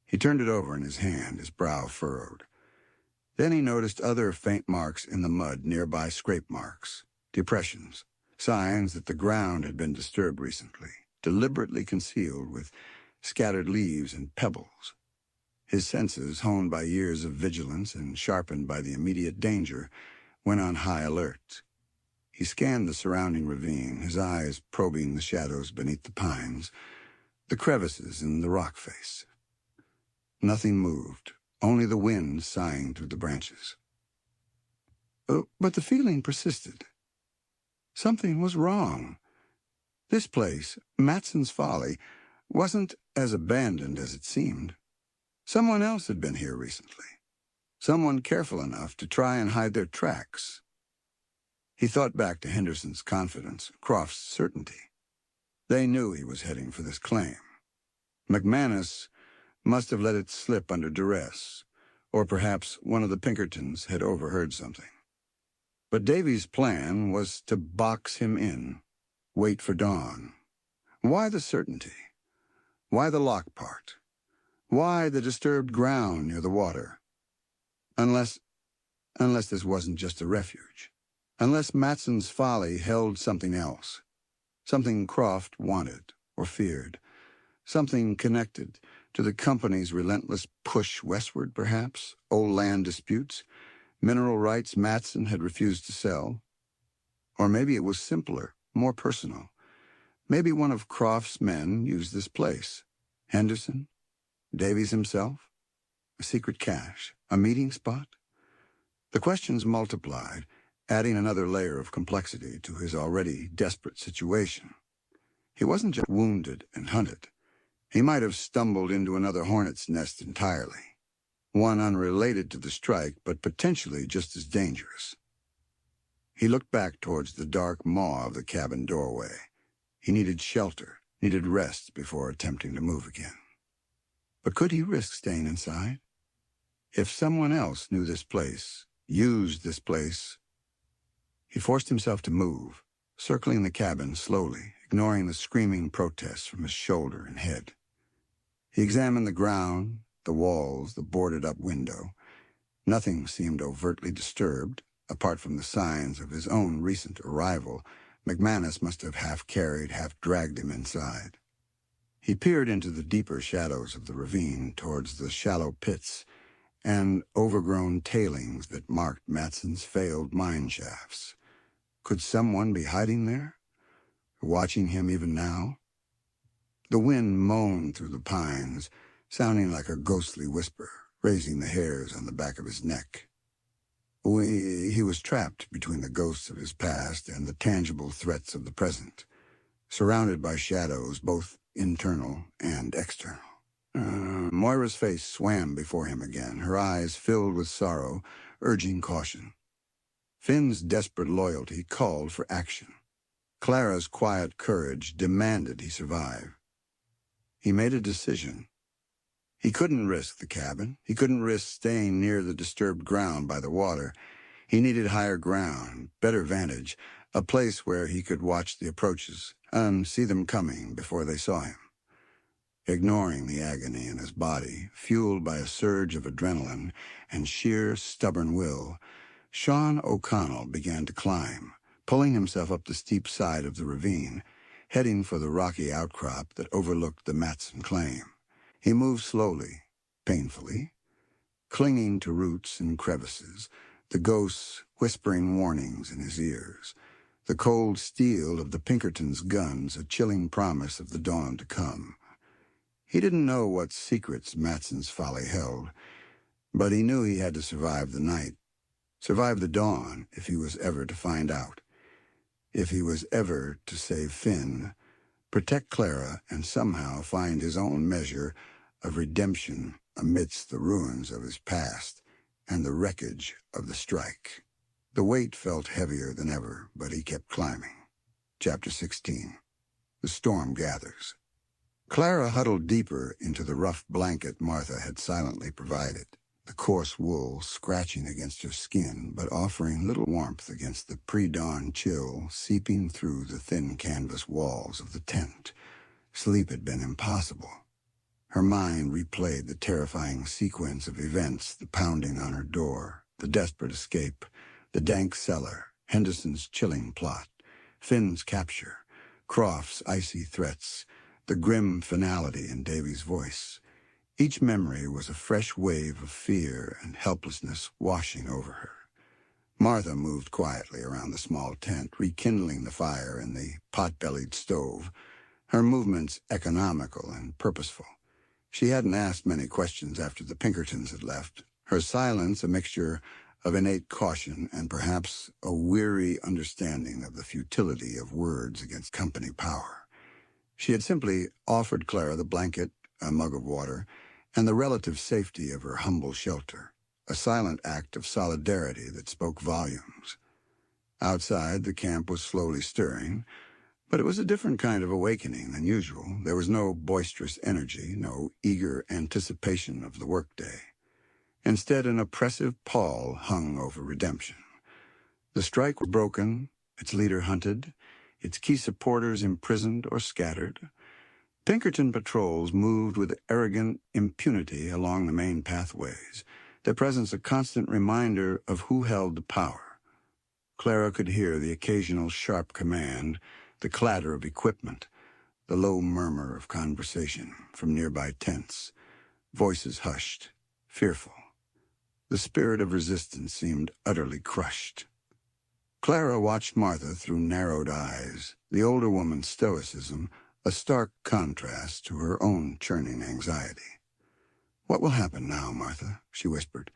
He turned it over in his hand, his brow furrowed. Then he noticed other faint marks in the mud, nearby scrape marks, depressions, signs that the ground had been disturbed recently, deliberately concealed with scattered leaves and pebbles. His senses, honed by years of vigilance and sharpened by the immediate danger, went on high alert. He scanned the surrounding ravine, his eyes probing the shadows beneath the pines, the crevices in the rock face. Nothing moved, only the wind sighing through the branches. But the feeling persisted. Something was wrong. This place, Matson's Folly, wasn't as abandoned as it seemed. Someone else had been here recently. Someone careful enough to try and hide their tracks. He thought back to Henderson's confidence, Croft's certainty. They knew he was heading for this claim. McManus must have let it slip under duress, or perhaps one of the Pinkertons had overheard something. But Davy's plan was to box him in, wait for dawn. Why the certainty? Why the lock part? Why the disturbed ground near the water? Unless Unless this wasn't just a refuge. Unless Matson's folly held something else. Something Croft wanted or feared. Something connected to the company's relentless push westward, perhaps? Old land disputes? Mineral rights Matson had refused to sell? Or maybe it was simpler, more personal. Maybe one of Croft's men used this place. Henderson? Davies himself? A secret cache? A meeting spot? The questions multiplied, adding another layer of complexity to his already desperate situation. He wasn't just wounded and hunted. He might have stumbled into another hornet's nest entirely. One unrelated to the strike, but potentially just as dangerous. He looked back towards the dark maw of the cabin doorway. He needed shelter, needed rest before attempting to move again. But could he risk staying inside? If someone else knew this place, used this place... He forced himself to move, circling the cabin slowly, ignoring the screaming protests from his shoulder and head. He examined the ground, the walls, the boarded-up window. Nothing seemed overtly disturbed. Apart from the signs of his own recent arrival, McManus must have half-carried, half-dragged him inside. He peered into the deeper shadows of the ravine towards the shallow pits and overgrown tailings that marked Matson's failed mine shafts. Could someone be hiding there? Watching him even now? The wind moaned through the pines, sounding like a ghostly whisper, raising the hairs on the back of his neck. He was trapped between the ghosts of his past and the tangible threats of the present, surrounded by shadows, both internal and external. Moira's face swam before him again, her eyes filled with sorrow, urging caution. Finn's desperate loyalty called for action. Clara's quiet courage demanded he survive. He made a decision. He couldn't risk the cabin. He couldn't risk staying near the disturbed ground by the water. He needed higher ground, better vantage, a place where he could watch the approaches and see them coming before they saw him. Ignoring the agony in his body, fueled by a surge of adrenaline and sheer stubborn will, Sean O'Connell began to climb, pulling himself up the steep side of the ravine, heading for the rocky outcrop that overlooked the Matson claim. He moved slowly, painfully, clinging to roots and crevices, the ghosts whispering warnings in his ears, the cold steel of the Pinkertons' guns a chilling promise of the dawn to come. He didn't know what secrets Matson's folly held, but he knew he had to survive the night, survive the dawn if he was ever to find out, if he was ever to save Finn, protect Clara, and somehow find his own measure of redemption amidst the ruins of his past and the wreckage of the strike. The weight felt heavier than ever, but he kept climbing. Chapter 16. The storm gathers. Clara huddled deeper into the rough blanket Martha had silently provided, the coarse wool scratching against her skin but offering little warmth against the pre-dawn chill seeping through the thin canvas walls of the tent. Sleep had been impossible. Her mind replayed the terrifying sequence of events, the pounding on her door, the desperate escape, the dank cellar, Henderson's chilling plot, Finn's capture, Croft's icy threats, the grim finality in Davy's voice. Each memory was a fresh wave of fear and helplessness washing over her. Martha moved quietly around the small tent, rekindling the fire in the pot-bellied stove, her movements economical and purposeful. She hadn't asked many questions after the Pinkertons had left, her silence a mixture of innate caution and perhaps a weary understanding of the futility of words against company power. She had simply offered Clara the blanket, a mug of water, and the relative safety of her humble shelter, a silent act of solidarity that spoke volumes. Outside, the camp was slowly stirring, but it was a different kind of awakening than usual. There was no boisterous energy, no eager anticipation of the workday. Instead, an oppressive pall hung over redemption. The strike was broken, its leader hunted, its key supporters imprisoned or scattered. Pinkerton patrols moved with arrogant impunity along the main pathways, their presence a constant reminder of who held the power. Clara could hear the occasional sharp command, the clatter of equipment, the low murmur of conversation from nearby tents, voices hushed, fearful. The spirit of resistance seemed utterly crushed. Clara watched Martha through narrowed eyes, the older woman's stoicism a stark contrast to her own churning anxiety. "What will happen now, Martha?" she whispered,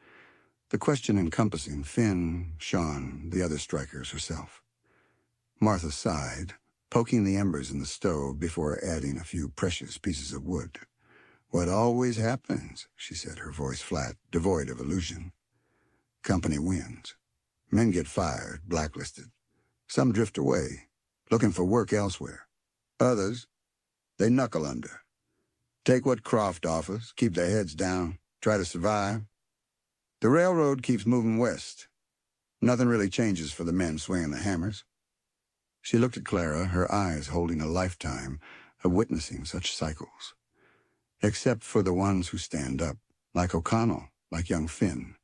the question encompassing Finn, Sean, the other strikers herself. Martha sighed, poking the embers in the stove before adding a few precious pieces of wood. "What always happens," she said, her voice flat, devoid of illusion. "Company wins. Men get fired, blacklisted. Some drift away, looking for work elsewhere. Others, they knuckle under. Take what Croft offers, keep their heads down, try to survive. The railroad keeps moving west. Nothing really changes for the men swinging the hammers." She looked at Clara, her eyes holding a lifetime of witnessing such cycles. "Except for the ones who stand up, like O'Connell, like young Finn.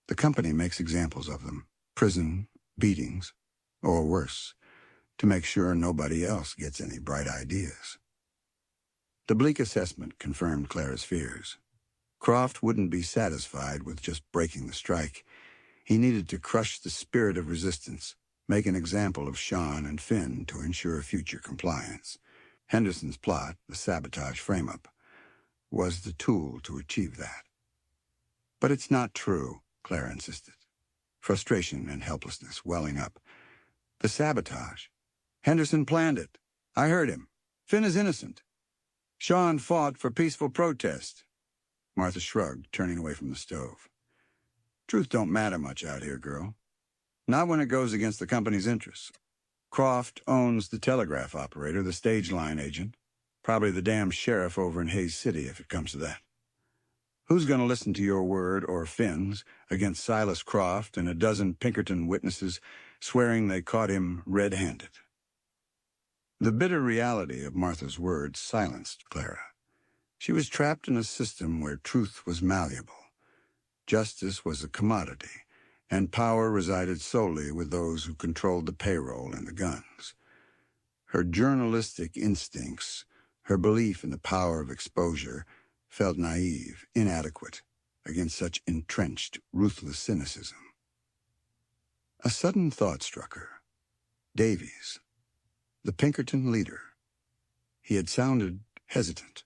The company makes examples of them, prison, beatings, or worse, to make sure nobody else gets any bright ideas." The bleak assessment confirmed Clara's fears. Croft wouldn't be satisfied with just breaking the strike. He needed to crush the spirit of resistance, make an example of Sean and Finn to ensure future compliance. Henderson's plot, the sabotage frame-up, was the tool to achieve that. "But it's not true," Clara insisted, frustration and helplessness welling up. "The sabotage. Henderson planned it. I heard him. Finn is innocent. Sean fought for peaceful protest." Martha shrugged, turning away from the stove. "Truth don't matter much out here, girl. Not when it goes against the company's interests. Croft owns the telegraph operator, the stage line agent, probably the damn sheriff over in Hayes City if it comes to that. Who's going to listen to your word or Finn's against Silas Croft and a dozen Pinkerton witnesses swearing they caught him red-handed?" The bitter reality of Martha's words silenced Clara. She was trapped in a system where truth was malleable, justice was a commodity, and power resided solely with those who controlled the payroll and the guns. Her journalistic instincts, her belief in the power of exposure, felt naive, inadequate, against such entrenched, ruthless cynicism. A sudden thought struck her. Davies, the Pinkerton leader. He had sounded hesitant.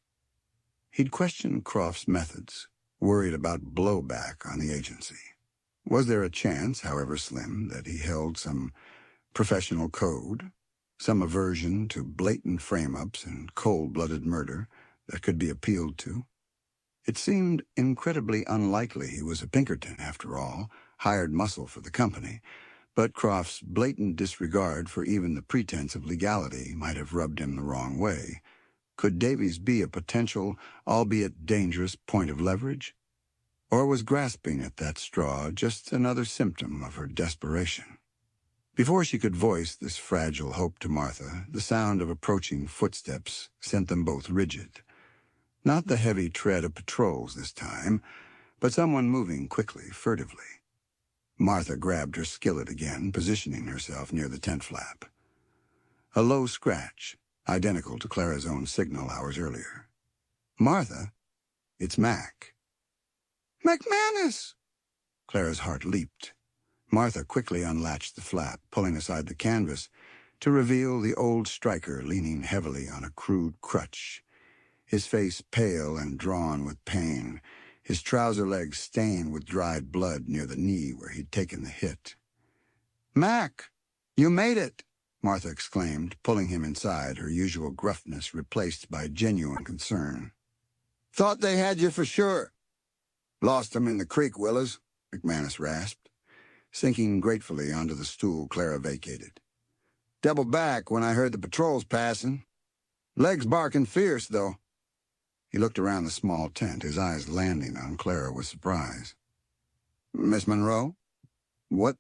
He'd questioned Croft's methods, worried about blowback on the agency. Was there a chance, however slim, that he held some professional code, some aversion to blatant frame-ups and cold-blooded murder that could be appealed to? It seemed incredibly unlikely he was a Pinkerton, after all, hired muscle for the company, but Croft's blatant disregard for even the pretense of legality might have rubbed him the wrong way. Could Davies be a potential, albeit dangerous, point of leverage? Or was grasping at that straw just another symptom of her desperation? Before she could voice this fragile hope to Martha, the sound of approaching footsteps sent them both rigid. Not the heavy tread of patrols this time, but someone moving quickly, furtively. Martha grabbed her skillet again, positioning herself near the tent flap. A low scratch, identical to Clara's own signal hours earlier. "Martha, it's Mac." "McManus!" Clara's heart leaped. Martha quickly unlatched the flap, pulling aside the canvas to reveal the old striker leaning heavily on a crude crutch, his face pale and drawn with pain, his trouser legs stained with dried blood near the knee where he'd taken the hit. "Mac, you made it!" Martha exclaimed, pulling him inside, her usual gruffness replaced by genuine concern. "Thought they had you for sure." "Lost 'em in the creek, Willers," McManus rasped, sinking gratefully onto the stool Clara vacated. "Doubled back when I heard the patrols passing. Legs barking fierce, though." He looked around the small tent, his eyes landing on Clara with surprise. "Miss Monroe? What?"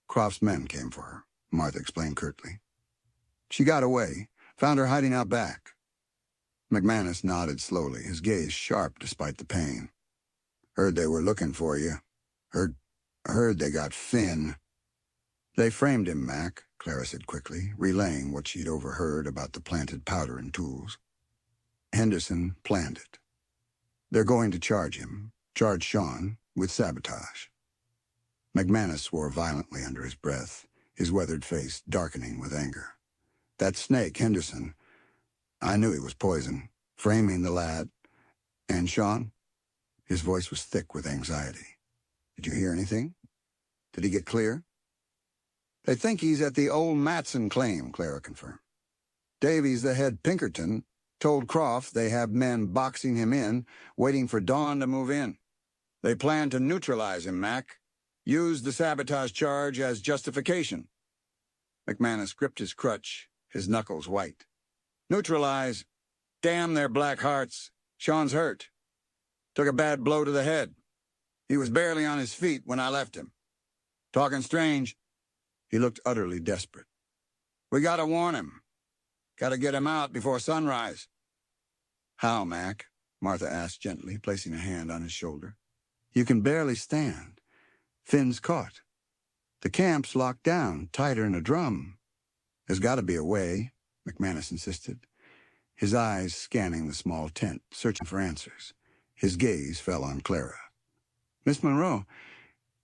"Croft's men came for her," Martha explained curtly. "She got away. Found her hiding out back." McManus nodded slowly, his gaze sharp despite the pain. Heard they were looking for you. Heard they got Finn." "They framed him, Mac," Clara said quickly, relaying what she'd overheard about the planted powder and tools. "Henderson planned it. They're going to charge Sean, with sabotage." McManus swore violently under his breath, his weathered face darkening with anger. "That snake, Henderson, I knew he was poison, framing the lad. And Sean?" His voice was thick with anxiety. "Did you hear anything? Did he get clear?" "They think he's at the old Matson claim," Clara confirmed. "Davies, the head Pinkerton, told Croft they have men boxing him in, waiting for Dawn to move in. They plan to neutralize him, Mac. Use the sabotage charge as justification." McManus gripped his crutch, his knuckles white. "Neutralize? Damn their black hearts. Sean's hurt. Took a bad blow to the head. He was barely on his feet when I left him. Talking strange." He looked utterly desperate. "We gotta warn him. Gotta get him out before sunrise." "How, Mac?" Martha asked gently, placing a hand on his shoulder. "You can barely stand. Finn's caught. The camp's locked down, tighter than a drum." "There's got to be a way," McManus insisted, his eyes scanning the small tent, searching for answers. His gaze fell on Clara. "Miss Monroe,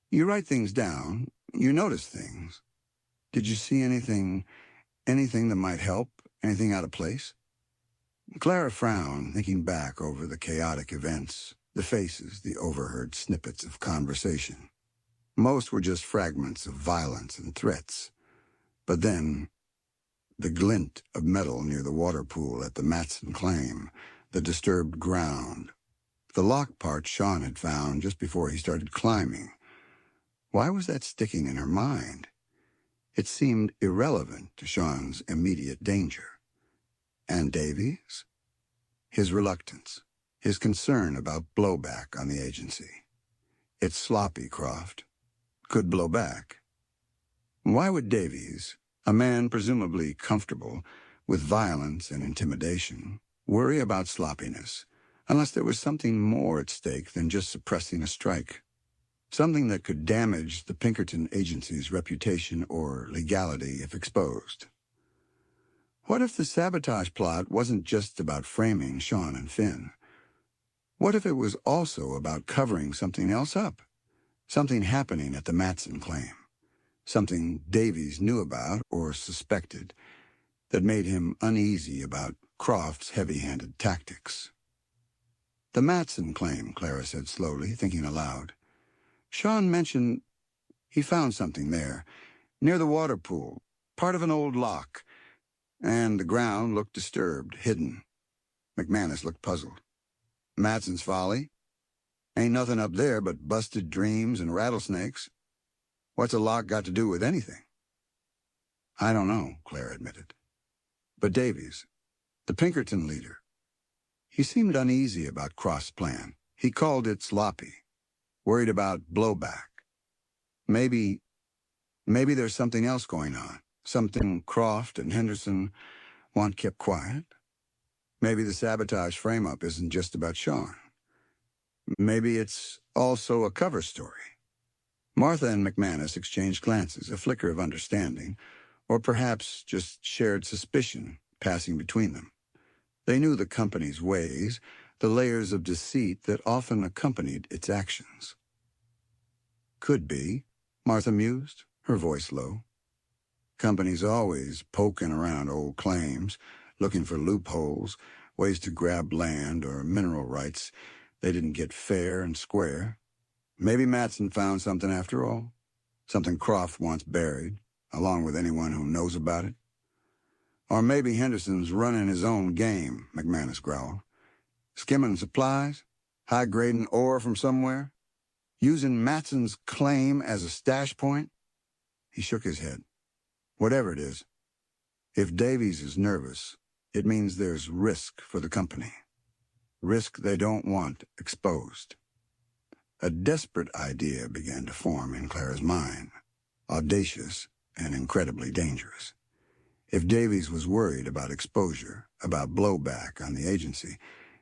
you write things down. You notice things. Did you see anything that might help? Anything out of place?" Clara frowned, thinking back over the chaotic events, the faces, the overheard snippets of conversation. Most were just fragments of violence and threats. But then, the glint of metal near the water pool at the Matson claim, the disturbed ground, the lock part Sean had found just before he started climbing. Why was that sticking in her mind? It seemed irrelevant to Sean's immediate danger. And Davies? His reluctance, his concern about blowback on the agency. It's sloppy, Croft. Could blow back. Why would Davies, a man presumably comfortable with violence and intimidation, worry about sloppiness, unless there was something more at stake than just suppressing a strike? Something that could damage the Pinkerton agency's reputation or legality if exposed. What if the sabotage plot wasn't just about framing Sean and Finn? What if it was also about covering something else up? Something happening at the Matson claim. Something Davies knew about or suspected that made him uneasy about Croft's heavy-handed tactics. "The Matson claim," Clara said slowly, thinking aloud. "Sean mentioned he found something there, near the water pool, part of an old lock, and the ground looked disturbed, hidden." McManus looked puzzled. "Matson's folly? Ain't nothing up there but busted dreams and rattlesnakes. What's a lock got to do with anything?" "I don't know," Clara admitted. "But Davies, the Pinkerton leader, he seemed uneasy about Croft's plan. He called it sloppy, worried about blowback. Maybe there's something else going on, something Croft and Henderson want kept quiet. Maybe the sabotage frame-up isn't just about Sean. Maybe it's also a cover story." Martha and McManus exchanged glances, a flicker of understanding, or perhaps just shared suspicion passing between them. They knew the company's ways, the layers of deceit that often accompanied its actions. "Could be," Martha mused, her voice low. "Companies always poking around old claims, looking for loopholes, ways to grab land or mineral rights they didn't get fair and square. Maybe Matson found something after all, something Croft wants buried, along with anyone who knows about it. Or maybe Henderson's running his own game," McManus growled. "Skimming supplies, high-grading ore from somewhere, using Matson's claim as a stash point." He shook his head. "Whatever it is, if Davies is nervous, it means there's risk for the company. Risk they don't want exposed." A desperate idea began to form in Clara's mind, audacious and incredibly dangerous. If Davies was worried about exposure, about blowback on the agency,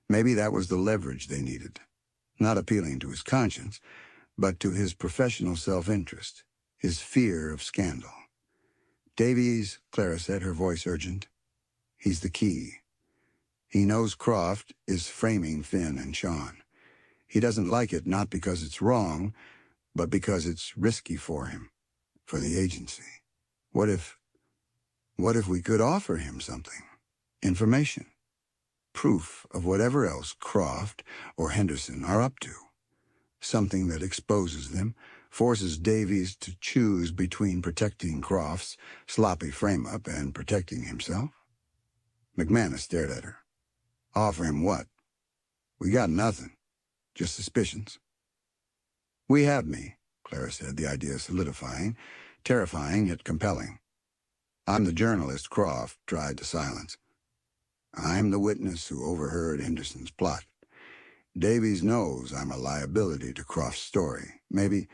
maybe that was the leverage they needed. not appealing to his conscience, but to his professional self-interest, his fear of scandal. "Davies," Clara said, her voice urgent. "He's the key. He knows Croft is framing Finn and Sean. He doesn't like it not because it's wrong, but because it's risky for him, for the agency. What if we could offer him something? Information. Proof of whatever else Croft or Henderson are up to. Something that exposes them, forces Davies to choose between protecting Croft's sloppy frame-up and protecting himself." McManus stared at her. "Offer him what? We got nothing. Just suspicions." "We have me," Clara said, the idea solidifying, terrifying yet compelling. "I'm the journalist Croft tried to silence. I'm the witness who overheard Henderson's plot. Davies knows I'm a liability to Croft's story. Maybe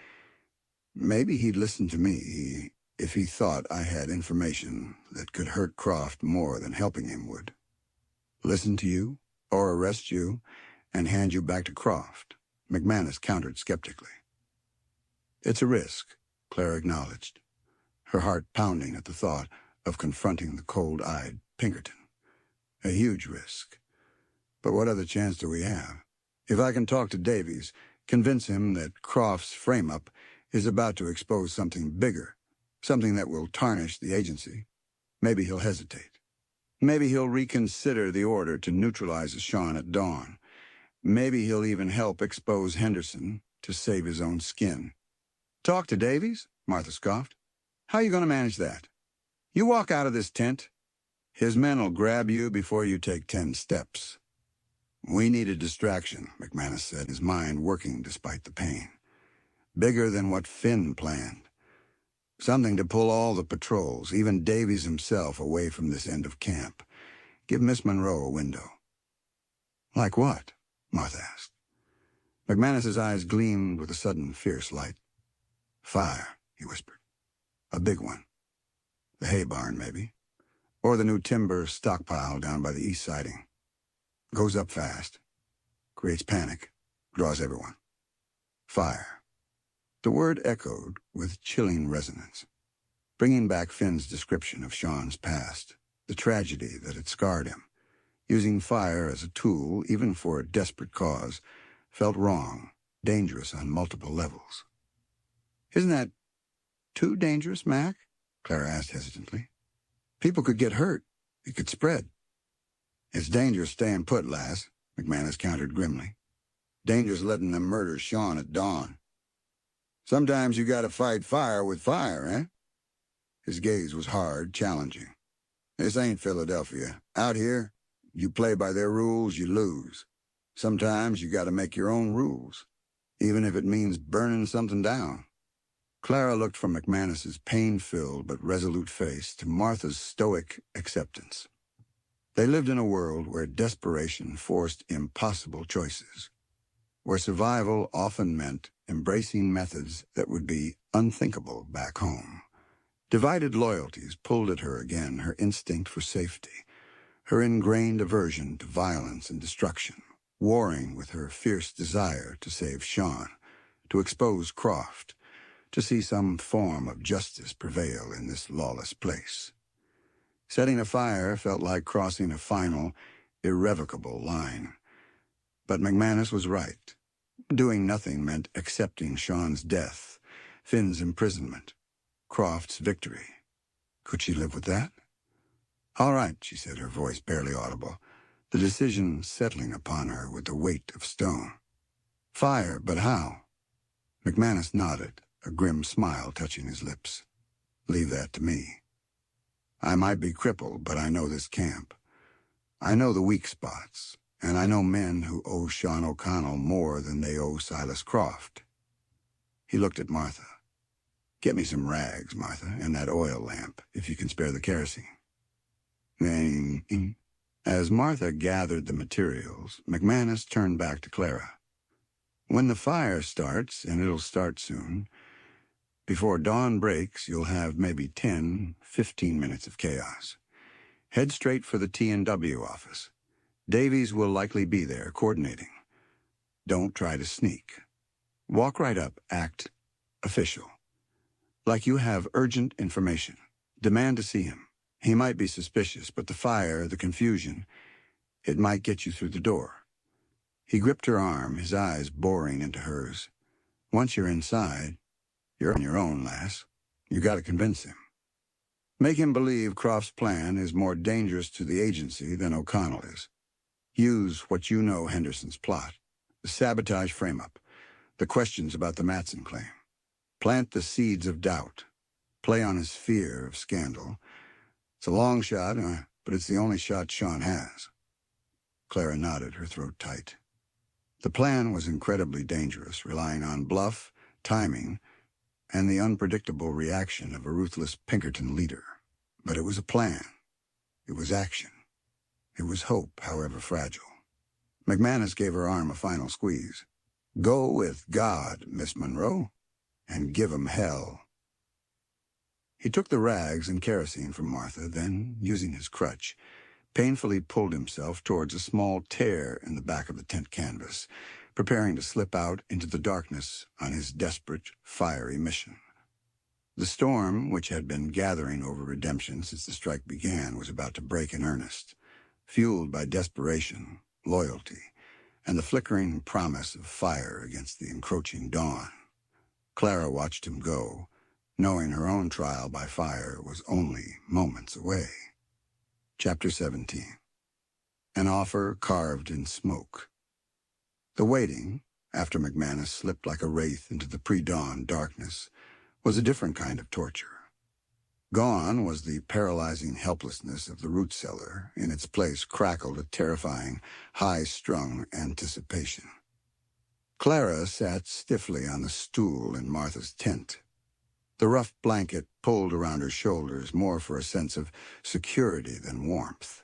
he'd listen to me if he thought I had information that could hurt Croft more than helping him would. Listen to you, or arrest you, and hand you back to Croft," McManus countered skeptically. "It's a risk," Clara acknowledged, her heart pounding at the thought of confronting the cold-eyed Pinkerton. "A huge risk. But what other chance do we have? If I can talk to Davies, convince him that Croft's frame-up is about to expose something bigger, something that will tarnish the agency, maybe he'll hesitate. Maybe he'll reconsider the order to neutralize Sean at dawn. Maybe he'll even help expose Henderson to save his own skin." "Talk to Davies?" Martha scoffed. "How are you going to manage that? You walk out of this tent, his men'll grab you before you take 10 steps. "We need a distraction," McManus said, his mind working despite the pain. "Bigger than what Finn planned. Something to pull all the patrols, even Davies himself, away from this end of camp. Give Miss Monroe a window." "Like what?" Martha asked. McManus's eyes gleamed with a sudden fierce light. "Fire," he whispered. "A big one. The hay barn, maybe. Or the new timber stockpile down by the east siding. Goes up fast. Creates panic. Draws everyone. Fire." The word echoed with chilling resonance, bringing back Finn's description of Sean's past, the tragedy that had scarred him. Using fire as a tool, even for a desperate cause, felt wrong, dangerous on multiple levels. "Isn't that too dangerous, Mac?" Clara asked hesitantly. "People could get hurt. It could spread." "It's dangerous staying put, lass," McManus countered grimly. "Dangerous letting them murder Sean at dawn. Sometimes you gotta fight fire with fire, eh?" His gaze was hard, challenging. "This ain't Philadelphia. Out here, you play by their rules, you lose. Sometimes you gotta make your own rules, even if it means burning something down." Clara looked from McManus's pain-filled but resolute face to Martha's stoic acceptance. They lived in a world where desperation forced impossible choices, where survival often meant embracing methods that would be unthinkable back home. Divided loyalties pulled at her again, her instinct for safety, her ingrained aversion to violence and destruction, warring with her fierce desire to save Sean, to expose Croft, to see some form of justice prevail in this lawless place. Setting a fire felt like crossing a final, irrevocable line. But McManus was right. Doing nothing meant accepting Sean's death, Finn's imprisonment, Croft's victory. Could she live with that? "All right," she said, her voice barely audible, the decision settling upon her with the weight of stone. "Fire, but how?" McManus nodded, a grim smile touching his lips. "Leave that to me. I might be crippled, but I know this camp. I know the weak spots, and I know men who owe Sean O'Connell more than they owe Silas Croft." He looked at Martha. "Get me some rags, Martha, and that oil lamp, if you can spare the kerosene." As Martha gathered the materials, McManus turned back to Clara. "When the fire starts, and it'll start soon, before dawn breaks, you'll have maybe 10, 15 minutes of chaos. Head straight for the T&W office. Davies will likely be there, coordinating. Don't try to sneak. Walk right up, act official. Like you have urgent information. Demand to see him. He might be suspicious, but the fire, the confusion, it might get you through the door. He gripped her arm, his eyes boring into hers. Once you're inside, you're on your own, lass. You gotta convince him. Make him believe Croft's plan is more dangerous to the agency than O'Connell is. Use what you know Henderson's plot. The sabotage frame-up. The questions about the Matson claim. Plant the seeds of doubt. Play on his fear of scandal. It's a long shot, but it's the only shot Sean has. Clara nodded, her throat tight. The plan was incredibly dangerous, relying on bluff, timing, and the unpredictable reaction of a ruthless Pinkerton leader. But it was a plan. It was action. It was hope, however fragile. McManus gave her arm a final squeeze. Go with God, Miss Monroe, and give 'em hell. He took the rags and kerosene from Martha, then, using his crutch, painfully pulled himself towards a small tear in the back of the tent canvas, preparing to slip out into the darkness on his desperate, fiery mission. The storm, which had been gathering over redemption since the strike began, was about to break in earnest, fueled by desperation, loyalty, and the flickering promise of fire against the encroaching dawn. Clara watched him go, knowing her own trial by fire was only moments away. Chapter 17. An offer carved in smoke. The waiting, after McManus slipped like a wraith into the pre-dawn darkness, was a different kind of torture. Gone was the paralyzing helplessness of the root cellar. In its place crackled a terrifying, high-strung anticipation. Clara sat stiffly on the stool in Martha's tent. The rough blanket pulled around her shoulders more for a sense of security than warmth.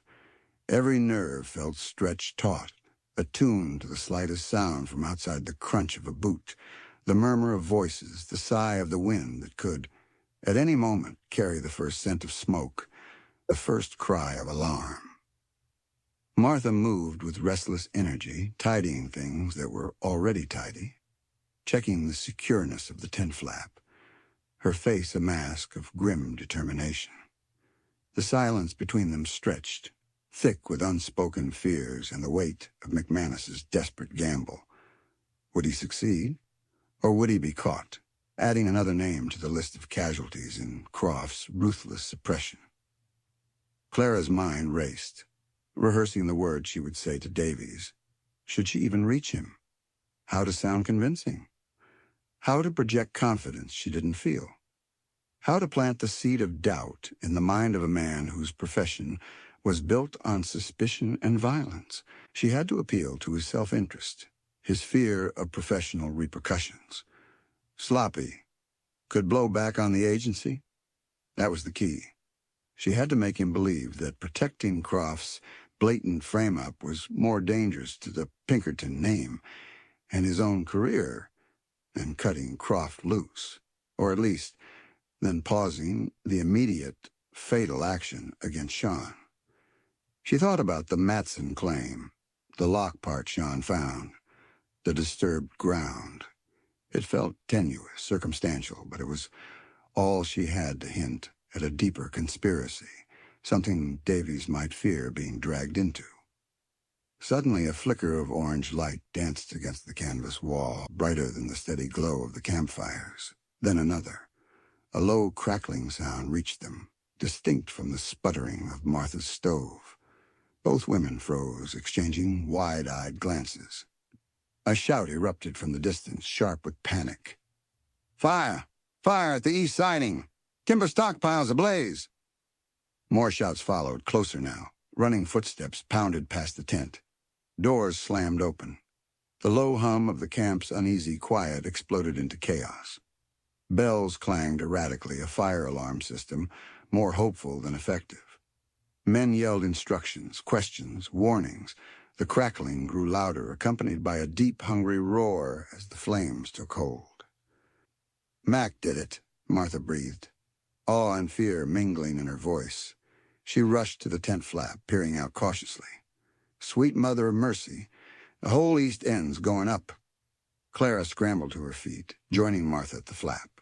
Every nerve felt stretched taut, attuned to the slightest sound from outside the crunch of a boot, the murmur of voices, the sigh of the wind that could, at any moment, carry the first scent of smoke, the first cry of alarm. Martha moved with restless energy, tidying things that were already tidy, checking the secureness of the tent flap, her face a mask of grim determination. The silence between them stretched, thick with unspoken fears and the weight of McManus's desperate gamble. Would he succeed, or would he be caught, adding another name to the list of casualties in Croft's ruthless suppression? Clara's mind raced, rehearsing the words she would say to Davies. Should she even reach him? How to sound convincing? How to project confidence she didn't feel? How to plant the seed of doubt in the mind of a man whose profession was built on suspicion and violence? She had to appeal to his self-interest, his fear of professional repercussions. Sloppy. Could blow back on the agency? That was the key. She had to make him believe that protecting Croft's blatant frame-up was more dangerous to the Pinkerton name and his own career than cutting Croft loose, or at least than pausing the immediate, fatal action against Sean. She thought about the Matson claim, the lock part Sean found, the disturbed ground. It felt tenuous, circumstantial, but it was all she had to hint at a deeper conspiracy, something Davies might fear being dragged into. Suddenly a flicker of orange light danced against the canvas wall, brighter than the steady glow of the campfires. Then another. A low crackling sound reached them, distinct from the sputtering of Martha's stove. Both women froze, exchanging wide-eyed glances. A shout erupted from the distance, sharp with panic. Fire! Fire at the east siding! Timber stockpiles ablaze! More shouts followed, closer now. Running footsteps pounded past the tent. Doors slammed open. The low hum of the camp's uneasy quiet exploded into chaos. Bells clanged erratically, a fire alarm system, more hopeful than effective. Men yelled instructions, questions, warnings. The crackling grew louder, accompanied by a deep, hungry roar as the flames took hold. Mac did it, Martha breathed, awe and fear mingling in her voice. She rushed to the tent flap, peering out cautiously. Sweet mother of mercy, The whole east end's going up. Clara scrambled to her feet, joining Martha at the flap.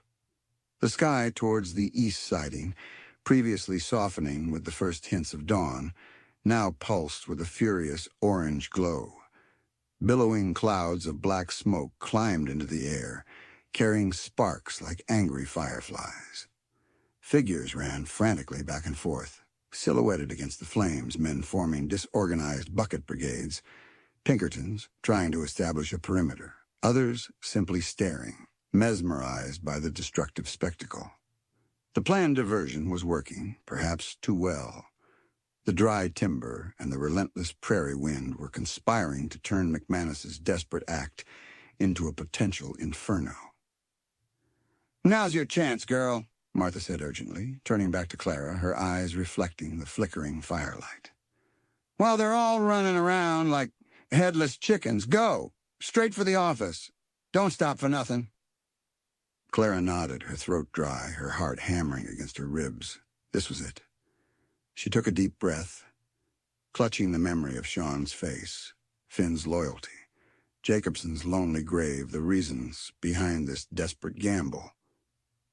The sky towards the east siding, previously softening with the first hints of dawn, now pulsed with a furious orange glow. Billowing clouds of black smoke climbed into the air, carrying sparks like angry fireflies. Figures ran frantically back and forth, silhouetted against the flames, men forming disorganized bucket brigades, Pinkertons trying to establish a perimeter, others simply staring, mesmerized by the destructive spectacle. The planned diversion was working, perhaps too well. The dry timber and the relentless prairie wind were conspiring to turn McManus's desperate act into a potential inferno. "Now's your chance, girl," Martha said urgently, turning back to Clara, her eyes reflecting the flickering firelight. "While they're all running around like headless chickens, go! Straight for the office. Don't stop for nothing." Clara nodded, her throat dry, her heart hammering against her ribs. This was it. She took a deep breath, clutching the memory of Sean's face, Finn's loyalty, Jacobson's lonely grave, the reasons behind this desperate gamble.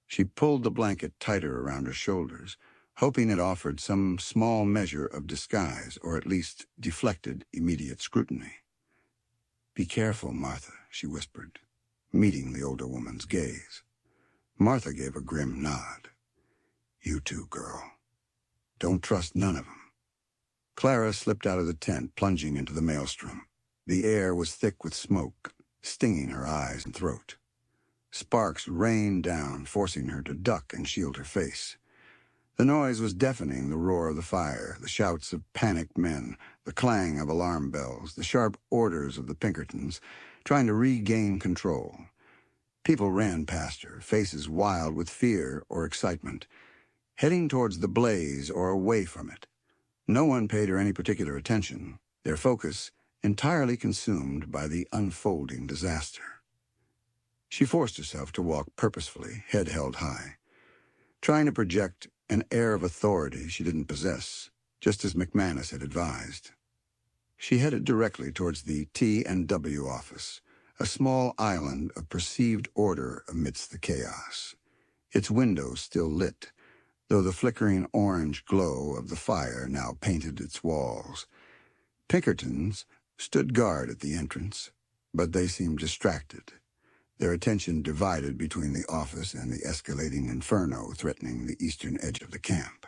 She pulled the blanket tighter around her shoulders, hoping it offered some small measure of disguise, or at least deflected immediate scrutiny. "Be careful, Martha," she whispered, meeting the older woman's gaze. Martha gave a grim nod. "You too, girl. Don't trust none of them." Clara slipped out of the tent, plunging into the maelstrom. The air was thick with smoke, stinging her eyes and throat. Sparks rained down, forcing her to duck and shield her face. The noise was deafening, the roar of the fire, the shouts of panicked men, the clang of alarm bells, the sharp orders of the Pinkertons, trying to regain control. People ran past her, faces wild with fear or excitement, heading towards the blaze or away from it. No one paid her any particular attention, their focus entirely consumed by the unfolding disaster. She forced herself to walk purposefully, head held high, trying to project an air of authority she didn't possess, just as McManus had advised. She headed directly towards the T&W office, a small island of perceived order amidst the chaos, its windows still lit, though the flickering orange glow of the fire now painted its walls. Pinkertons stood guard at the entrance, but they seemed distracted, their attention divided between the office and the escalating inferno threatening the eastern edge of the camp.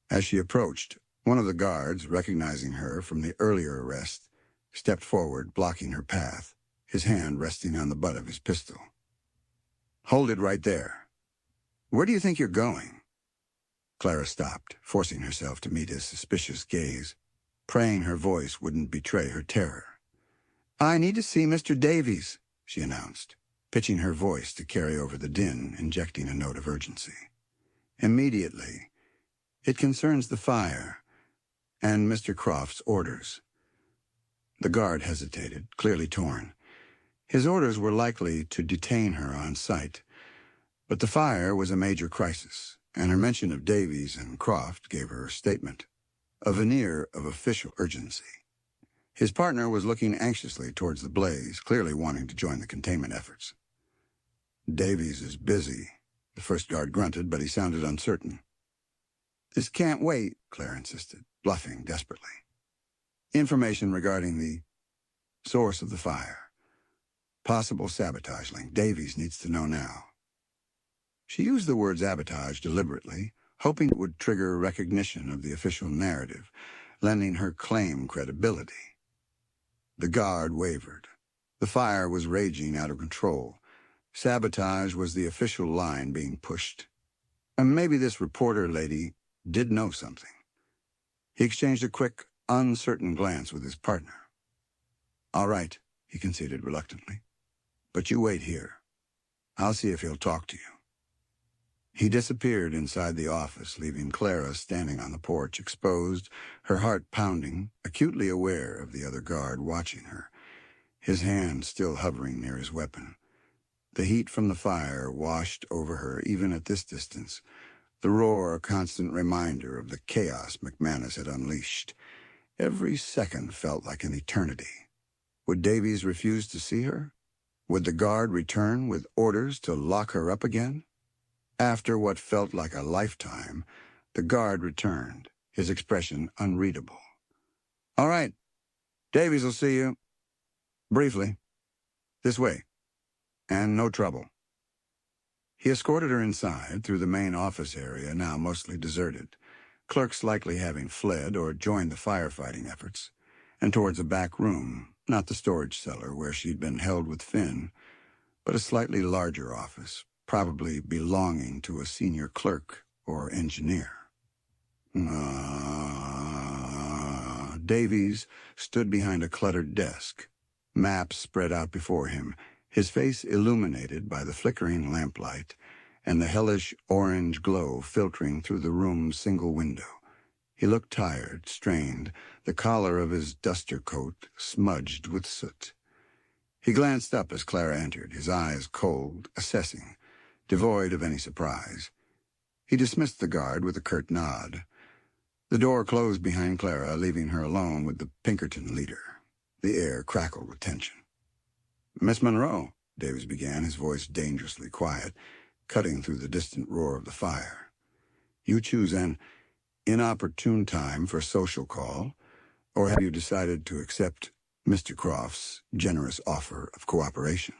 As she approached, one of the guards, recognizing her from the earlier arrest, stepped forward, blocking her path, his hand resting on the butt of his pistol. "Hold it right there. Where do you think you're going?" Clara stopped, forcing herself to meet his suspicious gaze, praying her voice wouldn't betray her terror. "I need to see Mr. Davies," she announced, pitching her voice to carry over the din, injecting a note of urgency. "Immediately. It concerns the fire and Mr. Croft's orders." The guard hesitated, clearly torn. His orders were likely to detain her on sight, but the fire was a major crisis, and her mention of Davies and Croft gave her a statement, a veneer of official urgency. His partner was looking anxiously towards the blaze, clearly wanting to join the containment efforts. "Davies is busy," the first guard grunted, but he sounded uncertain. "This can't wait," Claire insisted, bluffing desperately. "Information regarding the source of the fire. Possible sabotage link. Davies needs to know now." She used the word sabotage deliberately, hoping it would trigger recognition of the official narrative, lending her claim credibility. The guard wavered. The fire was raging out of control. Sabotage was the official line being pushed. And maybe this reporter lady did know something. He exchanged a quick, uncertain glance with his partner. "All right," he conceded reluctantly. "But you wait here. I'll see if he'll talk to you." He disappeared inside the office, leaving Clara standing on the porch, exposed, her heart pounding, acutely aware of the other guard watching her, his hand still hovering near his weapon. The heat from the fire washed over her even at this distance, the roar a constant reminder of the chaos McManus had unleashed. Every second felt like an eternity. Would Davies refuse to see her? Would the guard return with orders to lock her up again? After what felt like a lifetime, the guard returned, his expression unreadable. "All right. Davies will see you. Briefly. This way. And no trouble." He escorted her inside through the main office area, now mostly deserted, clerks likely having fled or joined the firefighting efforts, and towards a back room, not the storage cellar where she'd been held with Finn, but a slightly larger office, probably belonging to a senior clerk or engineer. Davies stood behind a cluttered desk, maps spread out before him, his face illuminated by the flickering lamplight and the hellish orange glow filtering through the room's single window. He looked tired, strained, the collar of his duster coat smudged with soot. He glanced up as Clara entered, his eyes cold, assessing, devoid of any surprise. He dismissed the guard with a curt nod. The door closed behind Clara, leaving her alone with the Pinkerton leader. The air crackled with tension. "Miss Monroe," Davies began, his voice dangerously quiet, cutting through the distant roar of the fire. "You choose an inopportune time for a social call, or have you decided to accept Mr. Croft's generous offer of cooperation?"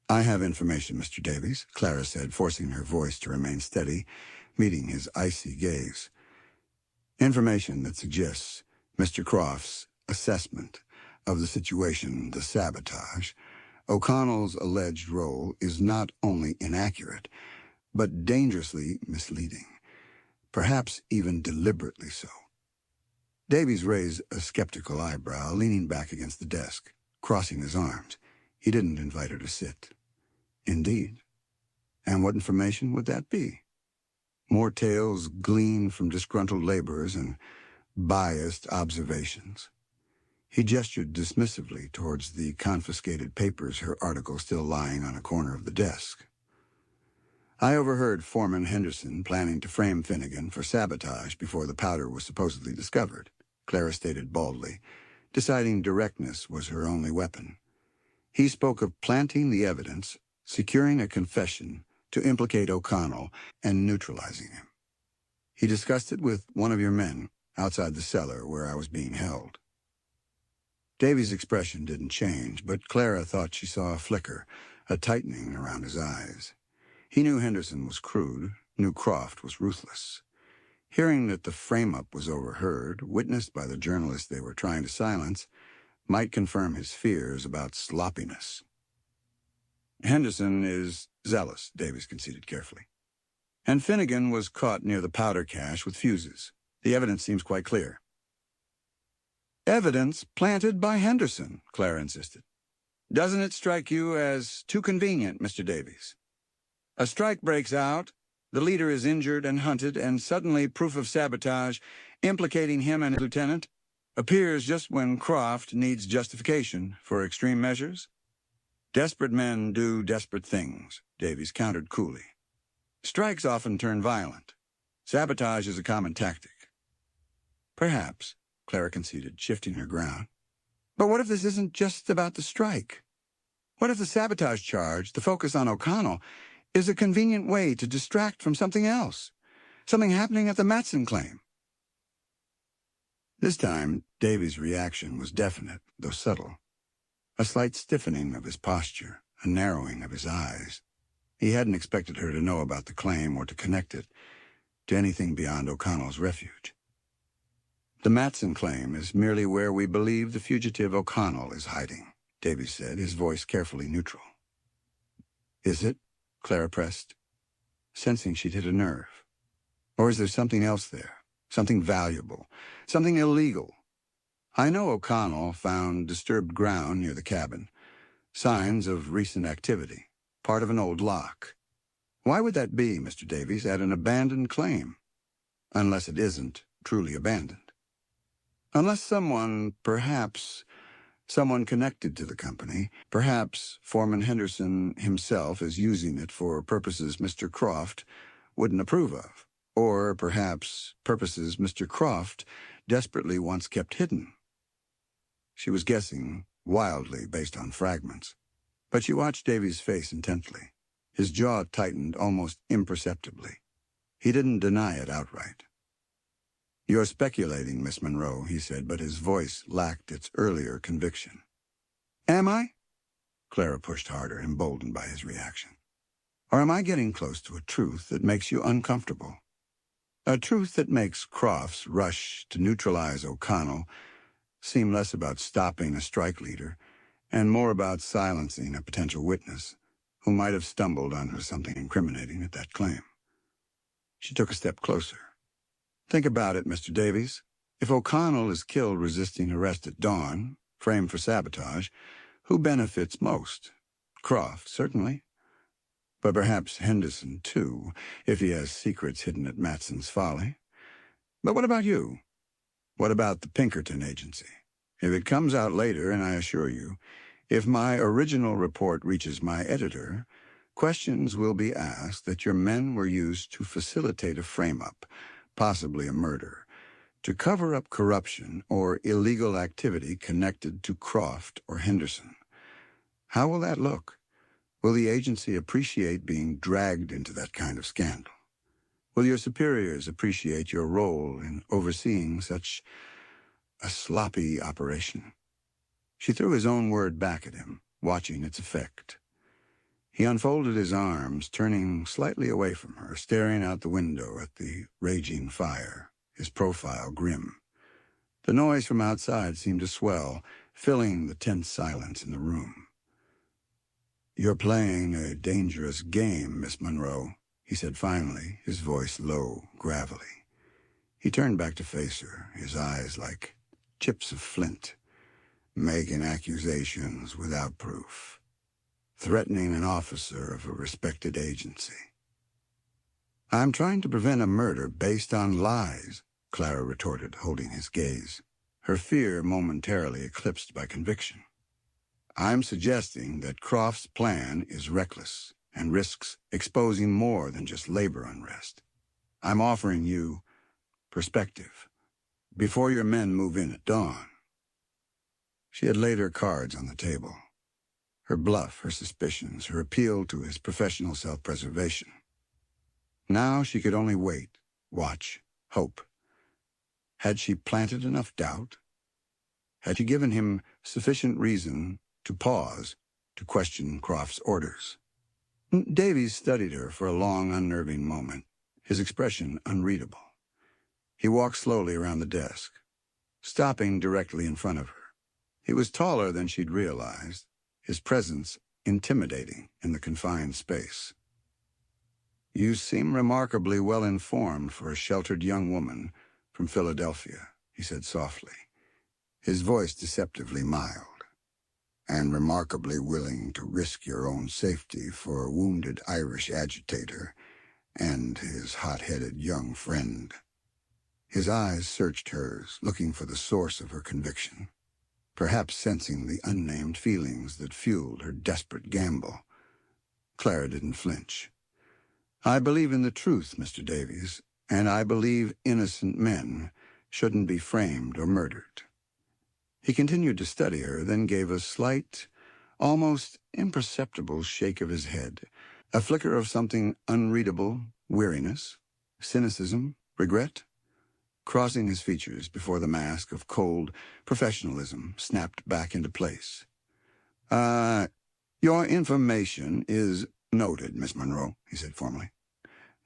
"I have information, Mr. Davies," Clara said, forcing her voice to remain steady, meeting his icy gaze. "Information that suggests Mr. Croft's assessment of the situation, the sabotage. O'Connell's alleged role is not only inaccurate, but dangerously misleading, perhaps even deliberately so." Davies raised a skeptical eyebrow, leaning back against the desk, crossing his arms. He didn't invite her to sit. "Indeed. And what information would that be? More tales gleaned from disgruntled laborers and biased observations." He gestured dismissively towards the confiscated papers, her article still lying on a corner of the desk. "I overheard Foreman Henderson planning to frame Finnegan for sabotage before the powder was supposedly discovered," Clara stated baldly, deciding directness was her only weapon. "He spoke of planting the evidence, securing a confession to implicate O'Connell, and neutralizing him. He discussed it with one of your men outside the cellar where I was being held." Davies' expression didn't change, but Clara thought she saw a flicker, a tightening around his eyes. He knew Henderson was crude, knew Croft was ruthless. Hearing that the frame-up was overheard, witnessed by the journalist they were trying to silence, might confirm his fears about sloppiness. "Henderson is zealous," Davies conceded carefully. "And Finnegan was caught near the powder cache with fuses. The evidence seems quite clear." "Evidence planted by Henderson," Clara insisted. "Doesn't it strike you as too convenient, Mr. Davies? A strike breaks out, the leader is injured and hunted, and suddenly proof of sabotage, implicating him and his lieutenant, appears just when Croft needs justification for extreme measures? Desperate men do desperate things," Davies countered coolly. "Strikes often turn violent. Sabotage is a common tactic." "Perhaps," Clara conceded, shifting her ground. "But what if this isn't just about the strike? What if the sabotage charge, the focus on O'Connell, is a convenient way to distract from something else, something happening at the Matson claim?" This time, Davies' reaction was definite, though subtle. A slight stiffening of his posture, a narrowing of his eyes. He hadn't expected her to know about the claim or to connect it to anything beyond O'Connell's refuge. "The Matson claim is merely where we believe the fugitive O'Connell is hiding," Davies said, his voice carefully neutral. "Is it?" Clara pressed, sensing she'd hit a nerve. "Or is there something else there? Something valuable? Something illegal? I know O'Connell found disturbed ground near the cabin, signs of recent activity, part of an old lock. Why would that be, Mr. Davies, at an abandoned claim? Unless it isn't truly abandoned. Unless someone, perhaps someone connected to the company, perhaps Foreman Henderson himself is using it for purposes Mr. Croft wouldn't approve of, or perhaps purposes Mr. Croft desperately wants kept hidden." She was guessing, wildly based on fragments. But she watched Davy's face intently. His jaw tightened almost imperceptibly. He didn't deny it outright. "You're speculating, Miss Monroe," he said, but his voice lacked its earlier conviction. "Am I?" Clara pushed harder, emboldened by his reaction. "Or am I getting close to a truth that makes you uncomfortable? A truth that makes Crofts' rush to neutralize O'Connell seem less about stopping a strike leader and more about silencing a potential witness who might have stumbled onto something incriminating at that claim." She took a step closer. "Think about it, Mr. Davies. If O'Connell is killed resisting arrest at dawn, framed for sabotage, who benefits most? Crofts, certainly. But perhaps Henderson, too, if he has secrets hidden at Matson's Folly. But what about you? What about the Pinkerton agency? If it comes out later, and I assure you, if my original report reaches my editor, questions will be asked that your men were used to facilitate a frame-up, possibly a murder, to cover up corruption or illegal activity connected to Croft or Henderson. How will that look? Will the agency appreciate being dragged into that kind of scandal? Will your superiors appreciate your role in overseeing such a sloppy operation?" She threw his own word back at him, watching its effect. He unfolded his arms, turning slightly away from her, staring out the window at the raging fire, his profile grim. The noise from outside seemed to swell, filling the tense silence in the room. "You're playing a dangerous game, Miss Monroe," he said finally, his voice low, gravelly. He turned back to face her, his eyes like chips of flint, making accusations without proof, threatening an officer of a respected agency. "I'm trying to prevent a murder based on lies," Clara retorted, holding his gaze, her fear momentarily eclipsed by conviction. "I'm suggesting that Croft's plan is reckless and risks exposing more than just labor unrest. I'm offering you perspective before your men move in at dawn." She had laid her cards on the table. Her bluff, her suspicions, her appeal to his professional self-preservation. Now she could only wait, watch, hope. Had she planted enough doubt? Had she given him sufficient reason to pause, to question Croft's orders? Davies studied her for a long, unnerving moment, his expression unreadable. He walked slowly around the desk, stopping directly in front of her. He was taller than she'd realized, his presence intimidating in the confined space. "You seem remarkably well-informed for a sheltered young woman from Philadelphia," he said softly, his voice deceptively mild, "and remarkably willing to risk your own safety for a wounded Irish agitator and his hot-headed young friend." His eyes searched hers, looking for the source of her conviction, perhaps sensing the unnamed feelings that fueled her desperate gamble. Clara didn't flinch. "I believe in the truth, Mr. Davies, and I believe innocent men shouldn't be framed or murdered." He continued to study her, then gave a slight, almost imperceptible shake of his head, a flicker of something unreadable, weariness, cynicism, regret, crossing his features before the mask of cold professionalism snapped back into place. Your information is noted, Miss Monroe," he said formally.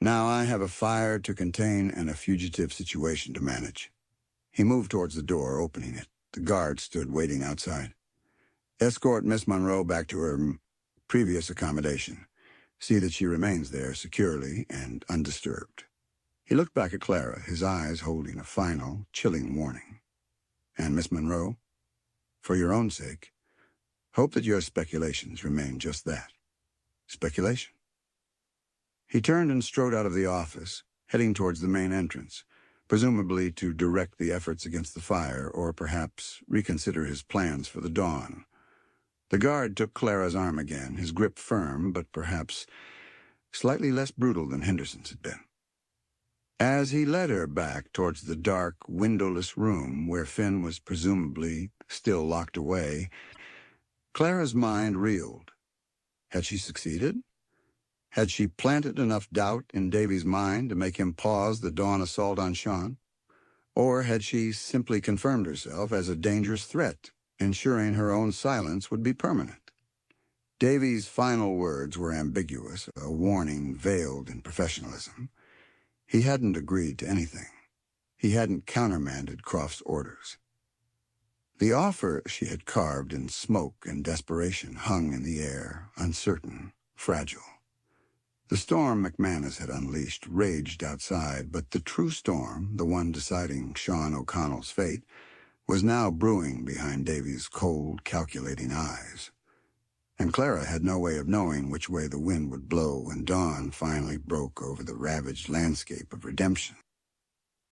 "Now I have a fire to contain and a fugitive situation to manage." He moved towards the door, opening it. The guard stood waiting outside. "Escort Miss Monroe back to her previous accommodation. See that she remains there securely and undisturbed." He looked back at Clara, his eyes holding a final, chilling warning. "And Miss Monroe, for your own sake, hope that your speculations remain just that, speculation." He turned and strode out of the office, heading towards the main entrance, presumably to direct the efforts against the fire or perhaps reconsider his plans for the dawn. The guard took Clara's arm again, his grip firm but perhaps slightly less brutal than Henderson's had been. As he led her back towards the dark, windowless room where Finn was presumably still locked away, Clara's mind reeled. Had she succeeded? Had she planted enough doubt in Davy's mind to make him pause the dawn assault on Sean? Or had she simply confirmed herself as a dangerous threat, ensuring her own silence would be permanent? Davy's final words were ambiguous, a warning veiled in professionalism. He hadn't agreed to anything. He hadn't countermanded Croft's orders. The offer she had carved in smoke and desperation hung in the air, uncertain, fragile. The storm McManus had unleashed raged outside, but the true storm, the one deciding Sean O'Connell's fate, was now brewing behind Davy's cold, calculating eyes. And Clara had no way of knowing which way the wind would blow when dawn finally broke over the ravaged landscape of redemption.